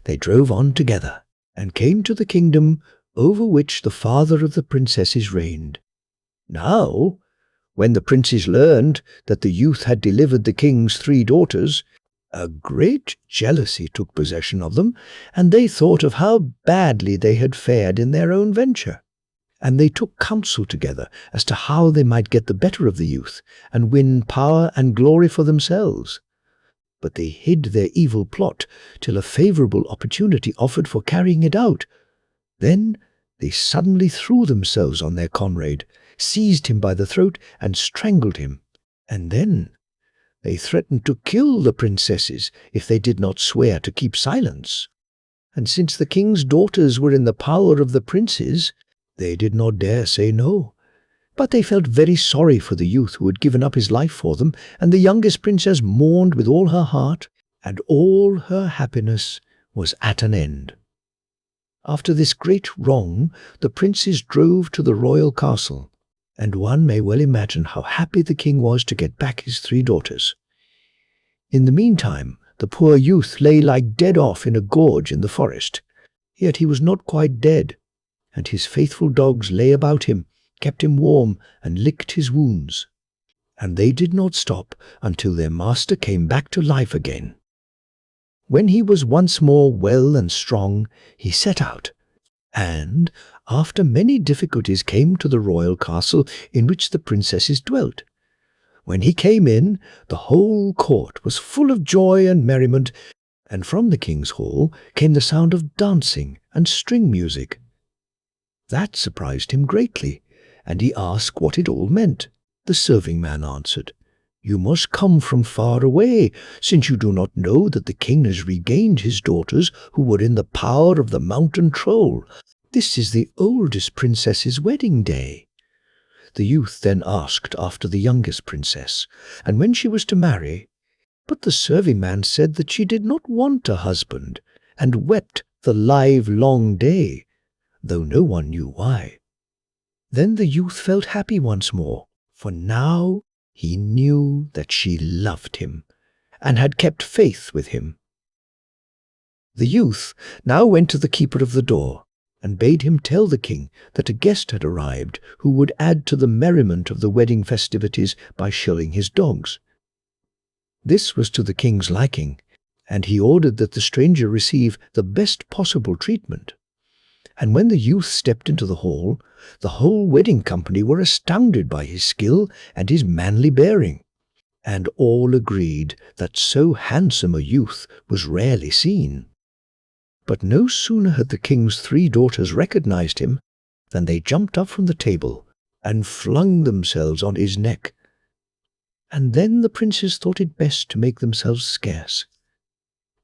Speaker 1: They drove on together, and came to the kingdom over which the father of the princesses reigned. Now, when the princes learned that the youth had delivered the king's 3 daughters, a great jealousy took possession of them, and they thought of how badly they had fared in their own venture. And they took counsel together as to how they might get the better of the youth, and win power and glory for themselves. But they hid their evil plot till a favourable opportunity offered for carrying it out. Then they suddenly threw themselves on their comrade, seized him by the throat and strangled him, and then they threatened to kill the princesses if they did not swear to keep silence. And since the king's daughters were in the power of the princes, they did not dare say no. But they felt very sorry for the youth who had given up his life for them, and the youngest princess mourned with all her heart, and all her happiness was at an end. After this great wrong, the princes drove to the royal castle, and one may well imagine how happy the king was to get back his 3 daughters. In the meantime, the poor youth lay like dead off in a gorge in the forest. Yet he was not quite dead, and his faithful dogs lay about him, kept him warm, and licked his wounds. And they did not stop until their master came back to life again. When he was once more well and strong, he set out, and, after many difficulties, came to the royal castle in which the princesses dwelt. When he came in, the whole court was full of joy and merriment, and from the king's hall came the sound of dancing and string music. That surprised him greatly, and he asked what it all meant. The serving man answered, "You must come from far away, since you do not know that the king has regained his daughters who were in the power of the mountain troll. This is the oldest princess's wedding day." The youth then asked after the youngest princess, and when she was to marry, but the serving man said that she did not want a husband, and wept the live long day, though no one knew why. Then the youth felt happy once more, for now he knew that she loved him, and had kept faith with him. The youth now went to the keeper of the door, and bade him tell the king that a guest had arrived who would add to the merriment of the wedding festivities by showing his dogs. This was to the king's liking, and he ordered that the stranger receive the best possible treatment. And when the youth stepped into the hall, the whole wedding company were astounded by his skill and his manly bearing, and all agreed that so handsome a youth was rarely seen. But no sooner had the king's 3 daughters recognized him than they jumped up from the table and flung themselves on his neck. And then the princes thought it best to make themselves scarce.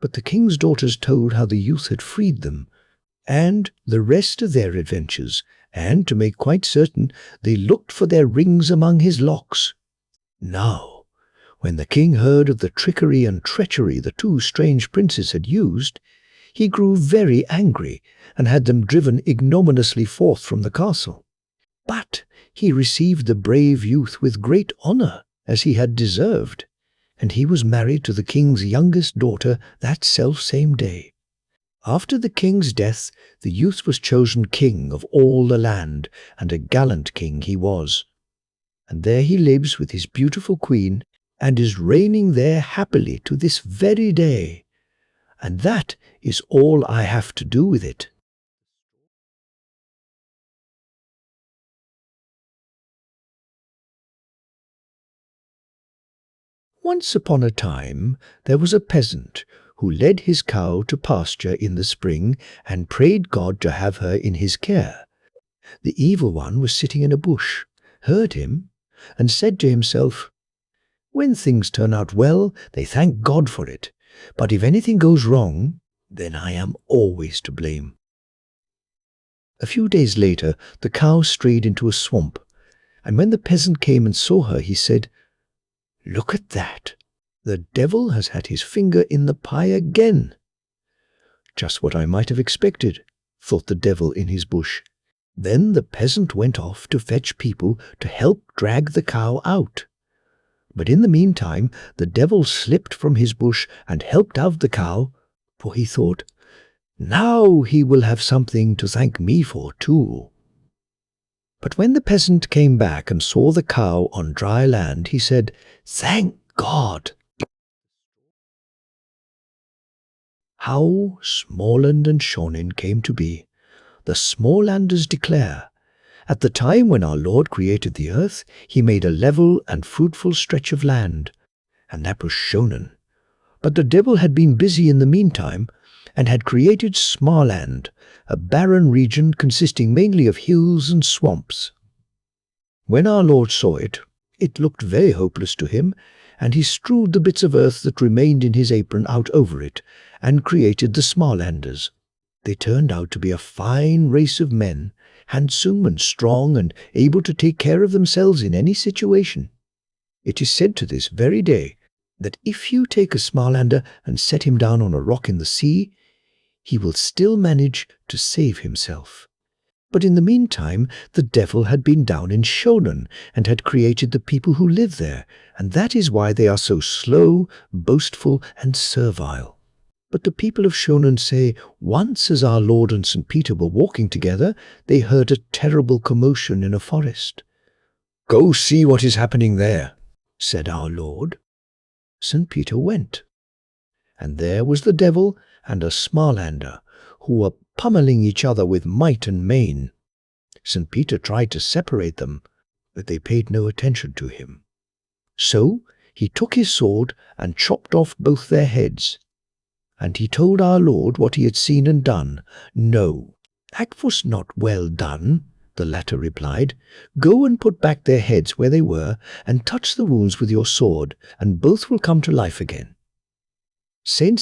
Speaker 1: But the king's daughters told how the youth had freed them, and the rest of their adventures, and to make quite certain, they looked for their rings among his locks. Now, when the king heard of the trickery and treachery the 2 strange princes had used, he grew very angry and had them driven ignominiously forth from the castle. But he received the brave youth with great honour, as he had deserved, and he was married to the king's youngest daughter that self-same day. After the king's death, the youth was chosen king of all the land, and a gallant king he was. And there he lives with his beautiful queen, and is reigning there happily to this very day. And that is all I have to do with it. Once upon a time there was a peasant who led his cow to pasture in the spring and prayed God to have her in his care. The evil one was sitting in a bush, heard him, and said to himself, "When things turn out well, they thank God for it, but if anything goes wrong, then I am always to blame." A few days later, the cow strayed into a swamp, and when the peasant came and saw her, he said, "Look at that! The devil has had his finger in the pie again." "Just what I might have expected," thought the devil in his bush. Then the peasant went off to fetch people to help drag the cow out. But in the meantime, the devil slipped from his bush and helped out the cow, for he thought, "Now he will have something to thank me for too." But when the peasant came back and saw the cow on dry land, he said, "Thank God." How Smaland and Schonen came to be. The Smalanders declare, at the time when our Lord created the earth, he made a level and fruitful stretch of land, and that was Schonen. But the devil had been busy in the meantime, and had created Smaland, a barren region consisting mainly of hills and swamps. When our Lord saw it, it looked very hopeless to him, and he strewed the bits of earth that remained in his apron out over it, and created the Smalanders. They turned out to be a fine race of men, handsome and strong and able to take care of themselves in any situation. It is said to this very day that if you take a Smalander and set him down on a rock in the sea, he will still manage to save himself. But in the meantime, the devil had been down in Schonen and had created the people who live there, and that is why they are so slow, boastful, and servile. But the people of Schonen say, once as our Lord and St. Peter were walking together, they heard a terrible commotion in a forest. "Go see what is happening there," said our Lord. St. Peter went, and there was the devil and a Smalander, who were pummeling each other with might and main. St. Peter tried to separate them, but they paid no attention to him. So he took his sword and chopped off both their heads. And he told our Lord what he had seen and done. "No, that was not well done," the latter replied. "Go and put back their heads where they were, and touch the wounds with your sword, and both will come to life again." Sain,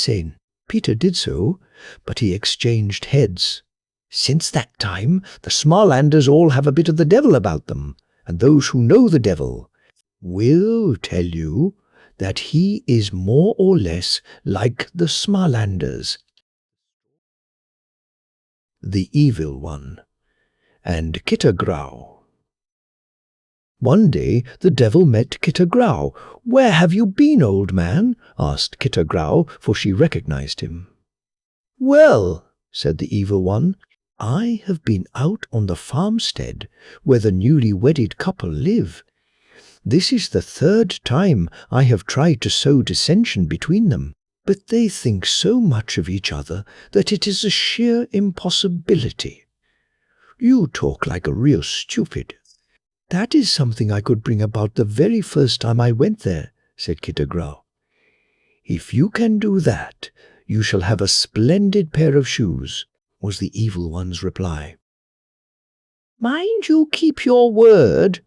Speaker 1: Peter did so, but he exchanged heads. Since that time, the Smalanders all have a bit of the devil about them, and those who know the devil will tell you that he is more or less like the Smalanders. The Evil One and Kitta Grau. One day the devil met Kitta Grau. "Where have you been, old man?" asked Kitta Grau, for she recognized him. "Well," said the Evil One, "I have been out on the farmstead where the newly wedded couple live. This is the third time I have tried to sow dissension between them, but they think so much of each other that it is a sheer impossibility. You talk like a real stupid." "That is something I could bring about the very first time I went there," said Kitta Grau. "If you can do that, you shall have a splendid pair of shoes," was the Evil One's reply. "Mind you keep your word,"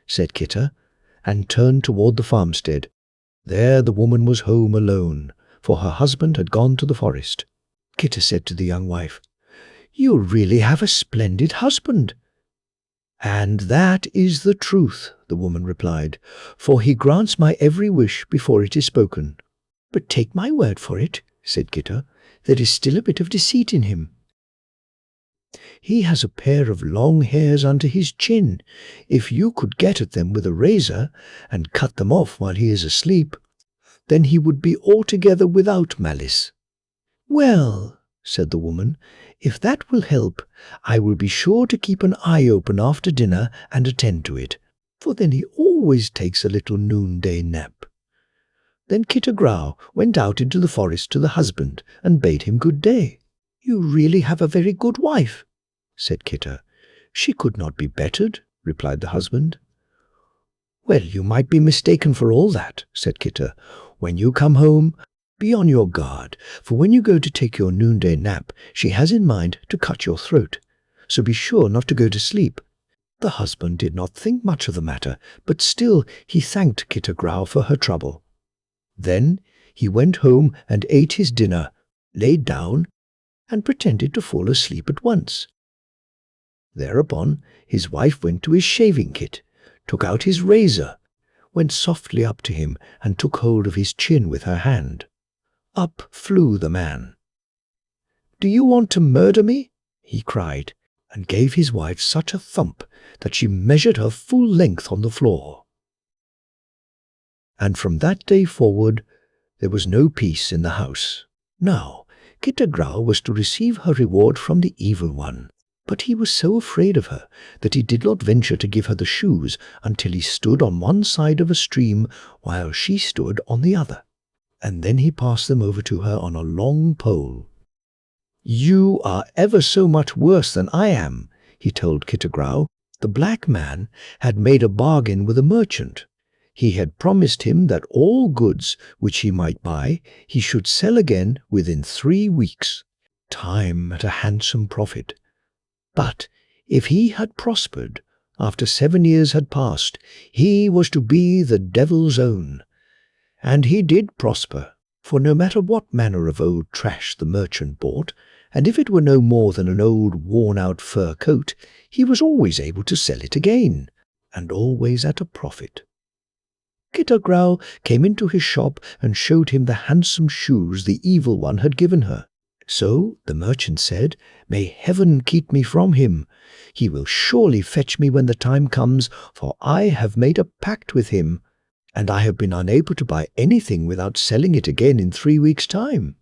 Speaker 1: said Kitta, and turned toward the farmstead. There the woman was home alone, for her husband had gone to the forest. Kitta said to the young wife, "You really have a splendid husband." "And that is the truth," the woman replied, "for he grants my every wish before it is spoken." "But take my word for it," said Kitta, "there is still a bit of deceit in him. He has a pair of long hairs under his chin. If you could get at them with a razor and cut them off while he is asleep, then he would be altogether without malice." "Well," said the woman, "if that will help, I will be sure to keep an eye open after dinner and attend to it, for then he always takes a little noonday nap." Then Kitta Grau went out into the forest to the husband and bade him good day. "You really have a very good wife," said Kitta. "She could not be bettered," replied the husband. "Well, you might be mistaken for all that," said Kitta. "When you come home, be on your guard, for when you go to take your noonday nap, she has in mind to cut your throat. So be sure not to go to sleep." The husband did not think much of the matter, but still he thanked Kitta Grau for her trouble. Then he went home and ate his dinner, laid down, and pretended to fall asleep at once. Thereupon his wife went to his shaving kit, took out his razor, went softly up to him, and took hold of his chin with her hand. Up flew the man. "Do you want to murder me?" he cried, and gave his wife such a thump that she measured her full length on the floor. And from that day forward there was no peace in the house. Now Kitta Grau was to receive her reward from the Evil One, but he was so afraid of her that he did not venture to give her the shoes until he stood on one side of a stream while she stood on the other, and then he passed them over to her on a long pole. "You are ever so much worse than I am," he told Kitta Grau. The black man had made a bargain with a merchant. He had promised him that all goods which he might buy he should sell again within 3 weeks, time at a handsome profit. But if he had prospered, after 7 years had passed, he was to be the devil's own. And he did prosper, for no matter what manner of old trash the merchant bought, and if it were no more than an old worn-out fur coat, he was always able to sell it again, and always at a profit. Kitta Grau came into his shop and showed him the handsome shoes the Evil One had given her. So the merchant said, "May heaven keep me from him. He will surely fetch me when the time comes, for I have made a pact with him, and I have been unable to buy anything without selling it again in 3 weeks' time."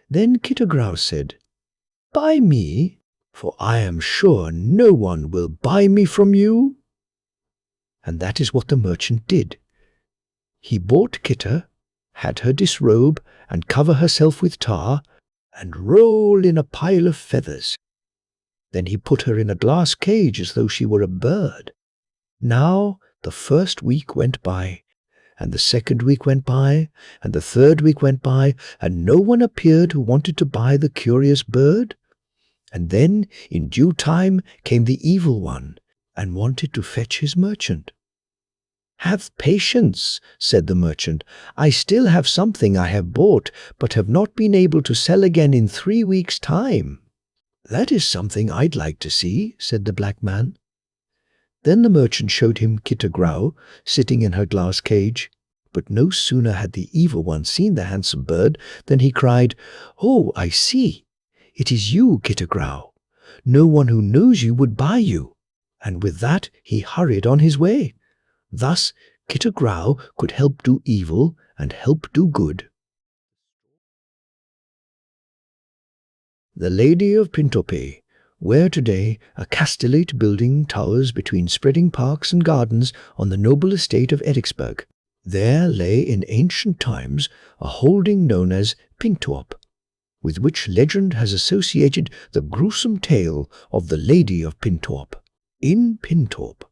Speaker 1: Then Grau said, "Buy me, for I am sure no one will buy me from you." And that is what the merchant did. He bought Kitta, had her disrobe and cover herself with tar, and roll in a pile of feathers. Then he put her in a glass cage as though she were a bird. Now the first week went by, and the second week went by, and the third week went by, and no one appeared who wanted to buy the curious bird. And then, in due time, came the evil one, and wanted to fetch his merchant. "Have patience," said the merchant. "I still have something I have bought, but have not been able to sell again in 3 weeks' time." "That is something I'd like to see," said the black man. Then the merchant showed him Grau sitting in her glass cage. But no sooner had the evil one seen the handsome bird than he cried, "Oh, I see. It is you, Grau. No one who knows you would buy you." And with that he hurried on his way. Thus Grau could help do evil and help do good. The Lady of Pintorp, where today a castellate building towers between spreading parks and gardens on the noble estate of Eriksberg. There lay in ancient times a holding known as Pintorp, with which legend has associated the gruesome tale of the Lady of Pintorp. In Pintorp,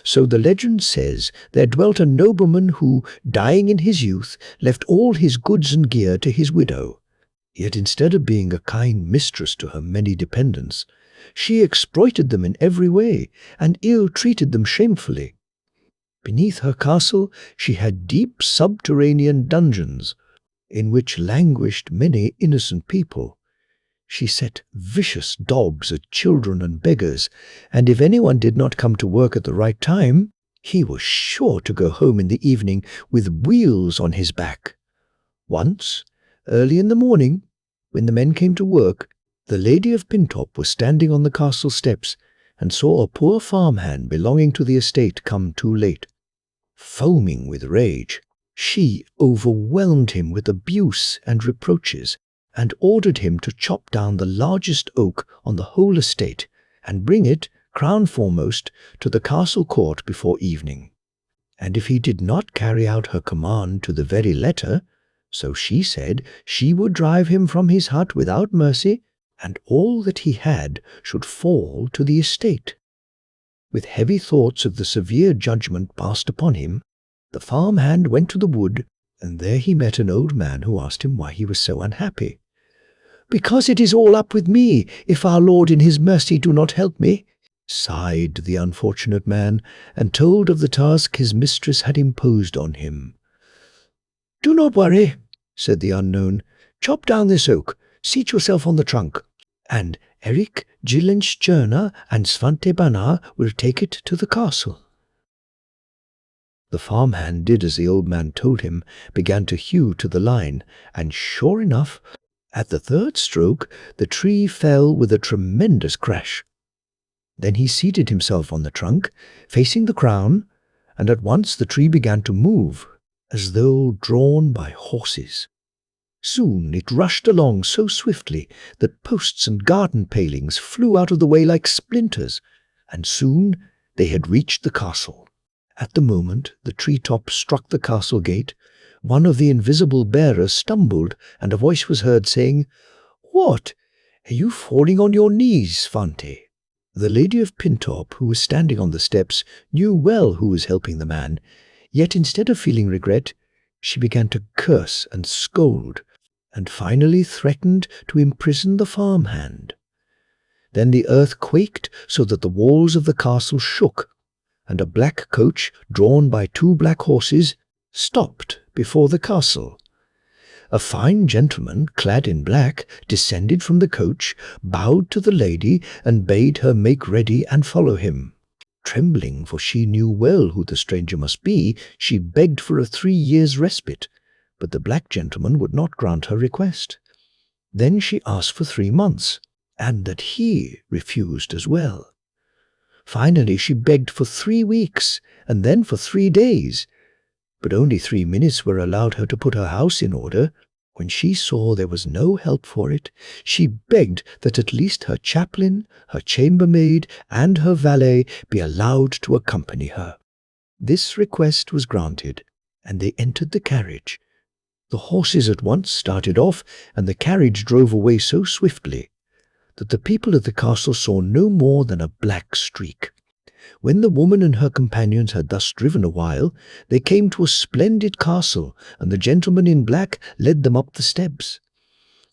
Speaker 1: so the legend says, there dwelt a nobleman who, dying in his youth, left all his goods and gear to his widow. Yet instead of being a kind mistress to her many dependents, she exploited them in every way, and ill-treated them shamefully. Beneath her castle she had deep subterranean dungeons, in which languished many innocent people. She set vicious dogs at children and beggars, and if anyone did not come to work at the right time, he was sure to go home in the evening with wheels on his back. Once, early in the morning, when the men came to work, the Lady of Pintorp was standing on the castle steps and saw a poor farmhand belonging to the estate come too late. Foaming with rage, she overwhelmed him with abuse and reproaches, and ordered him to chop down the largest oak on the whole estate, and bring it, crown foremost, to the castle court before evening. And if he did not carry out her command to the very letter, so she said she would drive him from his hut without mercy, and all that he had should fall to the estate. With heavy thoughts of the severe judgment passed upon him, the farmhand went to the wood, and there he met an old man who asked him why he was so unhappy. "Because it is all up with me, if our Lord in his mercy do not help me," sighed the unfortunate man, and told of the task his mistress had imposed on him. "Do not worry," said the unknown. "Chop down this oak, seat yourself on the trunk, and Erik, Gyllenstierna and Svante Banar will take it to the castle." The farmhand did as the old man told him, began to hew to the line, and sure enough, at the third stroke the tree fell with a tremendous crash. Then he seated himself on the trunk, facing the crown, and at once the tree began to move, as though drawn by horses. Soon it rushed along so swiftly that posts and garden palings flew out of the way like splinters, and soon they had reached the castle. At the moment the tree-top struck the castle gate, one of the invisible bearers stumbled, and a voice was heard saying, "What? Are you falling on your knees, Svante?" The Lady of Pintorp, who was standing on the steps, knew well who was helping the man, yet instead of feeling regret, she began to curse and scold, and finally threatened to imprison the farmhand. Then the earth quaked so that the walls of the castle shook, and a black coach, drawn by 2 black horses, stopped before the castle. A fine gentleman, clad in black, descended from the coach, bowed to the lady, and bade her make ready and follow him. Trembling, for she knew well who the stranger must be, she begged for a 3 years' respite, but the black gentleman would not grant her request. Then she asked for 3 months, and that he refused as well. Finally she begged for 3 weeks, and then for 3 days, but only 3 minutes were allowed her to put her house in order. When she saw there was no help for it, she begged that at least her chaplain, her chambermaid, and her valet be allowed to accompany her. This request was granted, and they entered the carriage. The horses at once started off, and the carriage drove away so swiftly that the people at the castle saw no more than a black streak. When the woman and her companions had thus driven a while, they came to a splendid castle, and the gentleman in black led them up the steps.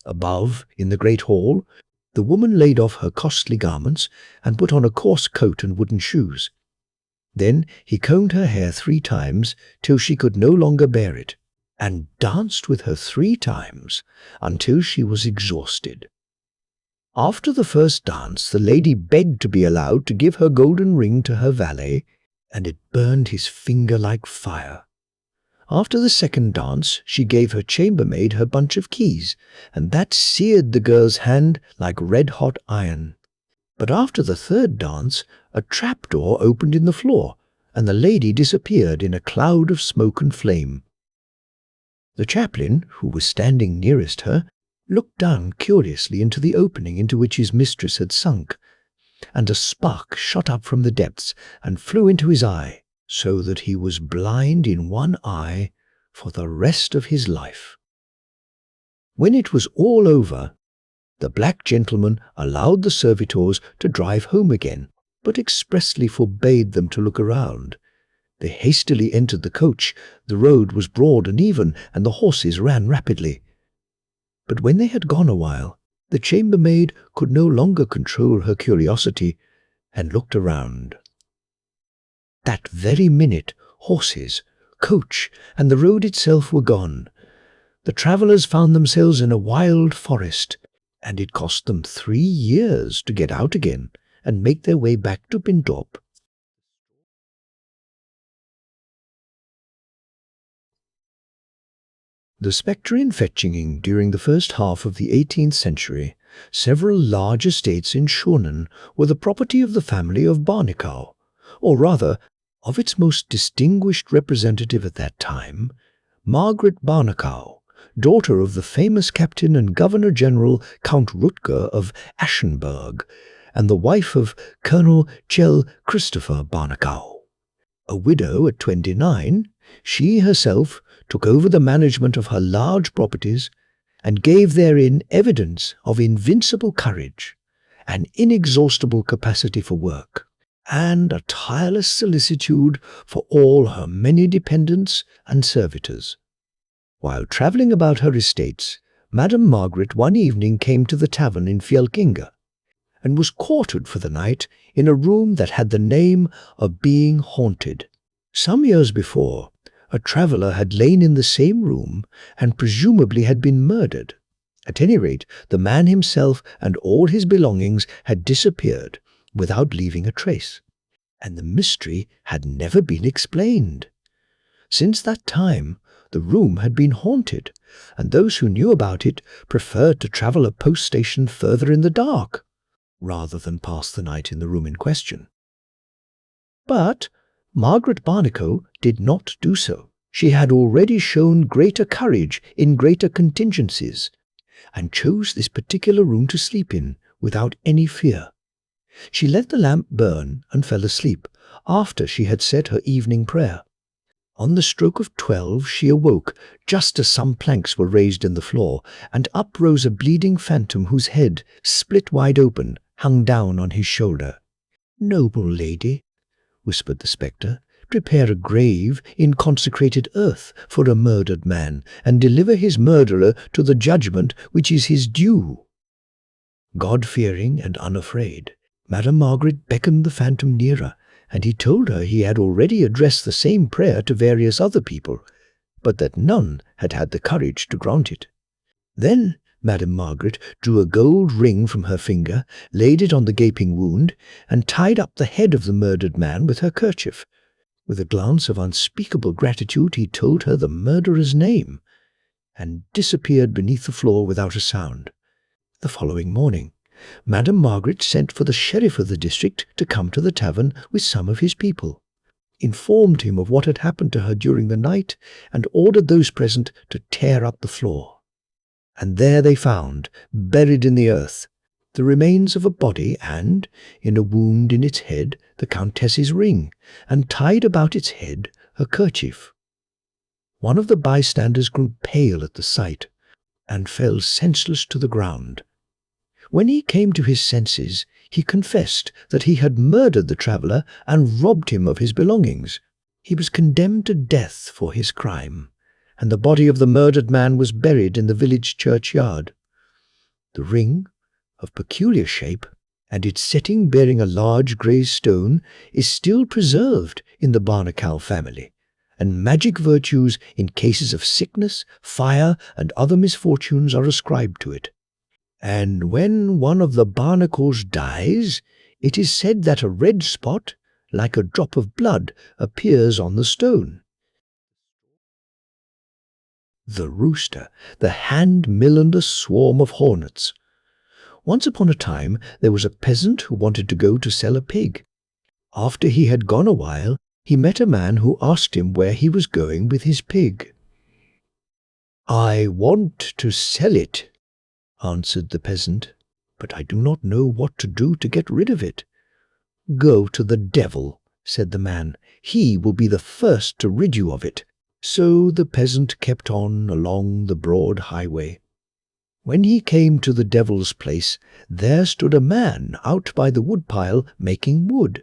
Speaker 1: Above, in the great hall, the woman laid off her costly garments and put on a coarse coat and wooden shoes. Then he combed her hair 3 times till she could no longer bear it, and danced with her 3 times until she was exhausted. After the first dance, the lady begged to be allowed to give her golden ring to her valet, and it burned his finger like fire. After the second dance, she gave her chambermaid her bunch of keys, and that seared the girl's hand like red-hot iron. But after the third dance, a trapdoor opened in the floor, and the lady disappeared in a cloud of smoke and flame. The chaplain, who was standing nearest her, looked down curiously into the opening into which his mistress had sunk, and a spark shot up from the depths and flew into his eye, so that he was blind in one eye for the rest of his life. When it was all over, the black gentleman allowed the servitors to drive home again, but expressly forbade them to look around. They hastily entered the coach. The road was broad and even, and the horses ran rapidly. But when they had gone a while, the chambermaid could no longer control her curiosity, and looked around. That very minute, horses, coach, and the road itself were gone. The travellers found themselves in a wild forest, and it cost them 3 years to get out again and make their way back to Pintorp. The Specter in Fjelkinge during the first half of the 18th century, several large estates in Schonen were the property of the family of Barnekow, or rather, of its most distinguished representative at that time, Margaret Barnekow, daughter of the famous captain and governor-general Count Rutger of Aschenberg, and the wife of Colonel Kjell Christopher Barnekow. A widow at 29, she herself took over the management of her large properties and gave therein evidence of invincible courage, an inexhaustible capacity for work, and a tireless solicitude for all her many dependents and servitors. While travelling about her estates, Madame Margaret one evening came to the tavern in Fjelkinge, and was quartered for the night in a room that had the name of being haunted. Some years before, a traveller had lain in the same room and presumably had been murdered. At any rate, the man himself and all his belongings had disappeared without leaving a trace, and the mystery had never been explained. Since that time, the room had been haunted, and those who knew about it preferred to travel a post station further in the dark, rather than pass the night in the room in question. But Margaret Barnekow did not do so. She had already shown greater courage in greater contingencies, and chose this particular room to sleep in without any fear. She let the lamp burn and fell asleep after she had said her evening prayer. On the stroke of 12 she awoke, just as some planks were raised in the floor, and up rose a bleeding phantom whose head, split wide open, hung down on his shoulder. "Noble lady," whispered the spectre, "prepare a grave in consecrated earth for a murdered man, and deliver his murderer to the judgment which is his due." God-fearing and unafraid, Madame Margaret beckoned the phantom nearer, and he told her he had already addressed the same prayer to various other people, but that none had had the courage to grant it. Then Madame Margaret drew a gold ring from her finger, laid it on the gaping wound, and tied up the head of the murdered man with her kerchief. With a glance of unspeakable gratitude he told her the murderer's name, and disappeared beneath the floor without a sound. The following morning, Madam Margaret sent for the sheriff of the district to come to the tavern with some of his people, informed him of what had happened to her during the night, and ordered those present to tear up the floor. And there they found, buried in the earth, the remains of a body and, in a wound in its head, the Countess's ring, and tied about its head her kerchief. One of the bystanders grew pale at the sight, and fell senseless to the ground. When he came to his senses, he confessed that he had murdered the traveller and robbed him of his belongings. He was condemned to death for his crime, and the body of the murdered man was buried in the village churchyard. The ring, of peculiar shape, and its setting bearing a large grey stone, is still preserved in the Barnacle family, and magic virtues in cases of sickness, fire, and other misfortunes are ascribed to it. And when one of the barnacles dies, it is said that a red spot, like a drop of blood, appears on the stone. The Rooster, the hand mill and a swarm of hornets. Once upon a time there was a peasant who wanted to go to sell a pig. After he had gone a while, he met a man who asked him where he was going with his pig. "I want to sell it," answered the peasant, "but I do not know what to do to get rid of it." "Go to the devil," said the man. "He will be the first to rid you of it." So the peasant kept on along the broad highway. When he came to the devil's place, there stood a man out by the woodpile making wood.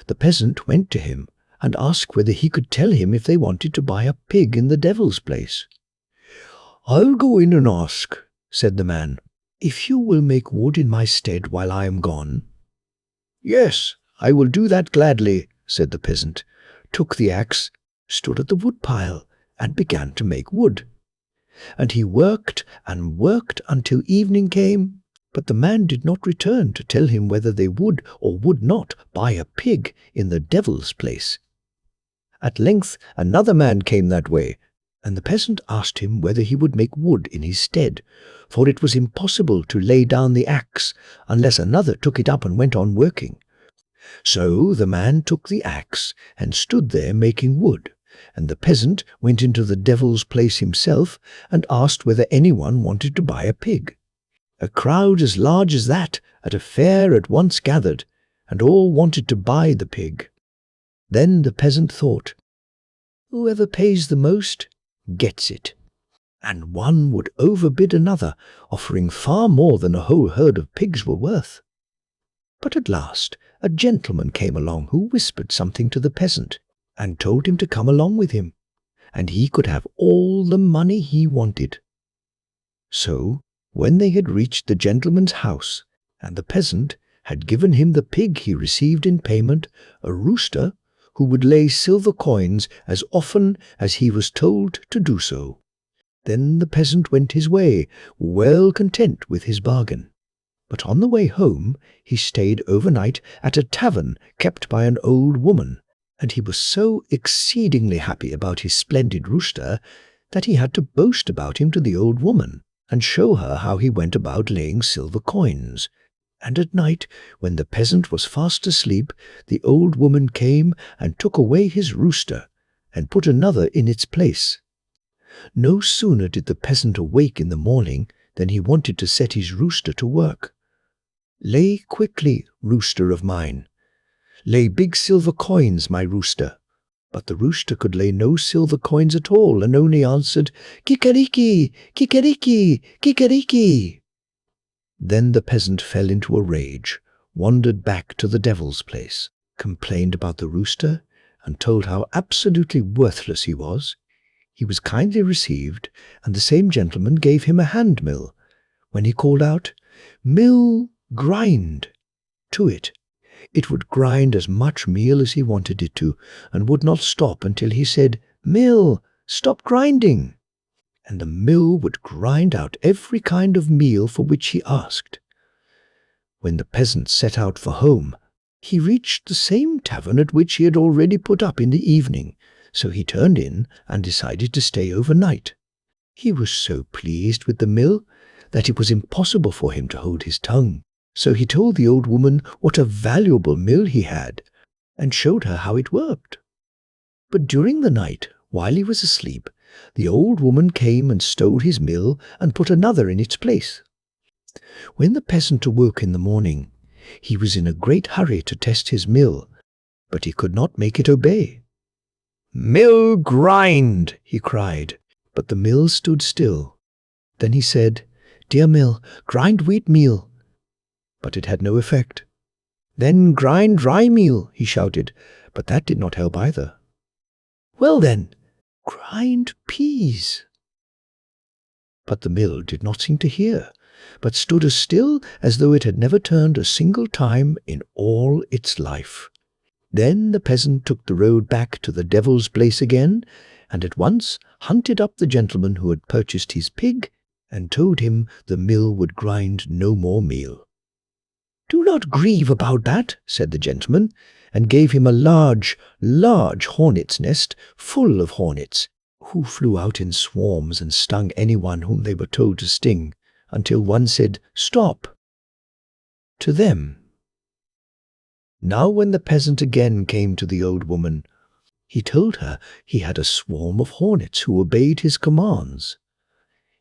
Speaker 1: The peasant went to him and asked whether he could tell him if they wanted to buy a pig in the devil's place. "I'll go in and ask," said the man, "if you will make wood in my stead while I am gone." "Yes, I will do that gladly," said the peasant, took the axe, stood at the woodpile, and began to make wood. And he worked and worked until evening came, but the man did not return to tell him whether they would or would not buy a pig in the devil's place. At length another man came that way, and the peasant asked him whether he would make wood in his stead, for it was impossible to lay down the axe unless another took it up and went on working. So the man took the axe and stood there making wood, and the peasant went into the devil's place himself and asked whether anyone wanted to buy a pig. A crowd as large as that at a fair at once gathered, and all wanted to buy the pig. Then the peasant thought, "Whoever pays the most gets it." And one would overbid another, offering far more than a whole herd of pigs were worth. But at last a gentleman came along who whispered something to the peasant, and told him to come along with him, and he could have all the money he wanted. So, when they had reached the gentleman's house, and the peasant had given him the pig he received in payment, a rooster, who would lay silver coins as often as he was told to do so. Then the peasant went his way, well content with his bargain. But on the way home he stayed overnight at a tavern kept by an old woman, and he was so exceedingly happy about his splendid rooster that he had to boast about him to the old woman, and show her how he went about laying silver coins. And at night, when the peasant was fast asleep, the old woman came and took away his rooster, and put another in its place. No sooner did the peasant awake in the morning than he wanted to set his rooster to work. "Lay quickly, rooster of mine. Lay big silver coins, my rooster." But the rooster could lay no silver coins at all, and only answered, "Kikeriki, kikeriki, kikeriki." Then the peasant fell into a rage, wandered back to the devil's place, complained about the rooster, and told how absolutely worthless he was. He was kindly received, and the same gentleman gave him a hand mill, when he called out, "Mill, grind," to it. It would grind as much meal as he wanted it to, and would not stop until he said, "Mill, stop grinding." And the mill would grind out every kind of meal for which he asked. When the peasant set out for home, he reached the same tavern at which he had already put up in the evening, so he turned in and decided to stay overnight. He was so pleased with the mill that it was impossible for him to hold his tongue. So he told the old woman what a valuable mill he had, and showed her how it worked. But during the night, while he was asleep, the old woman came and stole his mill and put another in its place. When the peasant awoke in the morning, he was in a great hurry to test his mill, but he could not make it obey. "Mill, grind!" he cried, but the mill stood still. Then he said, "Dear mill, grind wheat meal," but it had no effect. "Then grind rye meal," he shouted, but that did not help either. "Well then, grind peas." But the mill did not seem to hear, but stood as still as though it had never turned a single time in all its life. Then the peasant took the road back to the devil's place again, and at once hunted up the gentleman who had purchased his pig, and told him the mill would grind no more meal. "Do not grieve about that," said the gentleman, and gave him a large, large hornet's nest full of hornets, who flew out in swarms and stung anyone whom they were told to sting, until one said, "Stop," to them. Now when the peasant again came to the old woman, he told her he had a swarm of hornets who obeyed his commands.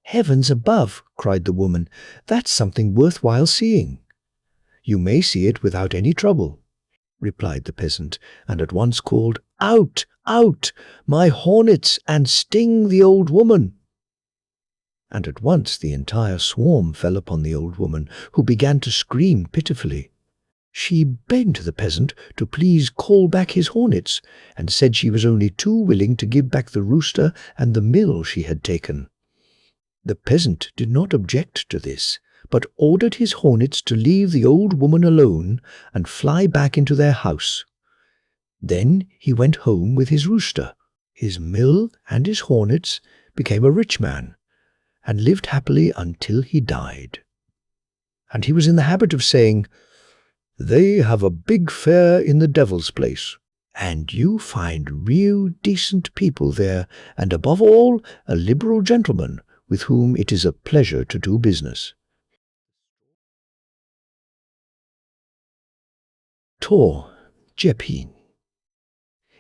Speaker 1: "Heavens above," cried the woman, "that's something worthwhile seeing." "You may see it without any trouble," replied the peasant, and at once called, "Out, out, my hornets, and sting the old woman." And at once the entire swarm fell upon the old woman, who began to scream pitifully. She begged the peasant to please call back his hornets, and said she was only too willing to give back the rooster and the mill she had taken. The peasant did not object to this, but ordered his hornets to leave the old woman alone and fly back into their house. Then he went home with his rooster, his mill and his hornets, became a rich man, and lived happily until he died. And he was in the habit of saying, "They have a big fair in the devil's place, and you find real decent people there, and above all a liberal gentleman with whom it is a pleasure to do business." Torre Jeppe.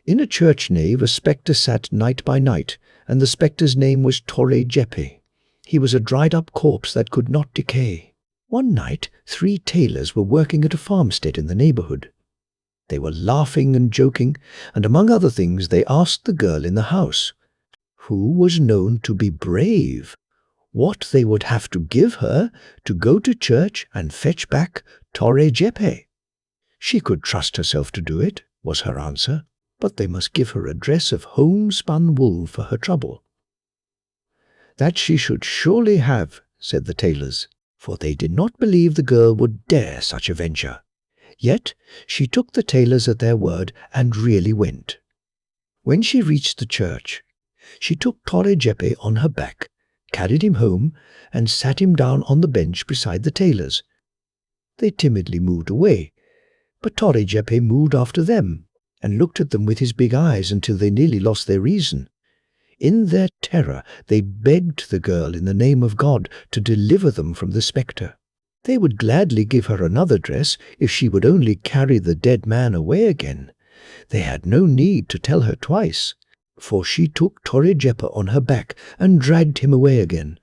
Speaker 1: In a church nave a spectre sat night by night, and the spectre's name was Torre Jeppe. He was a dried-up corpse that could not decay. One night 3 tailors were working at a farmstead in the neighbourhood. They were laughing and joking, and among other things they asked the girl in the house, who was known to be brave, what they would have to give her to go to church and fetch back Torre Jeppe. She could trust herself to do it, was her answer, but they must give her a dress of homespun wool for her trouble. That she should surely have, said the tailors, for they did not believe the girl would dare such a venture. Yet she took the tailors at their word and really went. When she reached the church, she took Torre Jeppe on her back, carried him home, and sat him down on the bench beside the tailors. They timidly moved away, but Torre Jeppe moved after them, and looked at them with his big eyes until they nearly lost their reason. In their terror they begged the girl in the name of God to deliver them from the spectre. They would gladly give her another dress if she would only carry the dead man away again. They had no need to tell her twice, for she took Torre Jeppe on her back and dragged him away again.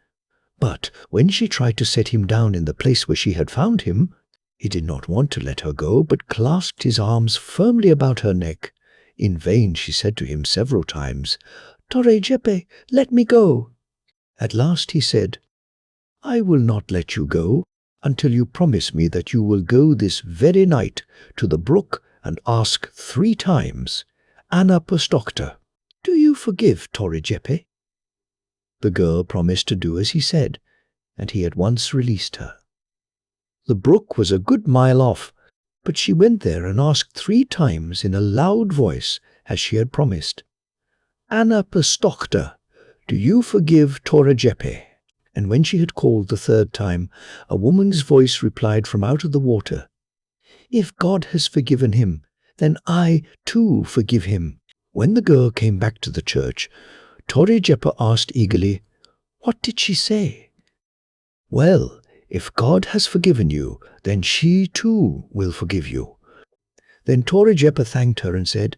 Speaker 1: But when she tried to set him down in the place where she had found him, he did not want to let her go, but clasped his arms firmly about her neck. In vain she said to him several times, "Torre Jeppe, let me go." At last he said, "I will not let you go until you promise me that you will go this very night to the brook and ask 3 times, 'Anna per Stokter, do you forgive Torre Jeppe?'" The girl promised to do as he said, and he at once released her. The brook was a good mile off, but she went there and asked 3 times in a loud voice, as she had promised, "Anna per Stokter, do you forgive Torre Jeppe?" And when she had called the 3rd time, a woman's voice replied from out of the water, "If God has forgiven him, then I, too, forgive him." When the girl came back to the church, Torre Jeppe asked eagerly, "What did she say?" Well, if God has forgiven you, then she too will forgive you." Then Torre Jeppe thanked her and said,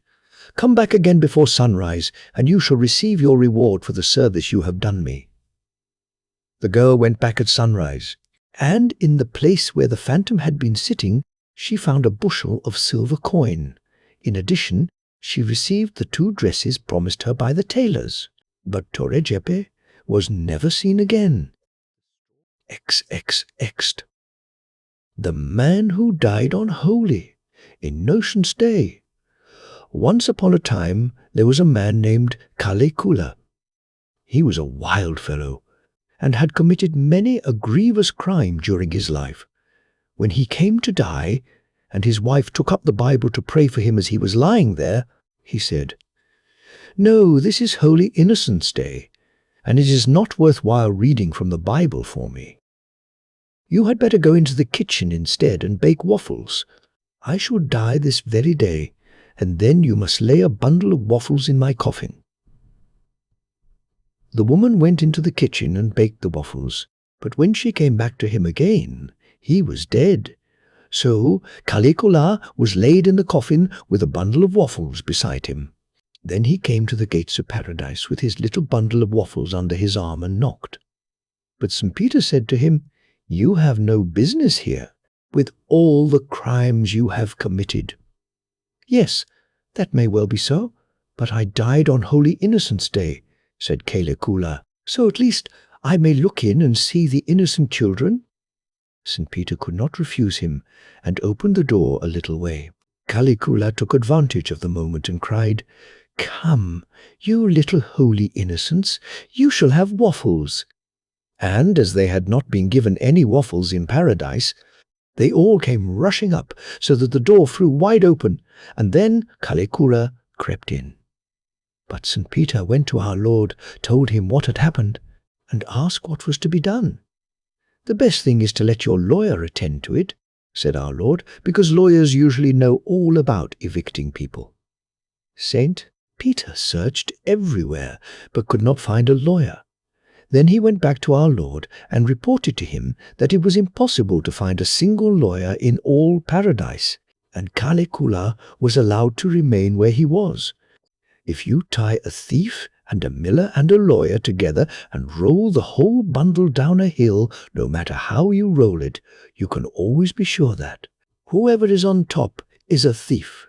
Speaker 1: "Come back again before sunrise, and you shall receive your reward for the service you have done me." The girl went back at sunrise, and in the place where the phantom had been sitting, she found a bushel of silver coin. In addition, she received the 2 dresses promised her by the tailors. But Torre Jeppe was never seen again. XXX. The Man Who Died on Holy, in Notion's Day. Once upon a time there was a man named Caligula. He was a wild fellow, and had committed many a grievous crime during his life. When he came to die, and his wife took up the Bible to pray for him as he was lying there, he said, "No, this is Holy Innocents' Day, and it is not worthwhile reading from the Bible for me. You had better go into the kitchen instead and bake waffles. I shall die this very day, and then you must lay a bundle of waffles in my coffin." The woman went into the kitchen and baked the waffles, but when she came back to him again, he was dead. So Caligula was laid in the coffin with a bundle of waffles beside him. Then he came to the gates of paradise with his little bundle of waffles under his arm and knocked. But St. Peter said to him, "You have no business here, with all the crimes you have committed." "Yes, that may well be so, but I died on Holy Innocents' Day," said Caligula, "so at least I may look in and see the innocent children." St. Peter could not refuse him, and opened the door a little way. Caligula took advantage of the moment and cried, "Come, you little holy innocents, you shall have waffles." And as they had not been given any waffles in paradise, they all came rushing up, so that the door flew wide open, and then Caligula crept in. But St. Peter went to our Lord, told him what had happened, and asked what was to be done. "The best thing is to let your lawyer attend to it," said our Lord, "because lawyers usually know all about evicting people." St. Peter searched everywhere, but could not find a lawyer. Then he went back to our Lord and reported to him that it was impossible to find a single lawyer in all paradise, and Caligula was allowed to remain where he was. If you tie a thief and a miller and a lawyer together and roll the whole bundle down a hill, no matter how you roll it, you can always be sure that whoever is on top is a thief.